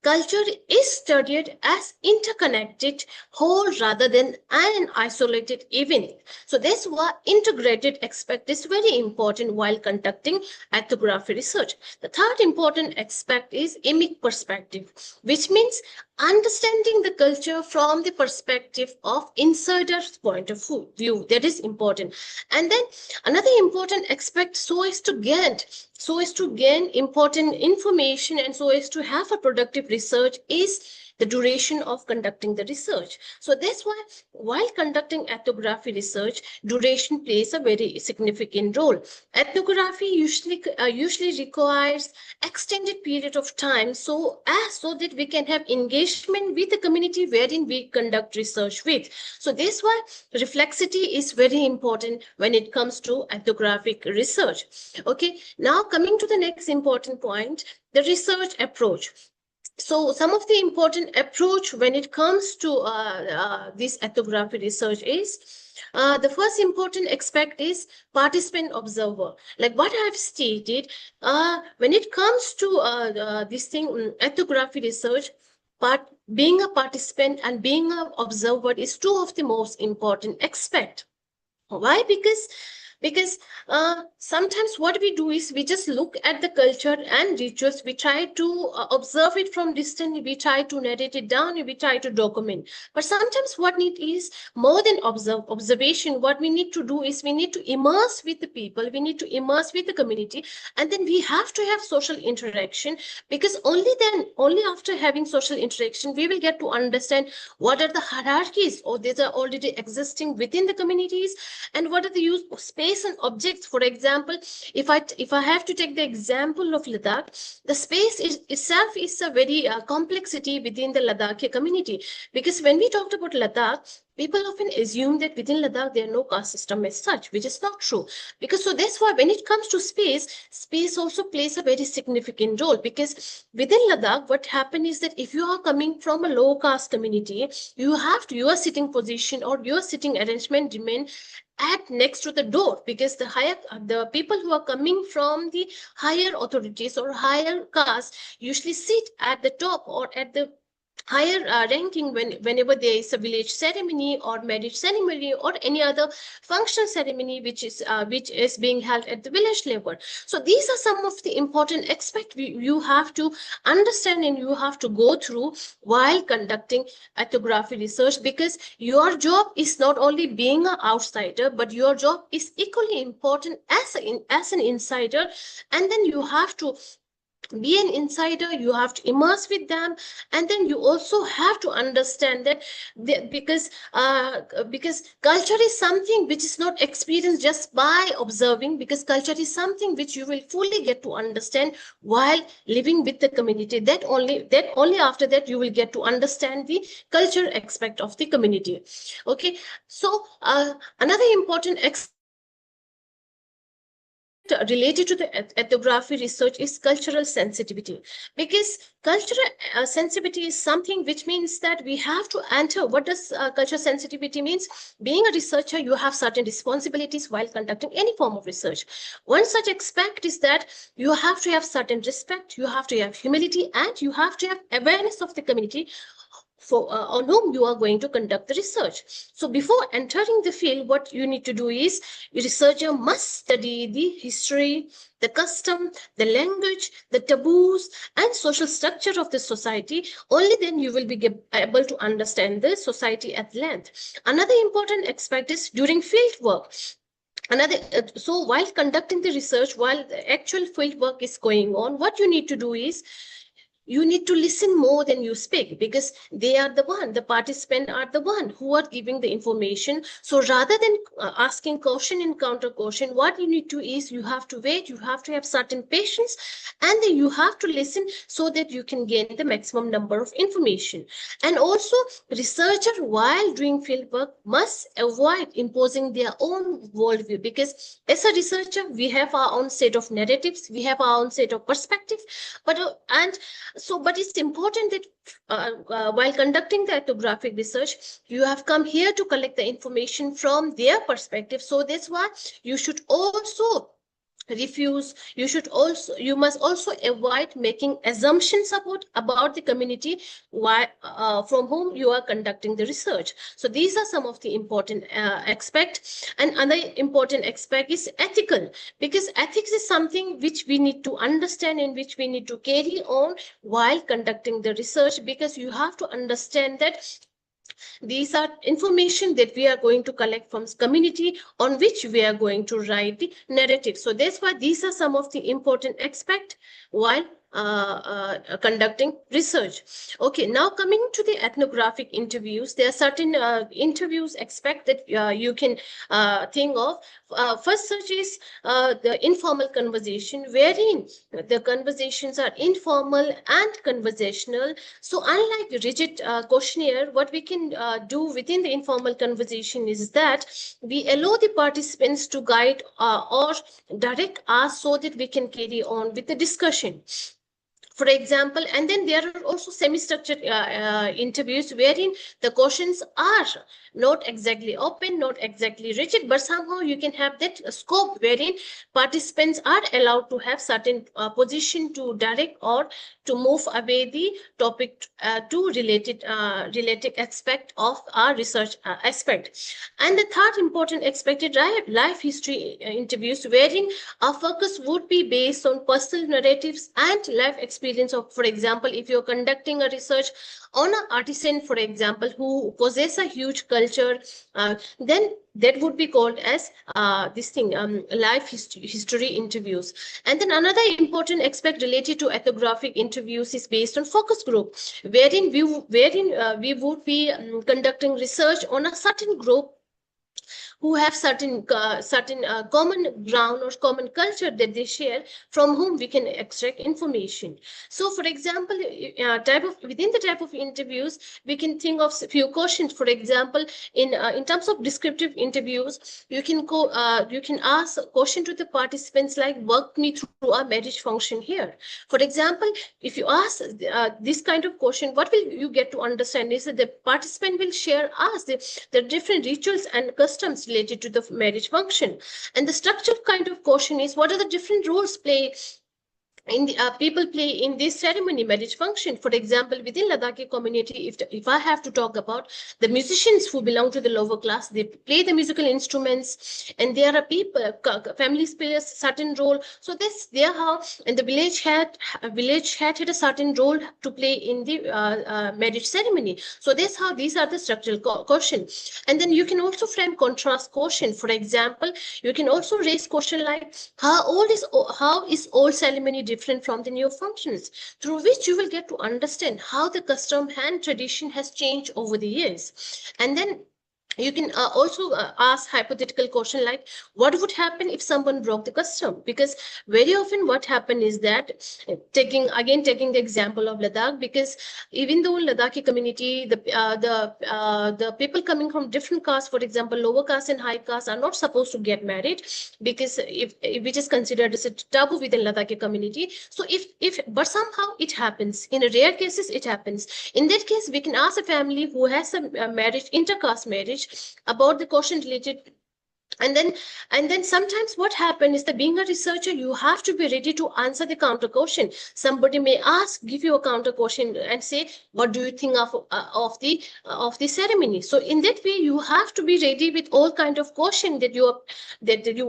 culture is studied as interconnected whole rather than an isolated event. So that's why integrated aspect is very important while conducting ethnography research. The third important aspect is emic perspective, which means understanding the culture from the perspective of insider's point of view. That is important. And then another important aspect, so as to gain important information and so as to have a productive research, is the duration of conducting the research. So that's why while conducting ethnography research, duration plays a very significant role. Ethnography usually requires extended period of time so that we can have engagement with the community wherein we conduct research with. So that's why reflexity is very important when it comes to ethnographic research. Okay, now coming to the next important point, the research approach. So some of the important approach when it comes to this ethnography research is the first important aspect is participant observer. Like what I have stated, when it comes to this thing, ethnography research, being a participant and being an observer is two of the most important aspects. Why? Because Because sometimes what we do is we just look at the culture and rituals, we try to observe it from distance, we try to narrate it down, we try to document. But sometimes what need is more than observation. What we need to do is we need to immerse with the people, we need to immerse with the community, and then we have to have social interaction, because only then, only after having social interaction, we will get to understand what are the hierarchies or these are already existing within the communities, and what are the use of space and objects. For example, if I have to take the example of Ladakh, the space itself is a very complexity within the Ladakhi community, because when we talked about Ladakh, people often assume that within Ladakh there are no caste system as such, which is not true. Because so that's why when it comes to space also plays a very significant role, because within Ladakh what happened is that if you are coming from a low caste community, your sitting position or your sitting arrangement remain at next to the door, because the people who are coming from the higher authorities or higher caste usually sit at the top or at the higher ranking whenever there is a village ceremony or marriage ceremony or any other functional ceremony which is being held at the village level. So these are some of the important aspects you have to understand and you have to go through while conducting ethnography research, because your job is not only being an outsider, but your job is equally important as an insider. And then you have to be an insider, you have to immerse with them, and then you also have to understand that because culture is something which is not experienced just by observing, because culture is something which you will fully get to understand while living with the community. That only after that you will get to understand the culture aspect of the community. Okay, so another important related to the ethnography research is cultural sensitivity, because cultural sensitivity is something which means that we have to enter. What does cultural sensitivity means? Being a researcher, you have certain responsibilities while conducting any form of research. One such aspect is that you have to have certain respect, you have to have humility, and you have to have awareness of the community on whom you are going to conduct the research. So before entering the field, what you need to do is, a researcher must study the history, the custom, the language, the taboos, and social structure of the society. Only then you will be able to understand the society at length. Another important aspect is during field work. So while conducting the research, while the actual field work is going on, what you need to do is, you need to listen more than you speak, because the participants are the one who are giving the information. So rather than asking question and counter question, what you need to is, you have to wait, you have to have certain patience, and then you have to listen so that you can gain the maximum number of information. And also, researcher while doing field work must avoid imposing their own worldview, because as a researcher we have our own set of narratives, we have our own set of perspectives, but it's important that while conducting the ethnographic research, you have come here to collect the information from their perspective. So that's why you should also you must also avoid making assumptions about the community from whom you are conducting the research. So these are some of the important aspects. And another important aspect is ethical, because ethics is something which we need to understand and which we need to carry on while conducting the research, because you have to understand that these are information that we are going to collect from community on which we are going to write the narrative. So that's why these are some of the important aspects while conducting research. Okay, now coming to the ethnographic interviews, there are certain interviews expect that you can think of. First such is the informal conversation, wherein the conversations are informal and conversational. So unlike rigid questionnaire, what we can do within the informal conversation is that we allow the participants to guide or direct us so that we can carry on with the discussion. For example, and then there are also semi-structured interviews wherein the questions are not exactly open, not exactly rigid, but somehow you can have that scope wherein participants are allowed to have certain position to direct or to move away the topic to related aspect of our research aspect. And the third important aspect is life history interviews, wherein our focus would be based on personal narratives and life experience of, for example, if you're conducting a research on an artisan, for example, who possess a huge culture, then that would be called as life history interviews. And then another important aspect related to ethnographic interviews is based on focus group, wherein we would be conducting research on a certain group who have certain common ground or common culture that they share, from whom we can extract information. So, for example, within the type of interviews, we can think of a few questions. For example, in terms of descriptive interviews, you can ask a question to the participants like, "Walk me through a marriage function here." For example, if you ask this kind of question, what will you get to understand is that the participant will share us the different rituals and customs related to the marriage function. And the structured kind of question is, what are the different roles people play in this ceremony, marriage function? For example, within Ladakhi community, if I have to talk about the musicians who belong to the lower class, they play the musical instruments, and there are people, families play a certain role. So there how, and the village had a certain role to play in the marriage ceremony. So that's how these are the structural questions. And then you can also frame contrast question. For example, you can also raise question like, how is old ceremony different from the new functions, through which you will get to understand how the custom and tradition has changed over the years. And then you can also ask hypothetical question like, what would happen if someone broke the custom? Because very often what happened is that, taking the example of Ladakh, because even though Ladakhi community, the people coming from different castes, for example, lower caste and high caste, are not supposed to get married, because if which is considered as a taboo within Ladakhi community. So but somehow it happens. In rare cases, it happens. In that case, we can ask a family who has a marriage, intercaste marriage, about the question related. And then sometimes what happens is that, being a researcher, you have to be ready to answer the counter question. Somebody may give you a counter question and say, what do you think of the ceremony? So in that way, you have to be ready with all kind of question that you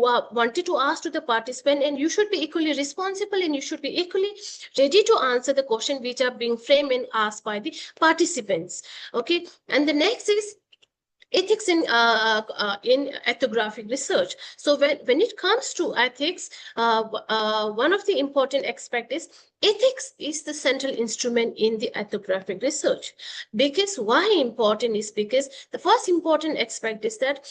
are wanted to ask to the participant, and you should be equally responsible, and you should be equally ready to answer the question which are being framed and asked by the participants. Okay, and the next is ethics in ethnographic research. So when it comes to ethics, one of the important aspects is ethics is the central instrument in the ethnographic research. Because why important is because the first important aspect is that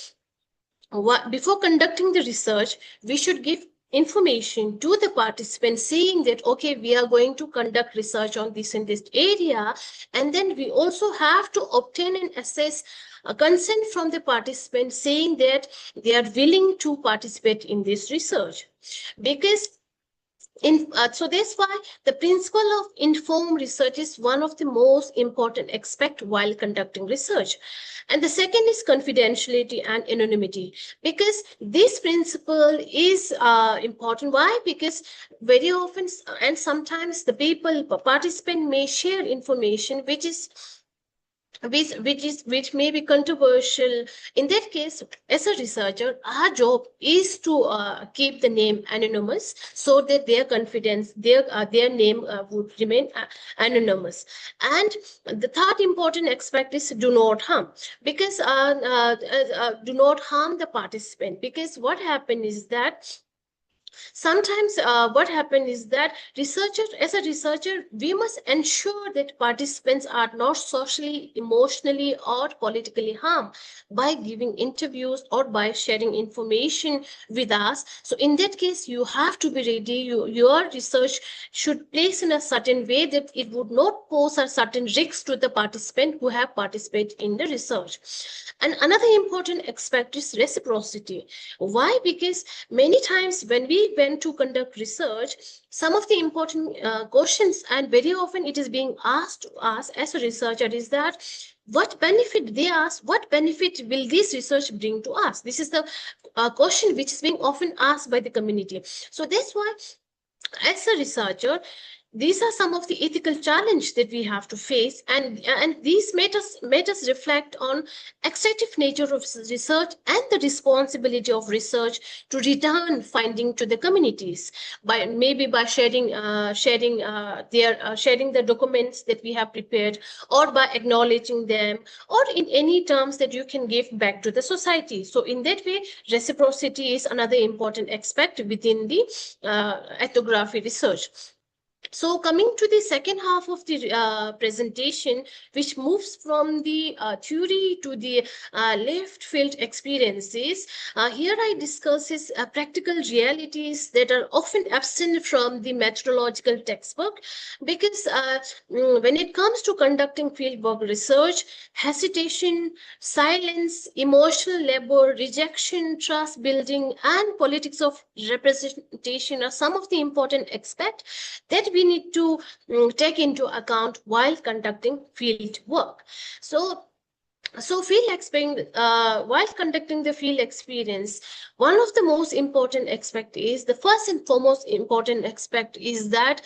before conducting the research, we should give information to the participants saying that, okay, we are going to conduct research on this and this area. And then we also have to obtain and assess a consent from the participants saying that they are willing to participate in this research. Because so that's why the principle of informed research is one of the most important aspects while conducting research. And the second is confidentiality and anonymity, because this principle is important. Why? Because very often and sometimes the participant may share information which may be controversial. In that case, as a researcher, our job is to keep the name anonymous, so that their confidence, their name would remain anonymous. And the third important aspect is do not harm, because do not harm the participant. Because what happened is that sometimes what happens is that as a researcher, we must ensure that participants are not socially, emotionally, or politically harmed by giving interviews or by sharing information with us. So in that case, you have to be ready. Your research should place in a certain way that it would not pose a certain risk to the participant who have participated in the research. And another important aspect is reciprocity. Why? Because many times when we went to conduct research, some of the important questions, and very often it is being asked to us as a researcher, is that what benefit, they ask, what benefit will this research bring to us? This is the question which is being often asked by the community. So that's why, as a researcher, these are some of the ethical challenges that we have to face, and these made us reflect on extractive nature of research and the responsibility of research to return finding to the communities by sharing the documents that we have prepared, or by acknowledging them, or in any terms that you can give back to the society. So in that way, reciprocity is another important aspect within the ethnography research. So coming to the second half of the presentation, which moves from the theory to the left field experiences, here I discuss practical realities that are often absent from the methodological textbook, because when it comes to conducting fieldwork research, hesitation, silence, emotional labor, rejection, trust building, and politics of representation are some of the important aspects that we need to take into account while conducting field work. So while conducting the field experience, one of the most important aspect is, the first and foremost important aspect is that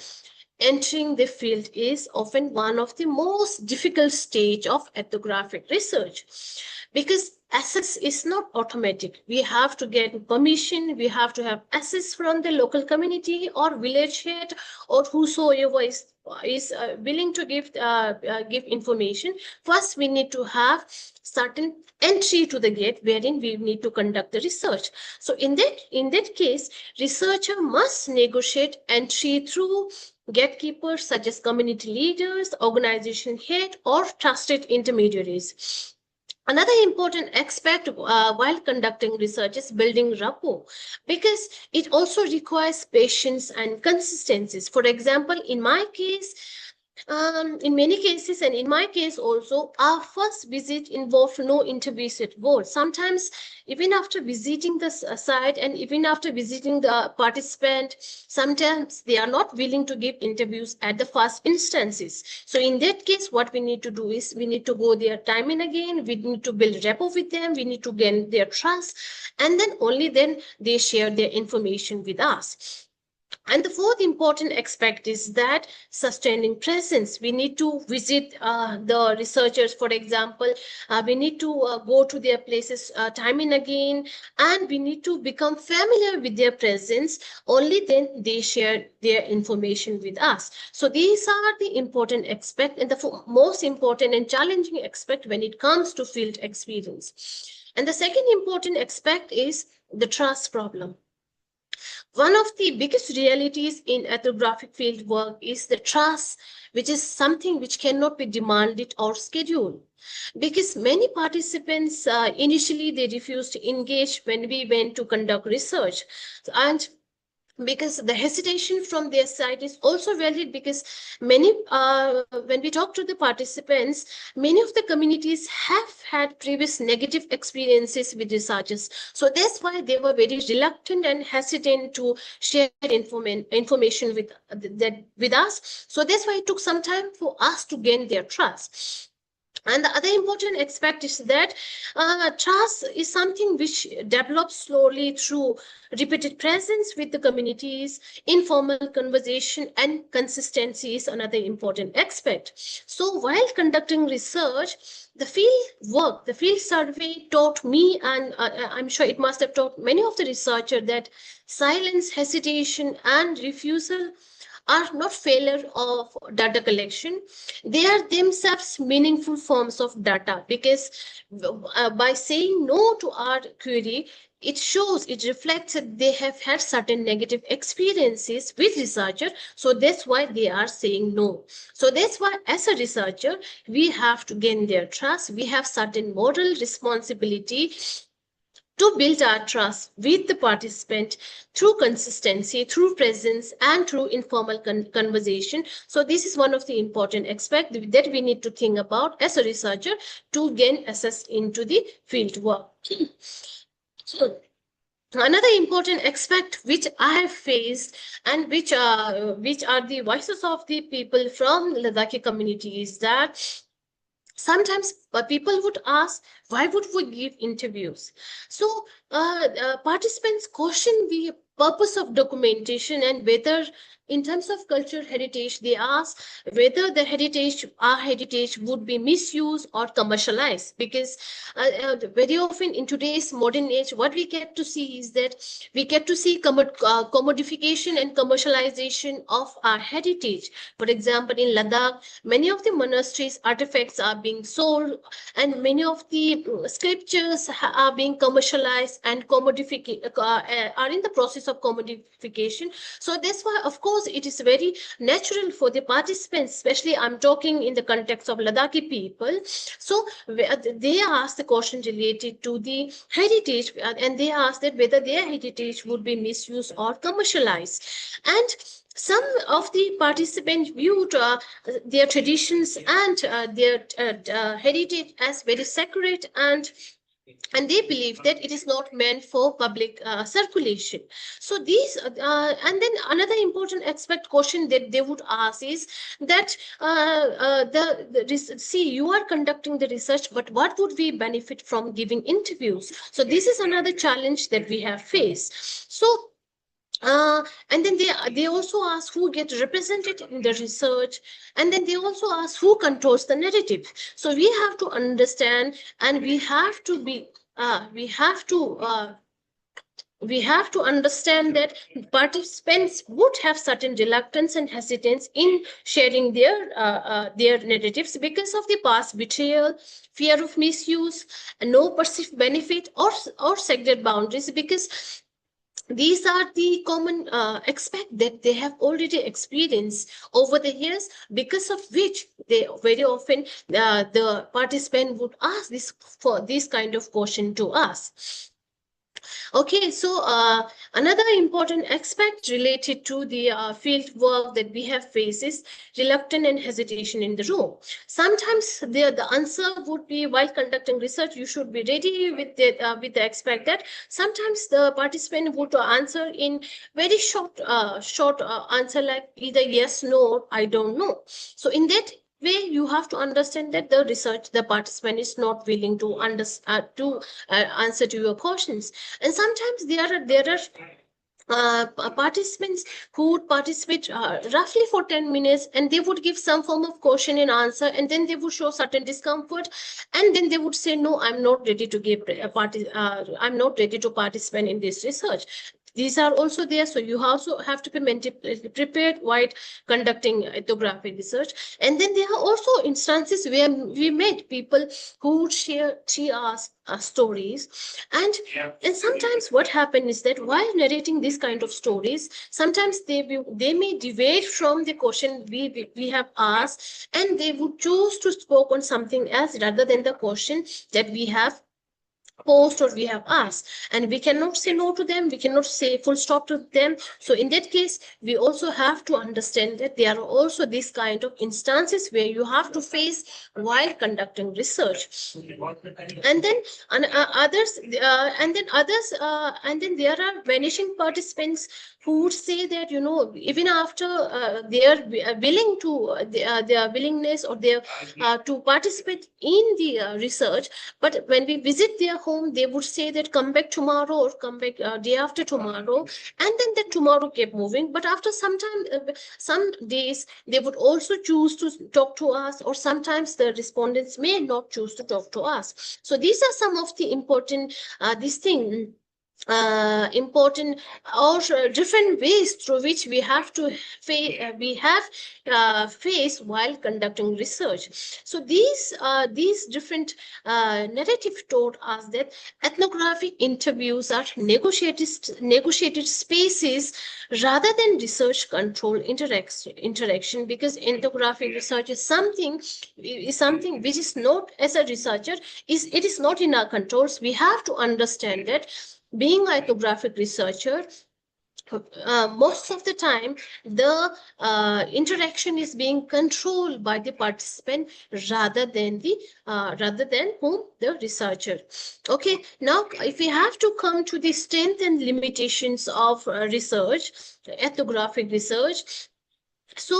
entering the field is often one of the most difficult stage of ethnographic research, because access is not automatic. We have to get permission, we have to have access from the local community or village head or whosoever is willing to give information. First, we need to have certain entry to the gate wherein we need to conduct the research. So in that case, researcher must negotiate entry through gatekeepers such as community leaders, organization head, or trusted intermediaries. Another important aspect while conducting research is building rapport, because it also requires patience and consistencies. For example, in my case, in many cases, and in my case also, our first visit involved no interviews at all. Sometimes, even after visiting the site and even after visiting the participant, sometimes they are not willing to give interviews at the first instances. So in that case, what we need to do is we need to go there time and again. We need to build rapport with them. We need to gain their trust, and then only then they share their information with us. And the fourth important aspect is that sustaining presence. We need to visit the researchers, for example. We need to go to their places time and again, and we need to become familiar with their presence. Only then they share their information with us. So these are the important aspects, and the most important and challenging aspect when it comes to field experience. And the second important aspect is the trust problem. One of the biggest realities in ethnographic field work is the trust, which is something which cannot be demanded or scheduled. Because many participants, initially they refused to engage when we went to conduct research. And because the hesitation from their side is also valid, because many when we talk to the participants, many of the communities have had previous negative experiences with researchers. So that's why they were very reluctant and hesitant to share information with us. So that's why it took some time for us to gain their trust. And the other important aspect is that trust is something which develops slowly through repeated presence with the communities, informal conversation, and consistency is another important aspect. So while conducting research, the field survey taught me, and I'm sure it must have taught many of the researchers, that silence, hesitation, and refusal are not failure of data collection. They are themselves meaningful forms of data, because by saying no to our query, it shows, it reflects that they have had certain negative experiences with researcher. So that's why they are saying no. So that's why as a researcher, we have to gain their trust. We have certain moral responsibility to build our trust with the participant through consistency, through presence, and through informal conversation. So this is one of the important aspects that we need to think about as a researcher to gain access into the field work. So another important aspect which I have faced, and which are the voices of the people from Ladakhi community, is that Sometimes people would ask, why would we give interviews? So participants question the purpose of documentation, and whether in terms of cultural heritage, they ask whether the heritage, our heritage, would be misused or commercialized. Because very often in today's modern age, what we get to see is that we get to see commodification and commercialization of our heritage. For example, in Ladakh, many of the monasteries artifacts are being sold, and many of the scriptures are being commercialized and are in the process of commodification. So that's why, of course, it is very natural for the participants, especially I'm talking in the context of Ladakhi people. So they ask the question related to the heritage, and they ask that whether their heritage would be misused or commercialized. And some of the participants viewed their traditions and their heritage as very sacred, and they believe that it is not meant for public circulation. So these and then another important aspect question that they would ask is that see, you are conducting the research, but what would we benefit from giving interviews? So this is another challenge that we have faced. So and then they also ask who gets represented in the research, and then they also ask who controls the narrative. So we have to understand, and we have to be we have to understand that participants would have certain reluctance and hesitance in sharing their narratives because of the past betrayal, fear of misuse, and no perceived benefit, or sacred boundaries, because these are the common aspects that they have already experienced over the years, because of which they very often the participant would ask this kind of question to us. Okay, so another important aspect related to the field work that we have faced is reluctance and hesitation in the room. Sometimes the answer would be, while conducting research, you should be ready with the aspect that sometimes the participant would answer in very short answer, like either yes, no, I don't know. So in that way, you have to understand that the participant is not willing to answer to your questions. And sometimes there are participants who would participate roughly for 10 minutes, and they would give some form of question and answer, and then they would show certain discomfort, and then they would say, no, I'm not ready to give I'm not ready to participate in this research. These are also there, so you also have to be mentally prepared while conducting ethnographic research. And then there are also instances where we met people who would share 3 hours stories, and sometimes what happens is that while narrating this kind of stories, sometimes they may deviate from the question we have asked, and they would choose to spoke on something else rather than the question that we have posed or we have asked, and we cannot say no to them, we cannot say full stop to them. So in that case, we also have to understand that there are also these kind of instances where you have to face while conducting research. And then others and then there are vanishing participants who would say that, even after their their willingness or their to participate in the research, but when we visit their home, they would say that come back tomorrow or come back day after tomorrow, and then that tomorrow kept moving. But after some time, some days, they would also choose to talk to us, or sometimes the respondents may not choose to talk to us. So these are some of the important important or different ways through which we have to face while conducting research. So these different narrative taught us that ethnographic interviews are negotiated spaces rather than research controlled interaction, because ethnographic research is something which is not, as a researcher, it is not in our controls. We have to understand that being an ethnographic researcher, most of the time the interaction is being controlled by the participant rather than whom the researcher. Okay, now if we have to come to the strength and limitations of research, ethnographic research, First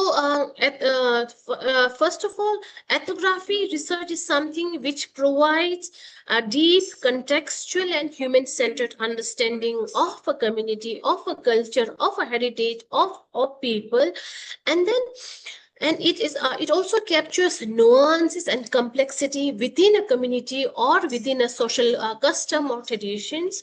of all, ethnography research is something which provides a deep, contextual, and human-centered understanding of a community, of a culture, of a heritage, of people, and then it also captures nuances and complexity within a community or within a social custom or traditions,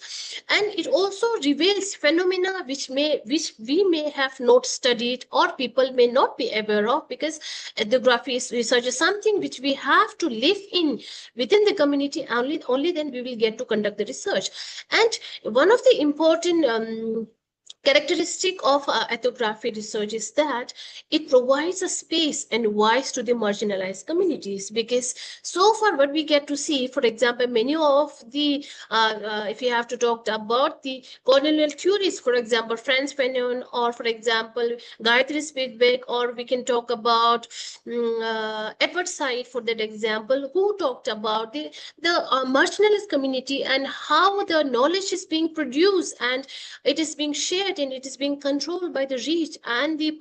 and it also reveals phenomena which we may have not studied or people may not be aware of, because ethnography research is something which we have to live in within the community. Only then we will get to conduct the research. And one of the important characteristic of ethnography research is that it provides a space and voice to the marginalized communities, because so far what we get to see, for example, many of the if you have to talk about the colonial theories, for example Franz Fanon, or for example Gayatri Spivak, or we can talk about Edward Said for that example, who talked about the marginalized community and how the knowledge is being produced and it is being shared and it is being controlled by the rich and the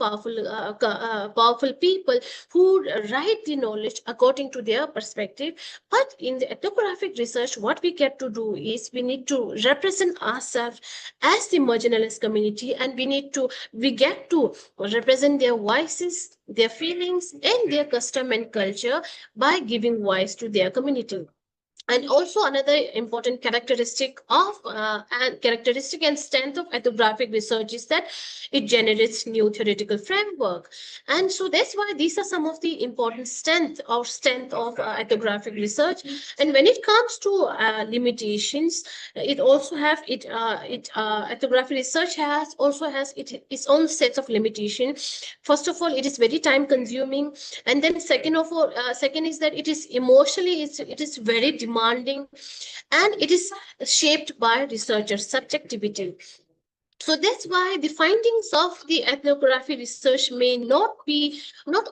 powerful people who write the knowledge according to their perspective. But in the ethnographic research, what we get to do is we need to represent ourselves as the marginalized community, and we get to represent their voices, their feelings, and their custom and culture by giving voice to their community. And also another important characteristic and strength of ethnographic research is that it generates new theoretical framework. And so that's why these are some of the important strength of ethnographic research. And when it comes to limitations, it also have ethnographic research has its own sets of limitations. First of all, it is very time consuming, and then second is that it is emotionally it is very demanding, and it is shaped by researchers' subjectivity. So that's why the findings of the ethnography research may not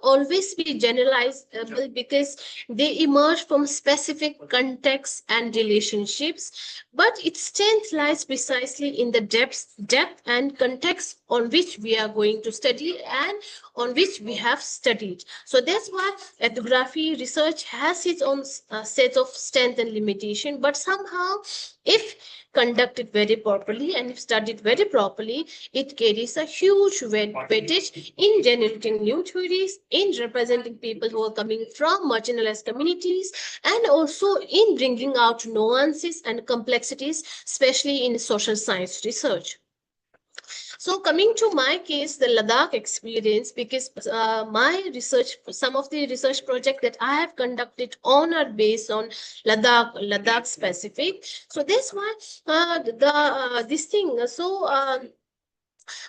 always be generalizable, because they emerge from specific contexts and relationships, but its strength lies precisely in the depth and context on which we are going to study and on which we have studied. So that's why ethnography research has its own set of strength and limitation, but somehow if conducted very properly and if studied very properly, it carries a huge weightage in generating new theories, in representing people who are coming from marginalized communities, and also in bringing out nuances and complexities, especially in social science research. So coming to my case, the Ladakh experience, because my research, some of the research projects that I have conducted are based on Ladakh specific. So that's why this thing.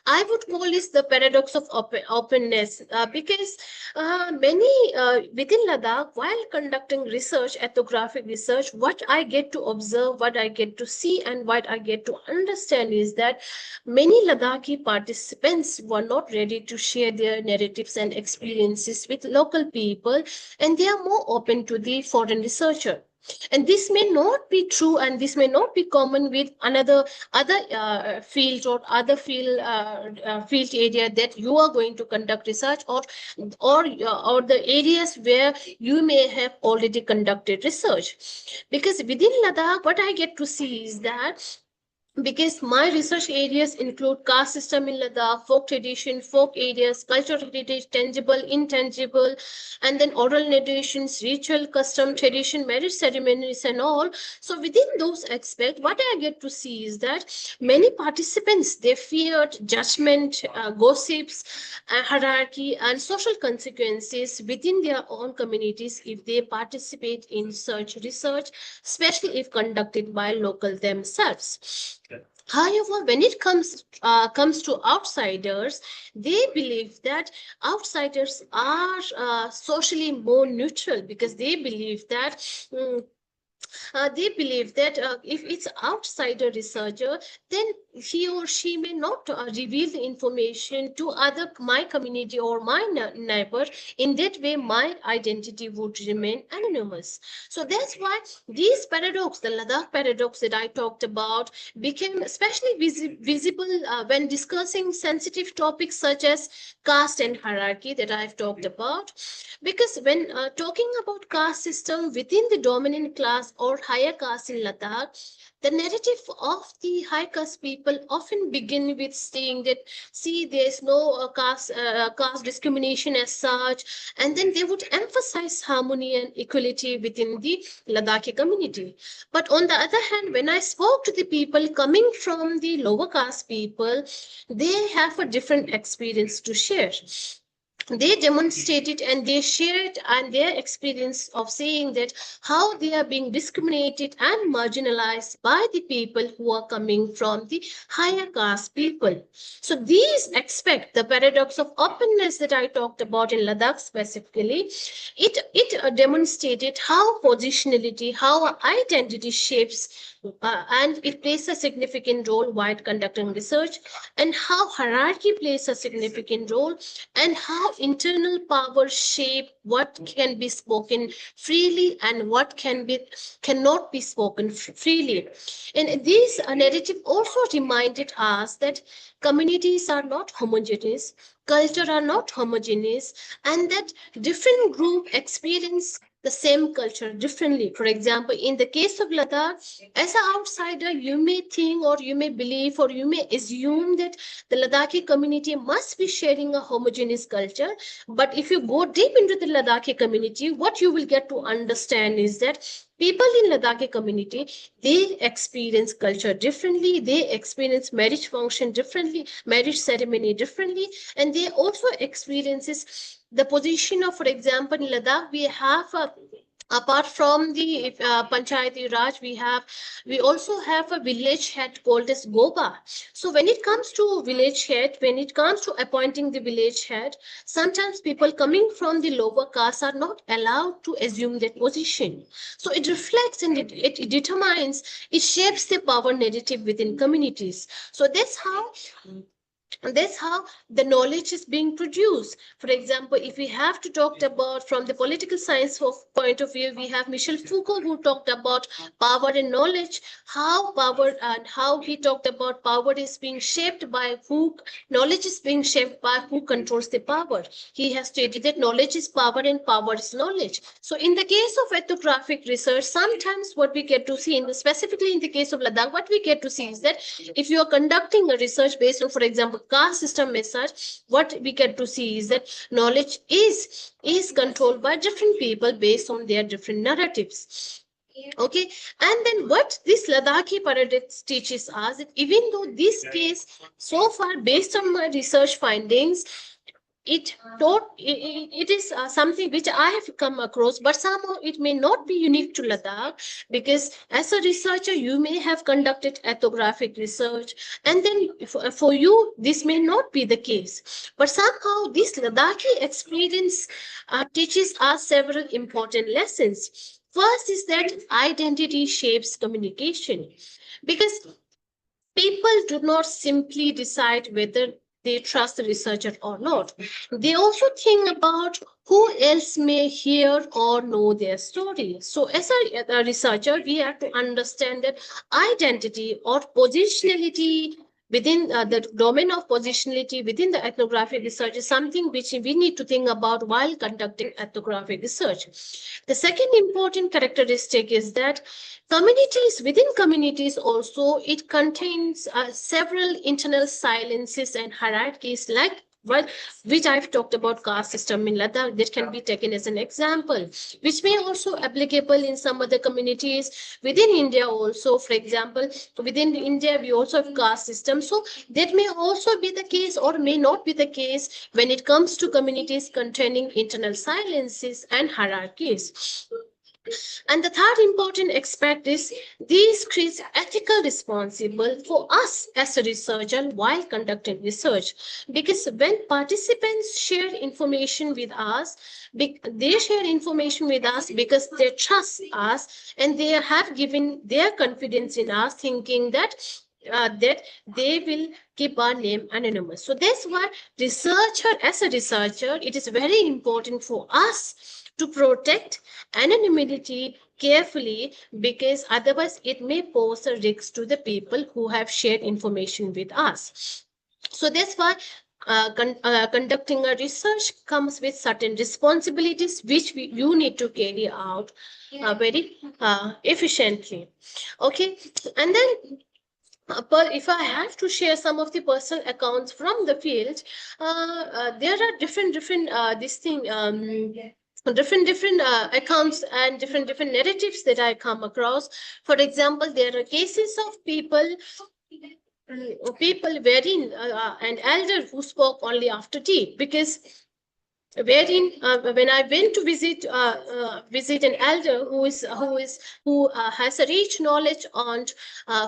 I would call this the paradox of openness, because many within Ladakh, while conducting research, ethnographic research, what I get to observe, what I get to see, and what I get to understand is that many Ladakhi participants were not ready to share their narratives and experiences with local people, and they are more open to the foreign researcher. And this may not be true, and this may not be common with other field or other field area that you are going to conduct research, or the areas where you may have already conducted research. Because within Ladakh, what I get to see is that, because my research areas include caste system in Ladakh, folk tradition, folk areas, cultural heritage, tangible, intangible, and then oral narrations, ritual, custom, tradition, marriage ceremonies, and all. So within those aspects, what I get to see is that many participants, they feared judgment, gossips, hierarchy, and social consequences within their own communities if they participate in such research, especially if conducted by local themselves. However, when it comes to outsiders, they believe that outsiders are socially more neutral, because they believe that if it's outsider researcher, then he or she may not reveal the information to my community or my neighbor. In that way, my identity would remain anonymous. So that's why these paradox, the Ladakh paradox that I talked about, became especially visible when discussing sensitive topics such as caste and hierarchy that I've talked about. Because when talking about caste system within the dominant class or higher caste in Ladakh, the narrative of the high caste people often begin with saying that, see, there's no caste discrimination as such, and then they would emphasize harmony and equality within the Ladakhi community. But on the other hand, when I spoke to the people coming from the lower caste people, they have a different experience to share. They demonstrated and they shared and their experience of saying that how they are being discriminated and marginalized by the people who are coming from the higher caste people. So these aspects, the paradox of openness that I talked about in Ladakh specifically, it demonstrated how positionality, how identity shapes and it plays a significant role while conducting research, and how hierarchy plays a significant role, and how internal power shape what can be spoken freely and what cannot be spoken freely. And this narrative also reminded us that communities are not homogeneous, culture are not homogeneous, and that different group experience the same culture differently. For example, in the case of Ladakh, as an outsider, you may think or you may believe or you may assume that the Ladakhi community must be sharing a homogeneous culture. But if you go deep into the Ladakhi community, what you will get to understand is that people in Ladakhi community, they experience culture differently, they experience marriage function differently, marriage ceremony differently, and they also experiences the position of, for example, in Ladakh, we have apart from the Panchayati Raj, we also have a village head called as Goba. So when it comes to village head, when it comes to appointing the village head, sometimes people coming from the lower caste are not allowed to assume that position. So it reflects and it determines, it shapes the power narrative within communities. So that's how the knowledge is being produced. For example, if we have to talk about from the political science point of view, we have Michel Foucault who talked about power and knowledge, how power and how he talked about power is being shaped by who, knowledge is being shaped by who controls the power. He has stated that knowledge is power and power is knowledge. So in the case of ethnographic research, sometimes what we get to see, specifically in the case of Ladakh, what we get to see is that if you are conducting a research based on, for example, caste system research, what we get to see is that knowledge is controlled by different people based on their different narratives. Okay, and then what this Ladakhi paradox teaches us that even though this case, so far based on my research findings, it is something which I have come across, but somehow it may not be unique to Ladakh, because as a researcher you may have conducted ethnographic research, and then for you this may not be the case, but somehow this Ladakhi experience teaches us several important lessons. First is that identity shapes communication, because people do not simply decide whether they trust the researcher or not. They also think about who else may hear or know their story. So as a researcher, we have to understand that identity or positionality within the domain of positionality within the ethnographic research is something which we need to think about while conducting ethnographic research. The second important characteristic is that communities within communities also, it contains several internal silences and hierarchies, like which I've talked about caste system in Ladakh, that can be taken as an example, which may also applicable in some other communities within India also. For example, within India, we also have caste system. So that may also be the case or may not be the case when it comes to communities containing internal silences and hierarchies. And the third important aspect is these creates ethical responsible for us as a researcher while conducting research. Because when participants share information with us, they share information with us because they trust us and they have given their confidence in us, thinking that that they will keep our name anonymous. So that's why as a researcher, it is very important for us to protect anonymity carefully, because otherwise it may pose a risk to the people who have shared information with us. So that's why conducting a research comes with certain responsibilities which you need to carry out very efficiently. Okay, and then but if I have to share some of the personal accounts from the field, there are different this thing. Different accounts and different narratives that I come across. For example, there are cases of people wherein an elder who spoke only after tea, because wherein when I went to visit an elder who has a rich knowledge on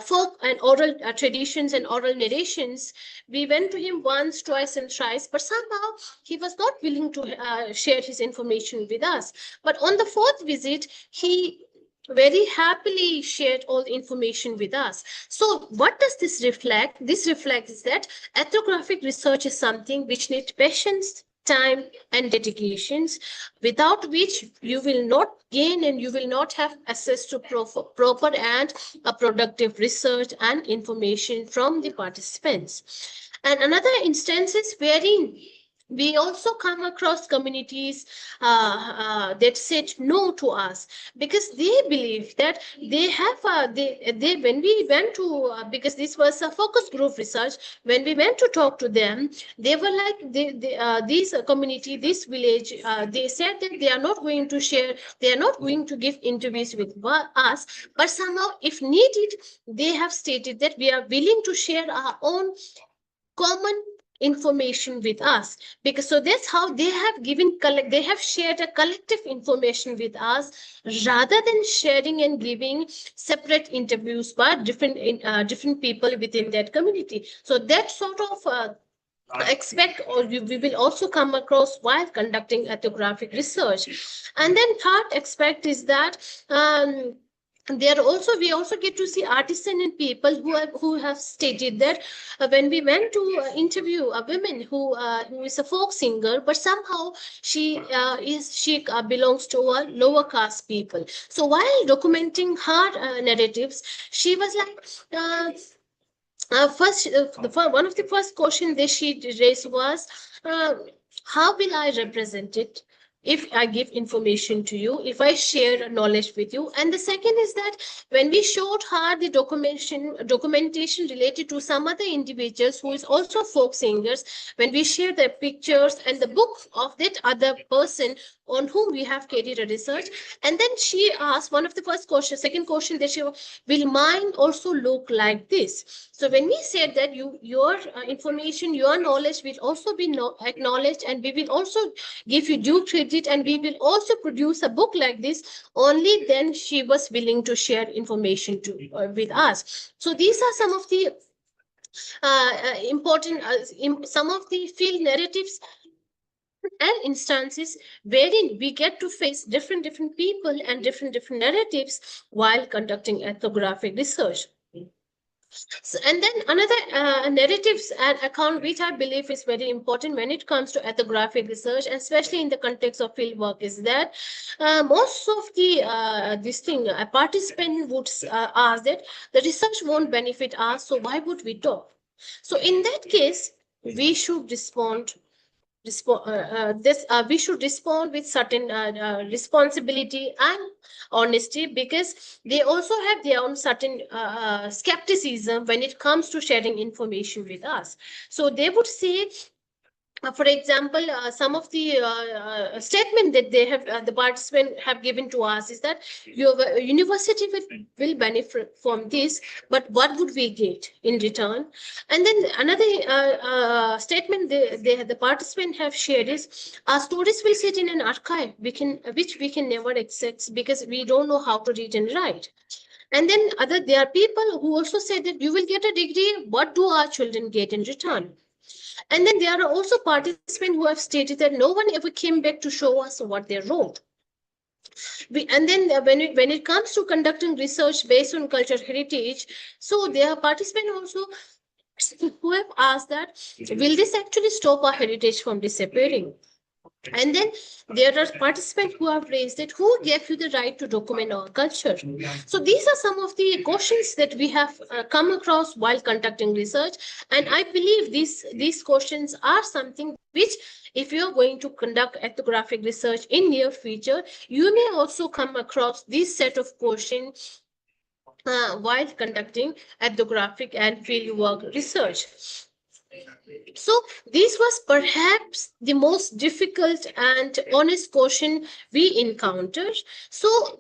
folk and oral traditions and oral narrations, we went to him once, twice, and thrice, but somehow he was not willing to share his information with us. But on the fourth visit, he very happily shared all the information with us. So what does this reflect? This reflects that ethnographic research is something which needs patience, time, and dedications, without which you will not gain and you will not have access to proper and productive research and information from the participants. And another instance is wherein we also come across communities that said no to us, because they believe that they have they when we went to because this was a focus group research, when we went to talk to them, they were like these community, this village, they said that they are not going to share, they are not going to give interviews with us, but somehow if needed, they have stated that we are willing to share our own common information with us, because so that's how they have they have shared a collective information with us, rather than sharing and giving separate interviews by different people within that community. So that sort of expect, or we will also come across while conducting ethnographic research. And then third aspect is that we also get to see artisan and people who have stated that when we went to interview a woman who is a folk singer, but somehow she belongs to a lower caste people. So while documenting her narratives, she was like one of the first questions that she raised was, how will I represent it if I give information to you, if I share knowledge with you? And the second is that when we showed her the documentation related to some other individuals who is also folk singers, when we share their pictures and the book of that other person on whom we have carried a research, and then she asked one of the second question that she, will mine also look like this? So when we said that your information, your knowledge will also be acknowledged, and we will also give you due credit, and we will also produce a book like this, only then she was willing to share information with us. So these are some of the important some of the field narratives and instances wherein we get to face different people and different narratives while conducting ethnographic research. So, and then another narratives and account which I believe is very important when it comes to ethnographic research, and especially in the context of field work, is that most of the participant would ask that the research won't benefit us, so why would we talk? So in that case, we should respond we should respond with certain responsibility and honesty, because they also have their own certain skepticism when it comes to sharing information with us. So they would say, for example, some of the statement that they have the participant have given to us is that your university will benefit from this, but what would we get in return? And then another statement the participant have shared is, our stories will sit in an archive which we can never access because we don't know how to read and write. And then there are people who also say that you will get a degree, what do our children get in return? And then there are also participants who have stated that no one ever came back to show us what they wrote. And then when it comes to conducting research based on cultural heritage, so there are participants also who have asked that, will this actually stop our heritage from disappearing? And then there are participants who have raised it, who gave you the right to document our culture? So these are some of the questions that we have come across while conducting research. And I believe these questions are something which, if you are going to conduct ethnographic research in near future, you may also come across this set of questions while conducting ethnographic and fieldwork research. So this was perhaps the most difficult and honest question we encountered. So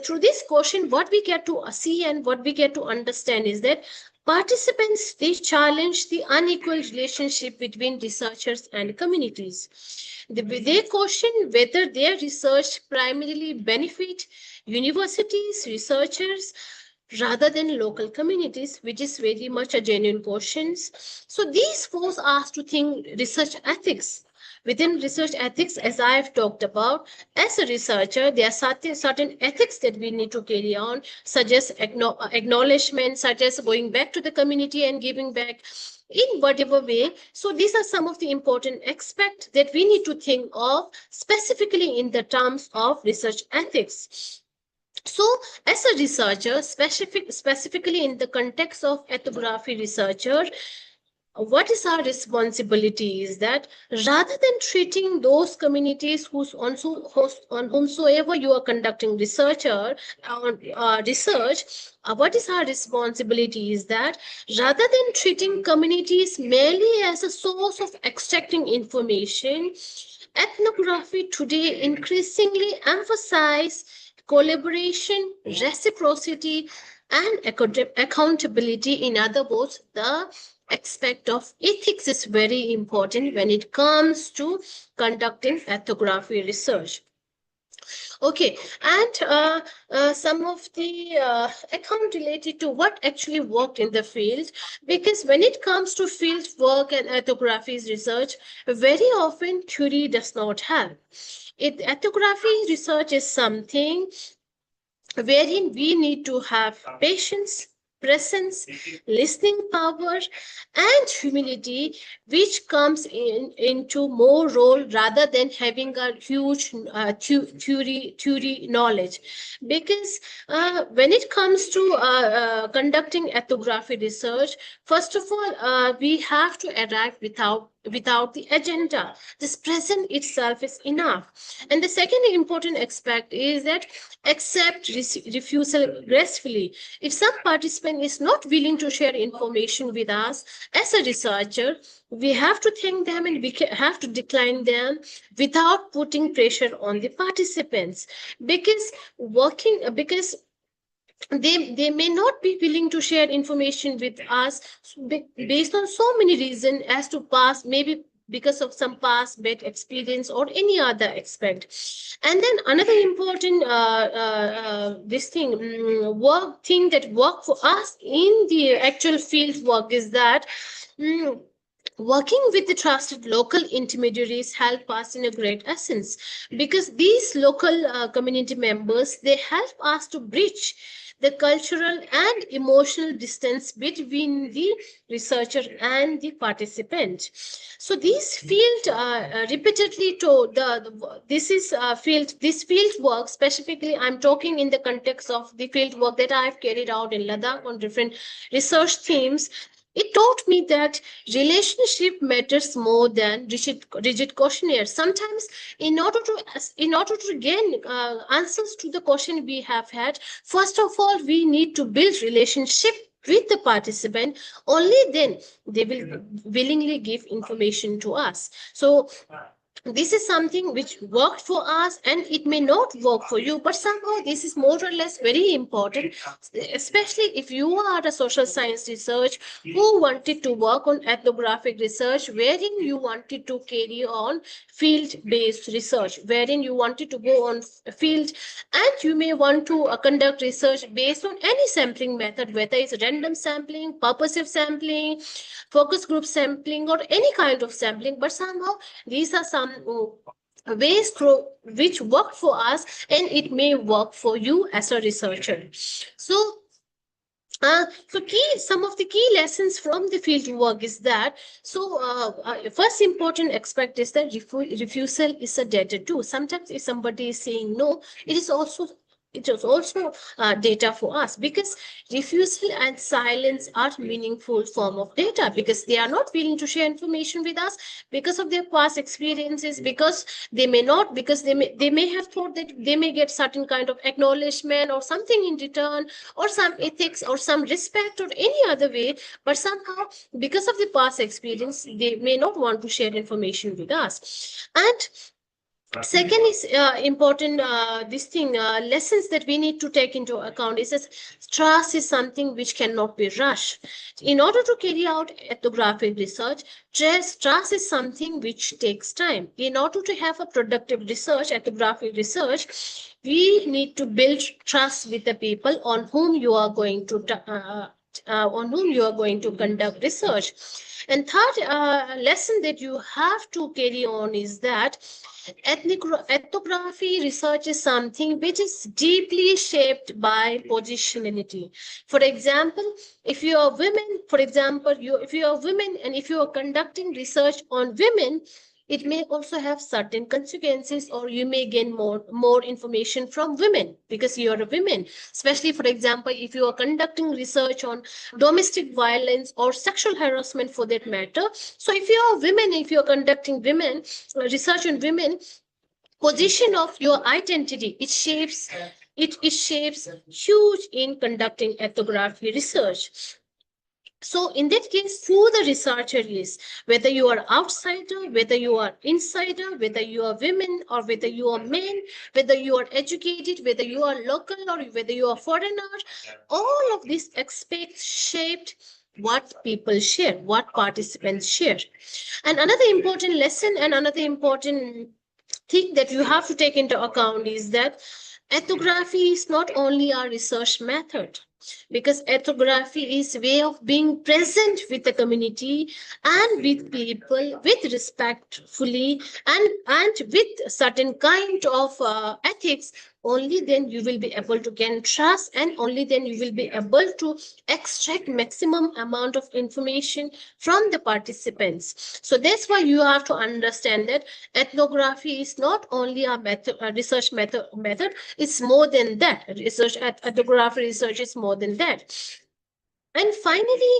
through this question, what we get to see and what we get to understand is that participants, they challenge the unequal relationship between researchers and communities. They question whether their research primarily benefit universities, researchers, rather than local communities, which is very much a genuine question. So these force us to think research ethics. Within research ethics, as I have talked about, as a researcher, there are certain ethics that we need to carry on, such as acknowledgement, such as going back to the community and giving back in whatever way. So these are some of the important aspects that we need to think of specifically in the terms of research ethics. So as a researcher, specifically in the context of ethnography researcher, what is our responsibility is that rather than treating those communities on whomsoever you are conducting research, what is our responsibility is that rather than treating communities merely as a source of extracting information, ethnography today increasingly emphasize collaboration, reciprocity, and accountability. In other words, the aspect of ethics is very important when it comes to conducting ethnography research. Okay, and some of the account related to what actually worked in the field, because when it comes to field work and ethnography research, very often theory does not help. Ethnography research is something wherein we need to have patience, presence, listening power, and humility, which comes into more role rather than having a huge theory knowledge. Because when it comes to conducting ethnography research, first of all, we have to arrive without the agenda. This present itself is enough. And the second important aspect is that accept refusal gracefully. If some participant is not willing to share information with us as a researcher, we have to thank them and we have to decline them without putting pressure on the participants, because they may not be willing to share information with us based on so many reasons as to pass, maybe because of some past bad experience or any other aspect. And then another important thing that work for us in the actual field work is that working with the trusted local intermediaries help us in a great essence, because these local community members, they help us to bridge the cultural and emotional distance between the researcher and the participant. So these field repeatedly told this field work, specifically I'm talking in the context of the field work that I've carried out in Ladakh on different research themes. It taught me that relationship matters more than rigid questionnaires. Sometimes, in order to gain answers to the question we have had, first of all, we need to build relationship with the participant. Only then they will willingly give information to us. So this is something which worked for us, and it may not work for you, but somehow this is more or less very important, especially if you are a social science research who wanted to work on ethnographic research, wherein you wanted to carry on field-based research, wherein you wanted to go on field, and you may want to conduct research based on any sampling method, whether it's random sampling, purposive sampling, focus group sampling, or any kind of sampling. But somehow these are some ways through which work for us, and it may work for you as a researcher. So some of the key lessons from the field work is that, first important aspect is that refusal is a data too. Sometimes if somebody is saying no, it is also data for us, because refusal and silence are meaningful form of data, because they are not willing to share information with us because of their past experiences, because they may have thought that they may get certain kind of acknowledgement or something in return, or some ethics or some respect or any other way, but somehow because of the past experience they may not want to share information with us. And second is important lessons that we need to take into account is that trust is something which cannot be rushed. In order to carry out ethnographic research, trust is something which takes time. In order to have a productive research, ethnographic research, we need to build trust with the people on whom you are going to conduct research. And third lesson that you have to carry on is that ethnography research is something which is deeply shaped by positionality. For example, if you are women, if you are women and if you are conducting research on women, it may also have certain consequences, or you may gain more information from women because you are a woman. Especially, for example, if you are conducting research on domestic violence or sexual harassment for that matter. So if you are women, if you are conducting research on women, position of your identity, it shapes huge in conducting ethnography research. So in that case, who the researcher is, whether you are outsider, whether you are insider, whether you are women or whether you are men, whether you are educated, whether you are local or whether you are foreigner, all of these aspects shaped what people share, what participants share. And another important lesson and another important thing that you have to take into account is that ethnography is not only a research method, because ethnography is a way of being present with the community and with people with respectfully and with certain kind of ethics. Only then you will be able to gain trust, and only then you will be able to extract maximum amount of information from the participants. So that's why you have to understand that ethnography is not only a research method, it's more than that. Ethnography research is more than that. And finally,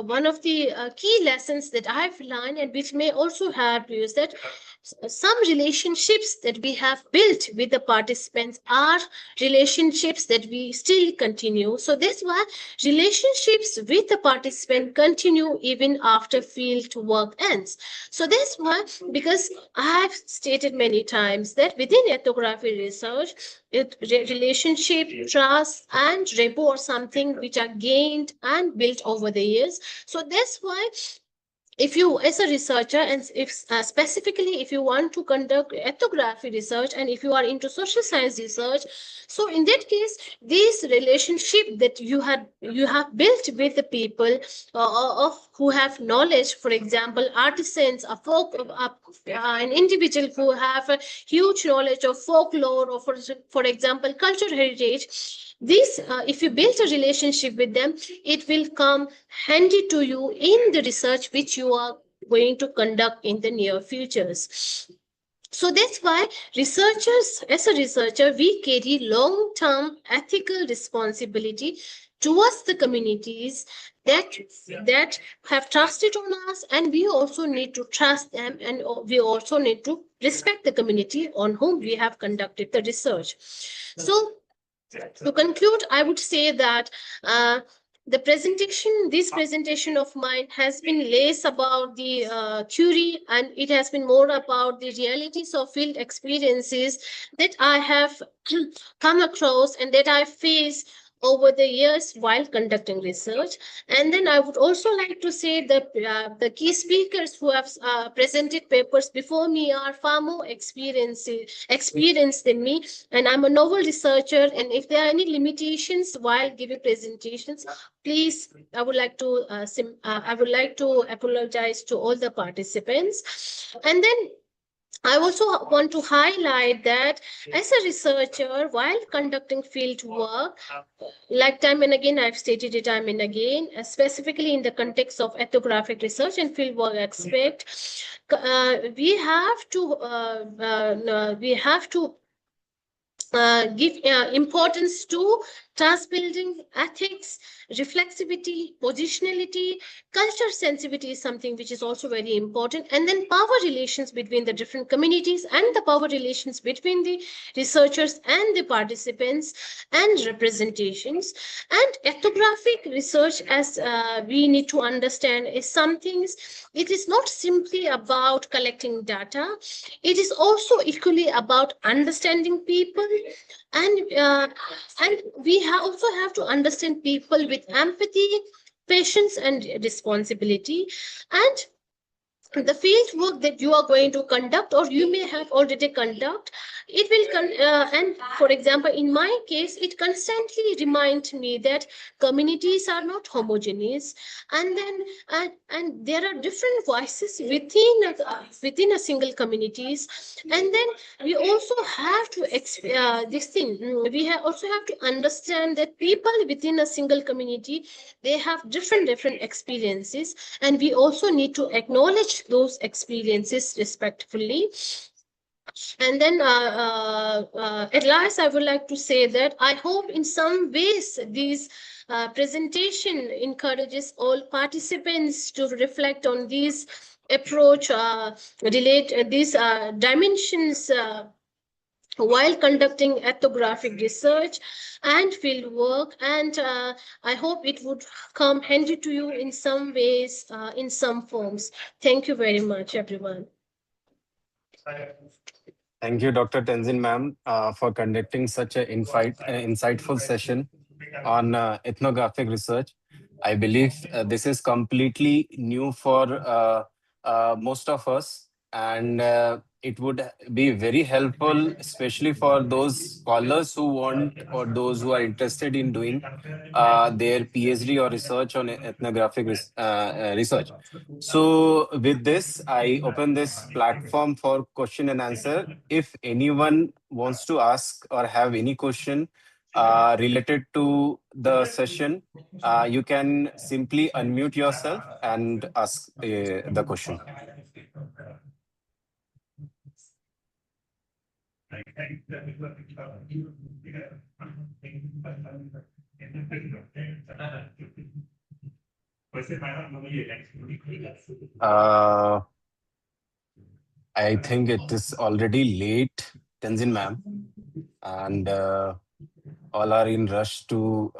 one of the key lessons that I've learned, and which may also help you, is that some relationships that we have built with the participants are relationships that we still continue. So that's why relationships with the participant continue even after field work ends. So that's why, because I have stated many times that within ethnography research, relationship, trust, and rapport are something which are gained and built over the years. So that's why, if you as a researcher, and if specifically if you want to conduct ethnography research, and if you are into social science research, so in that case, this relationship that you have built with the people of who have knowledge, for example, artisans, a an individual who have a huge knowledge of folklore, or for example cultural heritage, this if you build a relationship with them, it will come handy to you in the research which you are going to conduct in the near futures. So that's why as a researcher, we carry long-term ethical responsibility towards the communities that have trusted on us, and we also need to trust them, and we also need to respect the community on whom we have conducted the research. So to conclude, I would say that this presentation of mine has been less about the theory, and it has been more about the realities of field experiences that I have come across and that I face over the years while conducting research. And then I would also like to say that the key speakers who have presented papers before me are far more experienced than me, and I'm a novel researcher, and if there are any limitations while giving presentations, please, I would like to apologize to all the participants. And then I also want to highlight that as a researcher, while conducting field work, like time and again, I've stated it time and again, specifically in the context of ethnographic research and fieldwork aspect, we have to give importance to trust building, ethics, reflexivity, positionality, culture sensitivity is something which is also very important. And then power relations between the different communities and the power relations between the researchers and the participants and representations. And ethnographic research, as we need to understand, is something, it is not simply about collecting data, it is also equally about understanding people, and we also have to understand people with empathy, patience, and responsibility. And the field work that you are going to conduct or you may have already conduct, it will and for example in my case, it constantly reminds me that communities are not homogeneous, and then and there are different voices within a single communities. And then we also have to also have to understand that people within a single community, they have different experiences, and we also need to acknowledge those experiences respectfully. And then at last, I would like to say that I hope in some ways these presentation encourages all participants to reflect on these approach, relate these dimensions while conducting ethnographic research and field work. And I hope it would come handy to you in some ways, in some forms. Thank you very much, everyone. Thank you, Dr. Tenzin ma'am, for conducting such an insightful session on ethnographic research. I believe this is completely new for most of us, and it would be very helpful, especially for those scholars who want or those who are interested in doing their PhD or research on ethnographic research. So, with this, I open this platform for question and answer. If anyone wants to ask or have any question related to the session, you can simply unmute yourself and ask the question. Uh, I think it is already late, Tenzin ma'am, and all are in rush to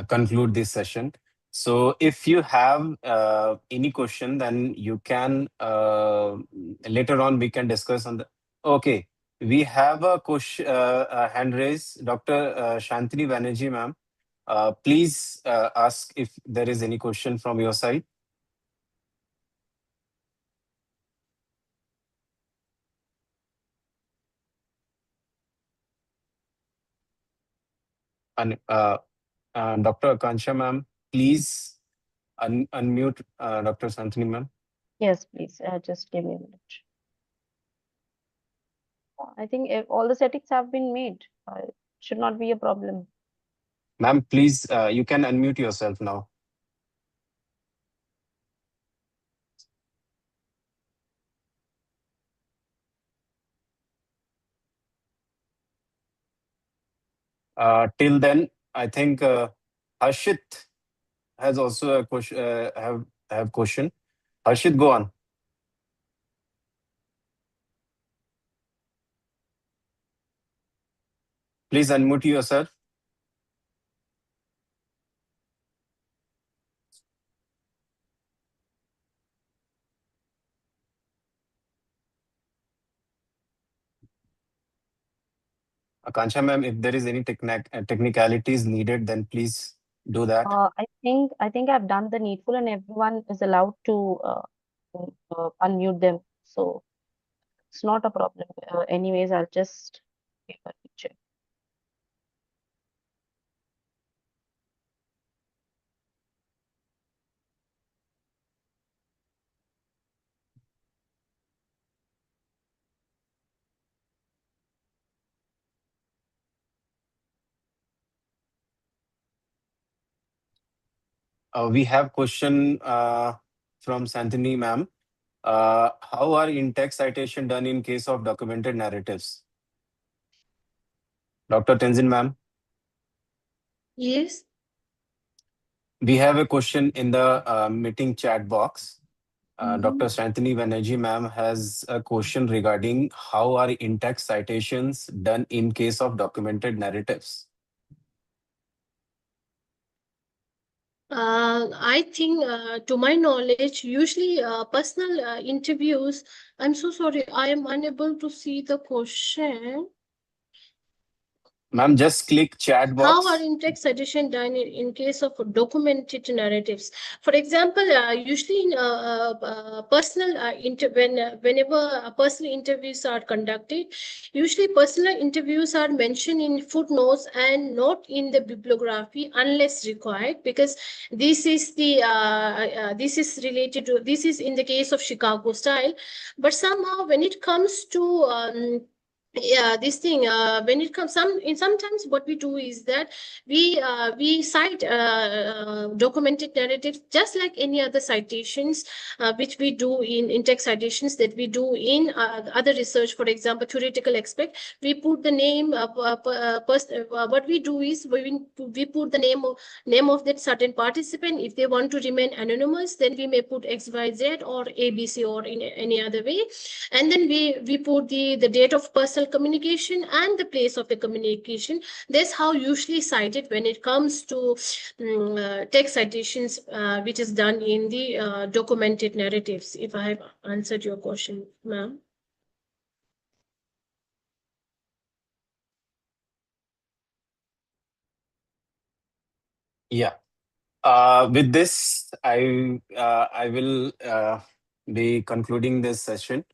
conclude this session. So if you have any question, then you can later on we can discuss on the. Okay, we have a question, a hand raised, Dr. Shantini Banerjee, ma'am. Please ask if there is any question from your side. And Dr. Akansha, ma'am, please unmute Dr. Shantini, ma'am. Yes, please. Just give me a minute. I think all the settings have been made. Should not be a problem. Ma'am, please, you can unmute yourself now. Till then, I think Harshit has also a question. Have question. Harshit, go on. Please unmute yourself. Akansha, ma'am, if there is any technicalities needed, then please do that. I think I've done the needful, and everyone is allowed to unmute them. So it's not a problem. Anyways, I'll just check. We have question from Santini ma'am. How are in-text citation done in case of documented narratives? Dr. Tenzin ma'am. Yes. We have a question in the meeting chat box. Mhm. Dr. Santini Banerjee ma'am has a question regarding how are in-text citations done in case of documented narratives? I think, to my knowledge, usually personal interviews. I'm so sorry, I am unable to see the question. Ma'am, just click chat How are box. in-text citation done in case of documented narratives? For example, usually in personal whenever personal interviews are conducted, usually personal interviews are mentioned in footnotes and not in the bibliography unless required, because this is the this is related to, this is in the case of Chicago style. But somehow when it comes to yeah, this thing, when it comes sometimes what we do is that we cite documented narratives just like any other citations, which we do in text citations that we do in other research. For example, theoretical aspect, we put the name of what we do is we put the name of that certain participant. If they want to remain anonymous, then we may put XYZ or ABC or in any other way, and then we put the date of personal communication and the place of the communication. That's how usually cited when it comes to text citations, which is done in the documented narratives. If I have answered your question, ma'am. Yeah. With this, I will be concluding this session.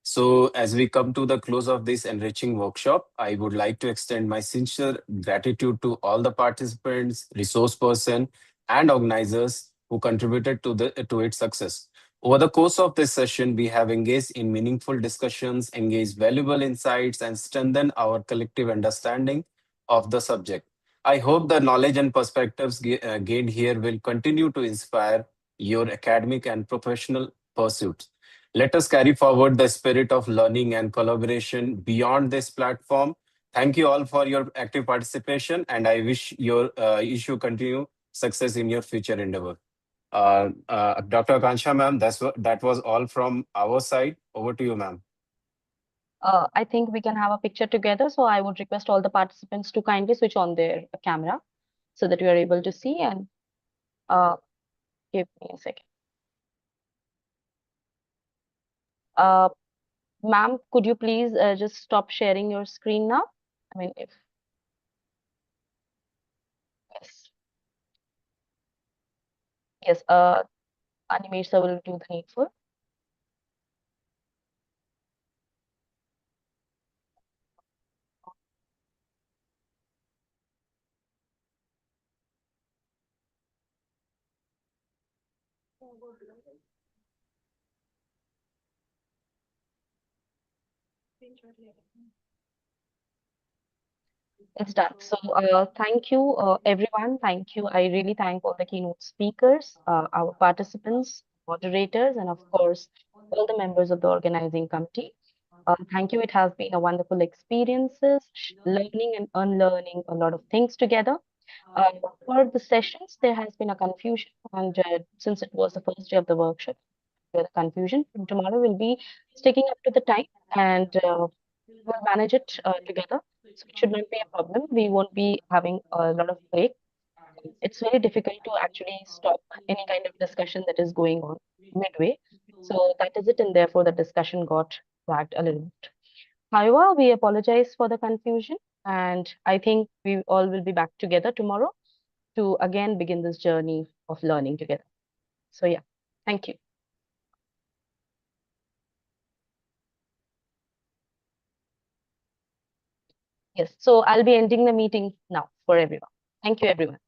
So as we come to the close of this enriching workshop, I would like to extend my sincere gratitude to all the participants, resource person, and organizers who contributed to its success. Over the course of this session, we have engaged in meaningful discussions, engaged valuable insights, and strengthened our collective understanding of the subject. I hope the knowledge and perspectives gained here will continue to inspire your academic and professional pursuits. Let us carry forward the spirit of learning and collaboration beyond this platform. Thank you all for your active participation, and I wish your issue continue success in your future endeavor. Dr. Akansha ma'am, that was all from our side. Over to you, ma'am. I think we can have a picture together. So I would request all the participants to kindly switch on their camera so that we are able to see, and give me a second. Ma'am, could you please just stop sharing your screen now? I mean, if yes, yes, Animesh sir will do the needful. It's done. So thank you, everyone. Thank you. I really thank all the keynote speakers, our participants, moderators, and of course, all the members of the organizing committee. Thank you. It has been a wonderful experiences, learning and unlearning a lot of things together. For the sessions, there has been a confusion, and since it was the first day of the workshop, the confusion. From tomorrow, we'll be sticking up to the time, and we'll manage it together. So it should not be a problem. We won't be having a lot of break. It's very difficult to actually stop any kind of discussion that is going on midway. So that is it, and therefore the discussion got dragged a little bit. However, we apologize for the confusion, and I think we all will be back together tomorrow to again begin this journey of learning together. So yeah, thank you. Yes, so I'll be ending the meeting now for everyone. Thank you, everyone.